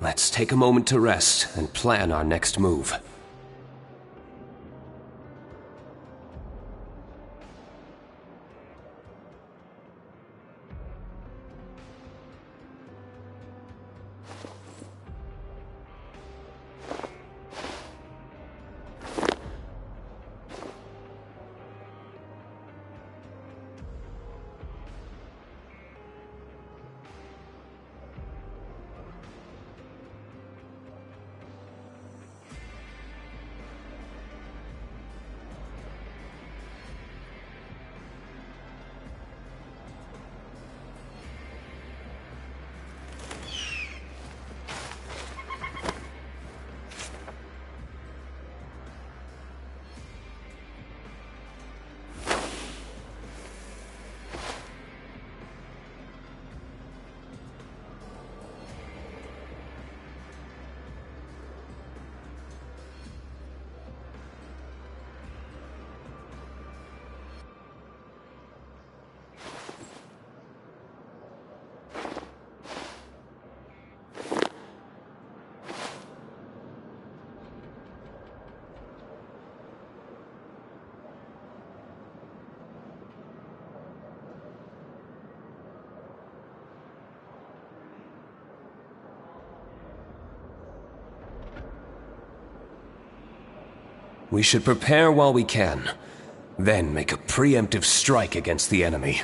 Let's take a moment to rest and plan our next move. We should prepare while we can, then make a preemptive strike against the enemy.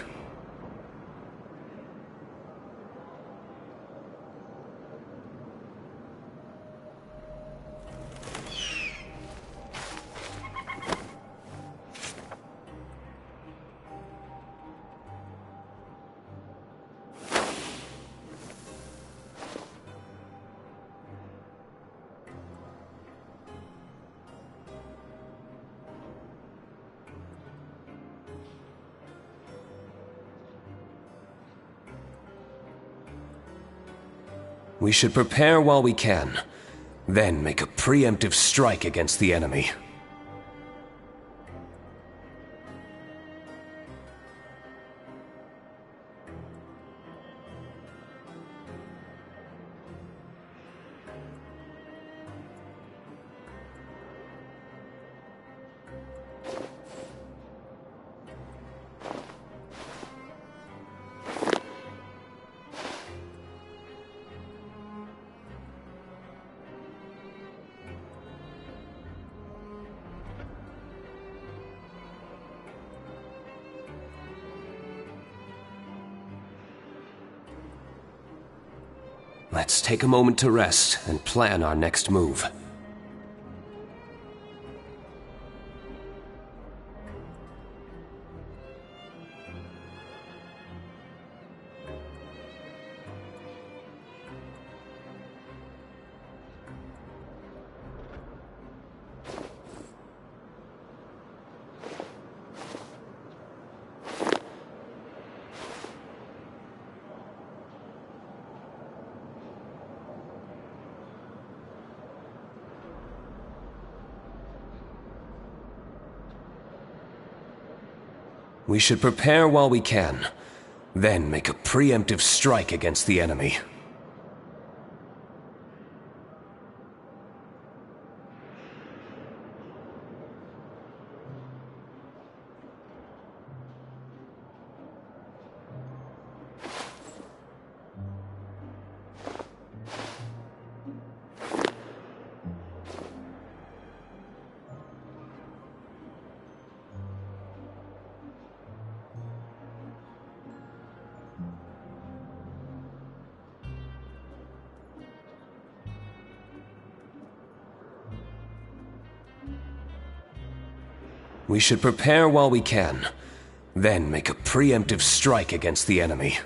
We should prepare while we can, then make a preemptive strike against the enemy. Let's take a moment to rest and plan our next move. We should prepare while we can, then make a preemptive strike against the enemy. We should prepare while we can, then make a preemptive strike against the enemy.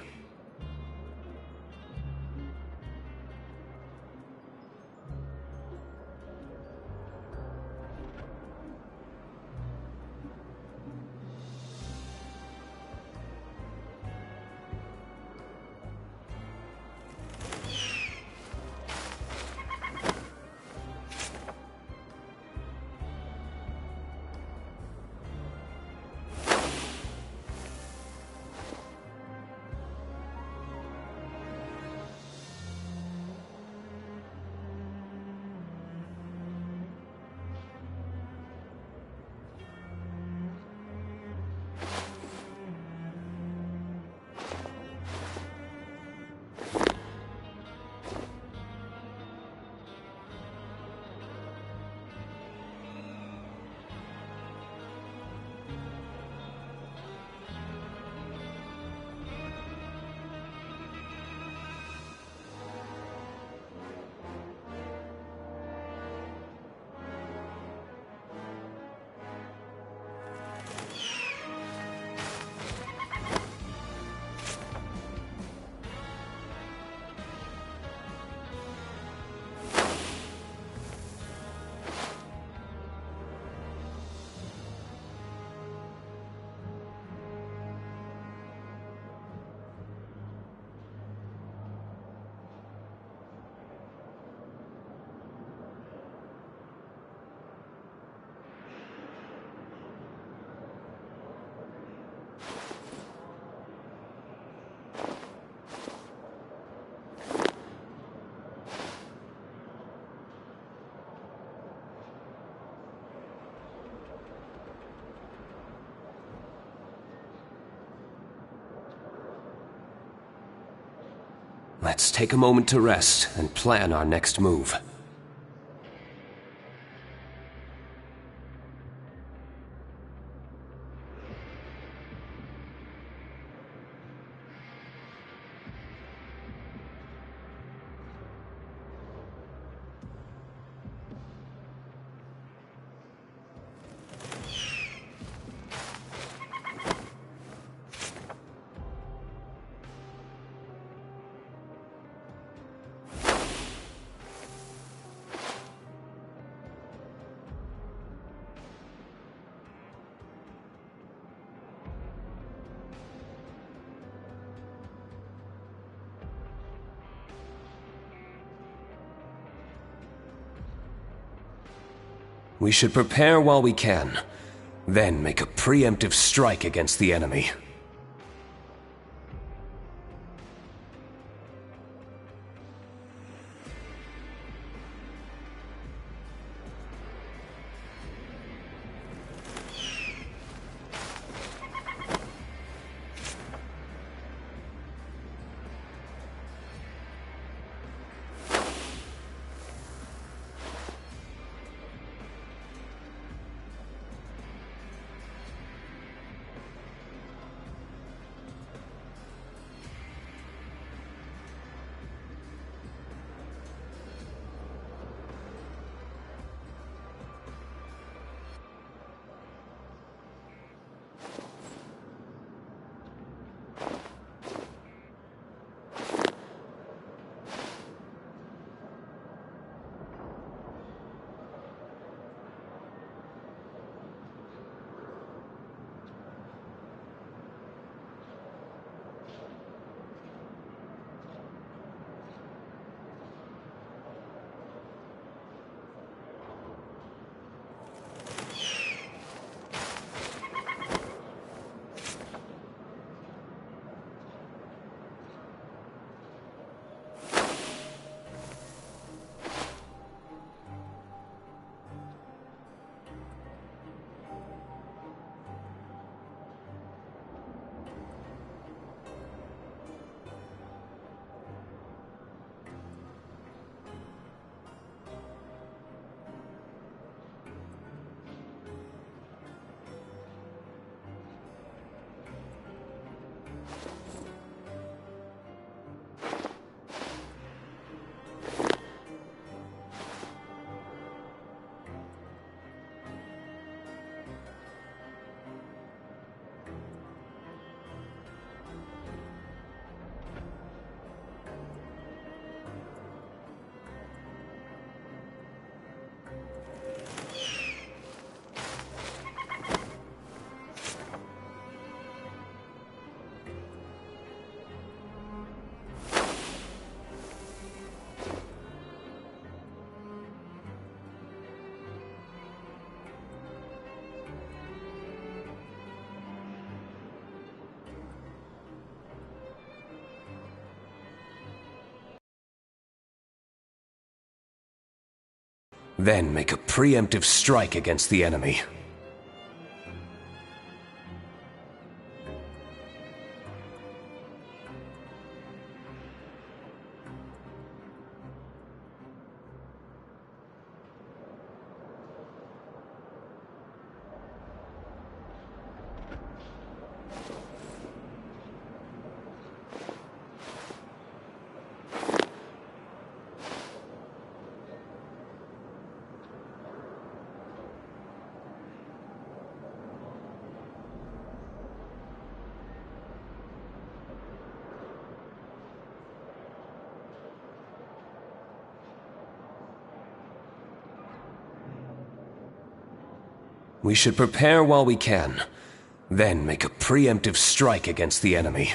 Let's take a moment to rest and plan our next move. We should prepare while we can, then make a preemptive strike against the enemy. Then make a preemptive strike against the enemy. We should prepare while we can, then make a preemptive strike against the enemy.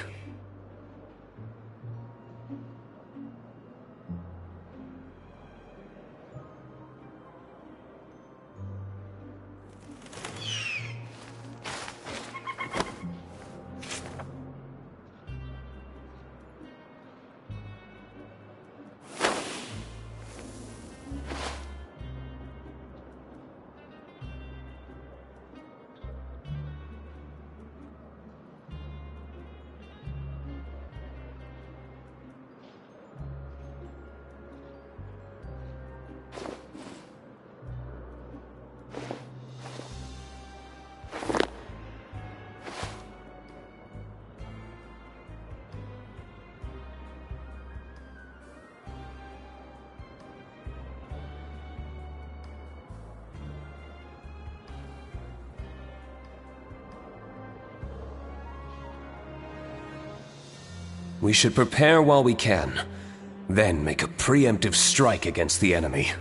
We should prepare while we can, then make a preemptive strike against the enemy.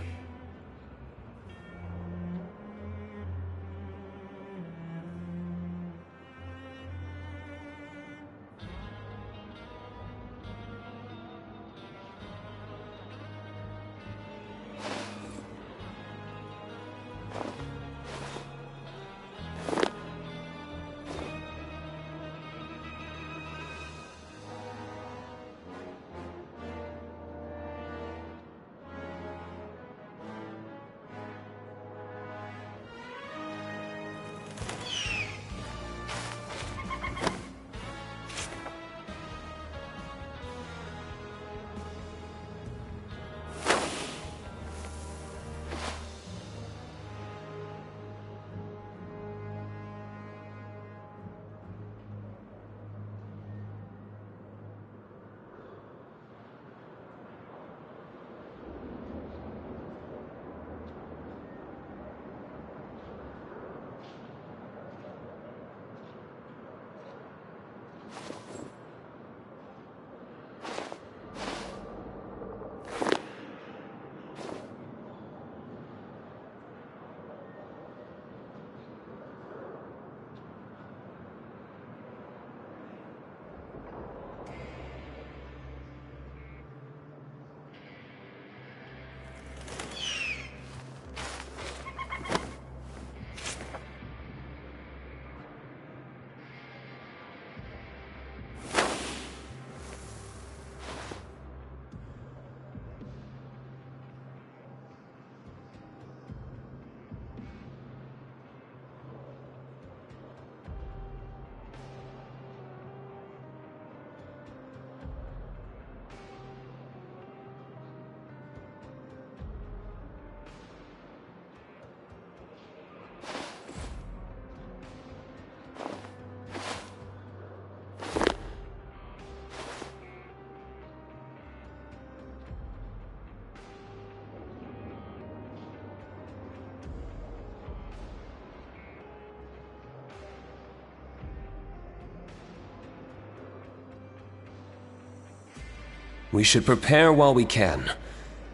We should prepare while we can,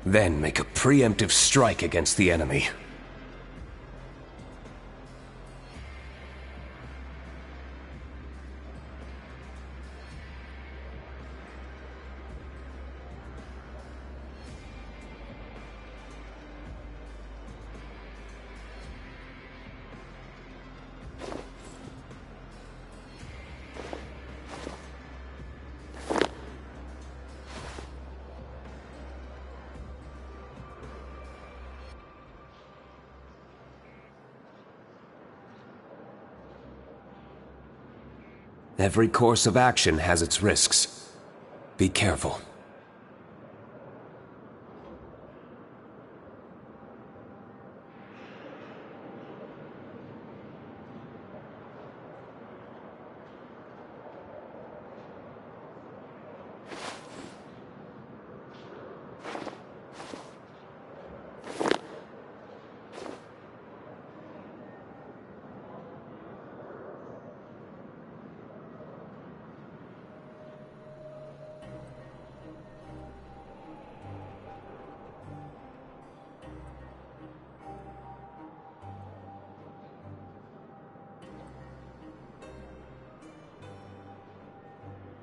then make a preemptive strike against the enemy. Every course of action has its risks. Be careful.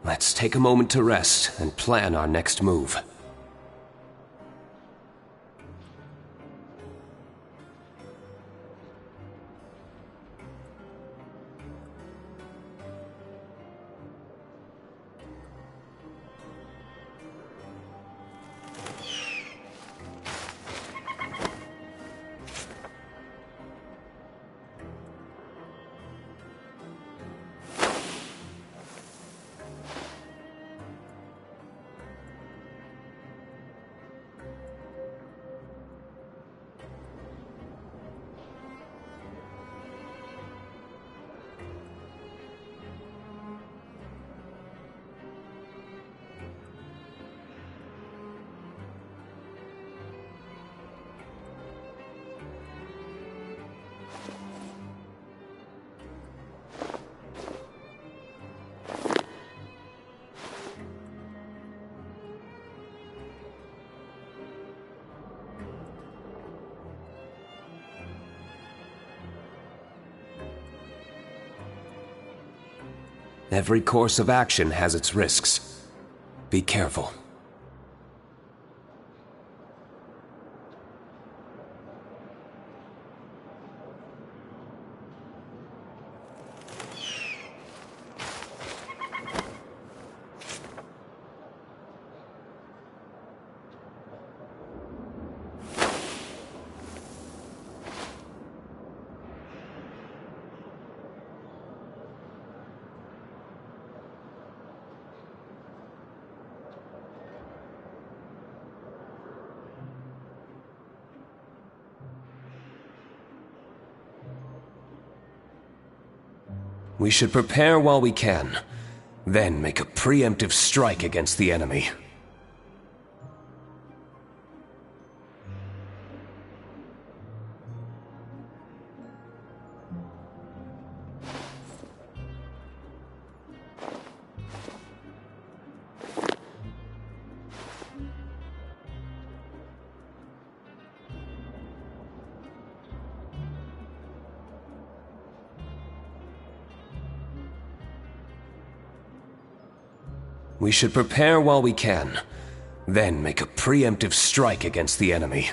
Let's take a moment to rest and plan our next move. Every course of action has its risks. Be careful. We should prepare while we can, then make a preemptive strike against the enemy. We should prepare while we can, then make a preemptive strike against the enemy.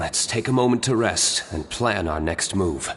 let's take a moment to rest and plan our next move.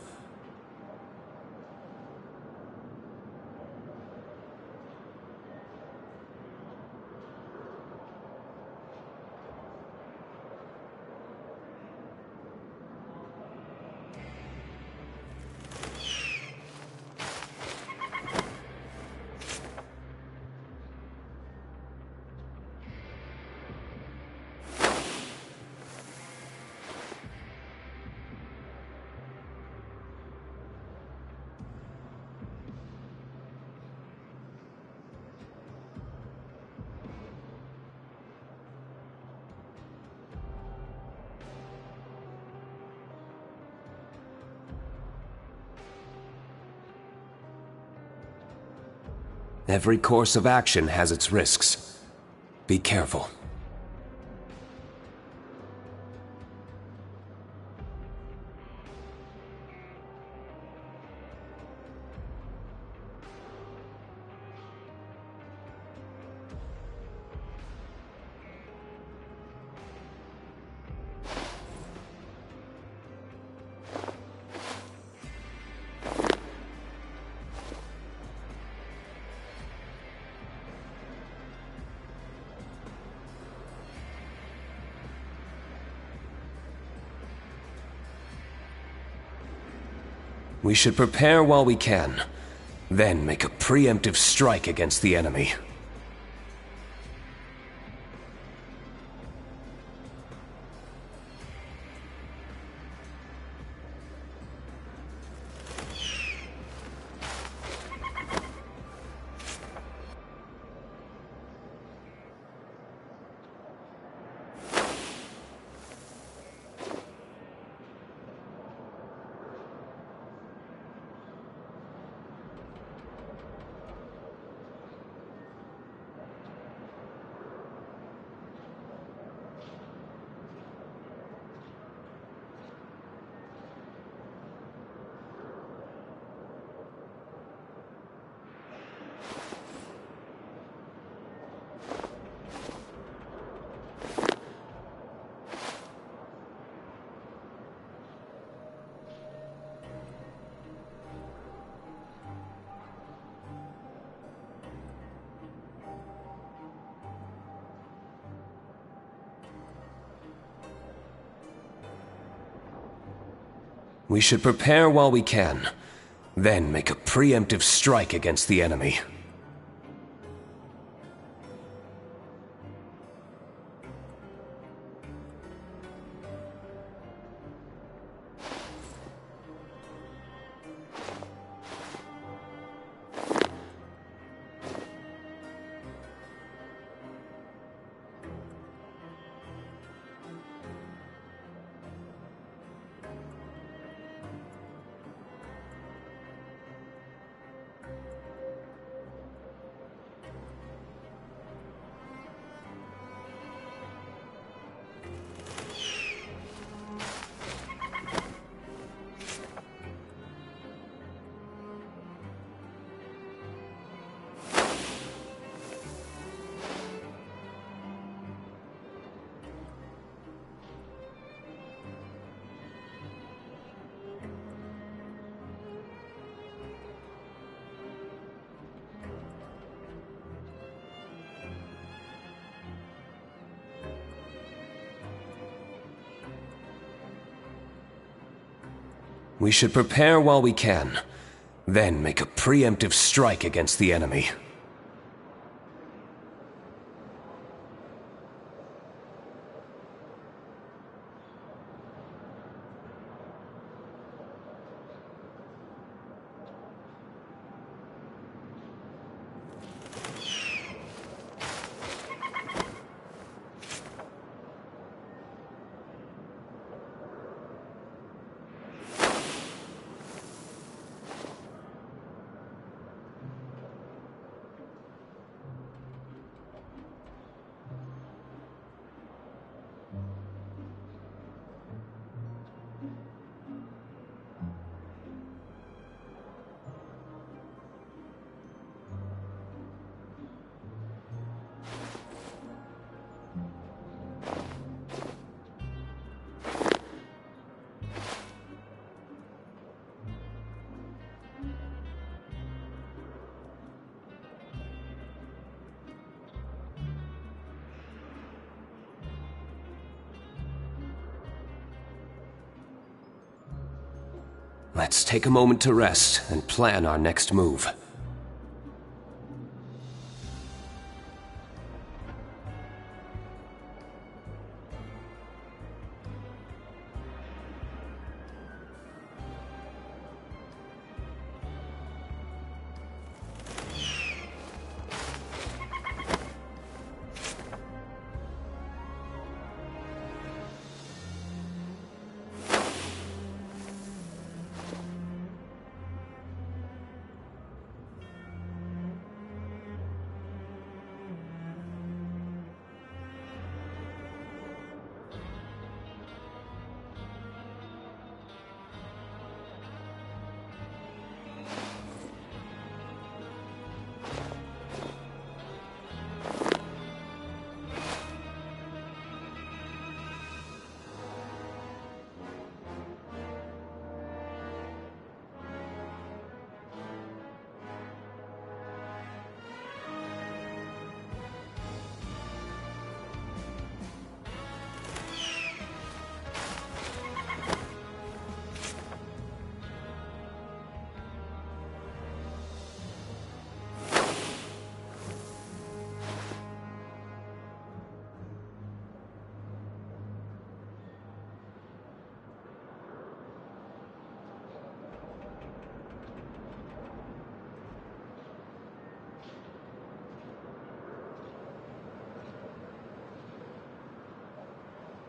Every course of action has its risks. Be careful. We should prepare while we can, then make a preemptive strike against the enemy. We should prepare while we can, then make a preemptive strike against the enemy. We should prepare while we can, then make a preemptive strike against the enemy. Let's take a moment to rest and plan our next move.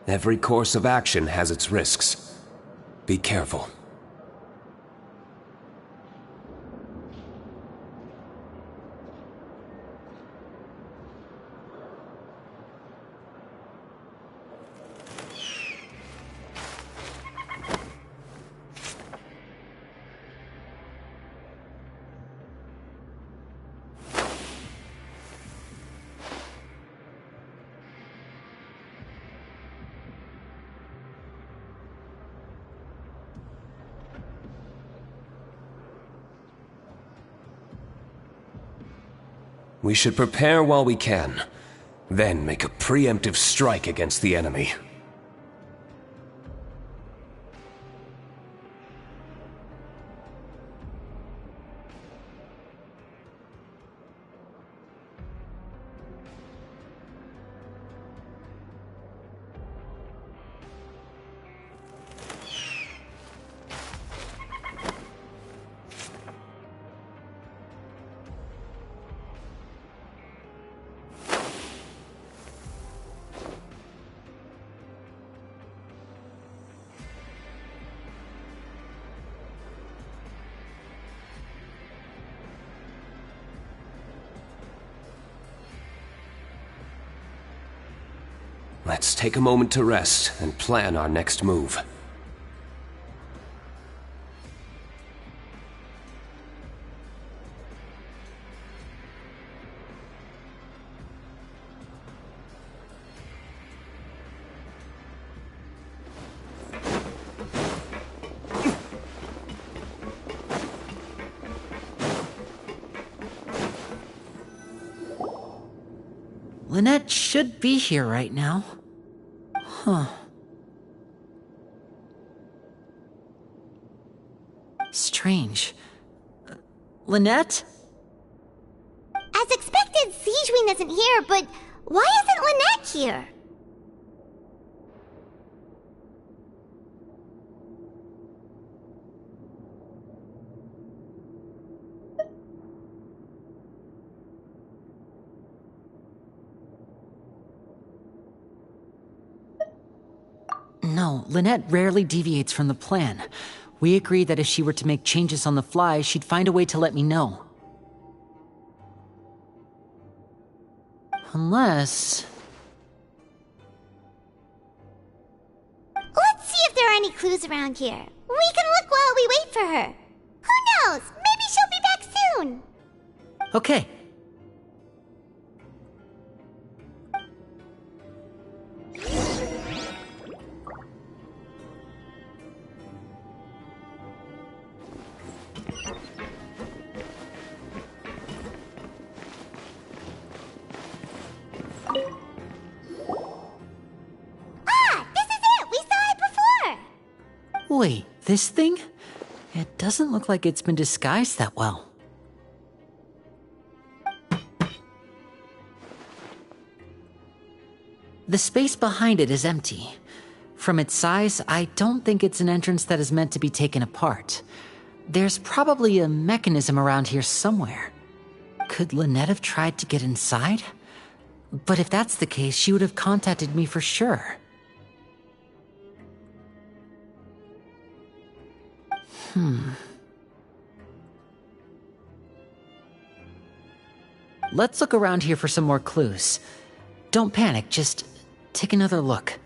Every course of action has its risks. Be careful. We should prepare while we can, then make a preemptive strike against the enemy. Let's take a moment to rest and plan our next move. Lynette should be here right now. Huh. Strange. Lynette? As expected, Siegewein isn't here, but why isn't Lynette here? No, Lynette rarely deviates from the plan. We agreed that if she were to make changes on the fly, she'd find a way to let me know. Unless... Let's see if there are any clues around here. We can look while we wait for her. Who knows? Maybe she'll be back soon. Okay. Ah, this is it! We saw it before! Wait, this thing? It doesn't look like it's been disguised that well. The space behind it is empty. From its size, I don't think it's an entrance that is meant to be taken apart. There's probably a mechanism around here somewhere. Could Lynette have tried to get inside? But if that's the case, she would have contacted me for sure. Let's look around here for some more clues. Don't panic, just take another look.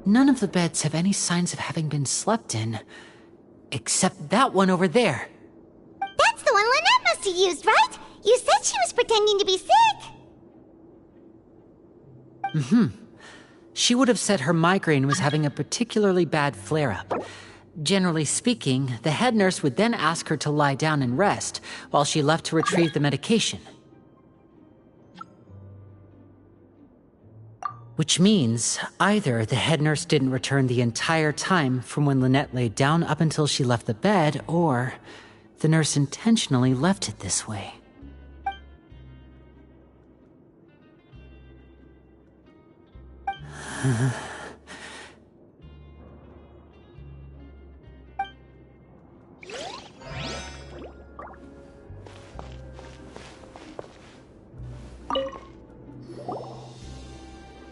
None of the beds have any signs of having been slept in. Except that one over there. That's the one Lynette must have used, right? You said she was pretending to be sick. She would have said her migraine was having a particularly bad flare-up. Generally speaking, the head nurse would then ask her to lie down and rest while she left to retrieve the medication. Which means either the head nurse didn't return the entire time from when Lynette laid down up until she left the bed, or the nurse intentionally left it this way.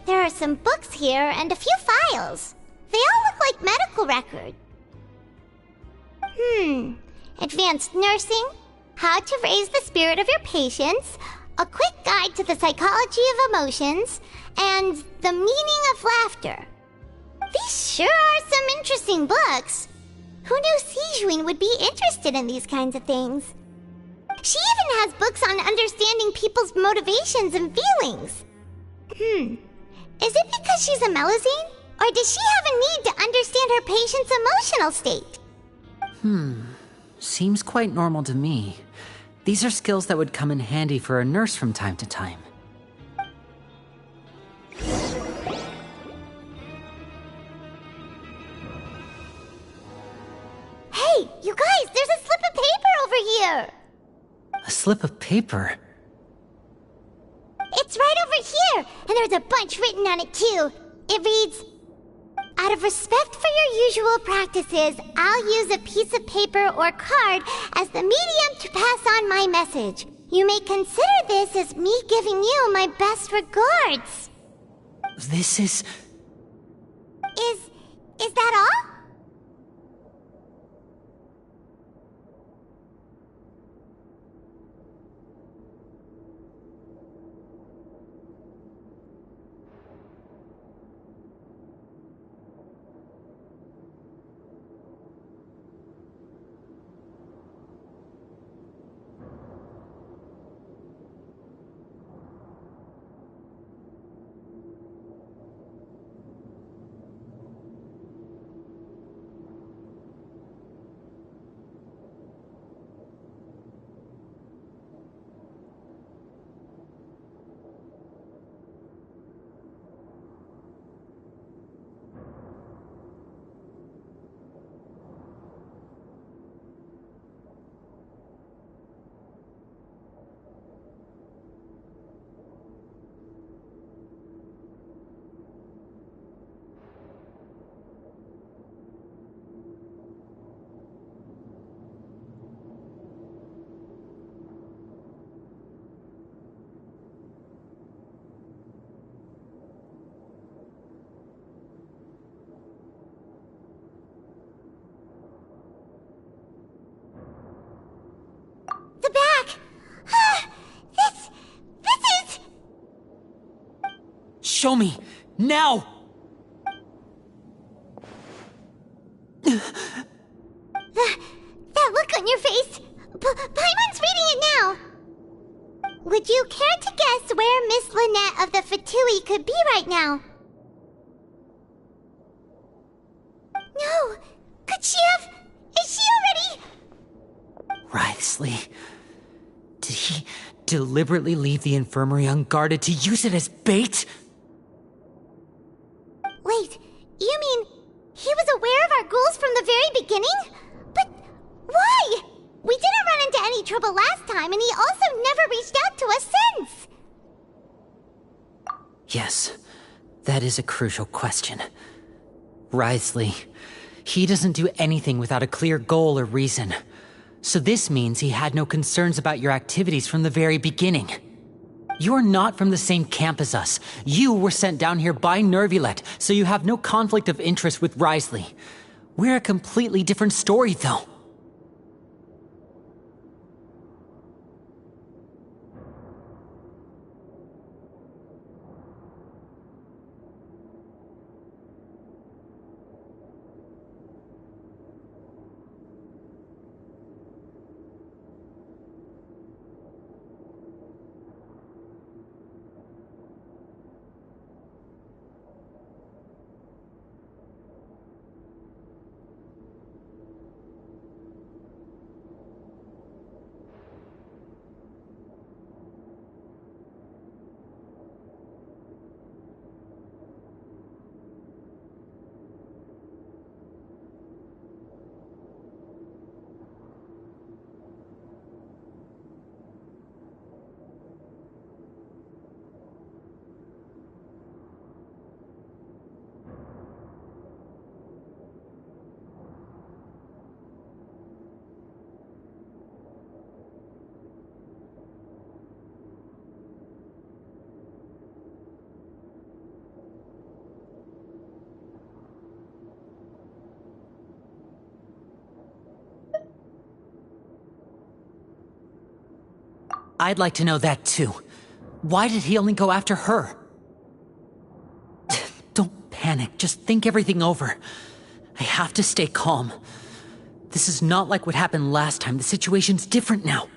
There are some books here and a few files. They all look like medical records. Advanced nursing, how to raise the spirit of your patients, a quick guide to the psychology of emotions, and the meaning of laughter. These sure are some interesting books. Who knew Sijuin would be interested in these kinds of things? She even has books on understanding people's motivations and feelings. Is it because she's a Melazine? Or does she have a need to understand her patient's emotional state? Seems quite normal to me. These are skills that would come in handy for a nurse from time to time. Hey, you guys, there's a slip of paper over here! A slip of paper? It's right over here, and there's a bunch written on it too. It reads, "Out of respect for your usual practices, I'll use a piece of paper or card as the medium to pass on my message. You may consider this as me giving you my best regards." This is... Is that all? The back! This is... Show me! Now! That look on your face! Paimon's reading it now! Would you care to guess where Miss Lynette of the Fatui could be right now? No! Could she have... Is she already... Wriothesley. Did he deliberately leave the infirmary unguarded to use it as bait? Wait, you mean he was aware of our goals from the very beginning? But why? We didn't run into any trouble last time, and he also never reached out to us since! Yes, that is a crucial question. Wriothesley, he doesn't do anything without a clear goal or reason. So this means he had no concerns about your activities from the very beginning. You're not from the same camp as us. You were sent down here by Nervulet, so you have no conflict of interest with Wriothesley. We're a completely different story, though. I'd like to know that too. Why did he only go after her? Don't panic, just think everything over. I have to stay calm. This is not like what happened last time. The situation's different now.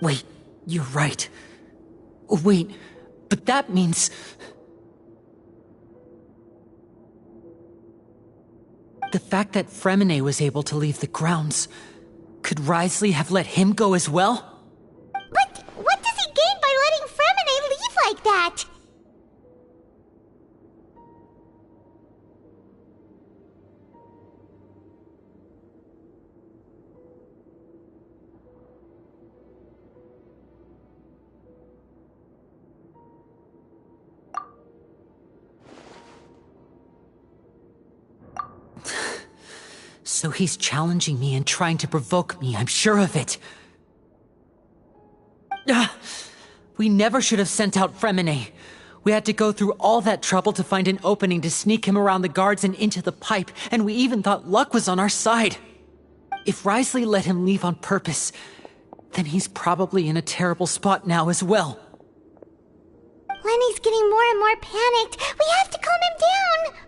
Wait, you're right. Wait, but that means... The fact that Fremine was able to leave the grounds, could Wriothesley have let him go as well? But what does he gain by letting Fremine leave like that? So he's challenging me and trying to provoke me, I'm sure of it. We never should have sent out Fremine. We had to go through all that trouble to find an opening to sneak him around the guards and into the pipe, and we even thought luck was on our side. If Wriothesley let him leave on purpose, then he's probably in a terrible spot now as well. Lenny's getting more and more panicked. We have to calm him down!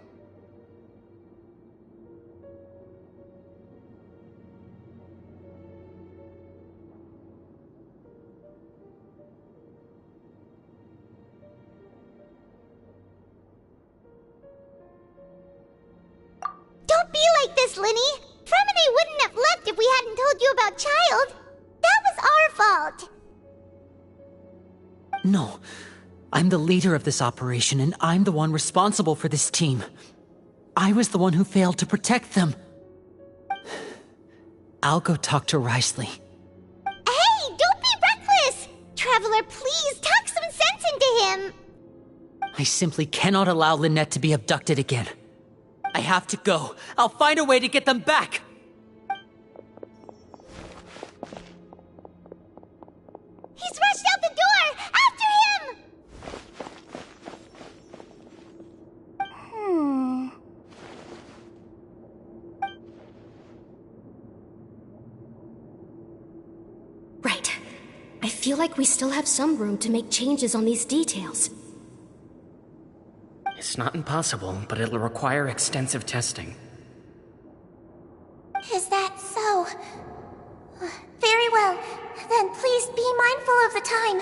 Don't be like this, Lenny! Fremine wouldn't have left if we hadn't told you about Child. That was our fault. No. I'm the leader of this operation, and I'm the one responsible for this team. I was the one who failed to protect them. I'll go talk to Wriothesley. Hey, don't be reckless! Traveler, please, talk some sense into him! I simply cannot allow Lynette to be abducted again. I have to go. I'll find a way to get them back! He's rushed out the door! After him! Right. I feel like we still have some room to make changes on these details. It's not impossible, but it'll require extensive testing. Is that so? Very well. Then please be mindful of the time.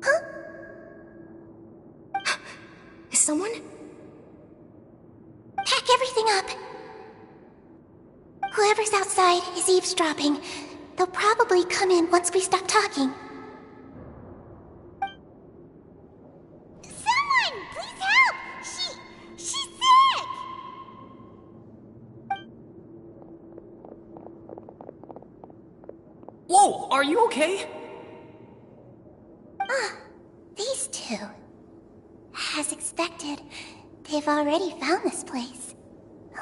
Huh? Is someone? Pack everything up. Whoever's outside is eavesdropping. They'll probably come in once we stop talking. Someone! Please help! She's sick! Whoa, are you okay? These two. As expected, they've already found this place.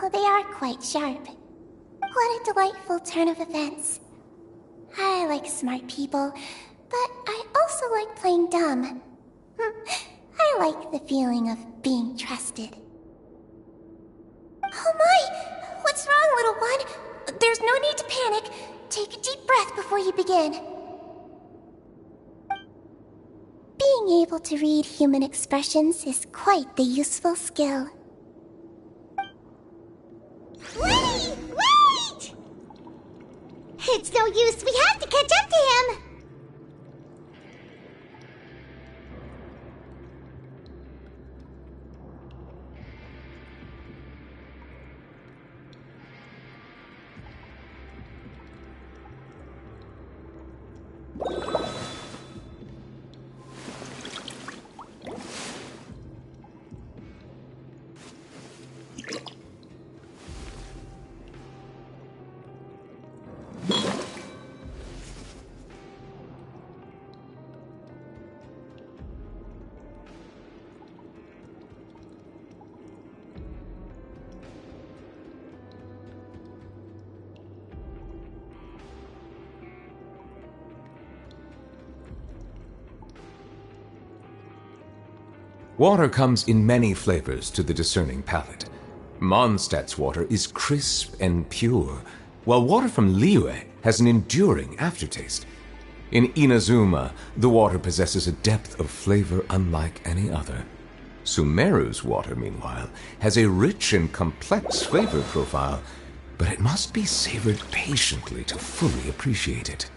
Oh, they are quite sharp. What a delightful turn of events. I like smart people, but I also like playing dumb. I like the feeling of being trusted. Oh my! What's wrong, little one? There's no need to panic. Take a deep breath before you begin. Being able to read human expressions is quite the useful skill. Wait! It's no use. We have to catch up to him. Water comes in many flavors to the discerning palate. Mondstadt's water is crisp and pure, while water from Liyue has an enduring aftertaste. In Inazuma, the water possesses a depth of flavor unlike any other. Sumeru's water, meanwhile, has a rich and complex flavor profile, but it must be savored patiently to fully appreciate it.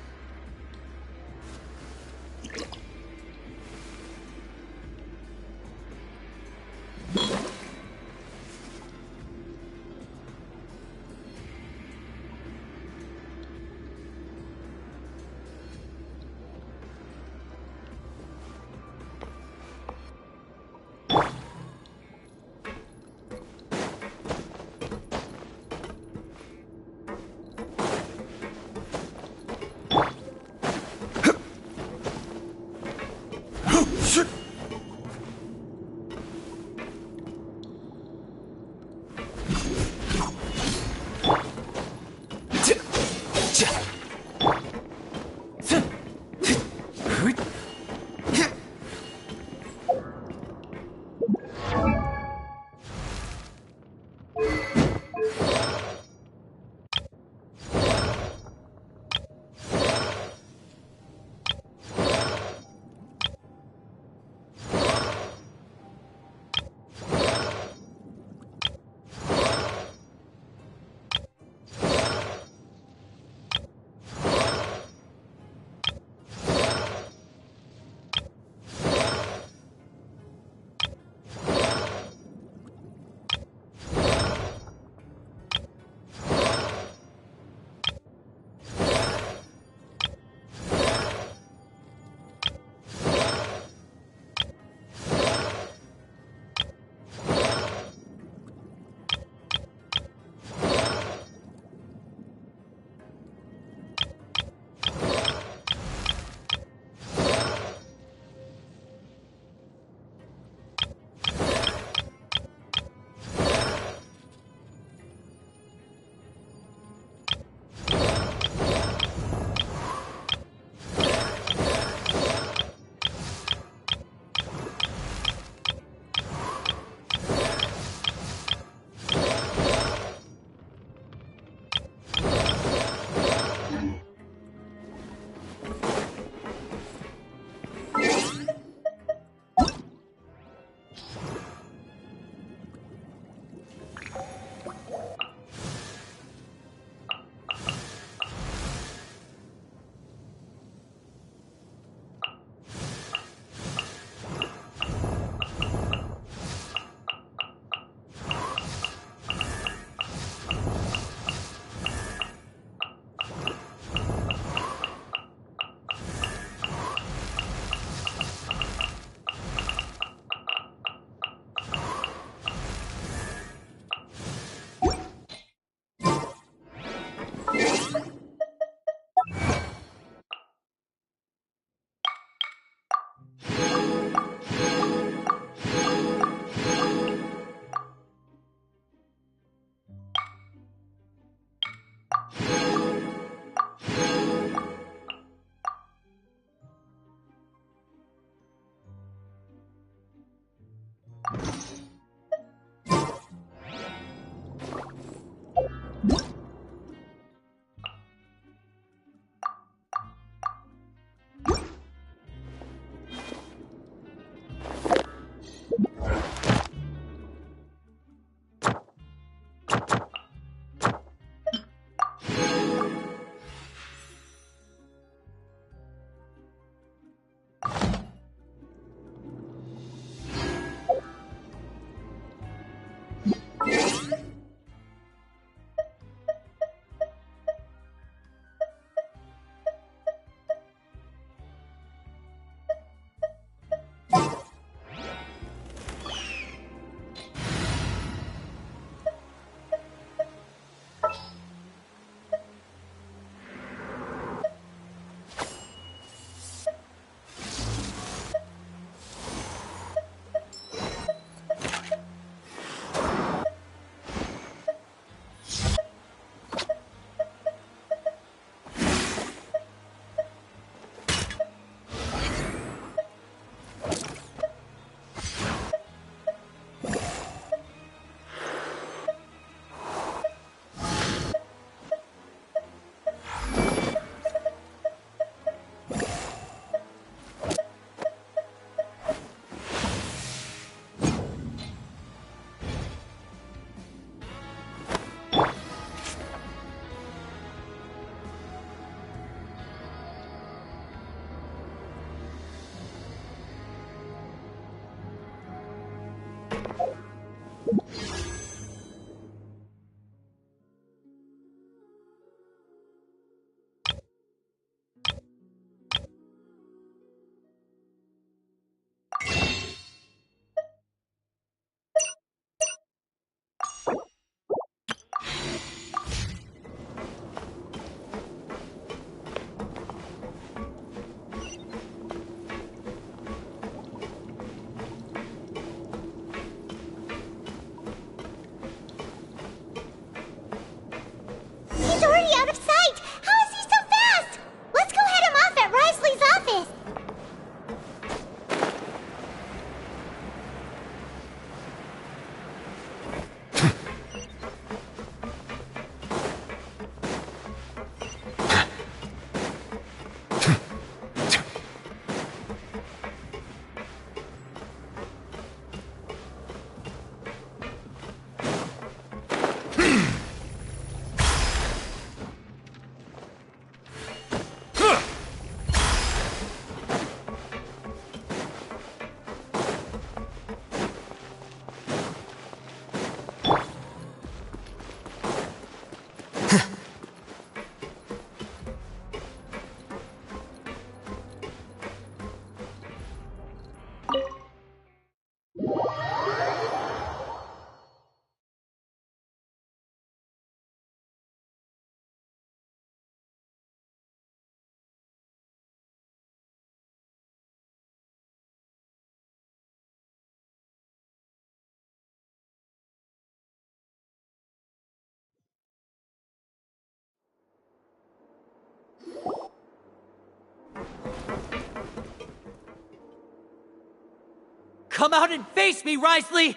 come out and face me, Risley!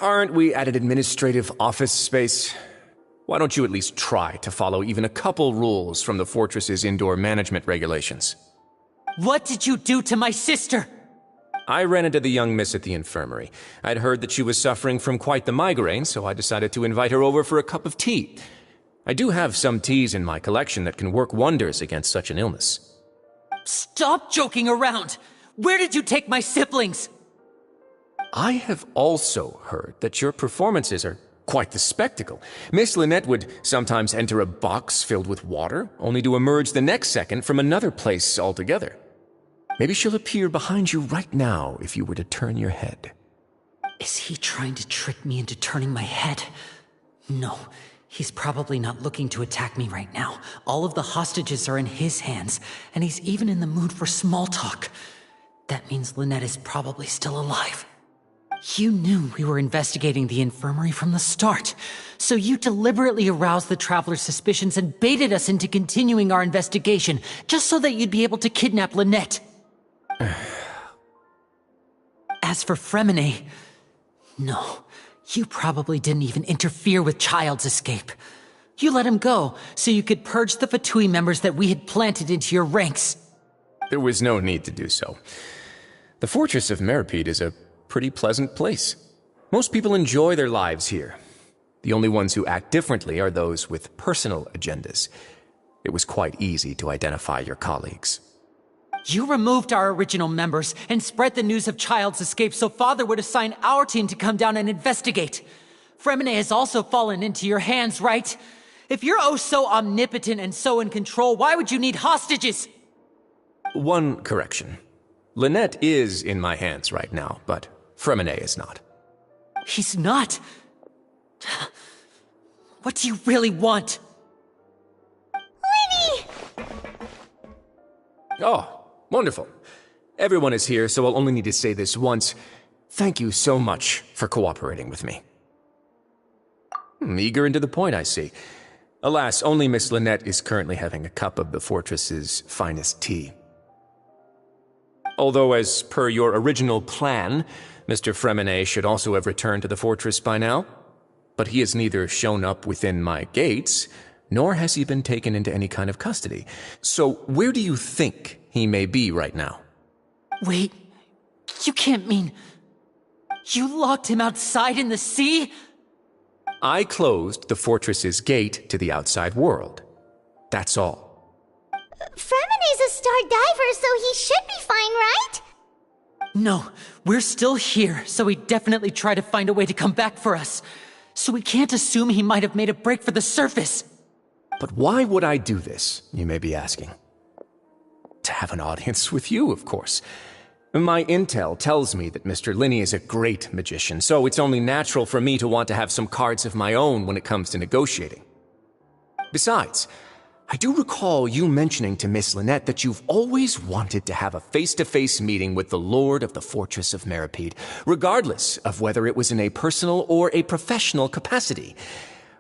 Aren't we at an administrative office space? Why don't you at least try to follow even a couple rules from the fortress's indoor management regulations? What did you do to my sister? I ran into the young miss at the infirmary. I'd heard that she was suffering from quite the migraine, so I decided to invite her over for a cup of tea. I do have some teas in my collection that can work wonders against such an illness. Stop joking around! Where did you take my siblings? I have also heard that your performances are quite the spectacle. Miss Lynette would sometimes enter a box filled with water, only to emerge the next second from another place altogether. Maybe she'll appear behind you right now if you were to turn your head. Is he trying to trick me into turning my head? No, he's probably not looking to attack me right now. All of the hostages are in his hands, and he's even in the mood for small talk. That means Lynette is probably still alive. You knew we were investigating the infirmary from the start, so you deliberately aroused the traveler's suspicions and baited us into continuing our investigation, just so that you'd be able to kidnap Lynette. As for Fremine, no, you probably didn't even interfere with Child's escape. You let him go, so you could purge the Fatui members that we had planted into your ranks. There was no need to do so. The fortress of Meripede is a pretty pleasant place. Most people enjoy their lives here. The only ones who act differently are those with personal agendas. It was quite easy to identify your colleagues. You removed our original members and spread the news of Child's escape so Father would assign our team to come down and investigate. Fremine has also fallen into your hands, right? If you're oh so omnipotent and so in control, why would you need hostages? One correction. Lynette is in my hands right now, but Fremine is not. He's not? What do you really want? Lenny! Oh, wonderful. Everyone is here, so I'll only need to say this once. Thank you so much for cooperating with me. Eager and to the point, I see. Alas, only Miss Lynette is currently having a cup of the fortress's finest tea. Although, as per your original plan, Mr. Fremine should also have returned to the fortress by now. But he has neither shown up within my gates, nor has he been taken into any kind of custody. So where do you think he may be right now? Wait, you can't mean... You locked him outside in the sea? I closed the fortress's gate to the outside world. That's all. Fremine's a star diver, so he should be fine, right? No, we're still here, so he'd definitely try to find a way to come back for us. So we can't assume he might have made a break for the surface. But why would I do this, you may be asking? To have an audience with you, of course. My intel tells me that Mr. Linney is a great magician, so it's only natural for me to want to have some cards of my own when it comes to negotiating. Besides, I do recall you mentioning to Miss Lynette that you've always wanted to have a face-to-face meeting with the Lord of the Fortress of Meripede, regardless of whether it was in a personal or a professional capacity.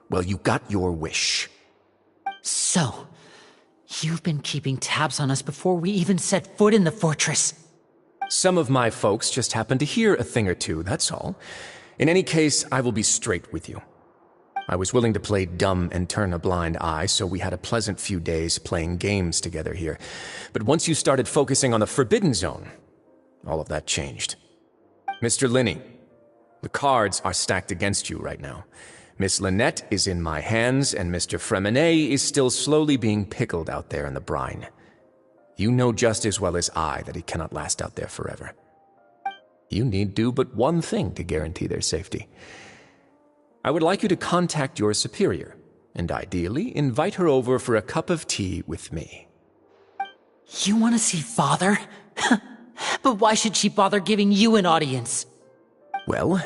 Well, you got your wish. So, you've been keeping tabs on us before we even set foot in the fortress. Some of my folks just happened to hear a thing or two, that's all. In any case, I will be straight with you. I was willing to play dumb and turn a blind eye, so we had a pleasant few days playing games together here. But once you started focusing on the Forbidden Zone, all of that changed. Mr. Linney, the cards are stacked against you right now. Miss Lynette is in my hands, and Mr. Fremine is still slowly being pickled out there in the brine. You know just as well as I that he cannot last out there forever. You need do but one thing to guarantee their safety. I would like you to contact your superior, and ideally invite her over for a cup of tea with me. You want to see Father? But why should she bother giving you an audience? Well,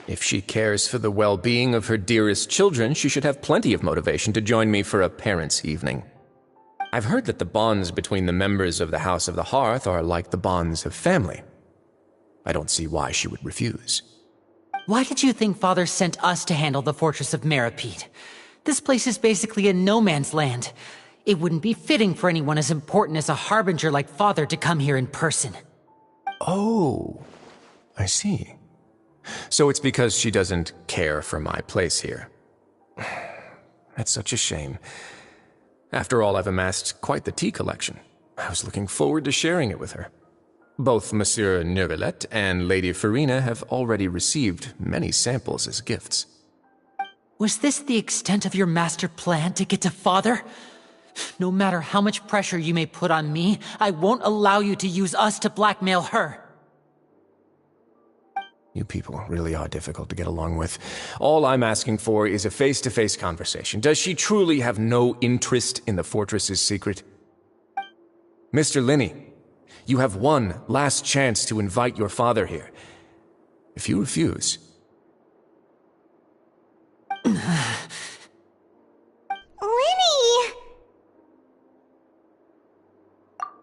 if she cares for the well-being of her dearest children, she should have plenty of motivation to join me for a parents' evening. I've heard that the bonds between the members of the House of the Hearth are like the bonds of family. I don't see why she would refuse. Why did you think Father sent us to handle the Fortress of Meripede? This place is basically a no-man's land. It wouldn't be fitting for anyone as important as a harbinger like Father to come here in person. Oh, I see. So it's because she doesn't care for my place here. That's such a shame. After all, I've amassed quite the tea collection. I was looking forward to sharing it with her. Both Monsieur Neuvillette and Lady Farina have already received many samples as gifts. Was this the extent of your master plan to get to Father? No matter how much pressure you may put on me, I won't allow you to use us to blackmail her. You people really are difficult to get along with. All I'm asking for is a face-to-face conversation. Does she truly have no interest in the fortress's secret? Mr. Linney, you have one last chance to invite your father here. If you refuse... Linny!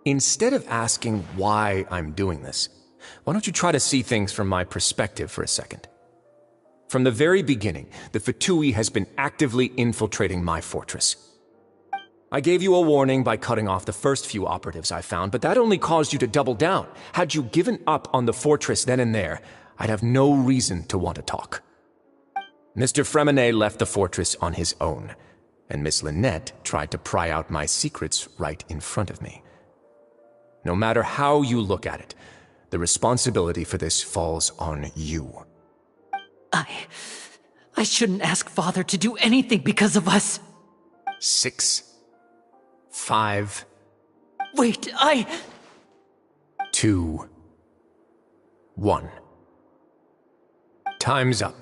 Instead of asking why I'm doing this, why don't you try to see things from my perspective for a second? From the very beginning, the Fatui has been actively infiltrating my fortress. I gave you a warning by cutting off the first few operatives I found, but that only caused you to double down. Had you given up on the fortress then and there, I'd have no reason to want to talk. Mr. Fremenet left the fortress on his own, and Miss Lynette tried to pry out my secrets right in front of me. No matter how you look at it, the responsibility for this falls on you. I shouldn't ask Father to do anything because of us. 6, 5... Wait, 2, 1. Time's up.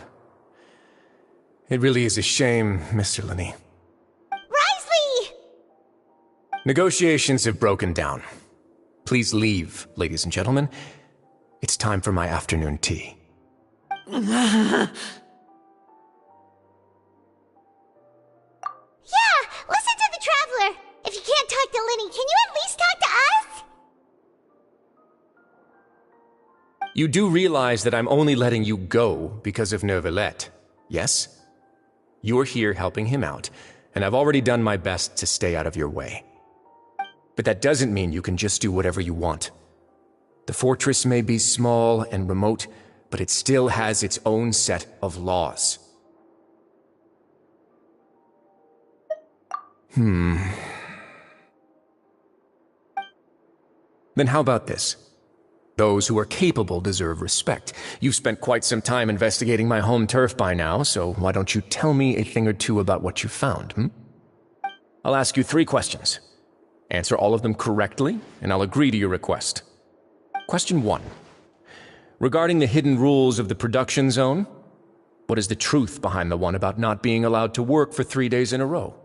It really is a shame, Mr. Linney. Risley! Negotiations have broken down. Please leave, ladies and gentlemen. It's time for my afternoon tea. Yeah, listen to the Traveler. If you can't talk to Linny, can you at least talk to us? You do realize that I'm only letting you go because of Neuvillette, yes? You're here helping him out, and I've already done my best to stay out of your way. But that doesn't mean you can just do whatever you want. The fortress may be small and remote, but it still has its own set of laws. Then how about this? Those who are capable deserve respect. You've spent quite some time investigating my home turf by now, so why don't you tell me a thing or two about what you found, I'll ask you 3 questions. Answer all of them correctly, and I'll agree to your request. Question 1. Regarding the hidden rules of the production zone, what is the truth behind the one about not being allowed to work for 3 days in a row?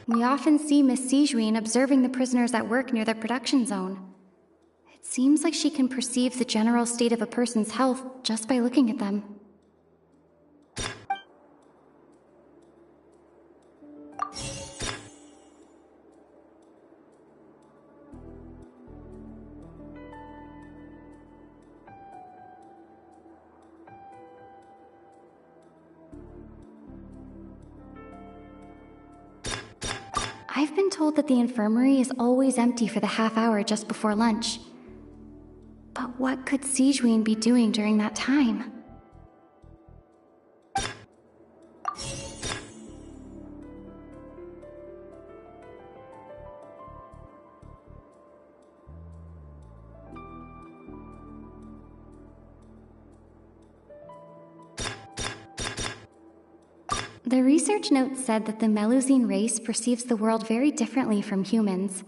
We often see Miss Sijuin observing the prisoners at work near the production zone. It seems like she can perceive the general state of a person's health just by looking at them. I've been told that the infirmary is always empty for the half hour just before lunch. But what could Sijuin be doing during that time? The research notes said that the Melusine race perceives the world very differently from humans.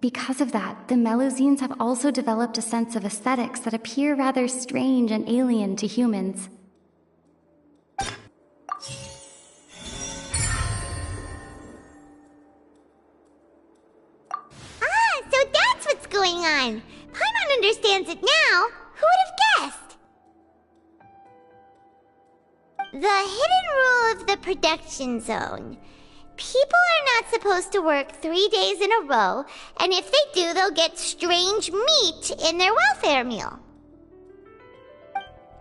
Because of that, the Melusines have also developed a sense of aesthetics that appear rather strange and alien to humans. So that's what's going on. Paimon understands it now. Who would have guessed? The hidden rule of the production zone. People are not supposed to work 3 days in a row, and if they do, they'll get strange meat in their welfare meal.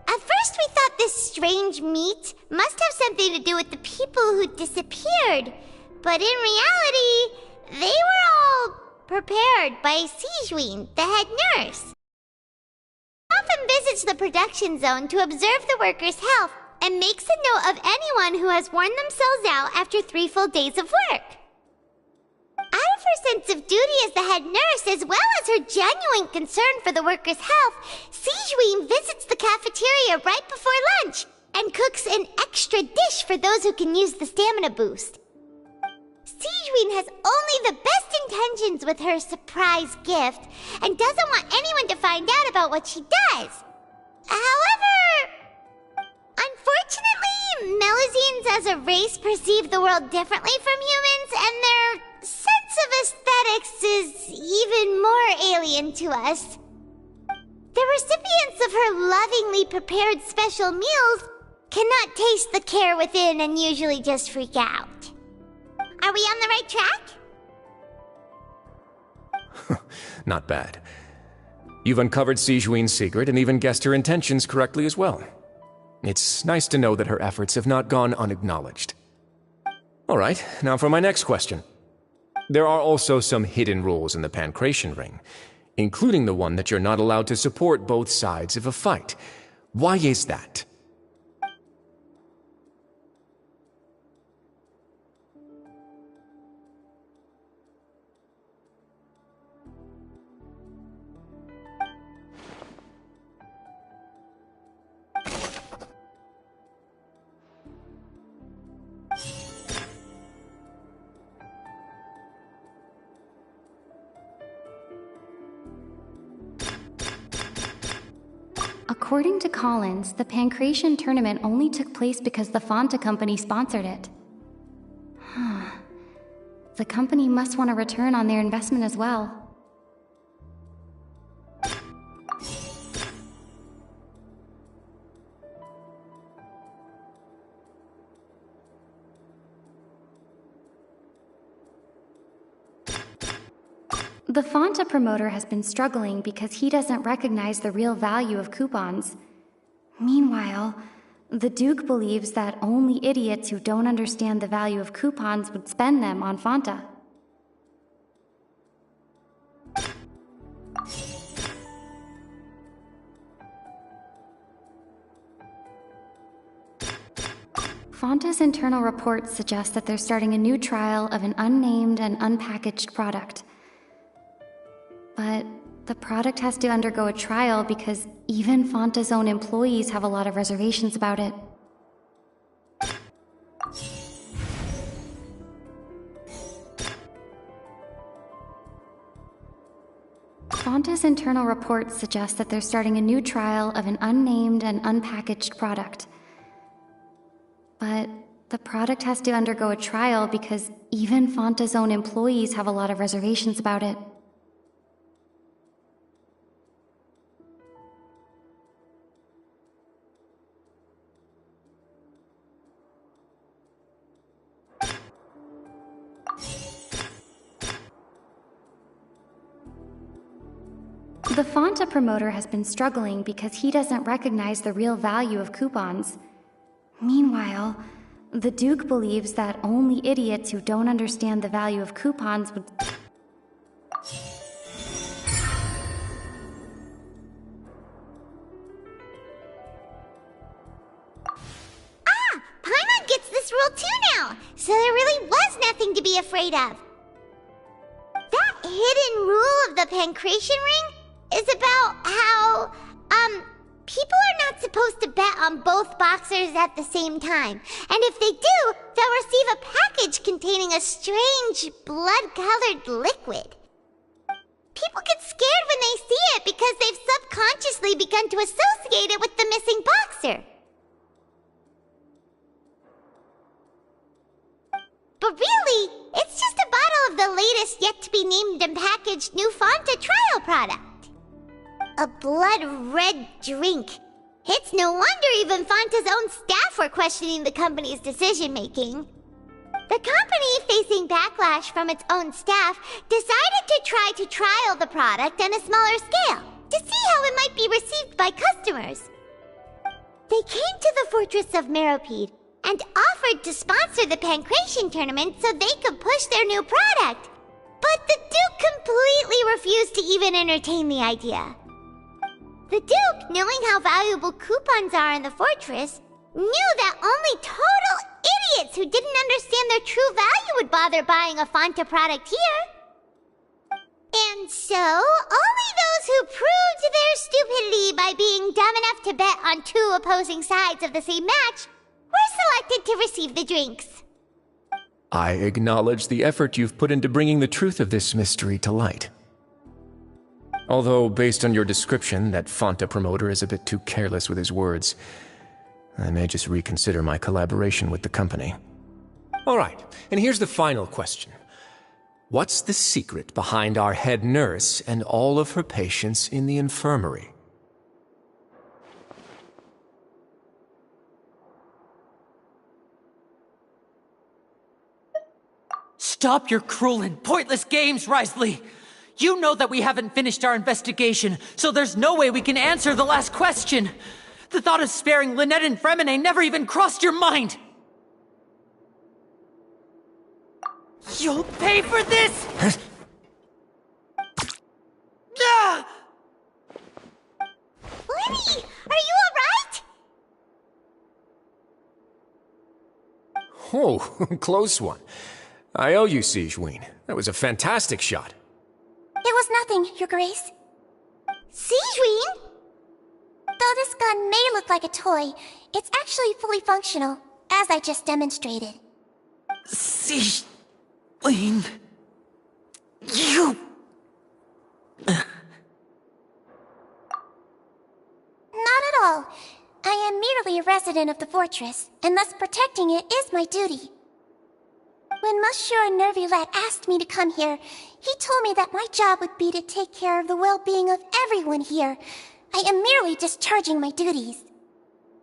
At first we thought this strange meat must have something to do with the people who disappeared, but in reality, they were all prepared by Sijuin, the head nurse. She often visits the production zone to observe the workers' health and makes a note of anyone who has worn themselves out after 3 full days of work. Out of her sense of duty as the head nurse, as well as her genuine concern for the workers' health, Sijuin visits the cafeteria right before lunch and cooks an extra dish for those who can use the stamina boost. Sijuin has only the best intentions with her surprise gift and doesn't want anyone to find out about what she does. However, unfortunately, Melusines as a race perceive the world differently from humans, and their sense of aesthetics is even more alien to us. The recipients of her lovingly prepared special meals cannot taste the care within and usually just freak out. Are we on the right track? Not bad. You've uncovered Sijuin's secret and even guessed her intentions correctly as well. It's nice to know that her efforts have not gone unacknowledged. Alright, now for my next question. There are also some hidden rules in the Pancration Ring, including the one that you're not allowed to support both sides of a fight. Why is that? According to Collins, the Pancration tournament only took place because the Fanta company sponsored it. The company must want a return on their investment as well. The Fanta promoter has been struggling because he doesn't recognize the real value of coupons. Meanwhile, the Duke believes that only idiots who don't understand the value of coupons would spend them on Fanta. Fanta's internal reports suggest that they're starting a new trial of an unnamed and unpackaged product. But the product has to undergo a trial because even Fanta's own employees have a lot of reservations about it. Fanta's internal reports suggest that they're starting a new trial of an unnamed and unpackaged product. But the product has to undergo a trial because even Fanta's own employees have a lot of reservations about it. The Fanta promoter has been struggling because he doesn't recognize the real value of coupons. Meanwhile, the Duke believes that only idiots who don't understand the value of coupons would... Paimon gets this rule too now, so there really was nothing to be afraid of. That hidden rule of the pancreation ring is about how, people are not supposed to bet on both boxers at the same time. And if they do, they'll receive a package containing a strange, blood-colored liquid. People get scared when they see it because they've subconsciously begun to associate it with the missing boxer. But really, it's just a bottle of the latest yet-to-be-named and packaged new Fanta trial product. A blood-red drink. It's no wonder even Fanta's own staff were questioning the company's decision-making. The company, facing backlash from its own staff, decided to try to trial the product on a smaller scale to see how it might be received by customers. They came to the fortress of Meropide and offered to sponsor the Pancration tournament so they could push their new product. But the Duke completely refused to even entertain the idea. The Duke, knowing how valuable coupons are in the fortress, knew that only total idiots who didn't understand their true value would bother buying a Fanta product here. And so, only those who proved their stupidity by being dumb enough to bet on two opposing sides of the same match were selected to receive the drinks. I acknowledge the effort you've put into bringing the truth of this mystery to light. Although, based on your description, that Fanta promoter is a bit too careless with his words, I may just reconsider my collaboration with the company. All right, and here's the final question. What's the secret behind our head nurse and all of her patients in the infirmary? Stop your cruel and pointless games, Risley! You know that we haven't finished our investigation, so there's no way we can answer the last question. The thought of sparing Lynette and Fremine never even crossed your mind. You'll pay for this! Ah! Lenny, are you alright? Oh, close one. I owe you, Sigewinne. That was a fantastic shot. It was nothing, Your Grace. Sigewinne? Though this gun may look like a toy, it's actually fully functional, as I just demonstrated. Sigewinne... You... Not at all. I am merely a resident of the fortress, and thus protecting it is my duty. When Monsieur Nervulette asked me to come here, he told me that my job would be to take care of the well-being of everyone here. I am merely discharging my duties.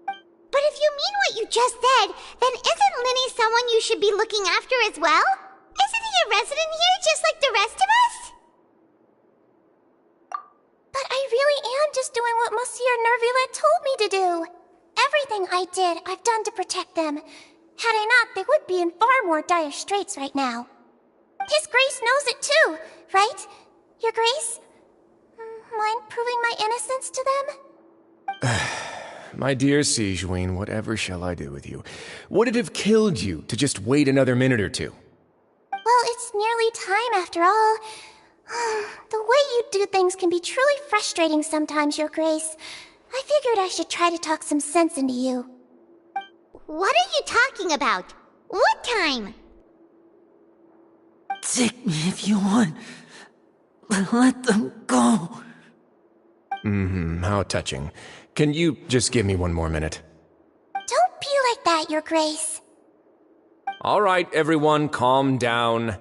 But if you mean what you just said, then isn't Linny someone you should be looking after as well? Isn't he a resident here just like the rest of us? But I really am just doing what Monsieur Nervulette told me to do. Everything I did, I've done to protect them. Had I not, they would be in far more dire straits right now. His Grace knows it too, right? Your Grace? Mind proving my innocence to them? My dear Sigewinne, whatever shall I do with you? Would it have killed you to just wait another minute or two? Well, it's nearly time after all. The way you do things can be truly frustrating sometimes, Your Grace. I figured I should try to talk some sense into you. What are you talking about? What time? Take me if you want, but let them go. How touching. Can you just give me one more minute? Don't be like that, Your Grace. All right, everyone, calm down.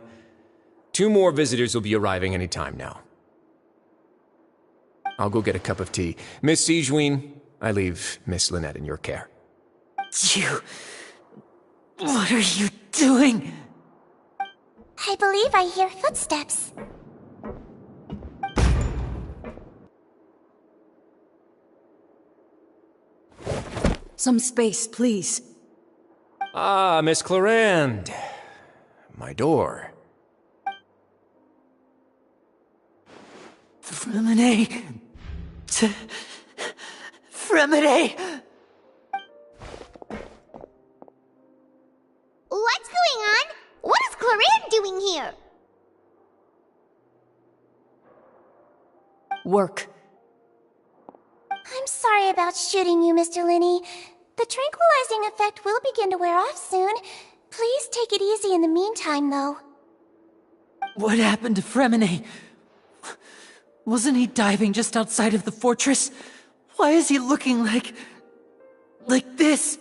2 more visitors will be arriving any time now. I'll go get a cup of tea. Miss Siegeween, I leave Miss Lynette in your care. You... What are you doing? I believe I hear footsteps. Some space, please. Ah, Miss Clarand. My door. Fremine... Fremine... What's going on? What is Clarand doing here? Work. I'm sorry about shooting you, Mr. Linney. The tranquilizing effect will begin to wear off soon. Please take it easy in the meantime, though. What happened to Fremine? Wasn't he diving just outside of the fortress? Why is he looking like this?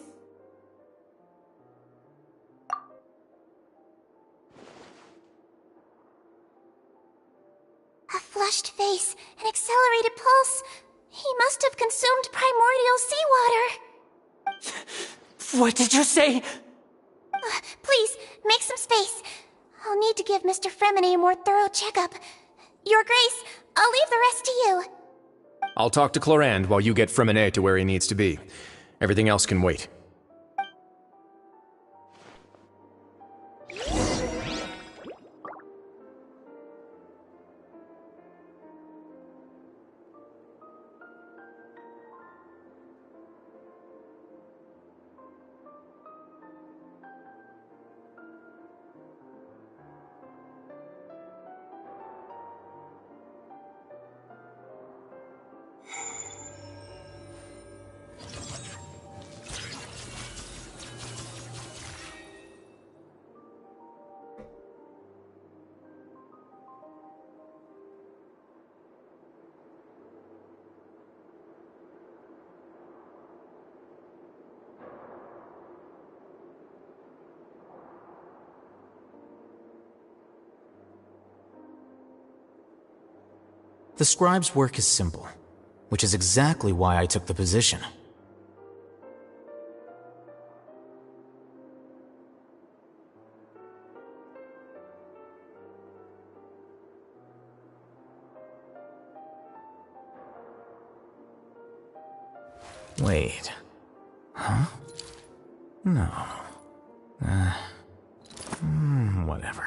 A flushed face, an accelerated pulse. He must have consumed primordial seawater. What did you say? Please, make some space. I'll need to give Mr. Fremine a more thorough checkup. Your Grace, I'll leave the rest to you. I'll talk to Clarand while you get Fremine to where he needs to be. Everything else can wait. The scribe's work is simple, which is exactly why I took the position. Wait. Huh? No. Whatever.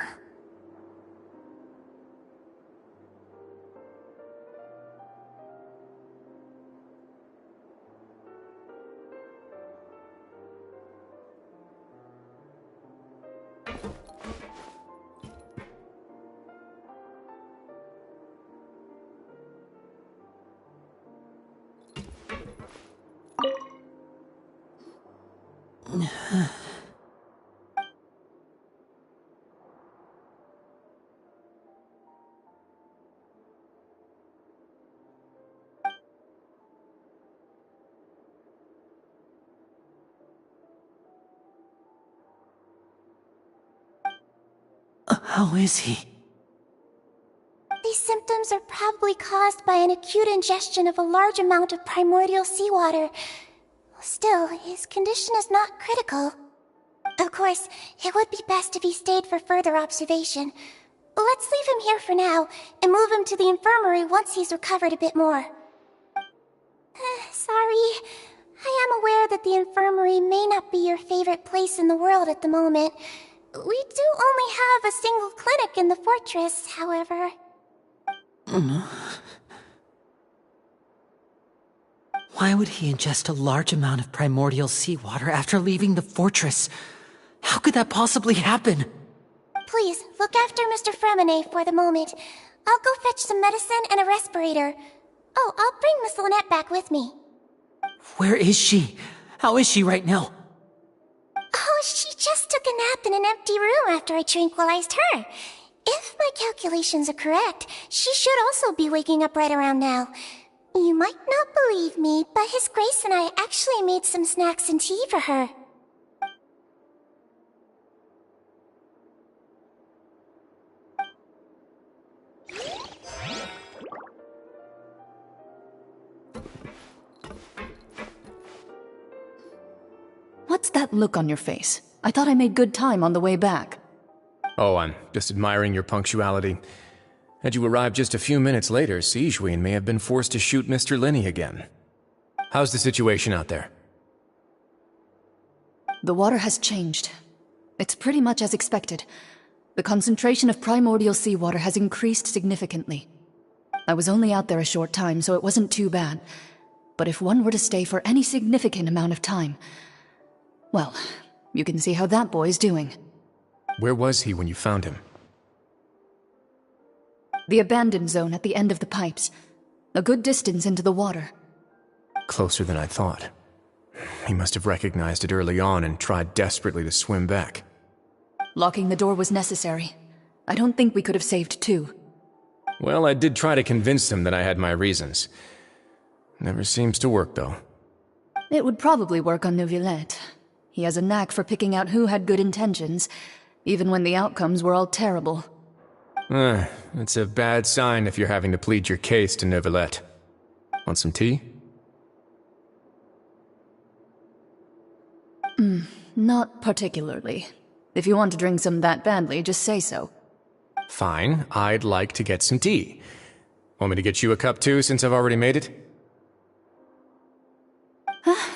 How is he? These symptoms are probably caused by an acute ingestion of a large amount of primordial seawater. Still, his condition is not critical. Of course, it would be best if he stayed for further observation. Let's leave him here for now, and move him to the infirmary once he's recovered a bit more. Sorry. I am aware that the infirmary may not be your favorite place in the world at the moment. We do only have a single clinic in the fortress, however. Why would he ingest a large amount of primordial seawater after leaving the fortress? How could that possibly happen? Please, look after Mr. Fremine for the moment. I'll go fetch some medicine and a respirator. Oh, I'll bring Miss Lynette back with me. Where is she? How is she right now? Oh, she just took a nap in an empty room after I tranquilized her. If my calculations are correct, she should also be waking up right around now. You might not believe me, but His Grace and I actually made some snacks and tea for her. What's that look on your face? I thought I made good time on the way back. Oh, I'm just admiring your punctuality. Had you arrived just a few minutes later, Sijween may have been forced to shoot Mr. Linney again. How's the situation out there? The water has changed. It's pretty much as expected. The concentration of primordial seawater has increased significantly. I was only out there a short time, so it wasn't too bad. But if one were to stay for any significant amount of time... well, you can see how that boy's doing. Where was he when you found him? The abandoned zone at the end of the pipes. A good distance into the water. Closer than I thought. He must have recognized it early on and tried desperately to swim back. Locking the door was necessary. I don't think we could have saved two. Well, I did try to convince him that I had my reasons. Never seems to work, though. It would probably work on Neuvillette. He has a knack for picking out who had good intentions, even when the outcomes were all terrible. It's a bad sign if you're having to plead your case to Neuvillette. Want some tea? Not particularly. If you want to drink some that badly, just say so. Fine, I'd like to get some tea. Want me to get you a cup too, since I've already made it?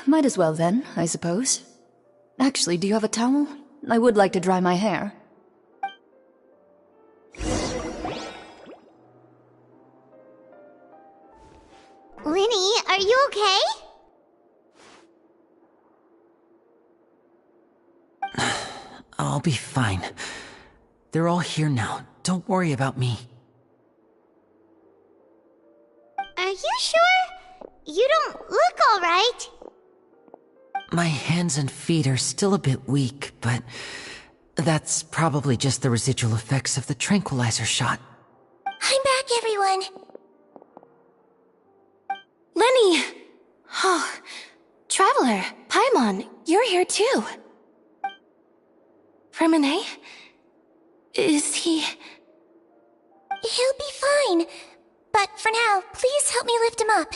Might as well then, I suppose. Actually, do you have a towel? I would like to dry my hair. Linny, are you okay? I'll be fine. They're all here now. Don't worry about me. Are you sure? You don't look alright. My hands and feet are still a bit weak, but that's probably just the residual effects of the tranquilizer shot. I'm back, everyone. Lenny! Oh, Traveler, Paimon, you're here too. Remine? Is he... He'll be fine. But for now, please help me lift him up.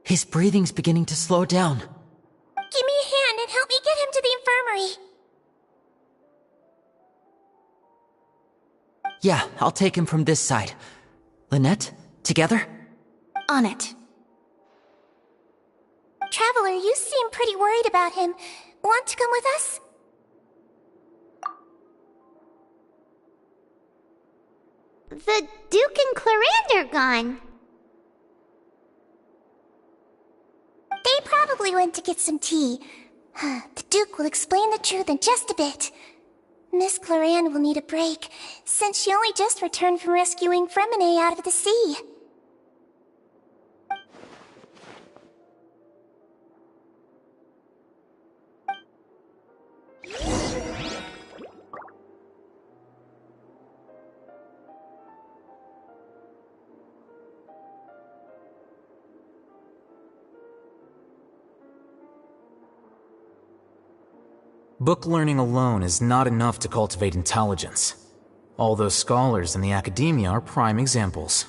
His breathing's beginning to slow down. Give me a hand and help me get him to the infirmary. Yeah, I'll take him from this side. Lynette, together? On it. Traveler, you seem pretty worried about him. Want to come with us? The Duke and Clarande are gone. They probably went to get some tea. The Duke will explain the truth in just a bit. Miss Clarande will need a break, since she only just returned from rescuing Fremine out of the sea. Book learning alone is not enough to cultivate intelligence. All those scholars in the academia are prime examples.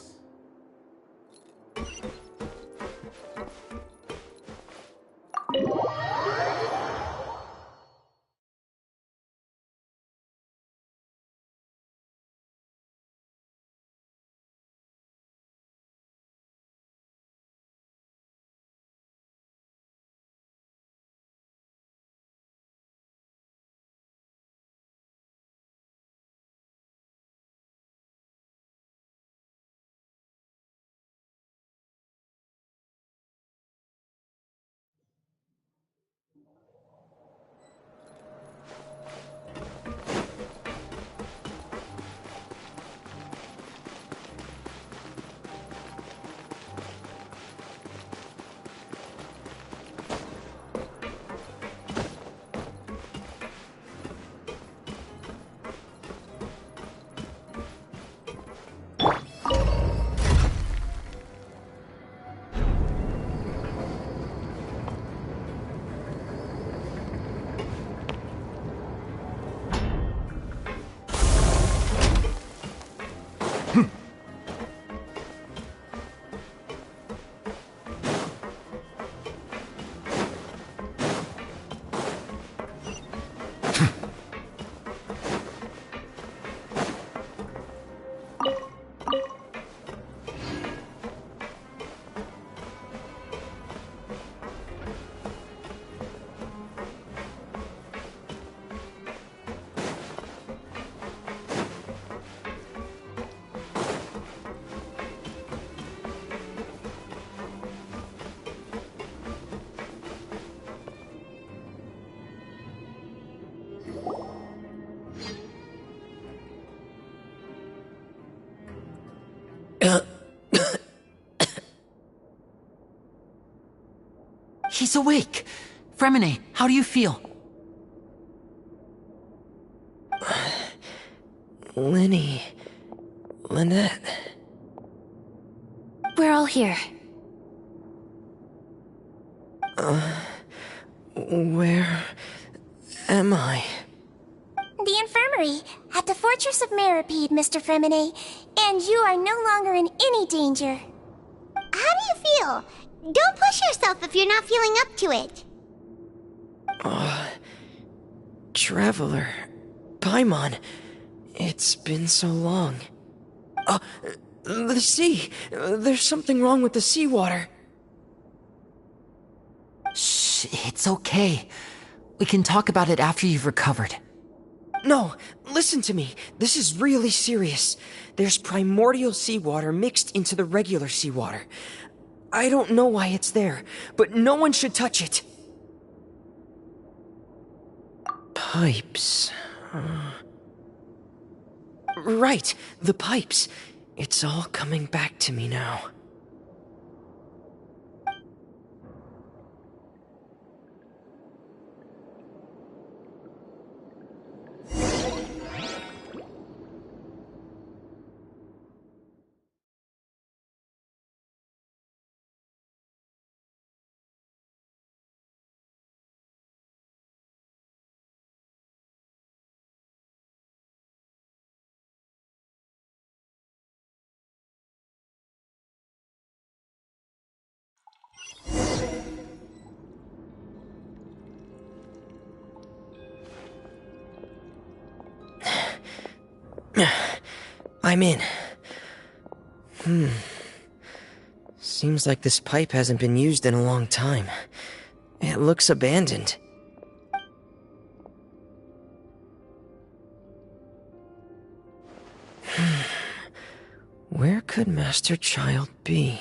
He's awake. Fremine, how do you feel? Linny. Lynette. We're all here. Where am I? The infirmary, at the Fortress of Meripede, Mr. Fremine, and you are no longer in any danger. How do you feel? Don't push yourself if you're not feeling up to it. Traveler. Paimon. It's been so long. The sea. There's something wrong with the seawater. Shh, it's okay. We can talk about it after you've recovered. No, listen to me. This is really serious. There's primordial seawater mixed into the regular seawater. I don't know why it's there, but no one should touch it. Pipes. Right, the pipes. It's all coming back to me now. I'm in. Seems like this pipe hasn't been used in a long time. It looks abandoned. Where could Master Child be?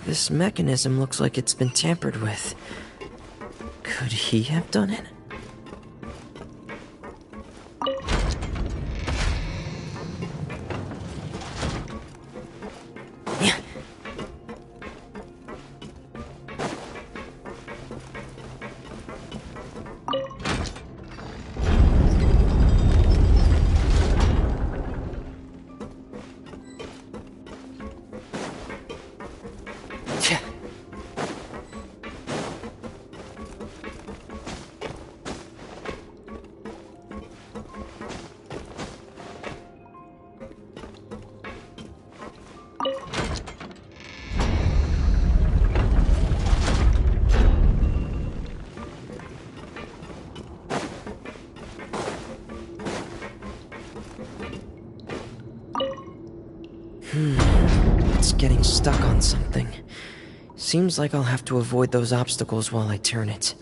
This mechanism looks like it's been tampered with. Could he have done it? It's getting stuck on something. Seems like I'll have to avoid those obstacles while I turn it.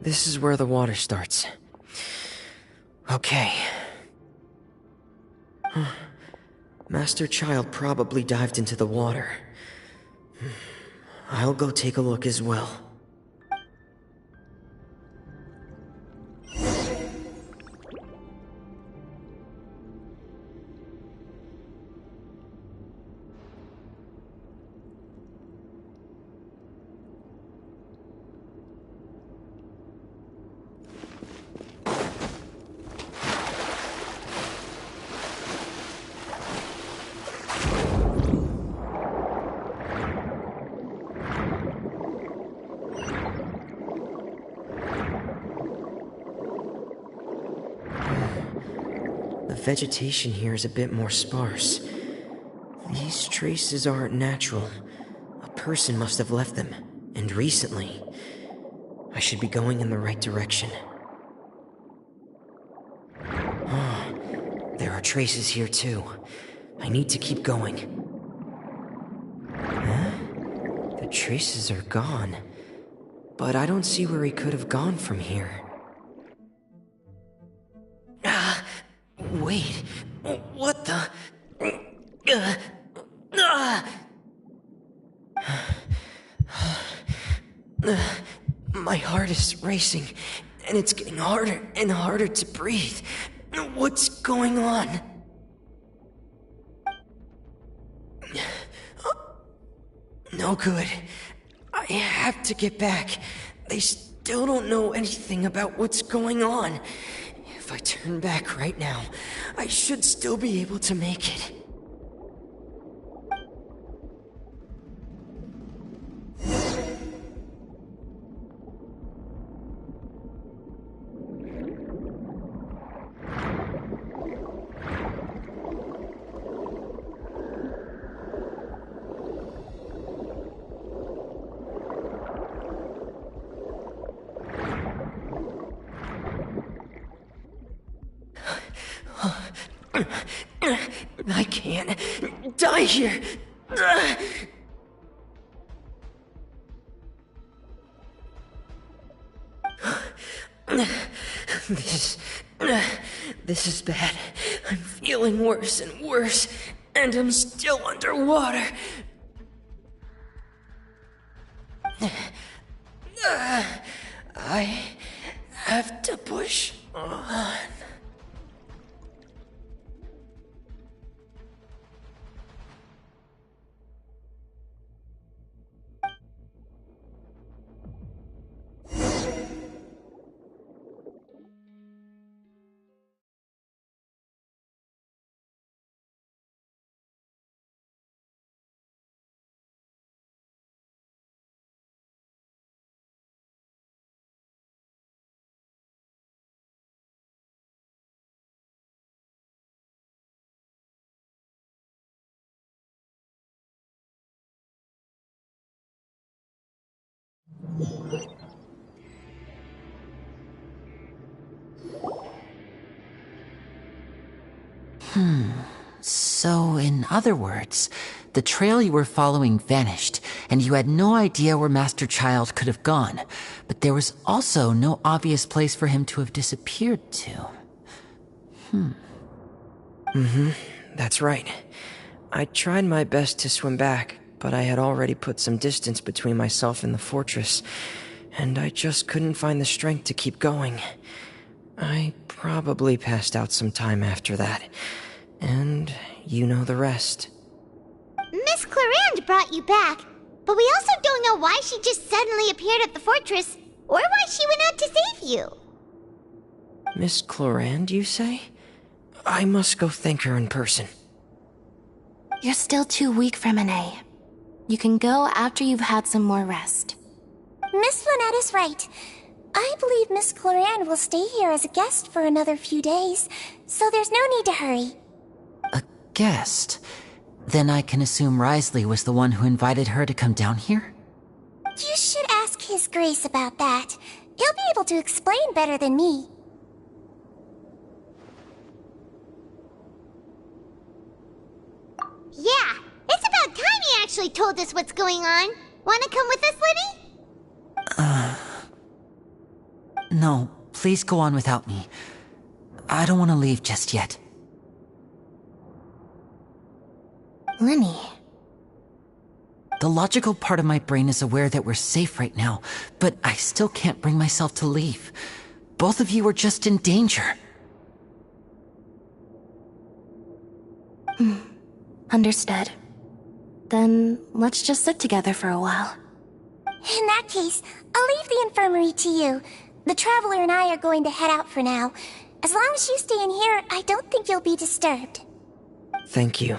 This is where the water starts. Okay. Master Child probably dived into the water. I'll go take a look as well. The vegetation here is a bit more sparse. These traces aren't natural. A person must have left them, and recently. I should be going in the right direction. Oh, there are traces here too. I need to keep going. Huh? The traces are gone. But I don't see where he could have gone from here. Wait, what the? My heart is racing, and it's getting harder and harder to breathe. What's going on? No good. I have to get back. They still don't know anything about what's going on. If I turn back right now, I should still be able to make it. I can't die here. This is bad. I'm feeling worse and worse, and I'm still underwater. I have to push on. So, in other words, the trail you were following vanished, and you had no idea where Master Child could have gone, but there was also no obvious place for him to have disappeared to. That's right. I tried my best to swim back, but I had already put some distance between myself and the fortress, and I just couldn't find the strength to keep going. I probably passed out some time after that, and you know the rest. Miss Clarande brought you back, but we also don't know why she just suddenly appeared at the fortress, or why she went out to save you. Miss Clarande, you say? I must go thank her in person. You're still too weak for Monet. You can go after you've had some more rest. Miss Lynette is right. I believe Miss Clarande will stay here as a guest for another few days, so there's no need to hurry. A guest? Then I can assume Risley was the one who invited her to come down here? You should ask His Grace about that. He'll be able to explain better than me. Yeah, it's about time he actually told us what's going on. Wanna come with us, Liddy? No, please go on without me. I don't want to leave just yet. Lenny. The logical part of my brain is aware that we're safe right now, but I still can't bring myself to leave. Both of you are just in danger. Understood. Then let's just sit together for a while. In that case, I'll leave the infirmary to you. The Traveler and I are going to head out for now. As long as you stay in here, I don't think you'll be disturbed. Thank you.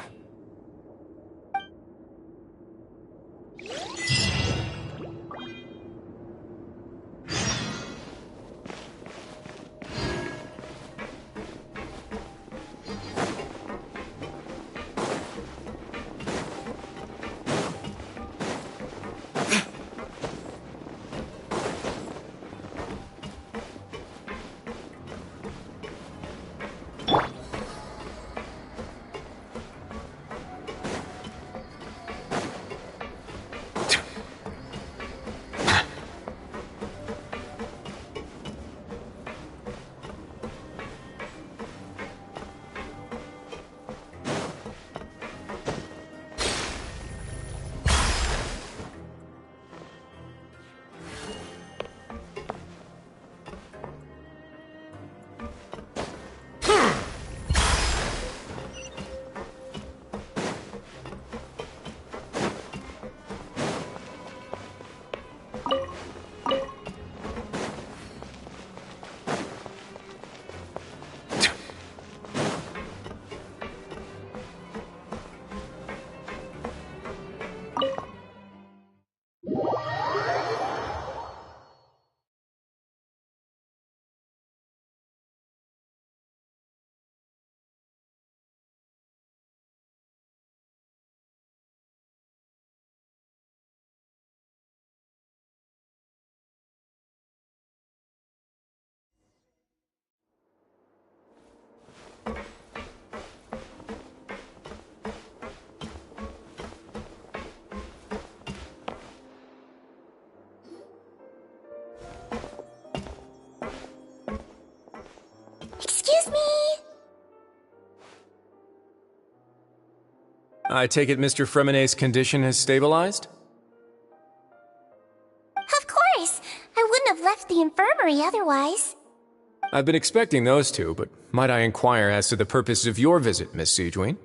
Excuse me! I take it Mr. Fremonet's condition has stabilized? Of course! I wouldn't have left the infirmary otherwise. I've been expecting those two, but might I inquire as to the purpose of your visit, Miss Siegewien?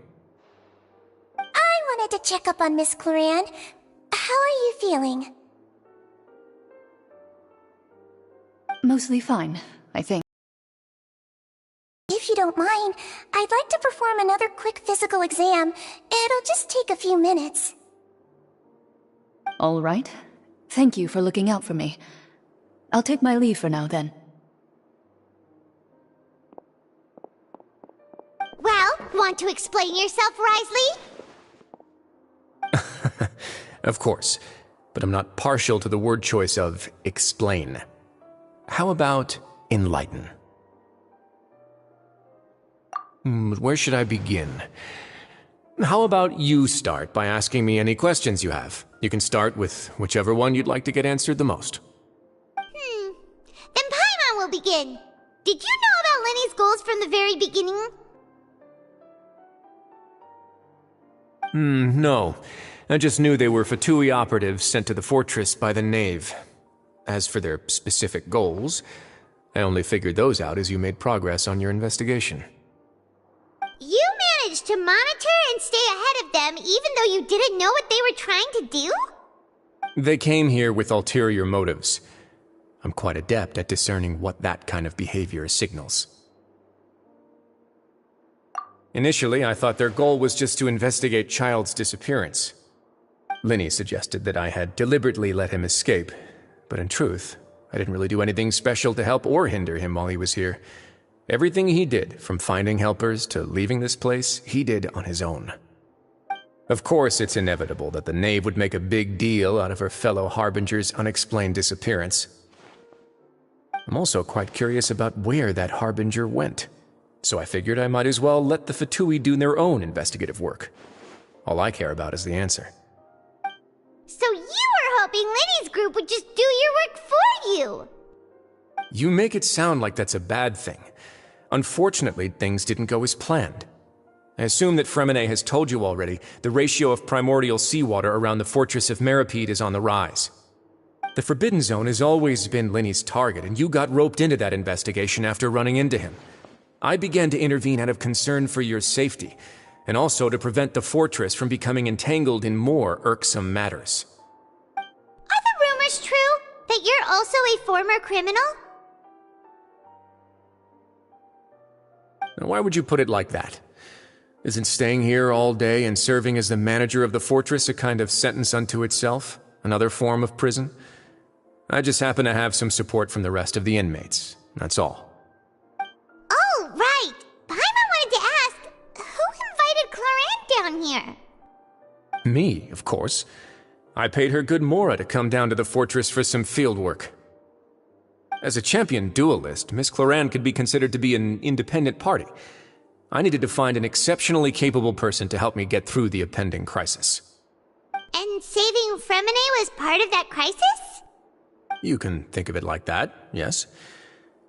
I wanted to check up on Miss Cloran. How are you feeling? Mostly fine, I think. If you don't mind, I'd like to perform another quick physical exam. It'll just take a few minutes. All right. Thank you for looking out for me. I'll take my leave for now, then. Well, want to explain yourself, Risley? Of course, but I'm not partial to the word choice of explain. How about enlighten? Where should I begin? How about you start by asking me any questions you have? You can start with whichever one you'd like to get answered the most. Then Paimon will begin. Did you know about Lenny's goals from the very beginning? No. I just knew they were Fatui operatives sent to the fortress by the Knave. As for their specific goals, I only figured those out as you made progress on your investigation. You managed to monitor and stay ahead of them even though you didn't know what they were trying to do? They came here with ulterior motives. I'm quite adept at discerning what that kind of behavior signals. Initially, I thought their goal was just to investigate Child's disappearance. Linny suggested that I had deliberately let him escape, but in truth, I didn't really do anything special to help or hinder him while he was here. Everything he did, from finding helpers to leaving this place, he did on his own. Of course, it's inevitable that the Knave would make a big deal out of her fellow Harbinger's unexplained disappearance. I'm also quite curious about where that Harbinger went, so I figured I might as well let the Fatui do their own investigative work. All I care about is the answer. So you were hoping Lenny's group would just do your work for you? You make it sound like that's a bad thing. Unfortunately, things didn't go as planned. I assume that Fremine has told you already the ratio of primordial seawater around the fortress of Meripede is on the rise. The Forbidden Zone has always been Linny's target, and you got roped into that investigation after running into him. I began to intervene out of concern for your safety, and also to prevent the fortress from becoming entangled in more irksome matters. Are the rumors true? That you're also a former criminal? Now, why would you put it like that? Isn't staying here all day and serving as the manager of the fortress a kind of sentence unto itself? Another form of prison? I just happen to have some support from the rest of the inmates. That's all. Oh, right! Paimon wanted to ask, who invited Clorant down here? Me, of course. I paid her good mora to come down to the fortress for some field work. As a champion duelist, Miss Clorant could be considered to be an independent party. I needed to find an exceptionally capable person to help me get through the impending crisis. And saving Fremine was part of that crisis? You can think of it like that, yes.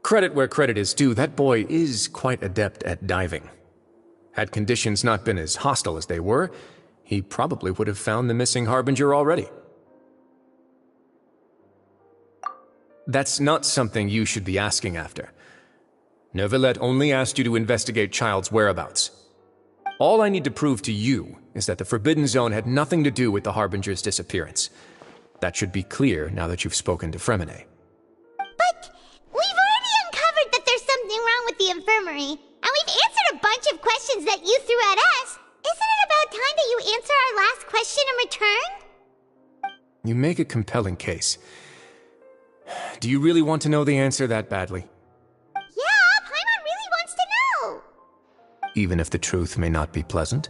Credit where credit is due, that boy is quite adept at diving. Had conditions not been as hostile as they were, he probably would have found the missing Harbinger already. That's not something you should be asking after. Neuvillette only asked you to investigate Child's whereabouts. All I need to prove to you is that the Forbidden Zone had nothing to do with the Harbinger's disappearance. That should be clear now that you've spoken to Fremine. But we've already uncovered that there's something wrong with the infirmary, and we've answered a bunch of questions that you threw at us. Isn't it about time that you answer our last question in return? You make a compelling case. Do you really want to know the answer that badly? Yeah, Paimon really wants to know. Even if the truth may not be pleasant?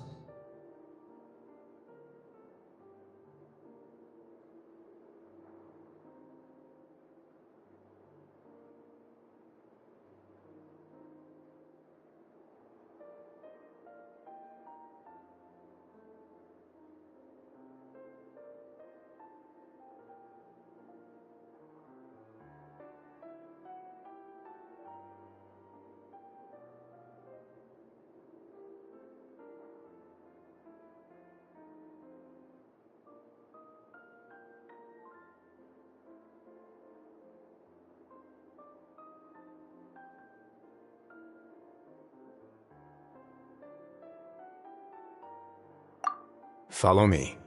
Follow me.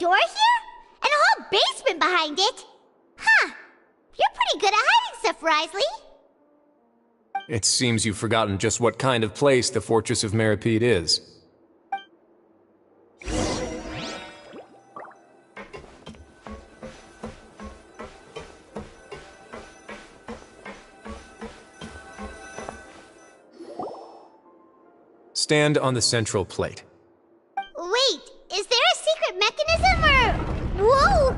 Door here? And a whole basement behind it? Huh. You're pretty good at hiding stuff, Risley. It seems you've forgotten just what kind of place the Fortress of Meripede is. Stand on the central plate. Wait, is there a secret mechanism or... Whoa!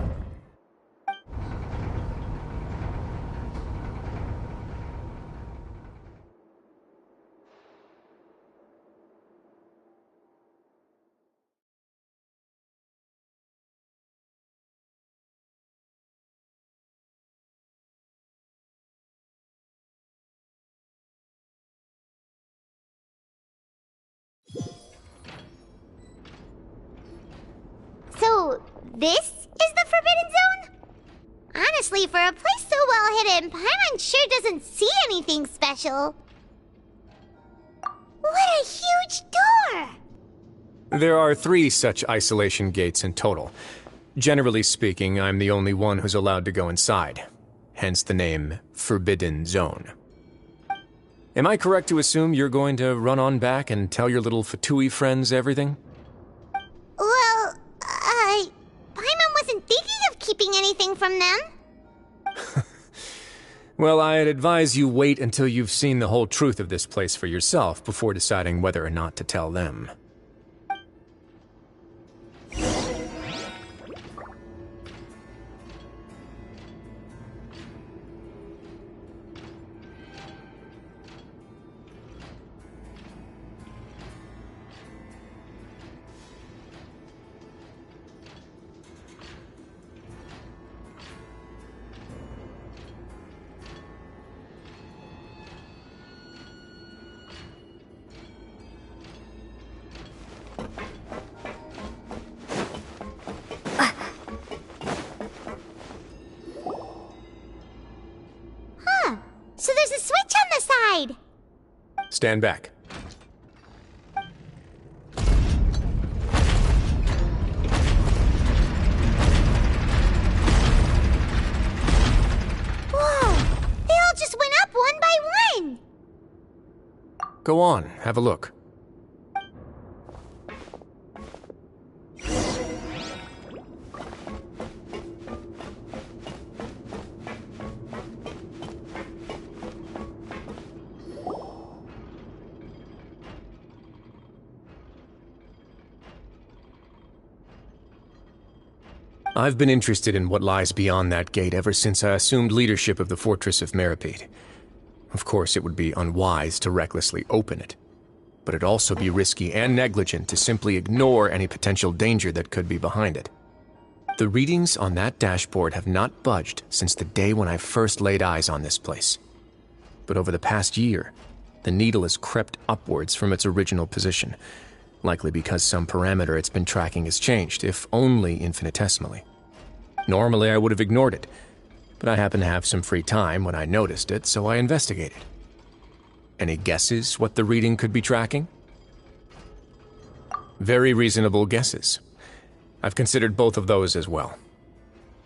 So, this is the Forbidden Zone? Honestly, for a place so well hidden, Paimon sure doesn't see anything special. What a huge door! There are 3 such isolation gates in total. Generally speaking, I'm the only one who's allowed to go inside. hence the name Forbidden Zone. Am I correct to assume you're going to run on back and tell your little Fatui friends everything? Well, Paimon wasn't thinking of keeping anything from them. Well, I'd advise you wait until you've seen the whole truth of this place for yourself before deciding whether or not to tell them. So there's a switch on the side. Stand back. Whoa! They all just went up one by one. Go on, have a look. I've been interested in what lies beyond that gate ever since I assumed leadership of the Fortress of Meripede. Of course, it would be unwise to recklessly open it, but it'd also be risky and negligent to simply ignore any potential danger that could be behind it. The readings on that dashboard have not budged since the day when I first laid eyes on this place. But over the past year, the needle has crept upwards from its original position, likely because some parameter it's been tracking has changed, if only infinitesimally. Normally I would have ignored it, but I happened to have some free time when I noticed it, so I investigated. Any guesses what the reading could be tracking? Very reasonable guesses. I've considered both of those as well.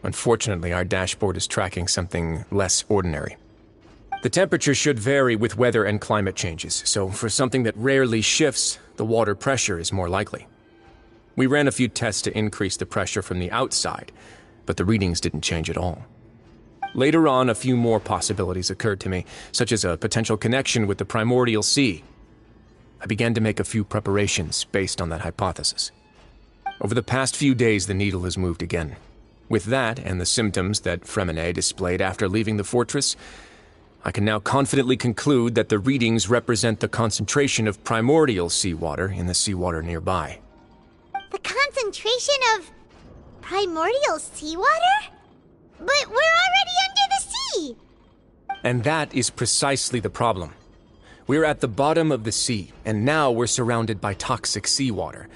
Unfortunately, our dashboard is tracking something less ordinary. The temperature should vary with weather and climate changes, so for something that rarely shifts, the water pressure is more likely. We ran a few tests to increase the pressure from the outside, but the readings didn't change at all. Later on, a few more possibilities occurred to me, such as a potential connection with the primordial sea. I began to make a few preparations based on that hypothesis. Over the past few days, the needle has moved again. With that, and the symptoms that Fremine displayed after leaving the fortress, I can now confidently conclude that the readings represent the concentration of primordial seawater in the seawater nearby. The concentration of primordial seawater? But we're already under the sea! And that is precisely the problem. We're at the bottom of the sea, and now we're surrounded by toxic seawater.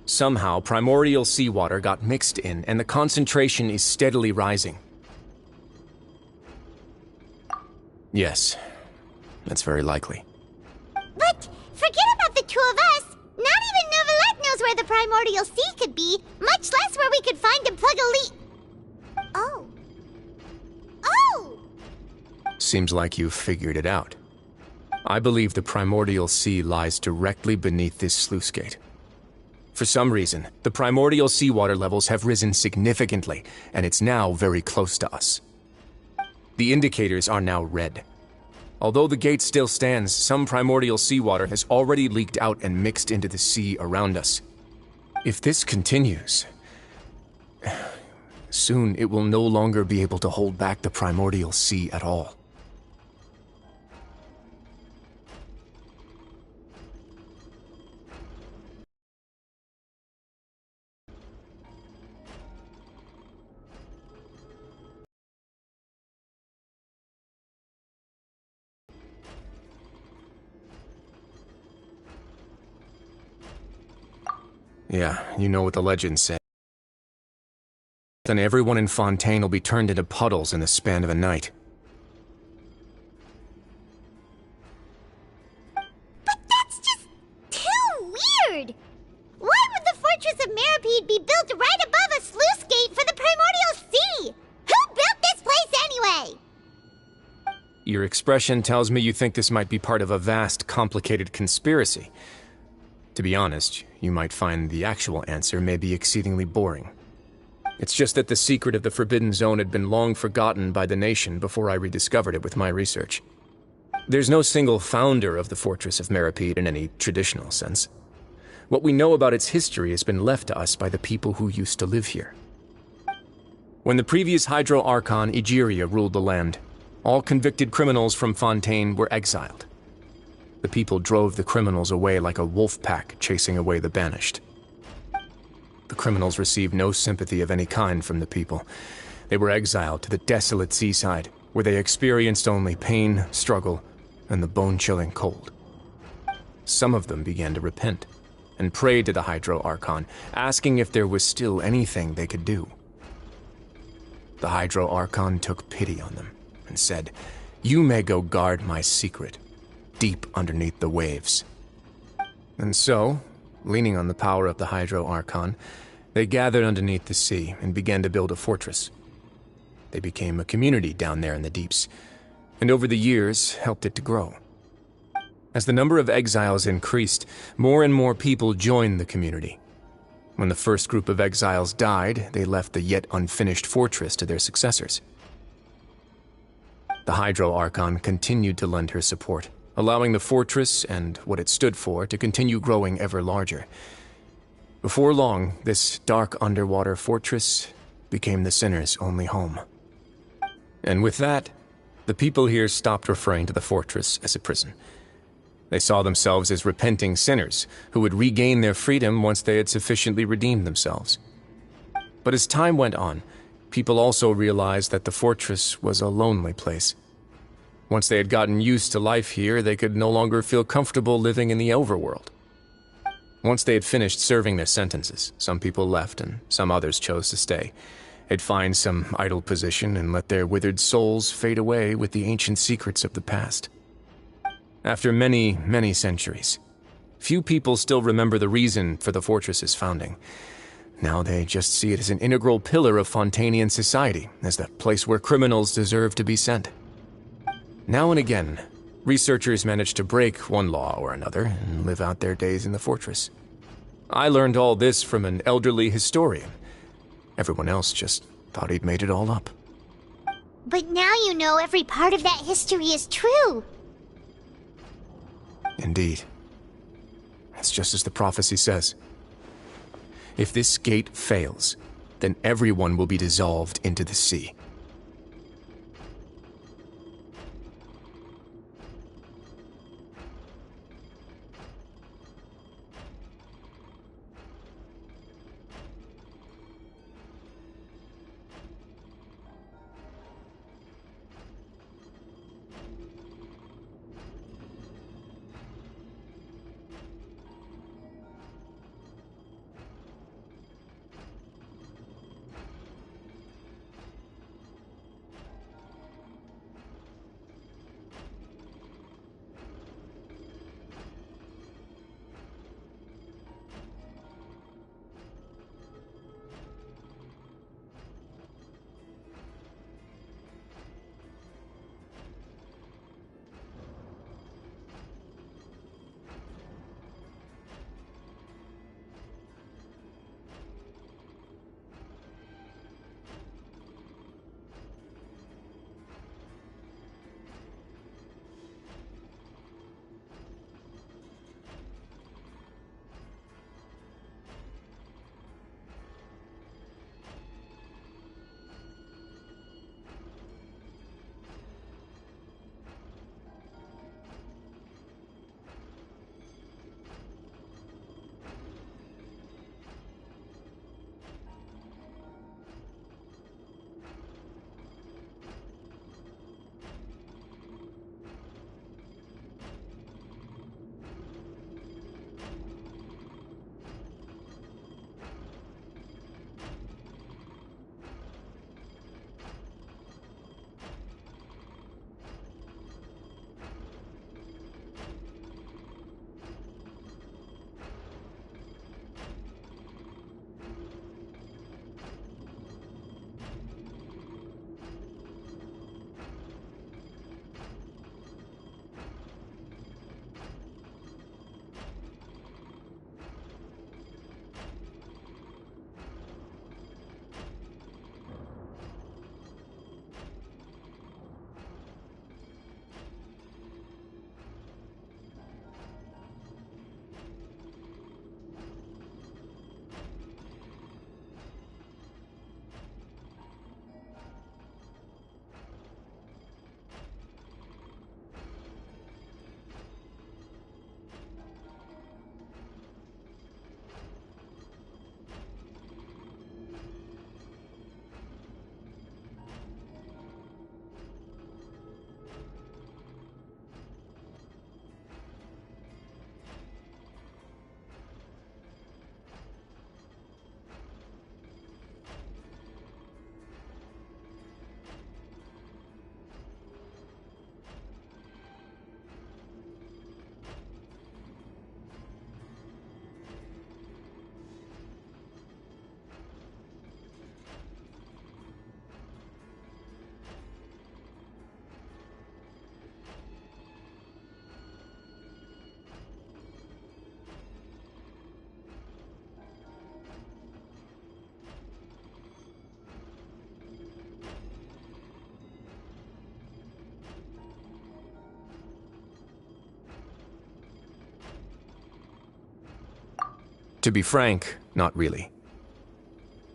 Somehow, primordial seawater got mixed in, and the concentration is steadily rising. Yes, that's very likely. But forget about the two of us! Not even Novelette knows where the primordial sea could be, much less where we could find and plug a leak. Oh. Oh! Seems like you've figured it out. I believe the primordial sea lies directly beneath this sluice gate. For some reason, the primordial seawater levels have risen significantly, and it's now very close to us. The indicators are now red. Although the gate still stands, some primordial seawater has already leaked out and mixed into the sea around us. If this continues, soon it will no longer be able to hold back the primordial sea at all. Yeah, you know what the legend said. Then everyone in Fontaine will be turned into puddles in the span of a night. But that's just too weird! Why would the Fortress of Meripede be built right above a sluice gate for the primordial sea? Who built this place anyway? Your expression tells me you think this might be part of a vast, complicated conspiracy. To be honest, you might find the actual answer may be exceedingly boring. It's just that the secret of the Forbidden Zone had been long forgotten by the nation before I rediscovered it with my research. There's no single founder of the Fortress of Meripede in any traditional sense. What we know about its history has been left to us by the people who used to live here. When the previous Hydro Archon Egeria ruled the land, all convicted criminals from Fontaine were exiled. The people drove the criminals away like a wolf pack chasing away the banished. The criminals received no sympathy of any kind from the people. They were exiled to the desolate seaside, where they experienced only pain, struggle, and the bone-chilling cold. Some of them began to repent, and prayed to the Hydro Archon, asking if there was still anything they could do. The Hydro Archon took pity on them, and said, "You may go guard my secret, deep underneath the waves." And so, leaning on the power of the Hydro Archon, they gathered underneath the sea and began to build a fortress. They became a community down there in the deeps, and over the years helped it to grow. As the number of exiles increased, more and more people joined the community. When the first group of exiles died, they left the yet unfinished fortress to their successors. The Hydro Archon continued to lend her support, allowing the fortress and what it stood for to continue growing ever larger. Before long, this dark underwater fortress became the sinner's only home. And with that, the people here stopped referring to the fortress as a prison. They saw themselves as repenting sinners who would regain their freedom once they had sufficiently redeemed themselves. But as time went on, people also realized that the fortress was a lonely place. Once they had gotten used to life here, they could no longer feel comfortable living in the overworld. Once they had finished serving their sentences, some people left and some others chose to stay. They'd find some idle position and let their withered souls fade away with the ancient secrets of the past. After many, many centuries, few people still remember the reason for the fortress's founding. Now they just see it as an integral pillar of Fontainian society, as the place where criminals deserve to be sent. Now and again, researchers manage to break one law or another and live out their days in the fortress. I learned all this from an elderly historian. Everyone else just thought he'd made it all up. But now you know every part of that history is true. Indeed. It's just as the prophecy says. If this gate fails, then everyone will be dissolved into the sea. To be frank, not really.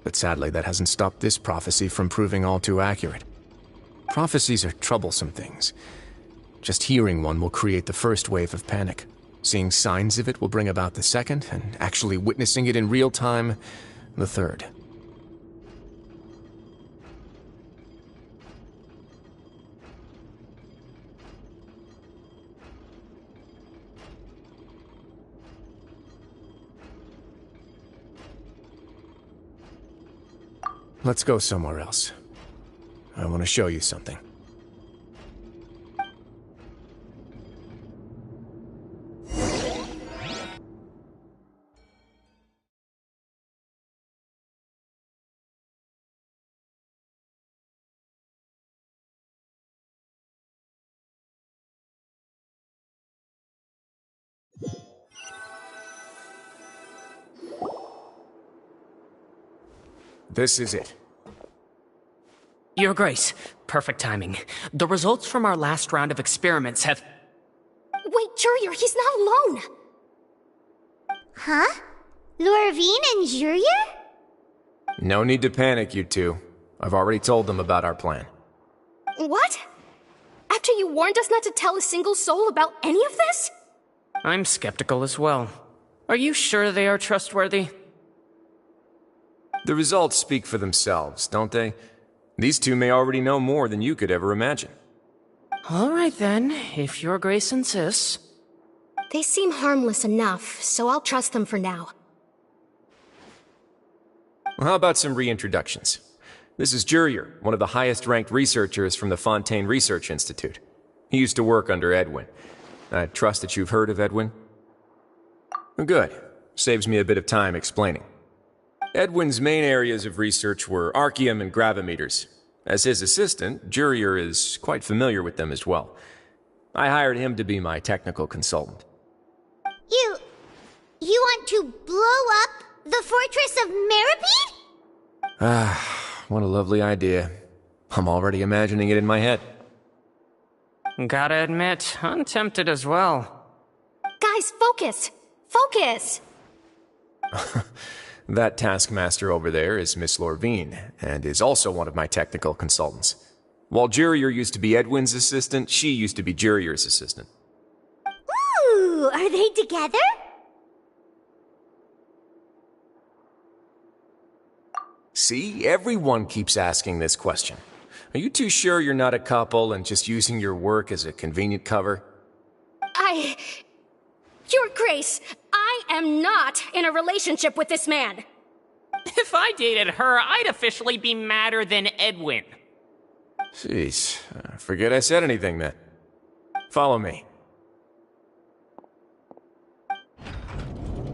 But sadly, that hasn't stopped this prophecy from proving all too accurate. Prophecies are troublesome things. Just hearing one will create the first wave of panic. Seeing signs of it will bring about the second, and actually witnessing it in real time, the third. Let's go somewhere else. I want to show you something. This is it. Your Grace, perfect timing. The results from our last round of experiments have... Wait, Jurier, he's not alone! Huh? Lorvine and Jurier? No need to panic, you two. I've already told them about our plan. What? After you warned us not to tell a single soul about any of this? I'm skeptical as well. Are you sure they are trustworthy? The results speak for themselves, don't they? These two may already know more than you could ever imagine. All right then, if Your Grace insists. They seem harmless enough, so I'll trust them for now. Well, how about some reintroductions? This is Jurier, one of the highest-ranked researchers from the Fontaine Research Institute. He used to work under Edwin. I trust that you've heard of Edwin? Good. Saves me a bit of time explaining. Edwin's main areas of research were archaeum and gravimeters. As his assistant, Jurier is quite familiar with them as well. I hired him to be my technical consultant. You want to blow up the fortress of Meripede? Ah, what a lovely idea. I'm already imagining it in my head. Gotta admit, I'm tempted as well. Guys, focus! Focus! That taskmaster over there is Miss Lorvine, and is also one of my technical consultants. While Jurier used to be Edwin's assistant, she used to be Jurier's assistant. Ooh, are they together? See, everyone keeps asking this question. Are you too sure you're not a couple and just using your work as a convenient cover? Your Grace, I am not in a relationship with this man. If I dated her, I'd officially be madder than Edwin. Jeez, forget I said anything then. Follow me.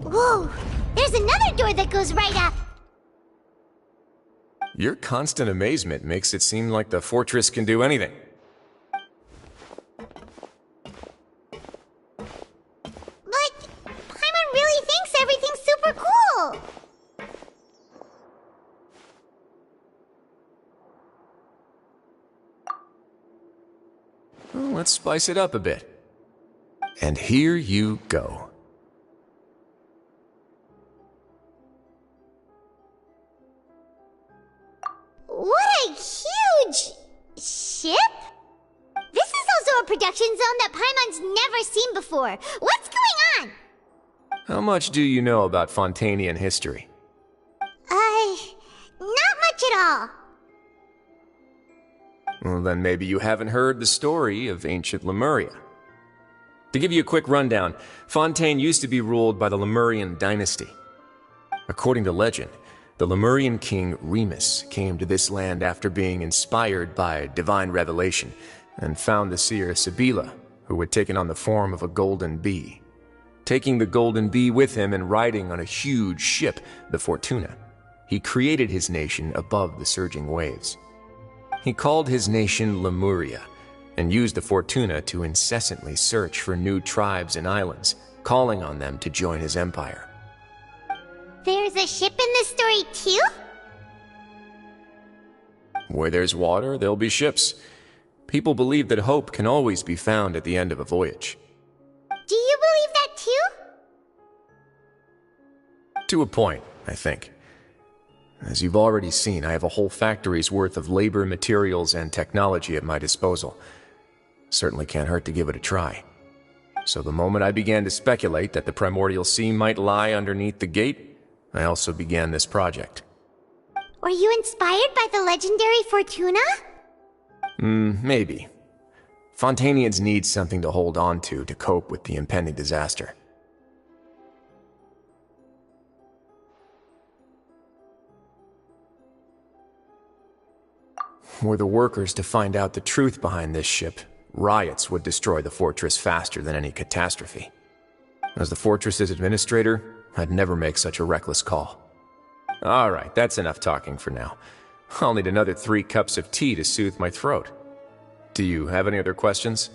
Whoa, there's another door that goes right up. Your constant amazement makes it seem like the fortress can do anything. But Paimon really thinks everything's super cool. Well, let's spice it up a bit. And here you go. What a huge ship? This is also a production zone that Paimon's never seen before. What's going on? How much do you know about Fontanian history? Not much at all. Well, then maybe you haven't heard the story of ancient Lemuria. To give you a quick rundown, Fontaine used to be ruled by the Lemurian dynasty. According to legend, the Lemurian king Remus came to this land after being inspired by divine revelation and found the seer Sibila, who had taken on the form of a golden bee. Taking the golden bee with him and riding on a huge ship, the Fortuna, he created his nation above the surging waves. He called his nation Lemuria and used the Fortuna to incessantly search for new tribes and islands, calling on them to join his empire. There's a ship in this story too? Where there's water, there'll be ships. People believe that hope can always be found at the end of a voyage. Do you believe that too? To a point, I think. As you've already seen, I have a whole factory's worth of labor, materials, and technology at my disposal. Certainly can't hurt to give it a try. So the moment I began to speculate that the primordial sea might lie underneath the gate, I also began this project. Were you inspired by the legendary Fortuna? Maybe. Fontanians need something to hold on to cope with the impending disaster. Were the workers to find out the truth behind this ship, riots would destroy the fortress faster than any catastrophe. As the fortress's administrator, I'd never make such a reckless call. Alright, that's enough talking for now. I'll need another 3 cups of tea to soothe my throat. Do you have any other questions?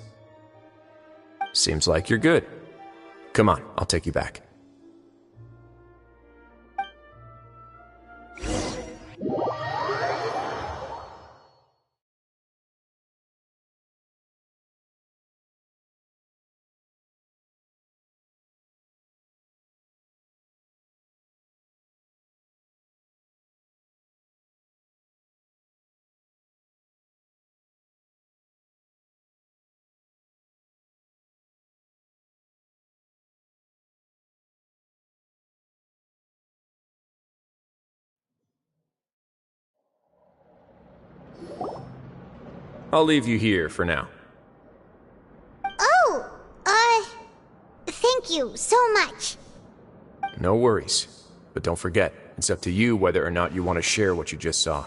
Seems like you're good. Come on, I'll take you back. I'll leave you here for now. Oh, thank you so much. No worries. But don't forget, it's up to you whether or not you want to share what you just saw.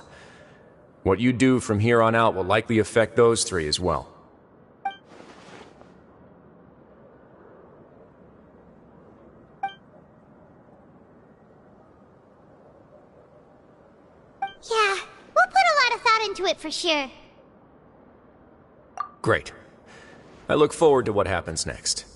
What you do from here on out will likely affect those 3 as well. Yeah, we'll put a lot of thought into it for sure. Great. I look forward to what happens next.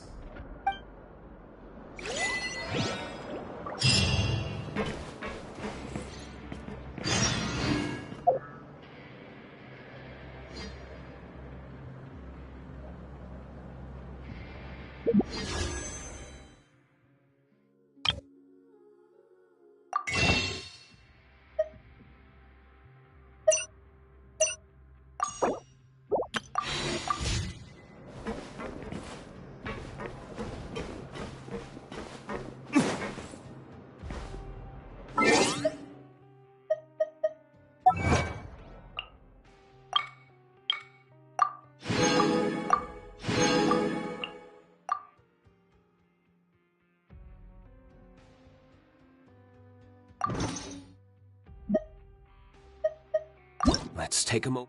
Let's take a moment.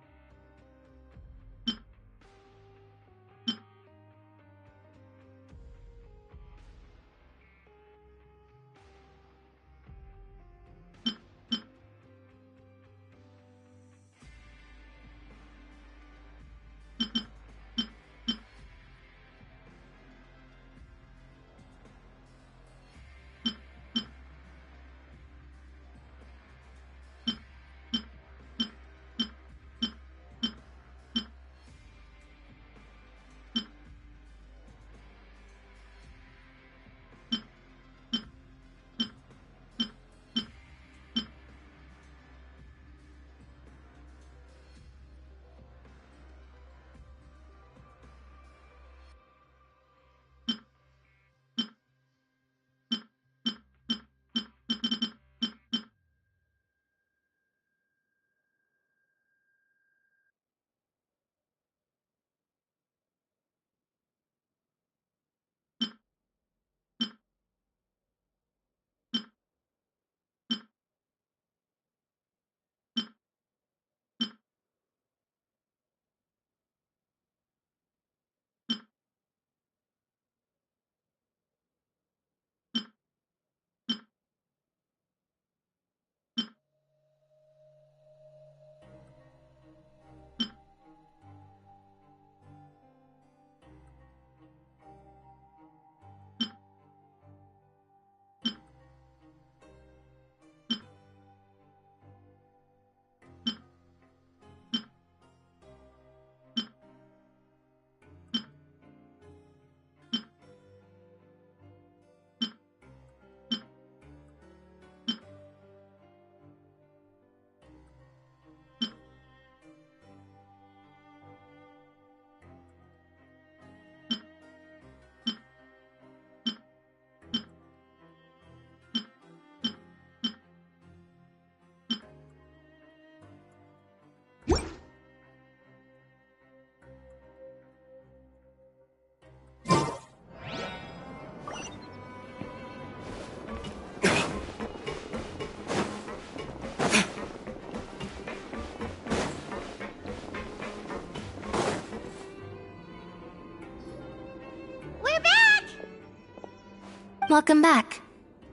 Welcome back.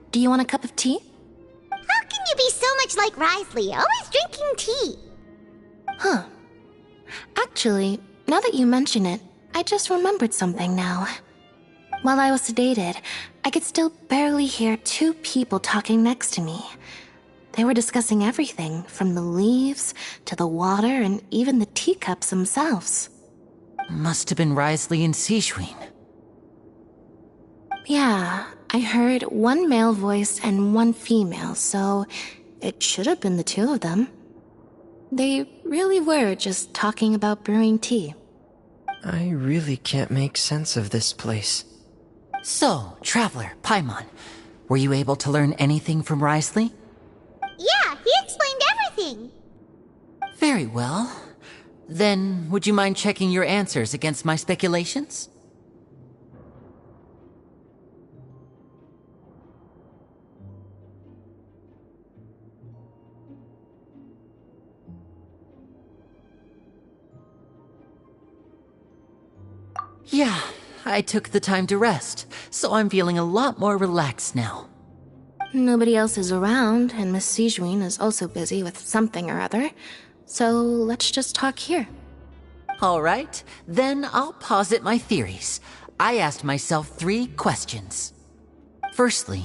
Do you want a cup of tea? How can you be so much like Risley, always drinking tea? Huh. Actually, now that you mention it, I just remembered something now. While I was sedated, I could still barely hear two people talking next to me. They were discussing everything, from the leaves to the water and even the teacups themselves. Must have been Risley and Sijwin. Yeah, I heard one male voice and one female, so it should have been the two of them. They really were just talking about brewing tea. I really can't make sense of this place. So, Traveler, Paimon, were you able to learn anything from Risley? Yeah, he explained everything. Very well. Then, would you mind checking your answers against my speculations? Yeah, I took the time to rest, so I'm feeling a lot more relaxed now. Nobody else is around, and Miss Sijwin is also busy with something or other, so let's just talk here. All right, then I'll posit my theories. I asked myself 3 questions. Firstly,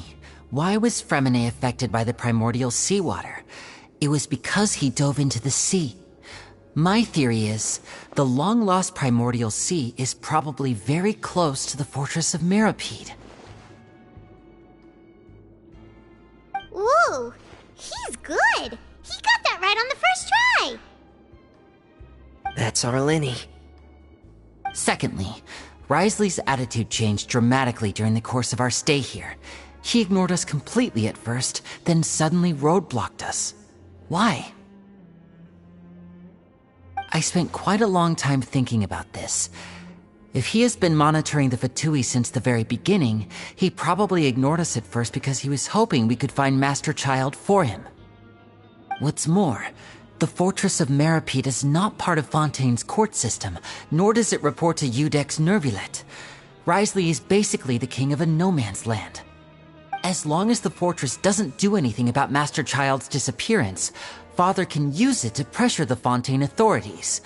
why was Fremine affected by the primordial seawater? It was because he dove into the sea. My theory is, the long-lost primordial sea is probably very close to the fortress of Mirapede. Ooh, he's good. He got that right on the first try. That's Arlini. Secondly, Risley's attitude changed dramatically during the course of our stay here. He ignored us completely at first, then suddenly roadblocked us. Why? I spent quite a long time thinking about this. If he has been monitoring the Fatui since the very beginning, he probably ignored us at first because he was hoping we could find Master Child for him. What's more, the Fortress of Mirapede is not part of Fontaine's court system, nor does it report to Udex Nervulet. Risley is basically the king of a no-man's land. As long as the fortress doesn't do anything about Master Child's disappearance, Father can use it to pressure the Fontaine authorities.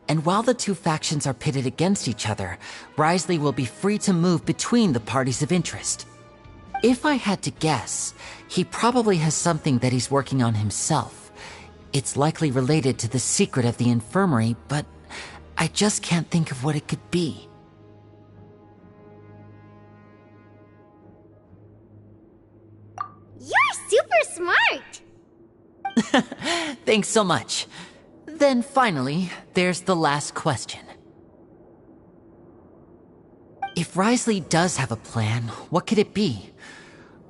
And while the two factions are pitted against each other, Risley will be free to move between the parties of interest. If I had to guess, he probably has something that he's working on himself. It's likely related to the secret of the infirmary, but I just can't think of what it could be. You're super smart. Thanks so much. Then finally, there's the last question. If Risley does have a plan, what could it be?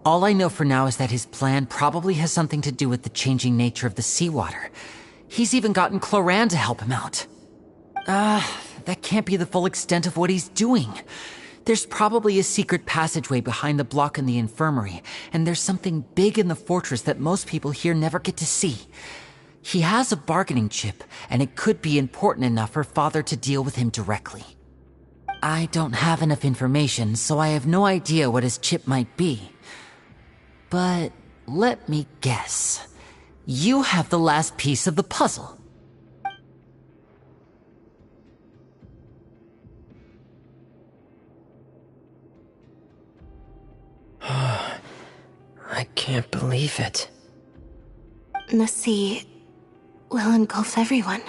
All I know for now is that his plan probably has something to do with the changing nature of the seawater. He's even gotten Cloran to help him out. That can't be the full extent of what he's doing. There's probably a secret passageway behind the block in the infirmary, and there's something big in the fortress that most people here never get to see. He has a bargaining chip, and it could be important enough for Father to deal with him directly. I don't have enough information, so I have no idea what his chip might be. But let me guess. You have the last piece of the puzzle. I can't believe it. The sea will engulf everyone.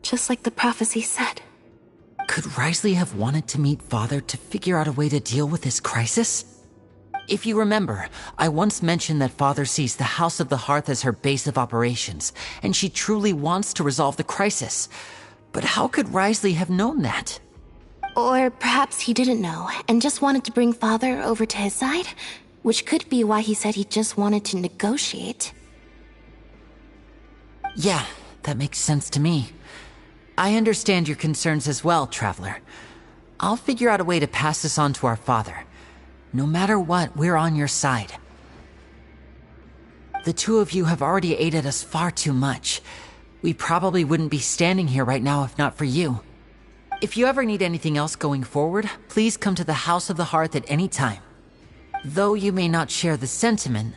Just like the prophecy said. Could Risley have wanted to meet Father to figure out a way to deal with this crisis? If you remember, I once mentioned that Father sees the House of the Hearth as her base of operations, and she truly wants to resolve the crisis. But how could Risley have known that? Or perhaps he didn't know, and just wanted to bring Father over to his side? Which could be why he said he just wanted to negotiate. Yeah, that makes sense to me. I understand your concerns as well, Traveler. I'll figure out a way to pass this on to our father. No matter what, we're on your side. The two of you have already aided us far too much. We probably wouldn't be standing here right now if not for you. If you ever need anything else going forward, please come to the House of the Hearth at any time. Though you may not share the sentiment,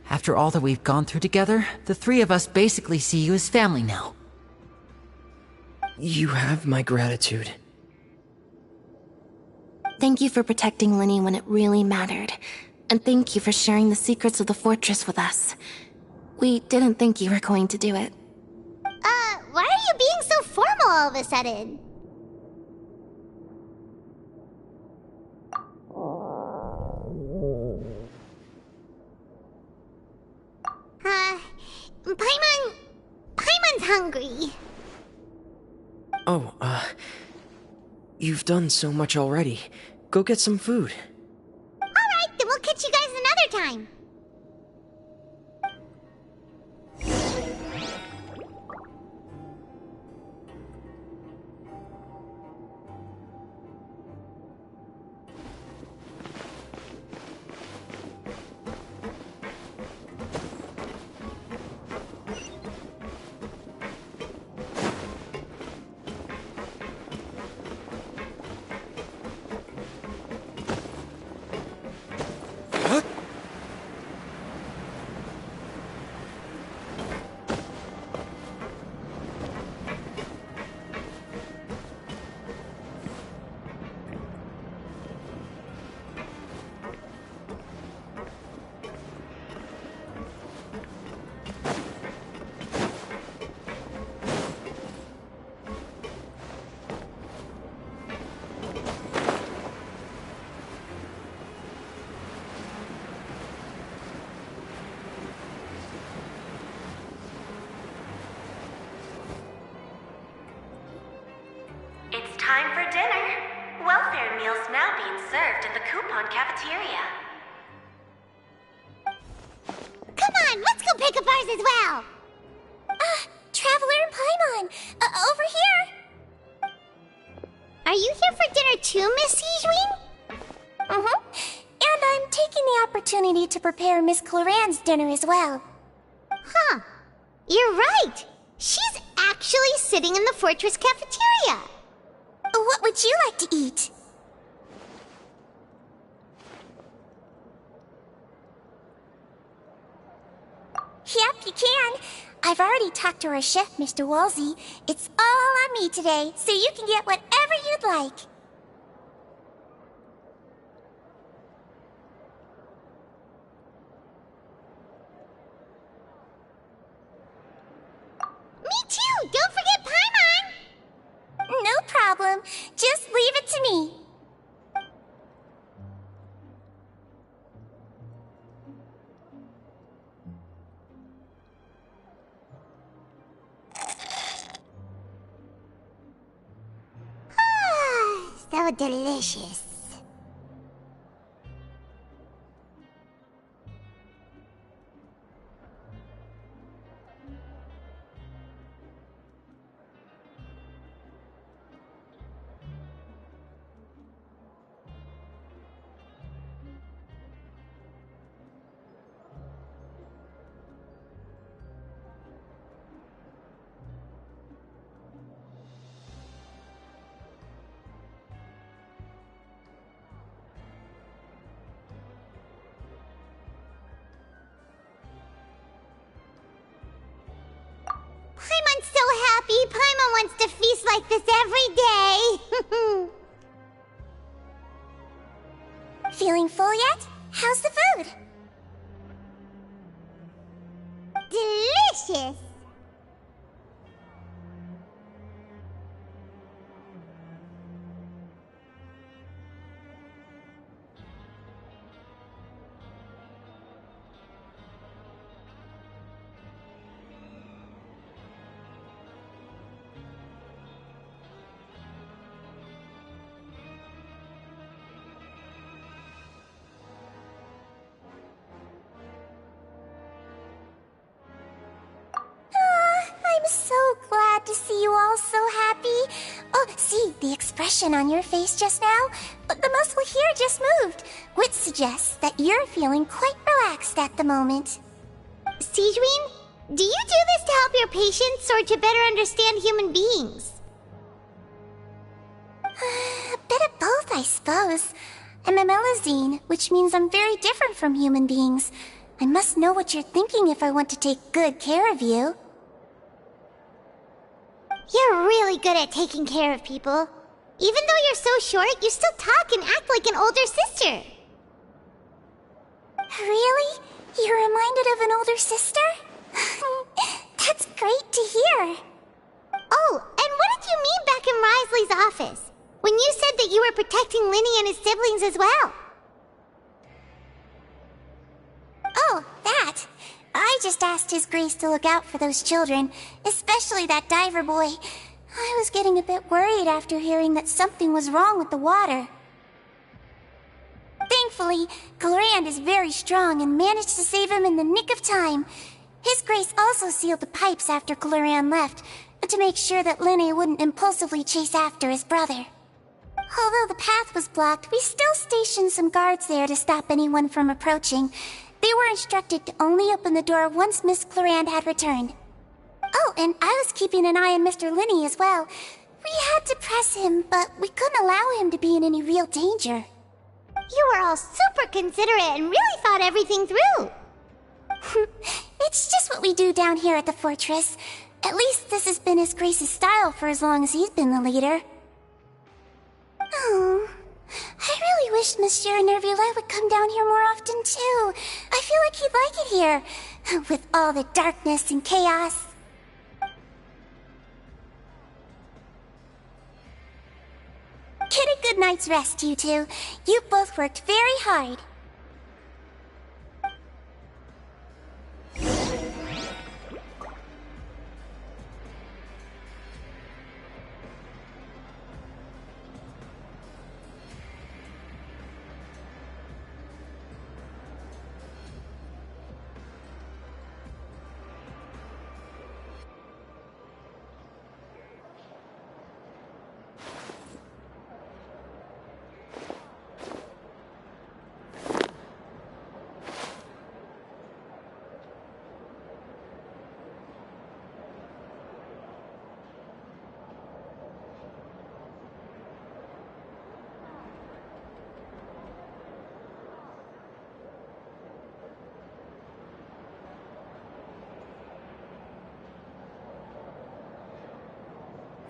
after all that we've gone through together, the three of us basically see you as family now. You have my gratitude. Thank you for protecting Linny when it really mattered. And thank you for sharing the secrets of the fortress with us. We didn't think you were going to do it. Why are you being so formal all of a sudden? Paimon's hungry. Oh, you've done so much already. Go get some food. Alright, then we'll catch you guys another time. It's time for dinner. Welfare meals now being served in the coupon cafeteria. Come on, let's go pick up ours as well. Traveler and Paimon, over here. Are you here for dinner too, Miss Sijween? And I'm taking the opportunity to prepare Miss Cloran's dinner as well. Huh. You're right. She's actually sitting in the fortress cafeteria. What would you like to eat? Yep, you can. I've already talked to our chef, Mr. Wolsey. It's all on me today, so you can get whatever you'd like. Me too! Don't forget Paimon! No problem. Just leave it to me. So delicious. Paimon's so happy. Paimon wants to feast like this every day. Feeling full yet? How's the food? Delicious. I'm so glad to see you all so happy. Oh, see, the expression on your face just now? The muscle here just moved, which suggests that you're feeling quite relaxed at the moment. Sijween, do you do this to help your patients or to better understand human beings? A bit of both, I suppose. I'm a Melazine, which means I'm very different from human beings. I must know what you're thinking if I want to take good care of you. You're really good at taking care of people. Even though you're so short, you still talk and act like an older sister. Really? You're reminded of an older sister? That's great to hear. Oh, and what did you mean back in Risley's office? When you said that you were protecting Linny and his siblings as well? Oh, that. I just asked His Grace to look out for those children, especially that diver boy. I was getting a bit worried after hearing that something was wrong with the water. Thankfully, Glorand is very strong and managed to save him in the nick of time. His Grace also sealed the pipes after Glorand left, to make sure that Linny wouldn't impulsively chase after his brother. Although the path was blocked, we still stationed some guards there to stop anyone from approaching. They were instructed to only open the door once Miss Glorand had returned. Oh, and I was keeping an eye on Mr. Linny as well. We had to press him, but we couldn't allow him to be in any real danger. You were all super considerate and really thought everything through. It's just what we do down here at the fortress. At least this has been His Grace's style for as long as he's been the leader. Oh, I really wish Monsieur Nervula would come down here more often too. I feel like he'd like it here, with all the darkness and chaos. Get a good night's rest, you two. You both worked very hard.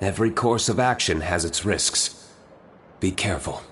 Every course of action has its risks. Be careful.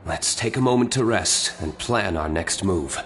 Let's take a moment to rest and plan our next move.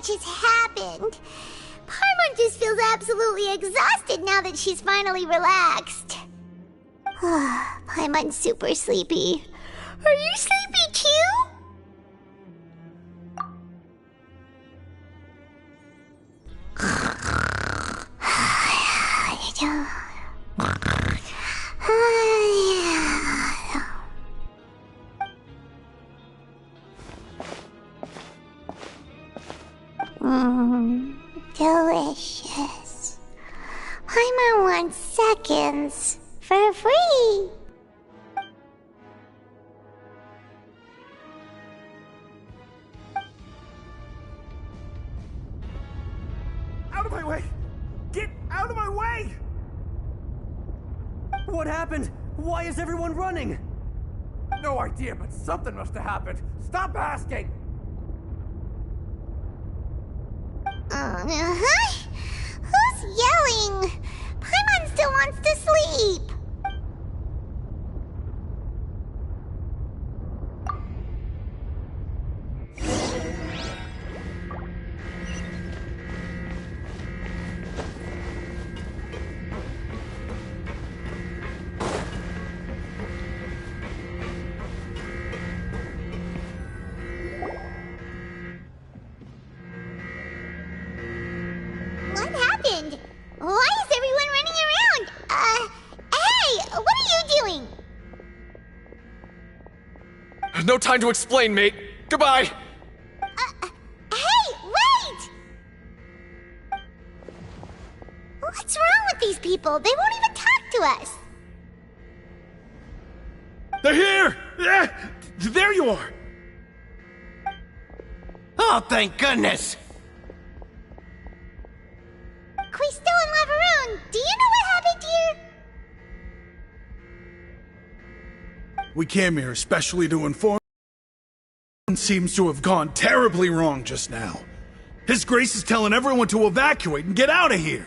much has happened. Paimon just feels absolutely exhausted now that she's finally relaxed. Paimon's super sleepy. Are you sleepy too? Delicious. Paimon wants seconds for free. Out of my way! Get out of my way! What happened? Why is everyone running? No idea, but something must have happened. Stop asking! Who's yelling? Paimon still wants to sleep. What happened? Why is everyone running around? Hey! What are you doing? No time to explain, mate. Goodbye! Hey! Wait! What's wrong with these people? They won't even talk to us. They're here! There you are! Oh, thank goodness! Quisto and Lavaroon, do you know what happened here? We came here especially to inform. Seems to have gone terribly wrong just now. His Grace is telling everyone to evacuate and get out of here.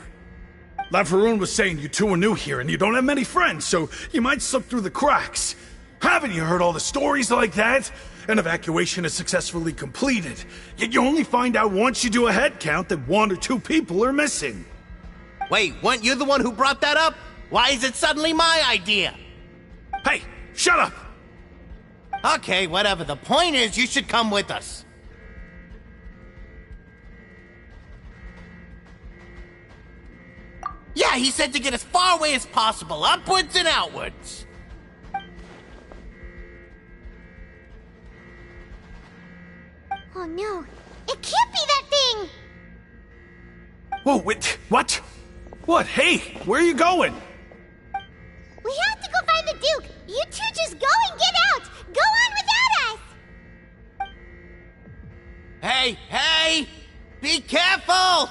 Lavaroon was saying you two are new here and you don't have many friends, so you might slip through the cracks. Haven't you heard all the stories like that? An evacuation is successfully completed, yet you only find out once you do a head count that 1 or 2 people are missing. Wait, weren't you the one who brought that up? Why is it suddenly my idea? Hey, shut up! Okay, whatever. The point is, you should come with us. Yeah, he said to get as far away as possible, upwards and outwards. Oh no, it can't be that thing! Whoa, wait, what? What? Hey, where are you going? We have to go find the Duke! You two just go and get out! Go on without us! Hey, hey! Be careful!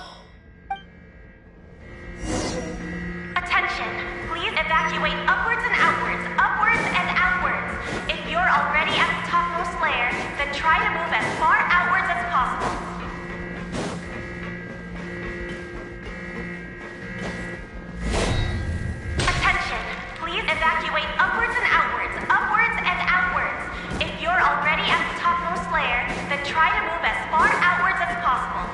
Attention, please evacuate upwards and outwards, upwards and outwards. If you're already at the topmost layer, then try to move as far outwards as possible. Attention, please evacuate upwards and outwards, upwards and outwards. If you're already at the topmost layer, then try to move as far outwards as possible.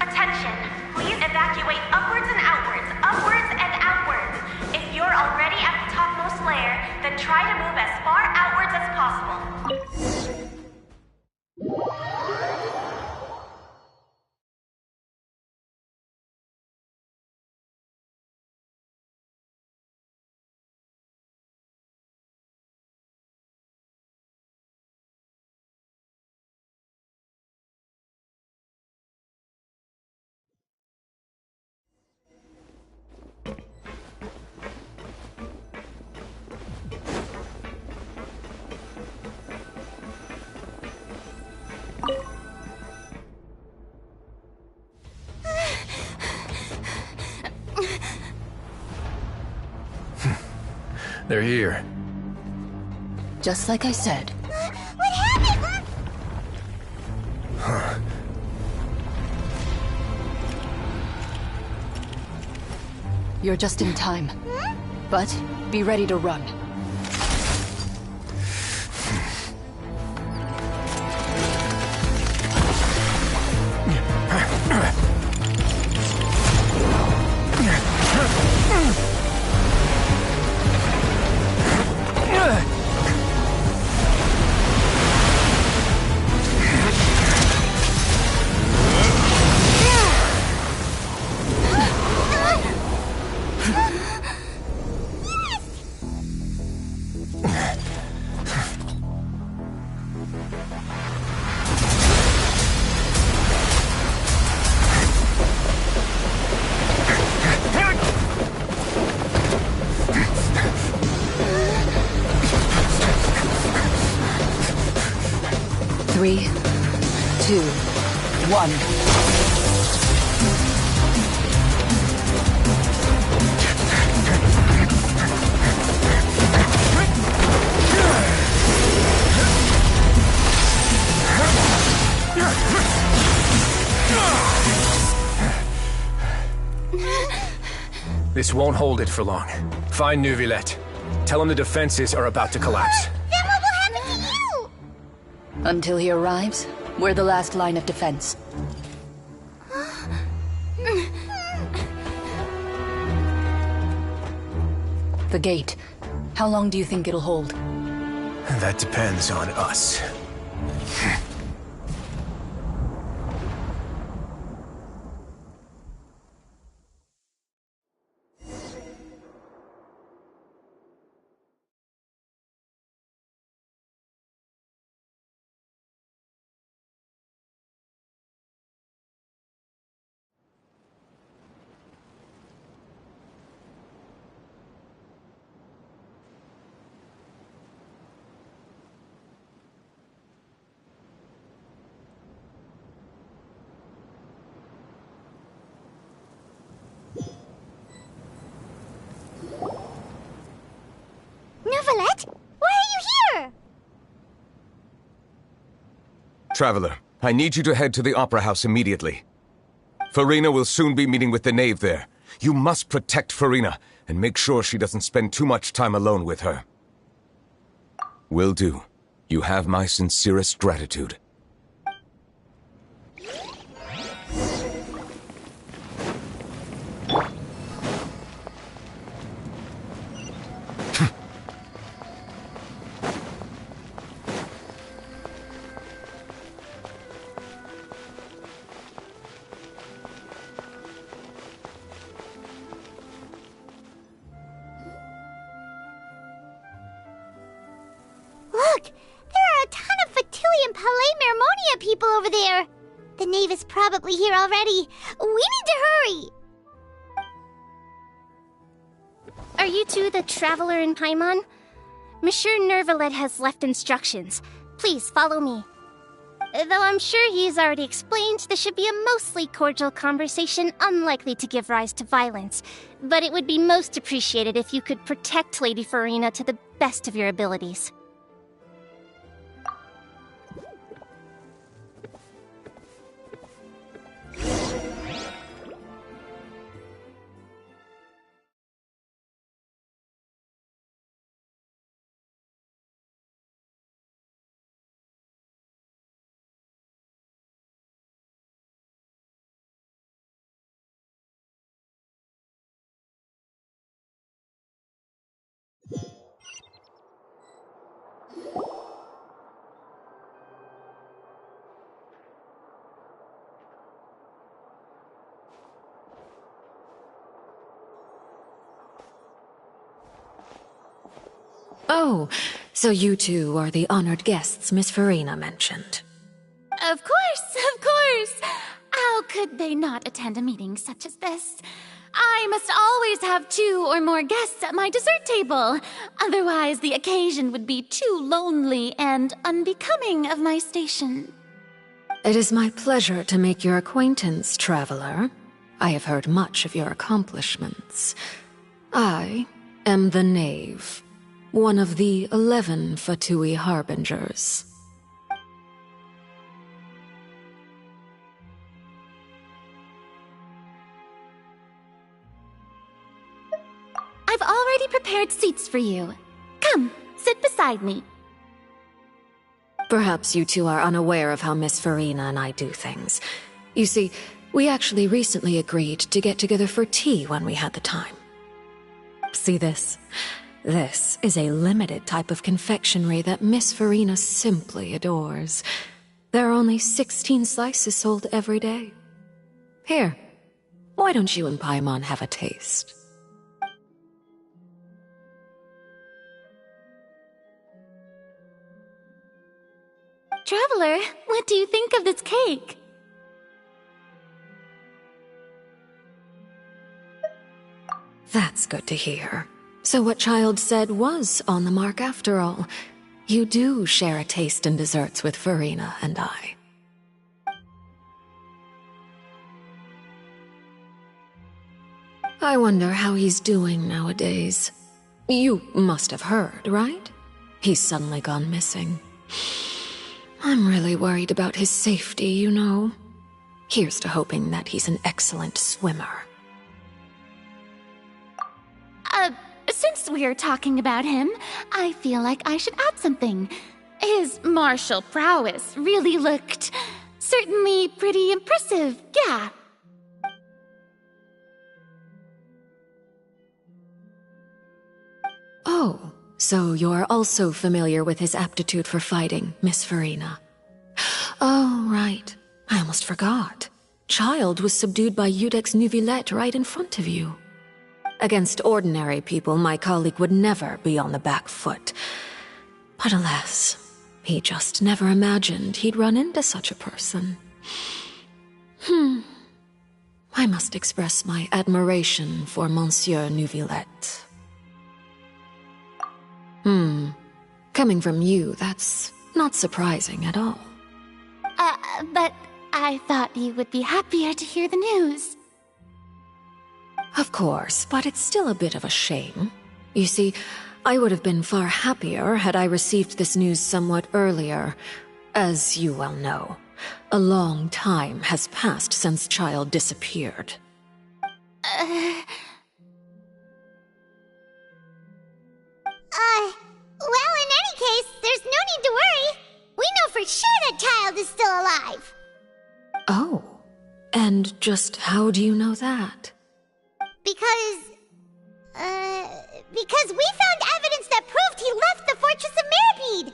Attention, please evacuate upwards and outwards, upwards and outwards. If you're already at the topmost layer, then try to move as far outwards as possible. They're here. Just like I said. What happened? Huh. You're just in time. But be ready to run. Three, two, one. This won't hold it for long. Find Neuvillette. Tell him the defenses are about to collapse. Then what will happen to you? Until he arrives, we're the last line of defense. The gate. How long do you think it'll hold? That depends on us. Neuvillette? Why are you here? Traveler, I need you to head to the Opera House immediately. Farina will soon be meeting with the knave there. You must protect Farina, and make sure she doesn't spend too much time alone with her. Will do. You have my sincerest gratitude. Look! There are a ton of Fatilian Palais Mermonia people over there! The knave is probably here already. We need to hurry! Are you two the traveler in Paimon? Monsieur Neuvillette has left instructions. Please follow me. Though I'm sure he's already explained, this should be a mostly cordial conversation, unlikely to give rise to violence. But it would be most appreciated if you could protect Lady Farina to the best of your abilities. Oh, so you two are the honored guests Miss Farina mentioned. Of course! How could they not attend a meeting such as this? I must always have 2 or more guests at my dessert table. Otherwise, the occasion would be too lonely and unbecoming of my station. It is my pleasure to make your acquaintance, traveler. I have heard much of your accomplishments. I am the knave, one of the 11 Fatui Harbingers. I've already prepared seats for you. Come, sit beside me. Perhaps you two are unaware of how Miss Farina and I do things. You see, we actually recently agreed to get together for tea when we had the time. See this? This is a limited type of confectionery that Miss Farina simply adores. There are only 16 slices sold every day. Here, why don't you and Paimon have a taste? Traveler, what do you think of this cake? That's good to hear. So what Child said was on the mark after all. You do share a taste in desserts with Farina and I. I wonder how he's doing nowadays. You must have heard, right? He's suddenly gone missing. I'm really worried about his safety, you know. Here's to hoping that he's an excellent swimmer. Since we're talking about him, I feel like I should add something. His martial prowess really looked certainly pretty impressive, yeah. Oh, so you're also familiar with his aptitude for fighting, Miss Farina. Oh, right. I almost forgot. Child was subdued by Udex Neuvillette right in front of you. Against ordinary people, my colleague would never be on the back foot. But alas, he just never imagined he'd run into such a person. I must express my admiration for Monsieur Neuvillette. Coming from you, that's not surprising at all. But I thought you would be happier to hear the news. Of course, but it's still a bit of a shame. You see, I would have been far happier had I received this news somewhat earlier. As you well know, a long time has passed since Child disappeared. Well, in any case, there's no need to worry. We know for sure that Child is still alive. Oh, and just how do you know that? Because we found evidence that proved he left the Fortress of Meripede.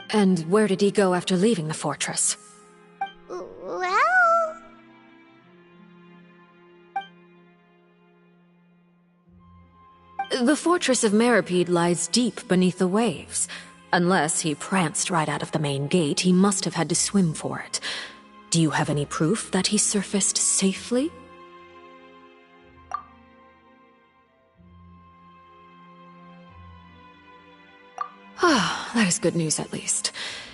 And where did he go after leaving the fortress? Well... The Fortress of Meripede lies deep beneath the waves. Unless he pranced right out of the main gate, he must have had to swim for it. Do you have any proof that he surfaced safely? Ah, that is good news at least.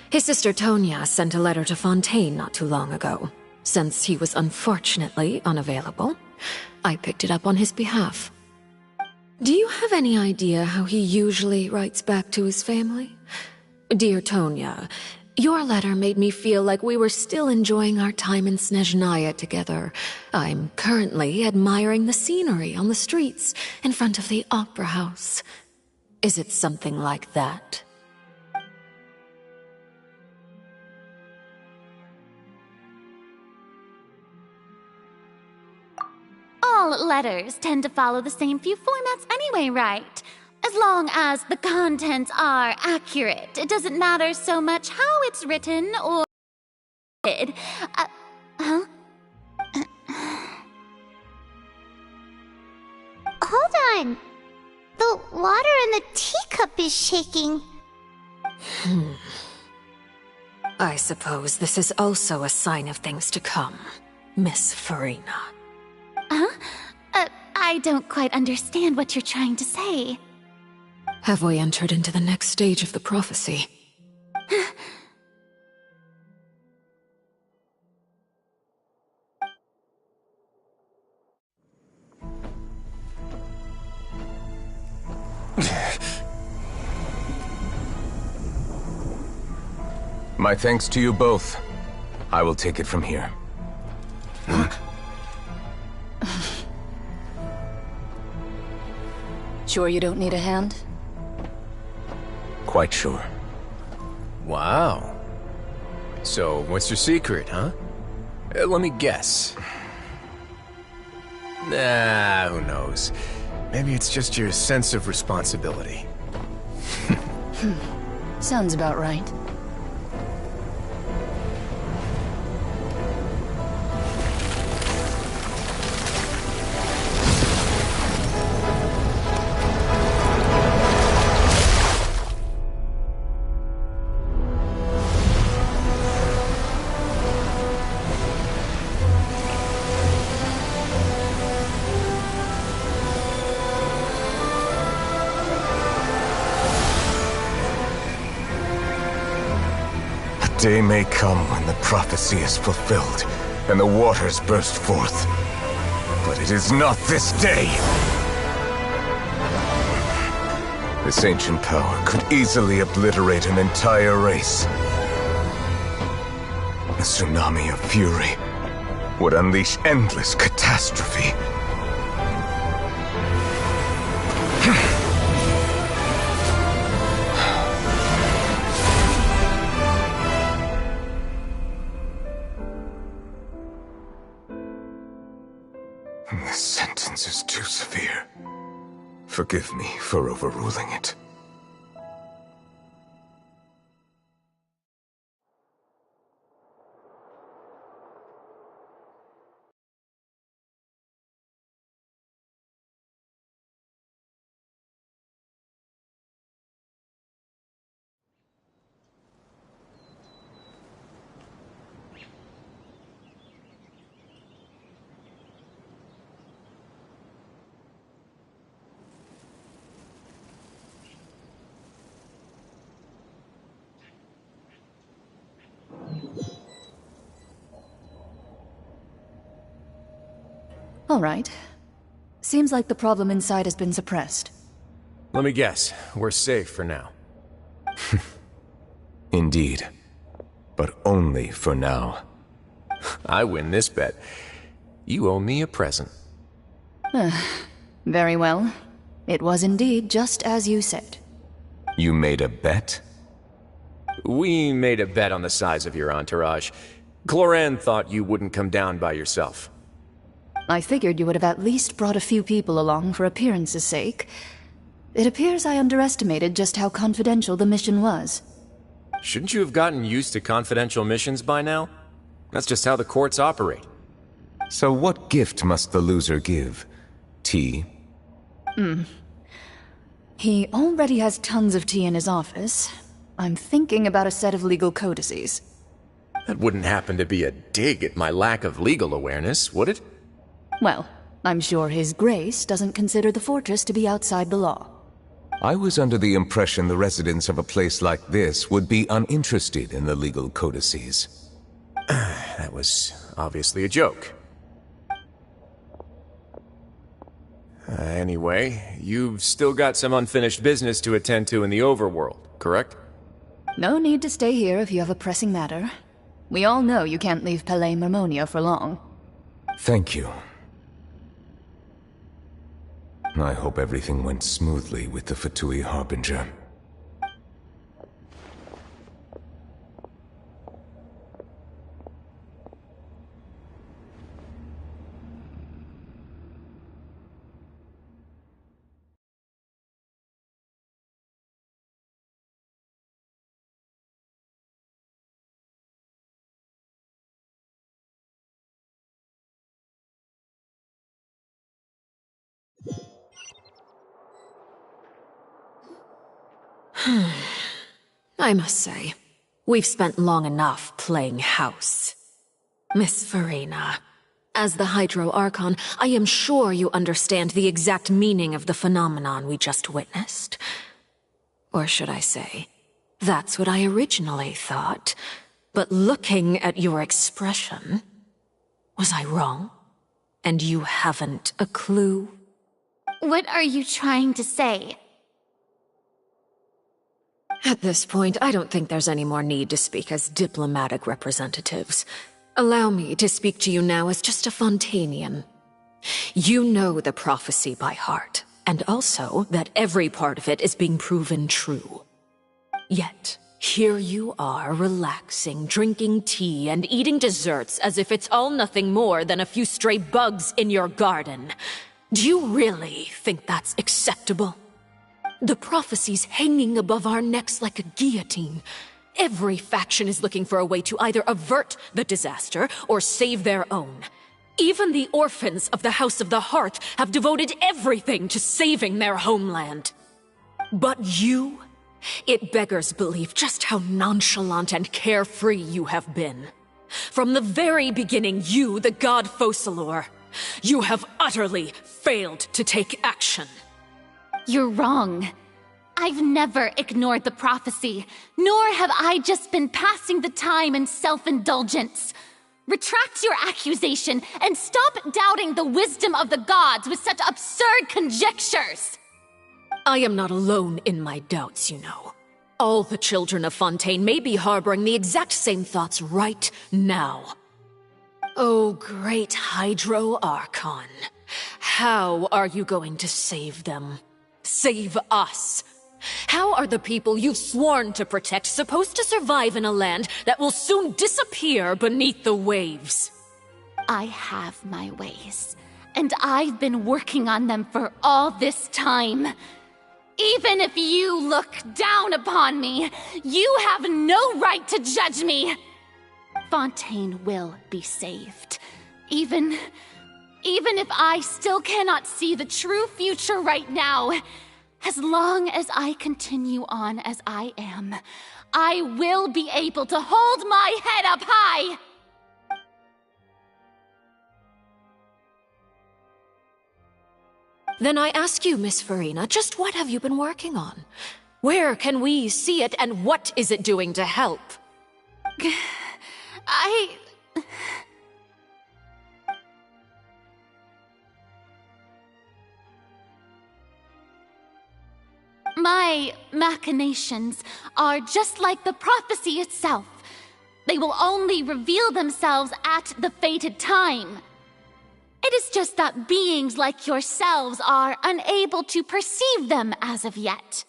His sister Tonya sent a letter to Fontaine not too long ago. Since he was unfortunately unavailable, I picked it up on his behalf. Do you have any idea how he usually writes back to his family? Dear Tonya, your letter made me feel like we were still enjoying our time in Snezhnaya together. I'm currently admiring the scenery on the streets in front of the opera house. Is it something like that? All letters tend to follow the same few formats anyway, right? As long as the contents are accurate, it doesn't matter so much how it's written or... Hold on. The water in the teacup is shaking. I suppose this is also a sign of things to come, Miss Farina. I don't quite understand what you're trying to say. Have we entered into the next stage of the prophecy? My thanks to you both. I will take it from here. Sure you don't need a hand? Quite sure. Wow. So, what's your secret, huh? Let me guess. Nah, who knows? Maybe it's just your sense of responsibility. Sounds about right. day may come when the prophecy is fulfilled and the waters burst forth. But it is not this day! This ancient power could easily obliterate an entire race. A tsunami of fury would unleash endless catastrophe. This sentence is too severe. Forgive me for overruling it. All right. Seems like the problem inside has been suppressed. Let me guess, we're safe for now. Indeed. But only for now. I win this bet. You owe me a present. Very well. It was indeed just as you said. You made a bet? We made a bet on the size of your entourage. Cloran thought you wouldn't come down by yourself. I figured you would have at least brought a few people along for appearance's sake. It appears I underestimated just how confidential the mission was. Shouldn't you have gotten used to confidential missions by now? That's just how the courts operate. So what gift must the loser give? Tea? He already has tons of tea in his office. I'm thinking about a set of legal codices. That wouldn't happen to be a dig at my lack of legal awareness, would it? Well, I'm sure His Grace doesn't consider the fortress to be outside the law. I was under the impression the residents of a place like this would be uninterested in the legal codices. That was obviously a joke. Anyway, you've still got some unfinished business to attend to in the overworld, correct? No need to stay here if you have a pressing matter. We all know you can't leave Palais Mermonia for long. Thank you. I hope everything went smoothly with the Fatui Harbinger. I must say, we've spent long enough playing house. Miss Farina, as the Hydro Archon, I am sure you understand the exact meaning of the phenomenon we just witnessed. Or should I say, that's what I originally thought. But looking at your expression, was I wrong? And you haven't a clue? What are you trying to say? At this point, I don't think there's any more need to speak as diplomatic representatives. Allow me to speak to you now as just a Fontanian. You know the prophecy by heart, and also that every part of it is being proven true. Yet, here you are, relaxing, drinking tea, and eating desserts as if it's all nothing more than a few stray bugs in your garden. Do you really think that's acceptable? The prophecy's hanging above our necks like a guillotine. Every faction is looking for a way to either avert the disaster or save their own. Even the orphans of the House of the Heart have devoted everything to saving their homeland. But you? It beggars belief just how nonchalant and carefree you have been. From the very beginning, you, the god Focalor, you have utterly failed to take action. You're wrong. I've never ignored the prophecy, nor have I just been passing the time in self-indulgence. Retract your accusation and stop doubting the wisdom of the gods with such absurd conjectures! I am not alone in my doubts, you know. All the children of Fontaine may be harboring the exact same thoughts right now. Oh, great Hydro Archon. How are you going to save them? Save us? How are the people you've sworn to protect supposed to survive in a land that will soon disappear beneath the waves? I have my ways, and I've been working on them for all this time. Even if you look down upon me, you have no right to judge me. Fontaine will be saved. Even if I still cannot see the true future right now, as long as I continue on as I am, I will be able to hold my head up high! Then I ask you, Miss Farina, just what have you been working on? Where can we see it, and what is it doing to help? My machinations are just like the prophecy itself. They will only reveal themselves at the fated time. It is just that beings like yourselves are unable to perceive them as of yet.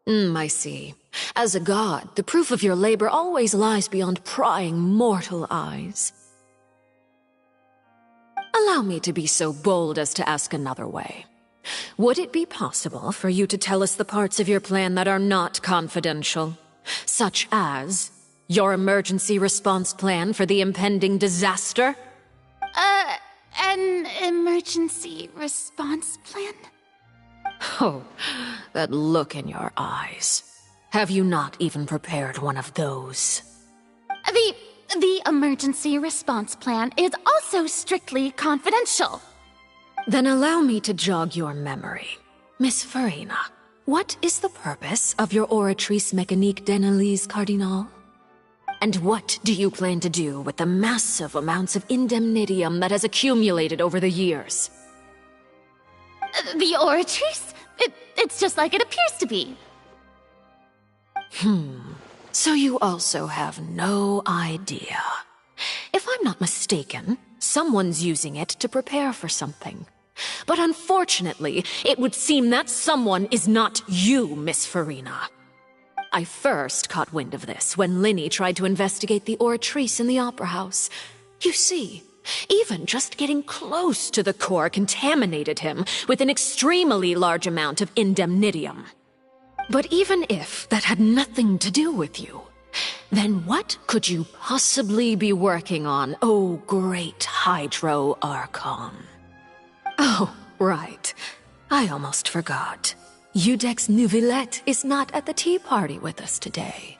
I see. As a god, the proof of your labor always lies beyond prying mortal eyes. Allow me to be so bold as to ask another way. Would it be possible for you to tell us the parts of your plan that are not confidential? Such as your emergency response plan for the impending disaster? An emergency response plan? Oh, that look in your eyes. Have you not even prepared one of those? The emergency response plan is also strictly confidential. Then allow me to jog your memory. Miss Farina, what is the purpose of your Oratrice Mécanique d'Analyse Cardinal? And what do you plan to do with the massive amounts of indemnitium that has accumulated over the years? The Oratrice? It's just like it appears to be. So you also have no idea. If I'm not mistaken, someone's using it to prepare for something. But unfortunately, it would seem that someone is not you, Miss Farina. I first caught wind of this when Linny tried to investigate the Oratrice in the Opera House. You see, even just getting close to the core contaminated him with an extremely large amount of indemnitium. But even if that had nothing to do with you, then what could you possibly be working on, oh great Hydro Archon? Oh, right. I almost forgot. Udex Neuvillette is not at the tea party with us today.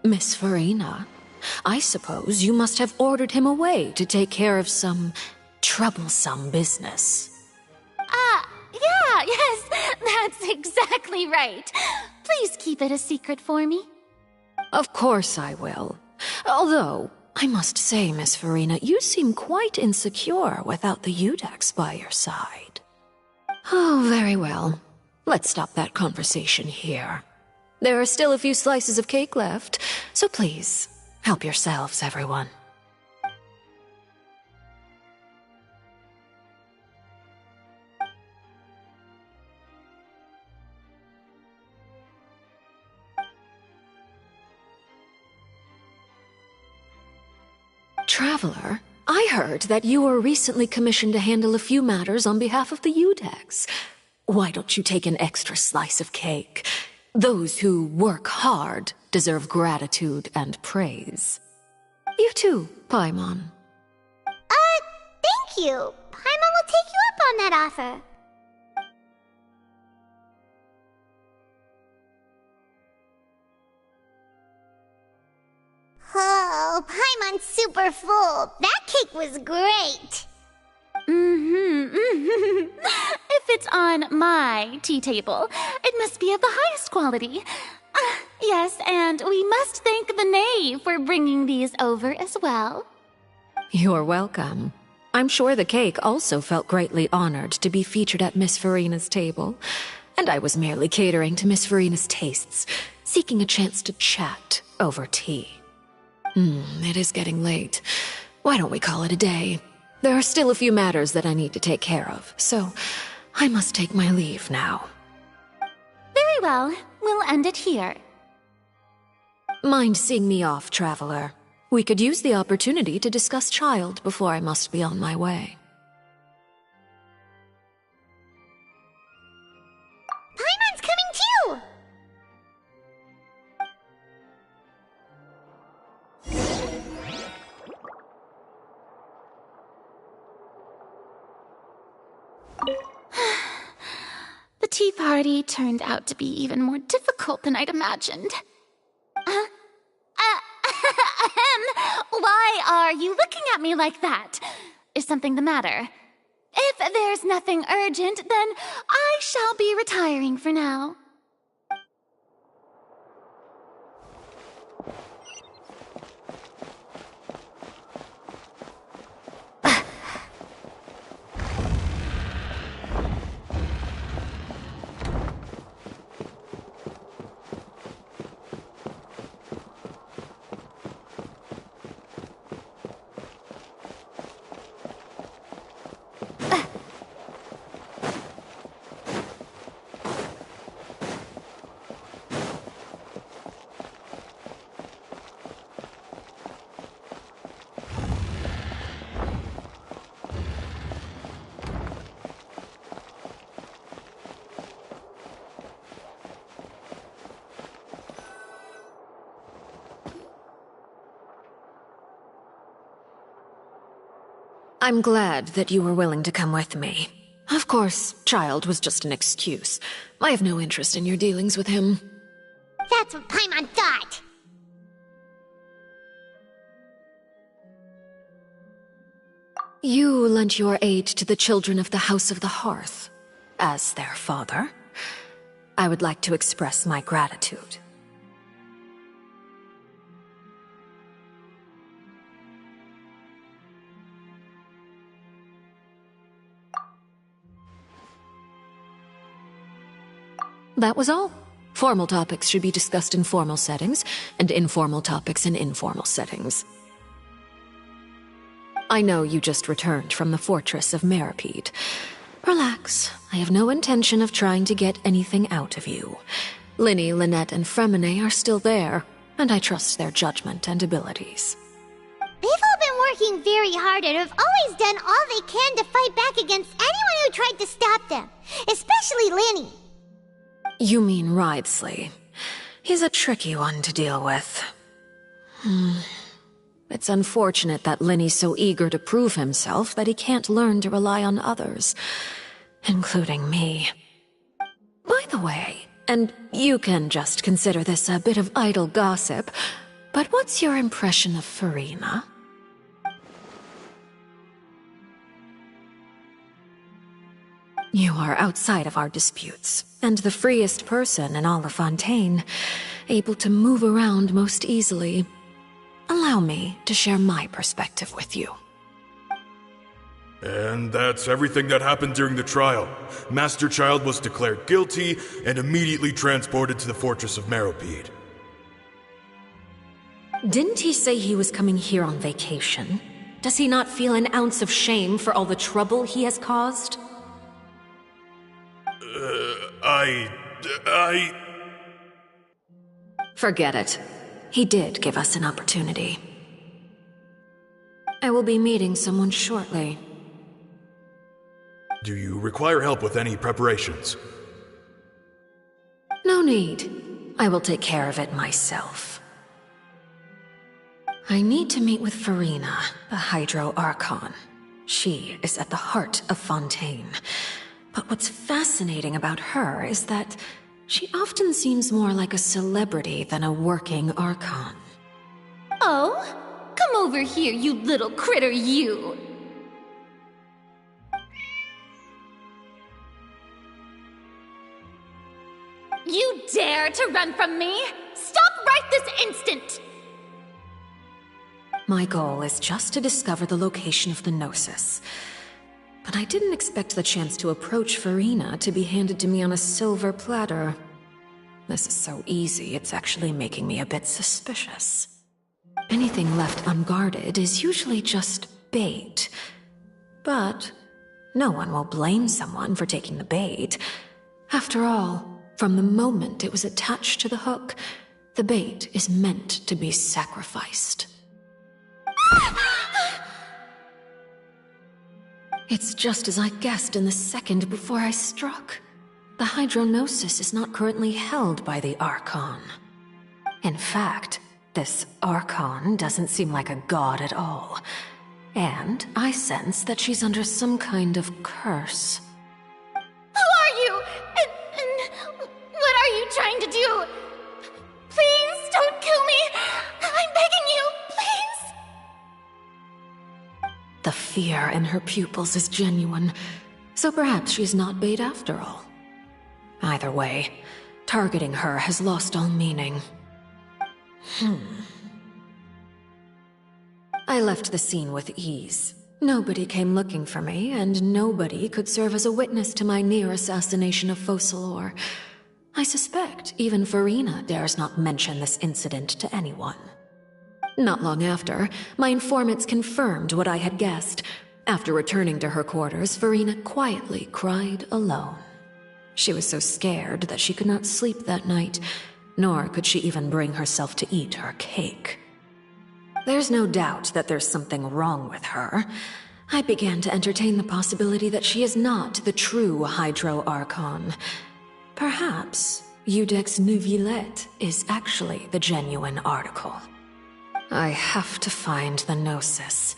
Miss Farina, I suppose you must have ordered him away to take care of some troublesome business. Yes, that's exactly right. Please keep it a secret for me. Of course I will. Although, I must say, Miss Farina, you seem quite insecure without the Udex by your side. Oh, very well. Let's stop that conversation here. There are still a few slices of cake left, so please, help yourselves, everyone. Traveler, I heard that you were recently commissioned to handle a few matters on behalf of the Udex. Why don't you take an extra slice of cake? Those who work hard deserve gratitude and praise. You too, Paimon. Thank you. Paimon will take you up on that offer. Oh, Paimon's super full. That cake was great. If it's on my tea table, it must be of the highest quality. Yes, and we must thank the knave for bringing these over as well. You're welcome. I'm sure the cake also felt greatly honored to be featured at Miss Farina's table, and I was merely catering to Miss Farina's tastes, seeking a chance to chat over tea. It is getting late. Why don't we call it a day? There are still a few matters that I need to take care of, so I must take my leave now. Very well. We'll end it here. Mind seeing me off, traveler? We could use the opportunity to discuss Child before I must be on my way. Paimon's coming too! The tea party turned out to be even more difficult than I'd imagined. Why are you looking at me like that? Is something the matter? If there's nothing urgent, then I shall be retiring for now. I'm glad that you were willing to come with me. Of course, Child was just an excuse. I have no interest in your dealings with him. That's what Paimon thought! You lent your aid to the children of the House of the Hearth. As their father, I would like to express my gratitude. That was all. Formal topics should be discussed in formal settings, and informal topics in informal settings. I know you just returned from the fortress of Meripede. Relax. I have no intention of trying to get anything out of you. Linny, Lynette, and Fremine are still there, and I trust their judgment and abilities. They've all been working very hard and have always done all they can to fight back against anyone who tried to stop them, especially Linny. You mean Wriothesley. He's a tricky one to deal with. It's unfortunate that Linny's so eager to prove himself that he can't learn to rely on others, including me. By the way, and you can just consider this a bit of idle gossip, but what's your impression of Farina? You are outside of our disputes, and the freest person in all of Fontaine, able to move around most easily. Allow me to share my perspective with you. And that's everything that happened during the trial. Master Child was declared guilty and immediately transported to the Fortress of Meripede. Didn't he say he was coming here on vacation? Does he not feel an ounce of shame for all the trouble he has caused? Forget it. He did give us an opportunity. I will be meeting someone shortly. Do you require help with any preparations? No need. I will take care of it myself. I need to meet with Farina, the Hydro Archon. She is at the heart of Fontaine. But what's fascinating about her is that she often seems more like a celebrity than a working Archon. Oh? Come over here, you little critter, you! dare to run from me? Stop right this instant! My goal is just to discover the location of the Gnosis. But I didn't expect the chance to approach Farina to be handed to me on a silver platter. This is so easy, it's actually making me a bit suspicious. Anything left unguarded is usually just bait. But no one will blame someone for taking the bait. After all, from the moment it was attached to the hook, the bait is meant to be sacrificed. It's just as I guessed in the second before I struck. The Hydronosis is not currently held by the Archon. In fact, this Archon doesn't seem like a god at all. And I sense that she's under some kind of curse. Who are you? And what are you trying to do? Please don't kill me! I'm begging you, please! The fear in her pupils is genuine, so perhaps she's not bait after all. Either way, targeting her has lost all meaning. I left the scene with ease. Nobody came looking for me, and nobody could serve as a witness to my near assassination of Focalor. I suspect even Farina dares not mention this incident to anyone. Not long after, my informants confirmed what I had guessed. After returning to her quarters, Farina quietly cried alone. She was so scared that she could not sleep that night, nor could she even bring herself to eat her cake. There's no doubt that there's something wrong with her. I began to entertain the possibility that she is not the true Hydro Archon. Perhaps Iudex Neuvillette is actually the genuine article. I have to find the Gnosis.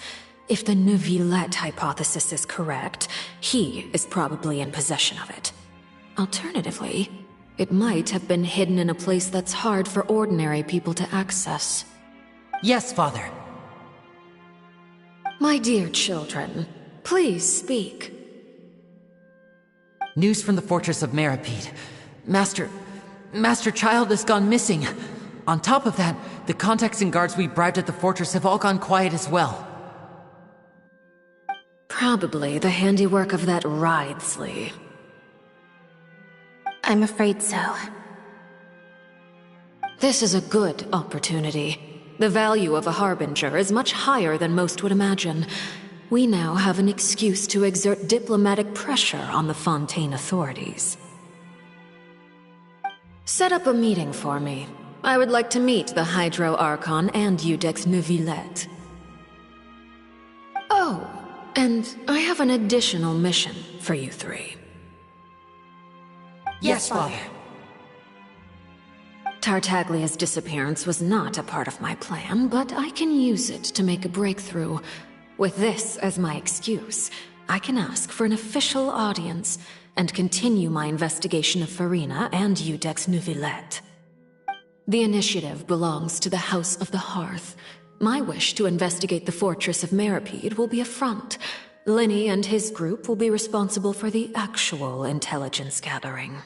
If the Neuvillette hypothesis is correct, he is probably in possession of it. Alternatively, it might have been hidden in a place that's hard for ordinary people to access. Yes, Father. My dear children, please speak. News from the fortress of Meripede. Master Child has gone missing. On top of that, the contacts and guards we bribed at the fortress have all gone quiet as well. Probably the handiwork of that Ridesley. I'm afraid so. This is a good opportunity. The value of a Harbinger is much higher than most would imagine. We now have an excuse to exert diplomatic pressure on the Fontaine authorities. Set up a meeting for me. I would like to meet the Hydro Archon and Iudex Neuvillette. Oh, and I have an additional mission for you three. Yes, Father. Tartaglia's disappearance was not a part of my plan, but I can use it to make a breakthrough. With this as my excuse, I can ask for an official audience and continue my investigation of Farina and Iudex Neuvillette. The initiative belongs to the House of the Hearth. My wish to investigate the fortress of Meripede will be a front. Linny and his group will be responsible for the actual intelligence gathering.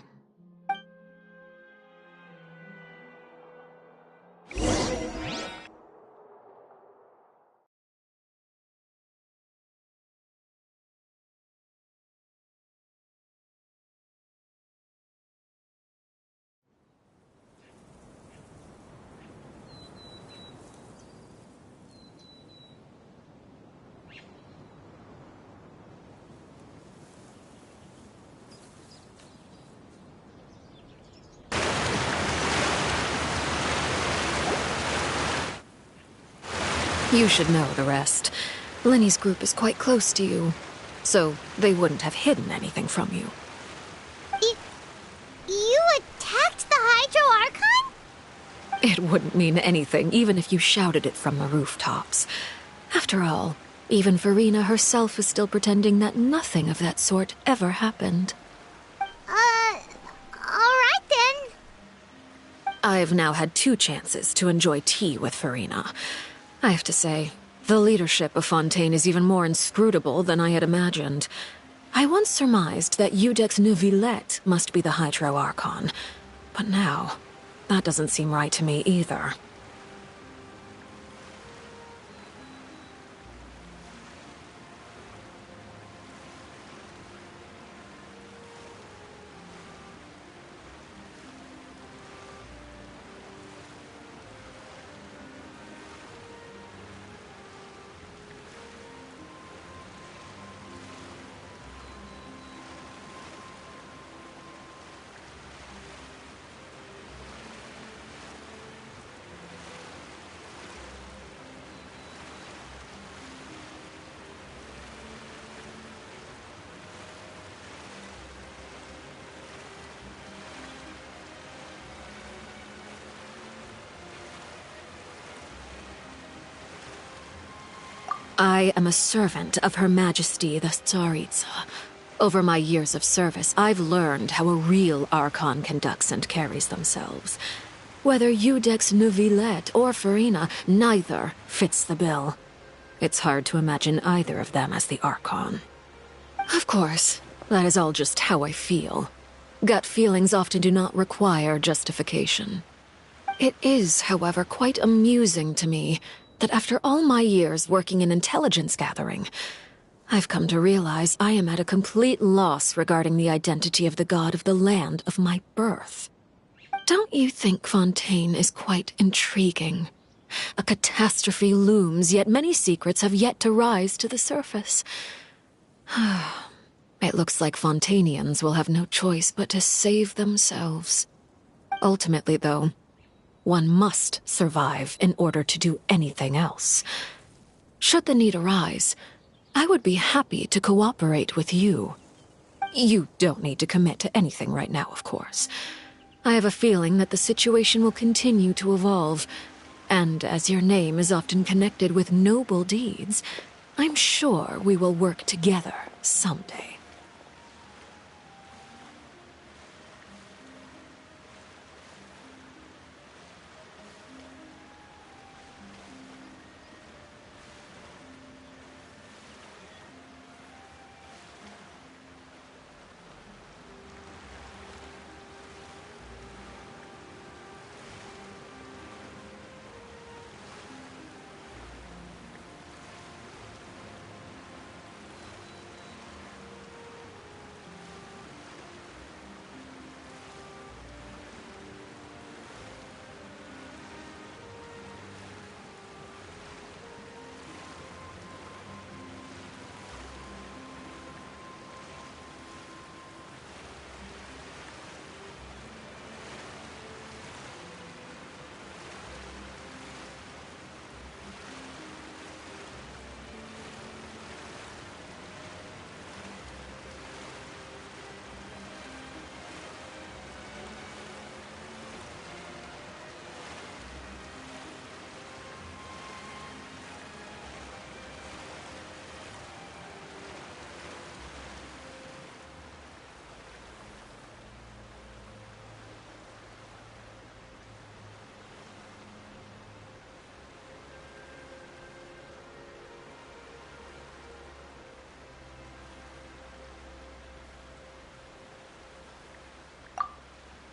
You should know the rest. Linny's group is quite close to you, so they wouldn't have hidden anything from you. You attacked the Hydro Archon? It wouldn't mean anything, even if you shouted it from the rooftops. After all, even Farina herself is still pretending that nothing of that sort ever happened. Alright then. I've now had 2 chances to enjoy tea with Farina. I have to say, the leadership of Fontaine is even more inscrutable than I had imagined. I once surmised that Iudex Neuvillette must be the Hydro Archon, But now, that doesn't seem right to me either. I am a servant of Her Majesty the Tsaritsa. Over my years of service, I've learned how a real Archon conducts and carries themselves. Whether Eudex Neuvillette or Farina, neither fits the bill. It's hard to imagine either of them as the Archon. Of course, that is all just how I feel. Gut feelings often do not require justification. It is, however, quite amusing to me that after all my years working in intelligence gathering, I've come to realize I am at a complete loss regarding the identity of the god of the land of my birth. Don't you think Fontaine is quite intriguing? A catastrophe looms, yet many secrets have yet to rise to the surface. It looks like Fontainians will have no choice but to save themselves. Ultimately, though, one must survive in order to do anything else. Should the need arise, I would be happy to cooperate with you. You don't need to commit to anything right now, of course. I have a feeling that the situation will continue to evolve, and as your name is often connected with noble deeds, I'm sure we will work together someday.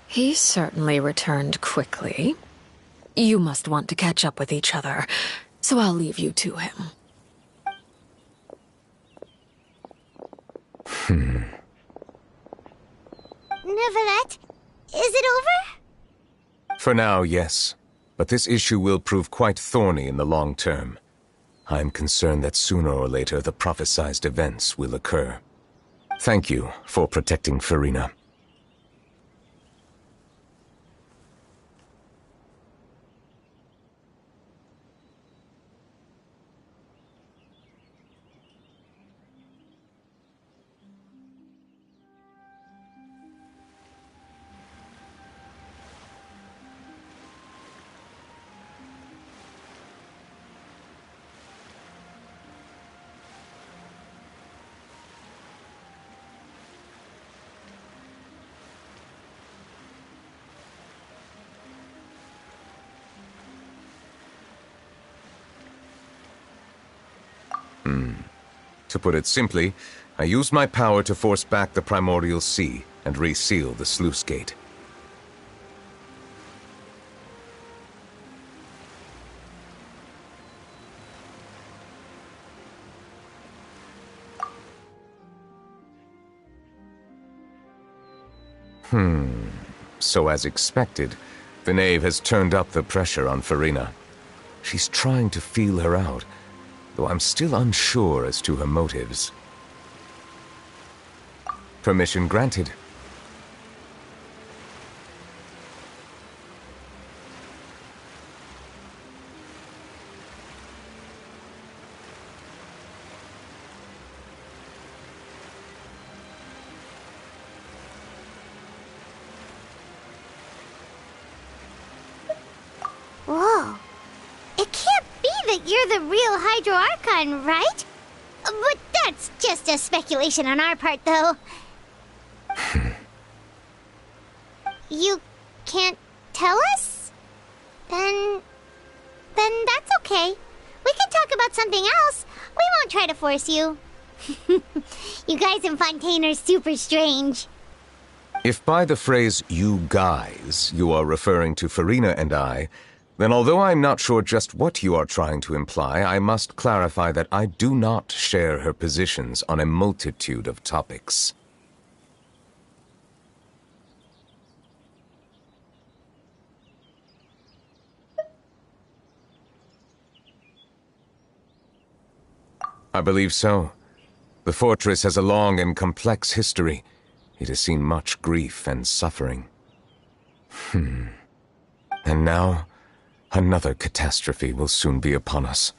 He certainly returned quickly. You must want to catch up with each other, so I'll leave you to him. Neuvillette, is it over? For now, yes. But this issue will prove quite thorny in the long term. I'm concerned that sooner or later the prophesized events will occur. Thank you for protecting Farina. To put it simply, I used my power to force back the primordial sea and reseal the sluice gate. So as expected, the knave has turned up the pressure on Farina. She's trying to feel her out, though I'm still unsure as to her motives. Permission granted. Whoa. It can't be that you're the real Hydro Archon, right? But that's just a speculation on our part, though. You can't tell us? Then that's okay. We can talk about something else. We won't try to force you. You guys in Fontaine are super strange. If by the phrase, you guys, you are referring to Farina and I, then although I'm not sure just what you are trying to imply, I must clarify that I do not share her positions on a multitude of topics. I believe so. The fortress has a long and complex history. It has seen much grief and suffering. And now, another catastrophe will soon be upon us.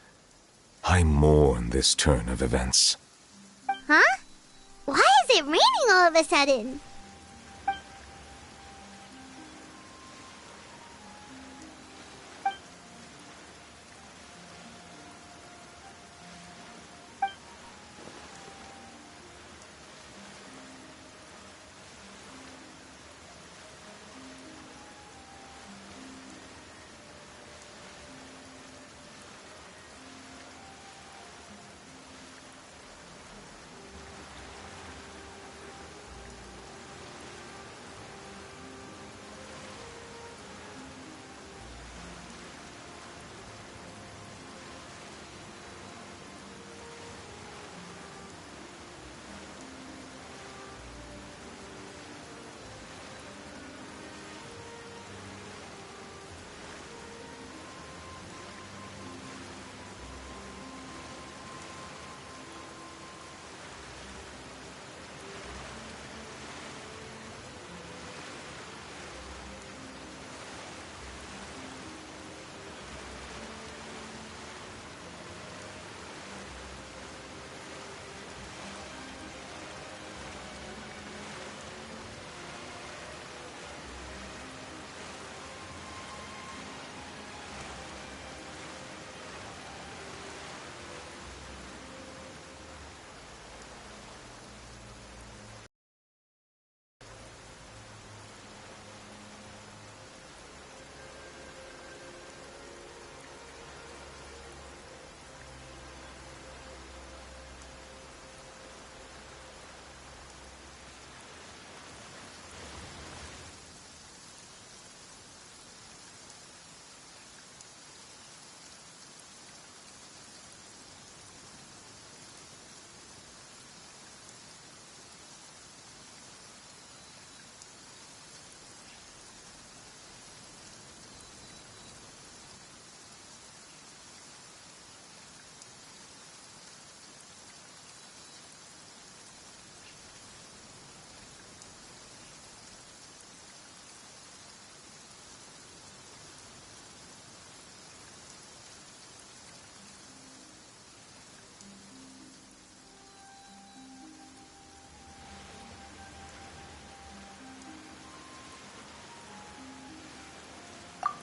I mourn this turn of events. Huh? Why is it raining all of a sudden?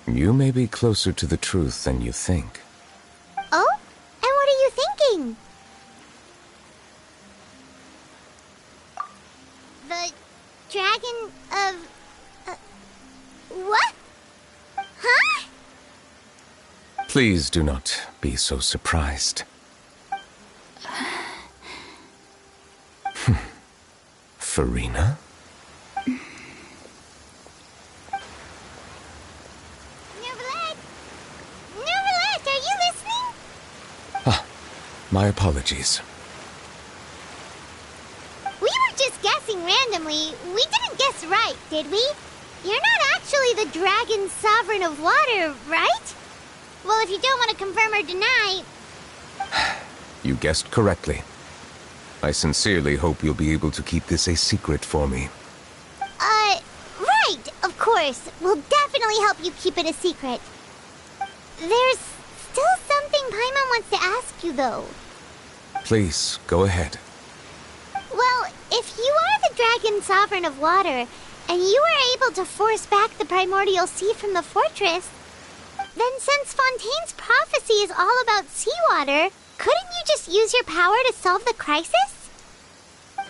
You may be closer to the truth than you think. Oh? And what are you thinking? The dragon of... what? Huh? Please do not be so surprised. Farina? My apologies. We were just guessing randomly. randomly, we didn't guess right, did we? You're not actually the Dragon Sovereign of Water, right? Well, if you don't want to confirm or deny... You guessed correctly. I sincerely hope you'll be able to keep this a secret for me. Right, of course. We'll definitely help you keep it a secret. There's still something Paimon wants to ask you, though. Please, go ahead. Well, if you are the Dragon Sovereign of Water, and you were able to force back the primordial sea from the fortress, then since Fontaine's prophecy is all about seawater, couldn't you just use your power to solve the crisis?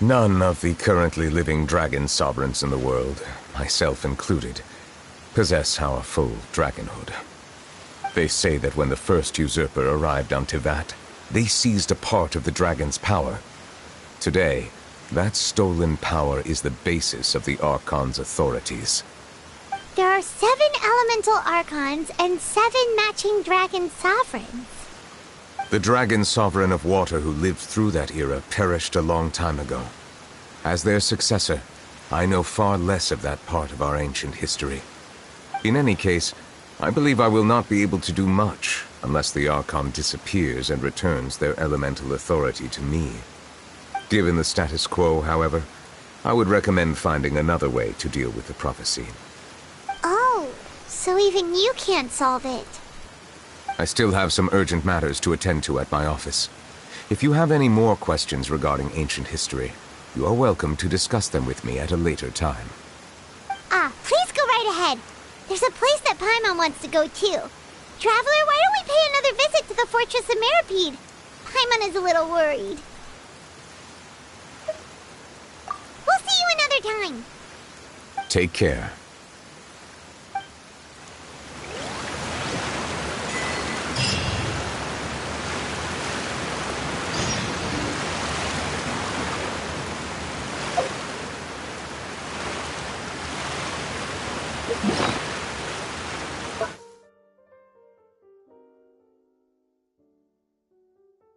None of the currently living dragon sovereigns in the world, myself included, possess our full dragonhood. They say that when the first usurper arrived on Tivat, they seized a part of the dragon's power. Today, that stolen power is the basis of the Archon's authorities. There are 7 elemental Archons and 7 matching dragon sovereigns. The dragon sovereign of water who lived through that era perished a long time ago. As their successor, I know far less of that part of our ancient history. In any case, I believe I will not be able to do much unless the Archon disappears and returns their elemental authority to me. Given the status quo, however, I would recommend finding another way to deal with the prophecy. Oh, so even you can't solve it. I still have some urgent matters to attend to at my office. If you have any more questions regarding ancient history, you are welcome to discuss them with me at a later time. Please go right ahead. There's a place that Paimon wants to go too. Traveler, why don't we pay another visit to the Fortress of Meripede? Paimon is a little worried. We'll see you another time. Take care.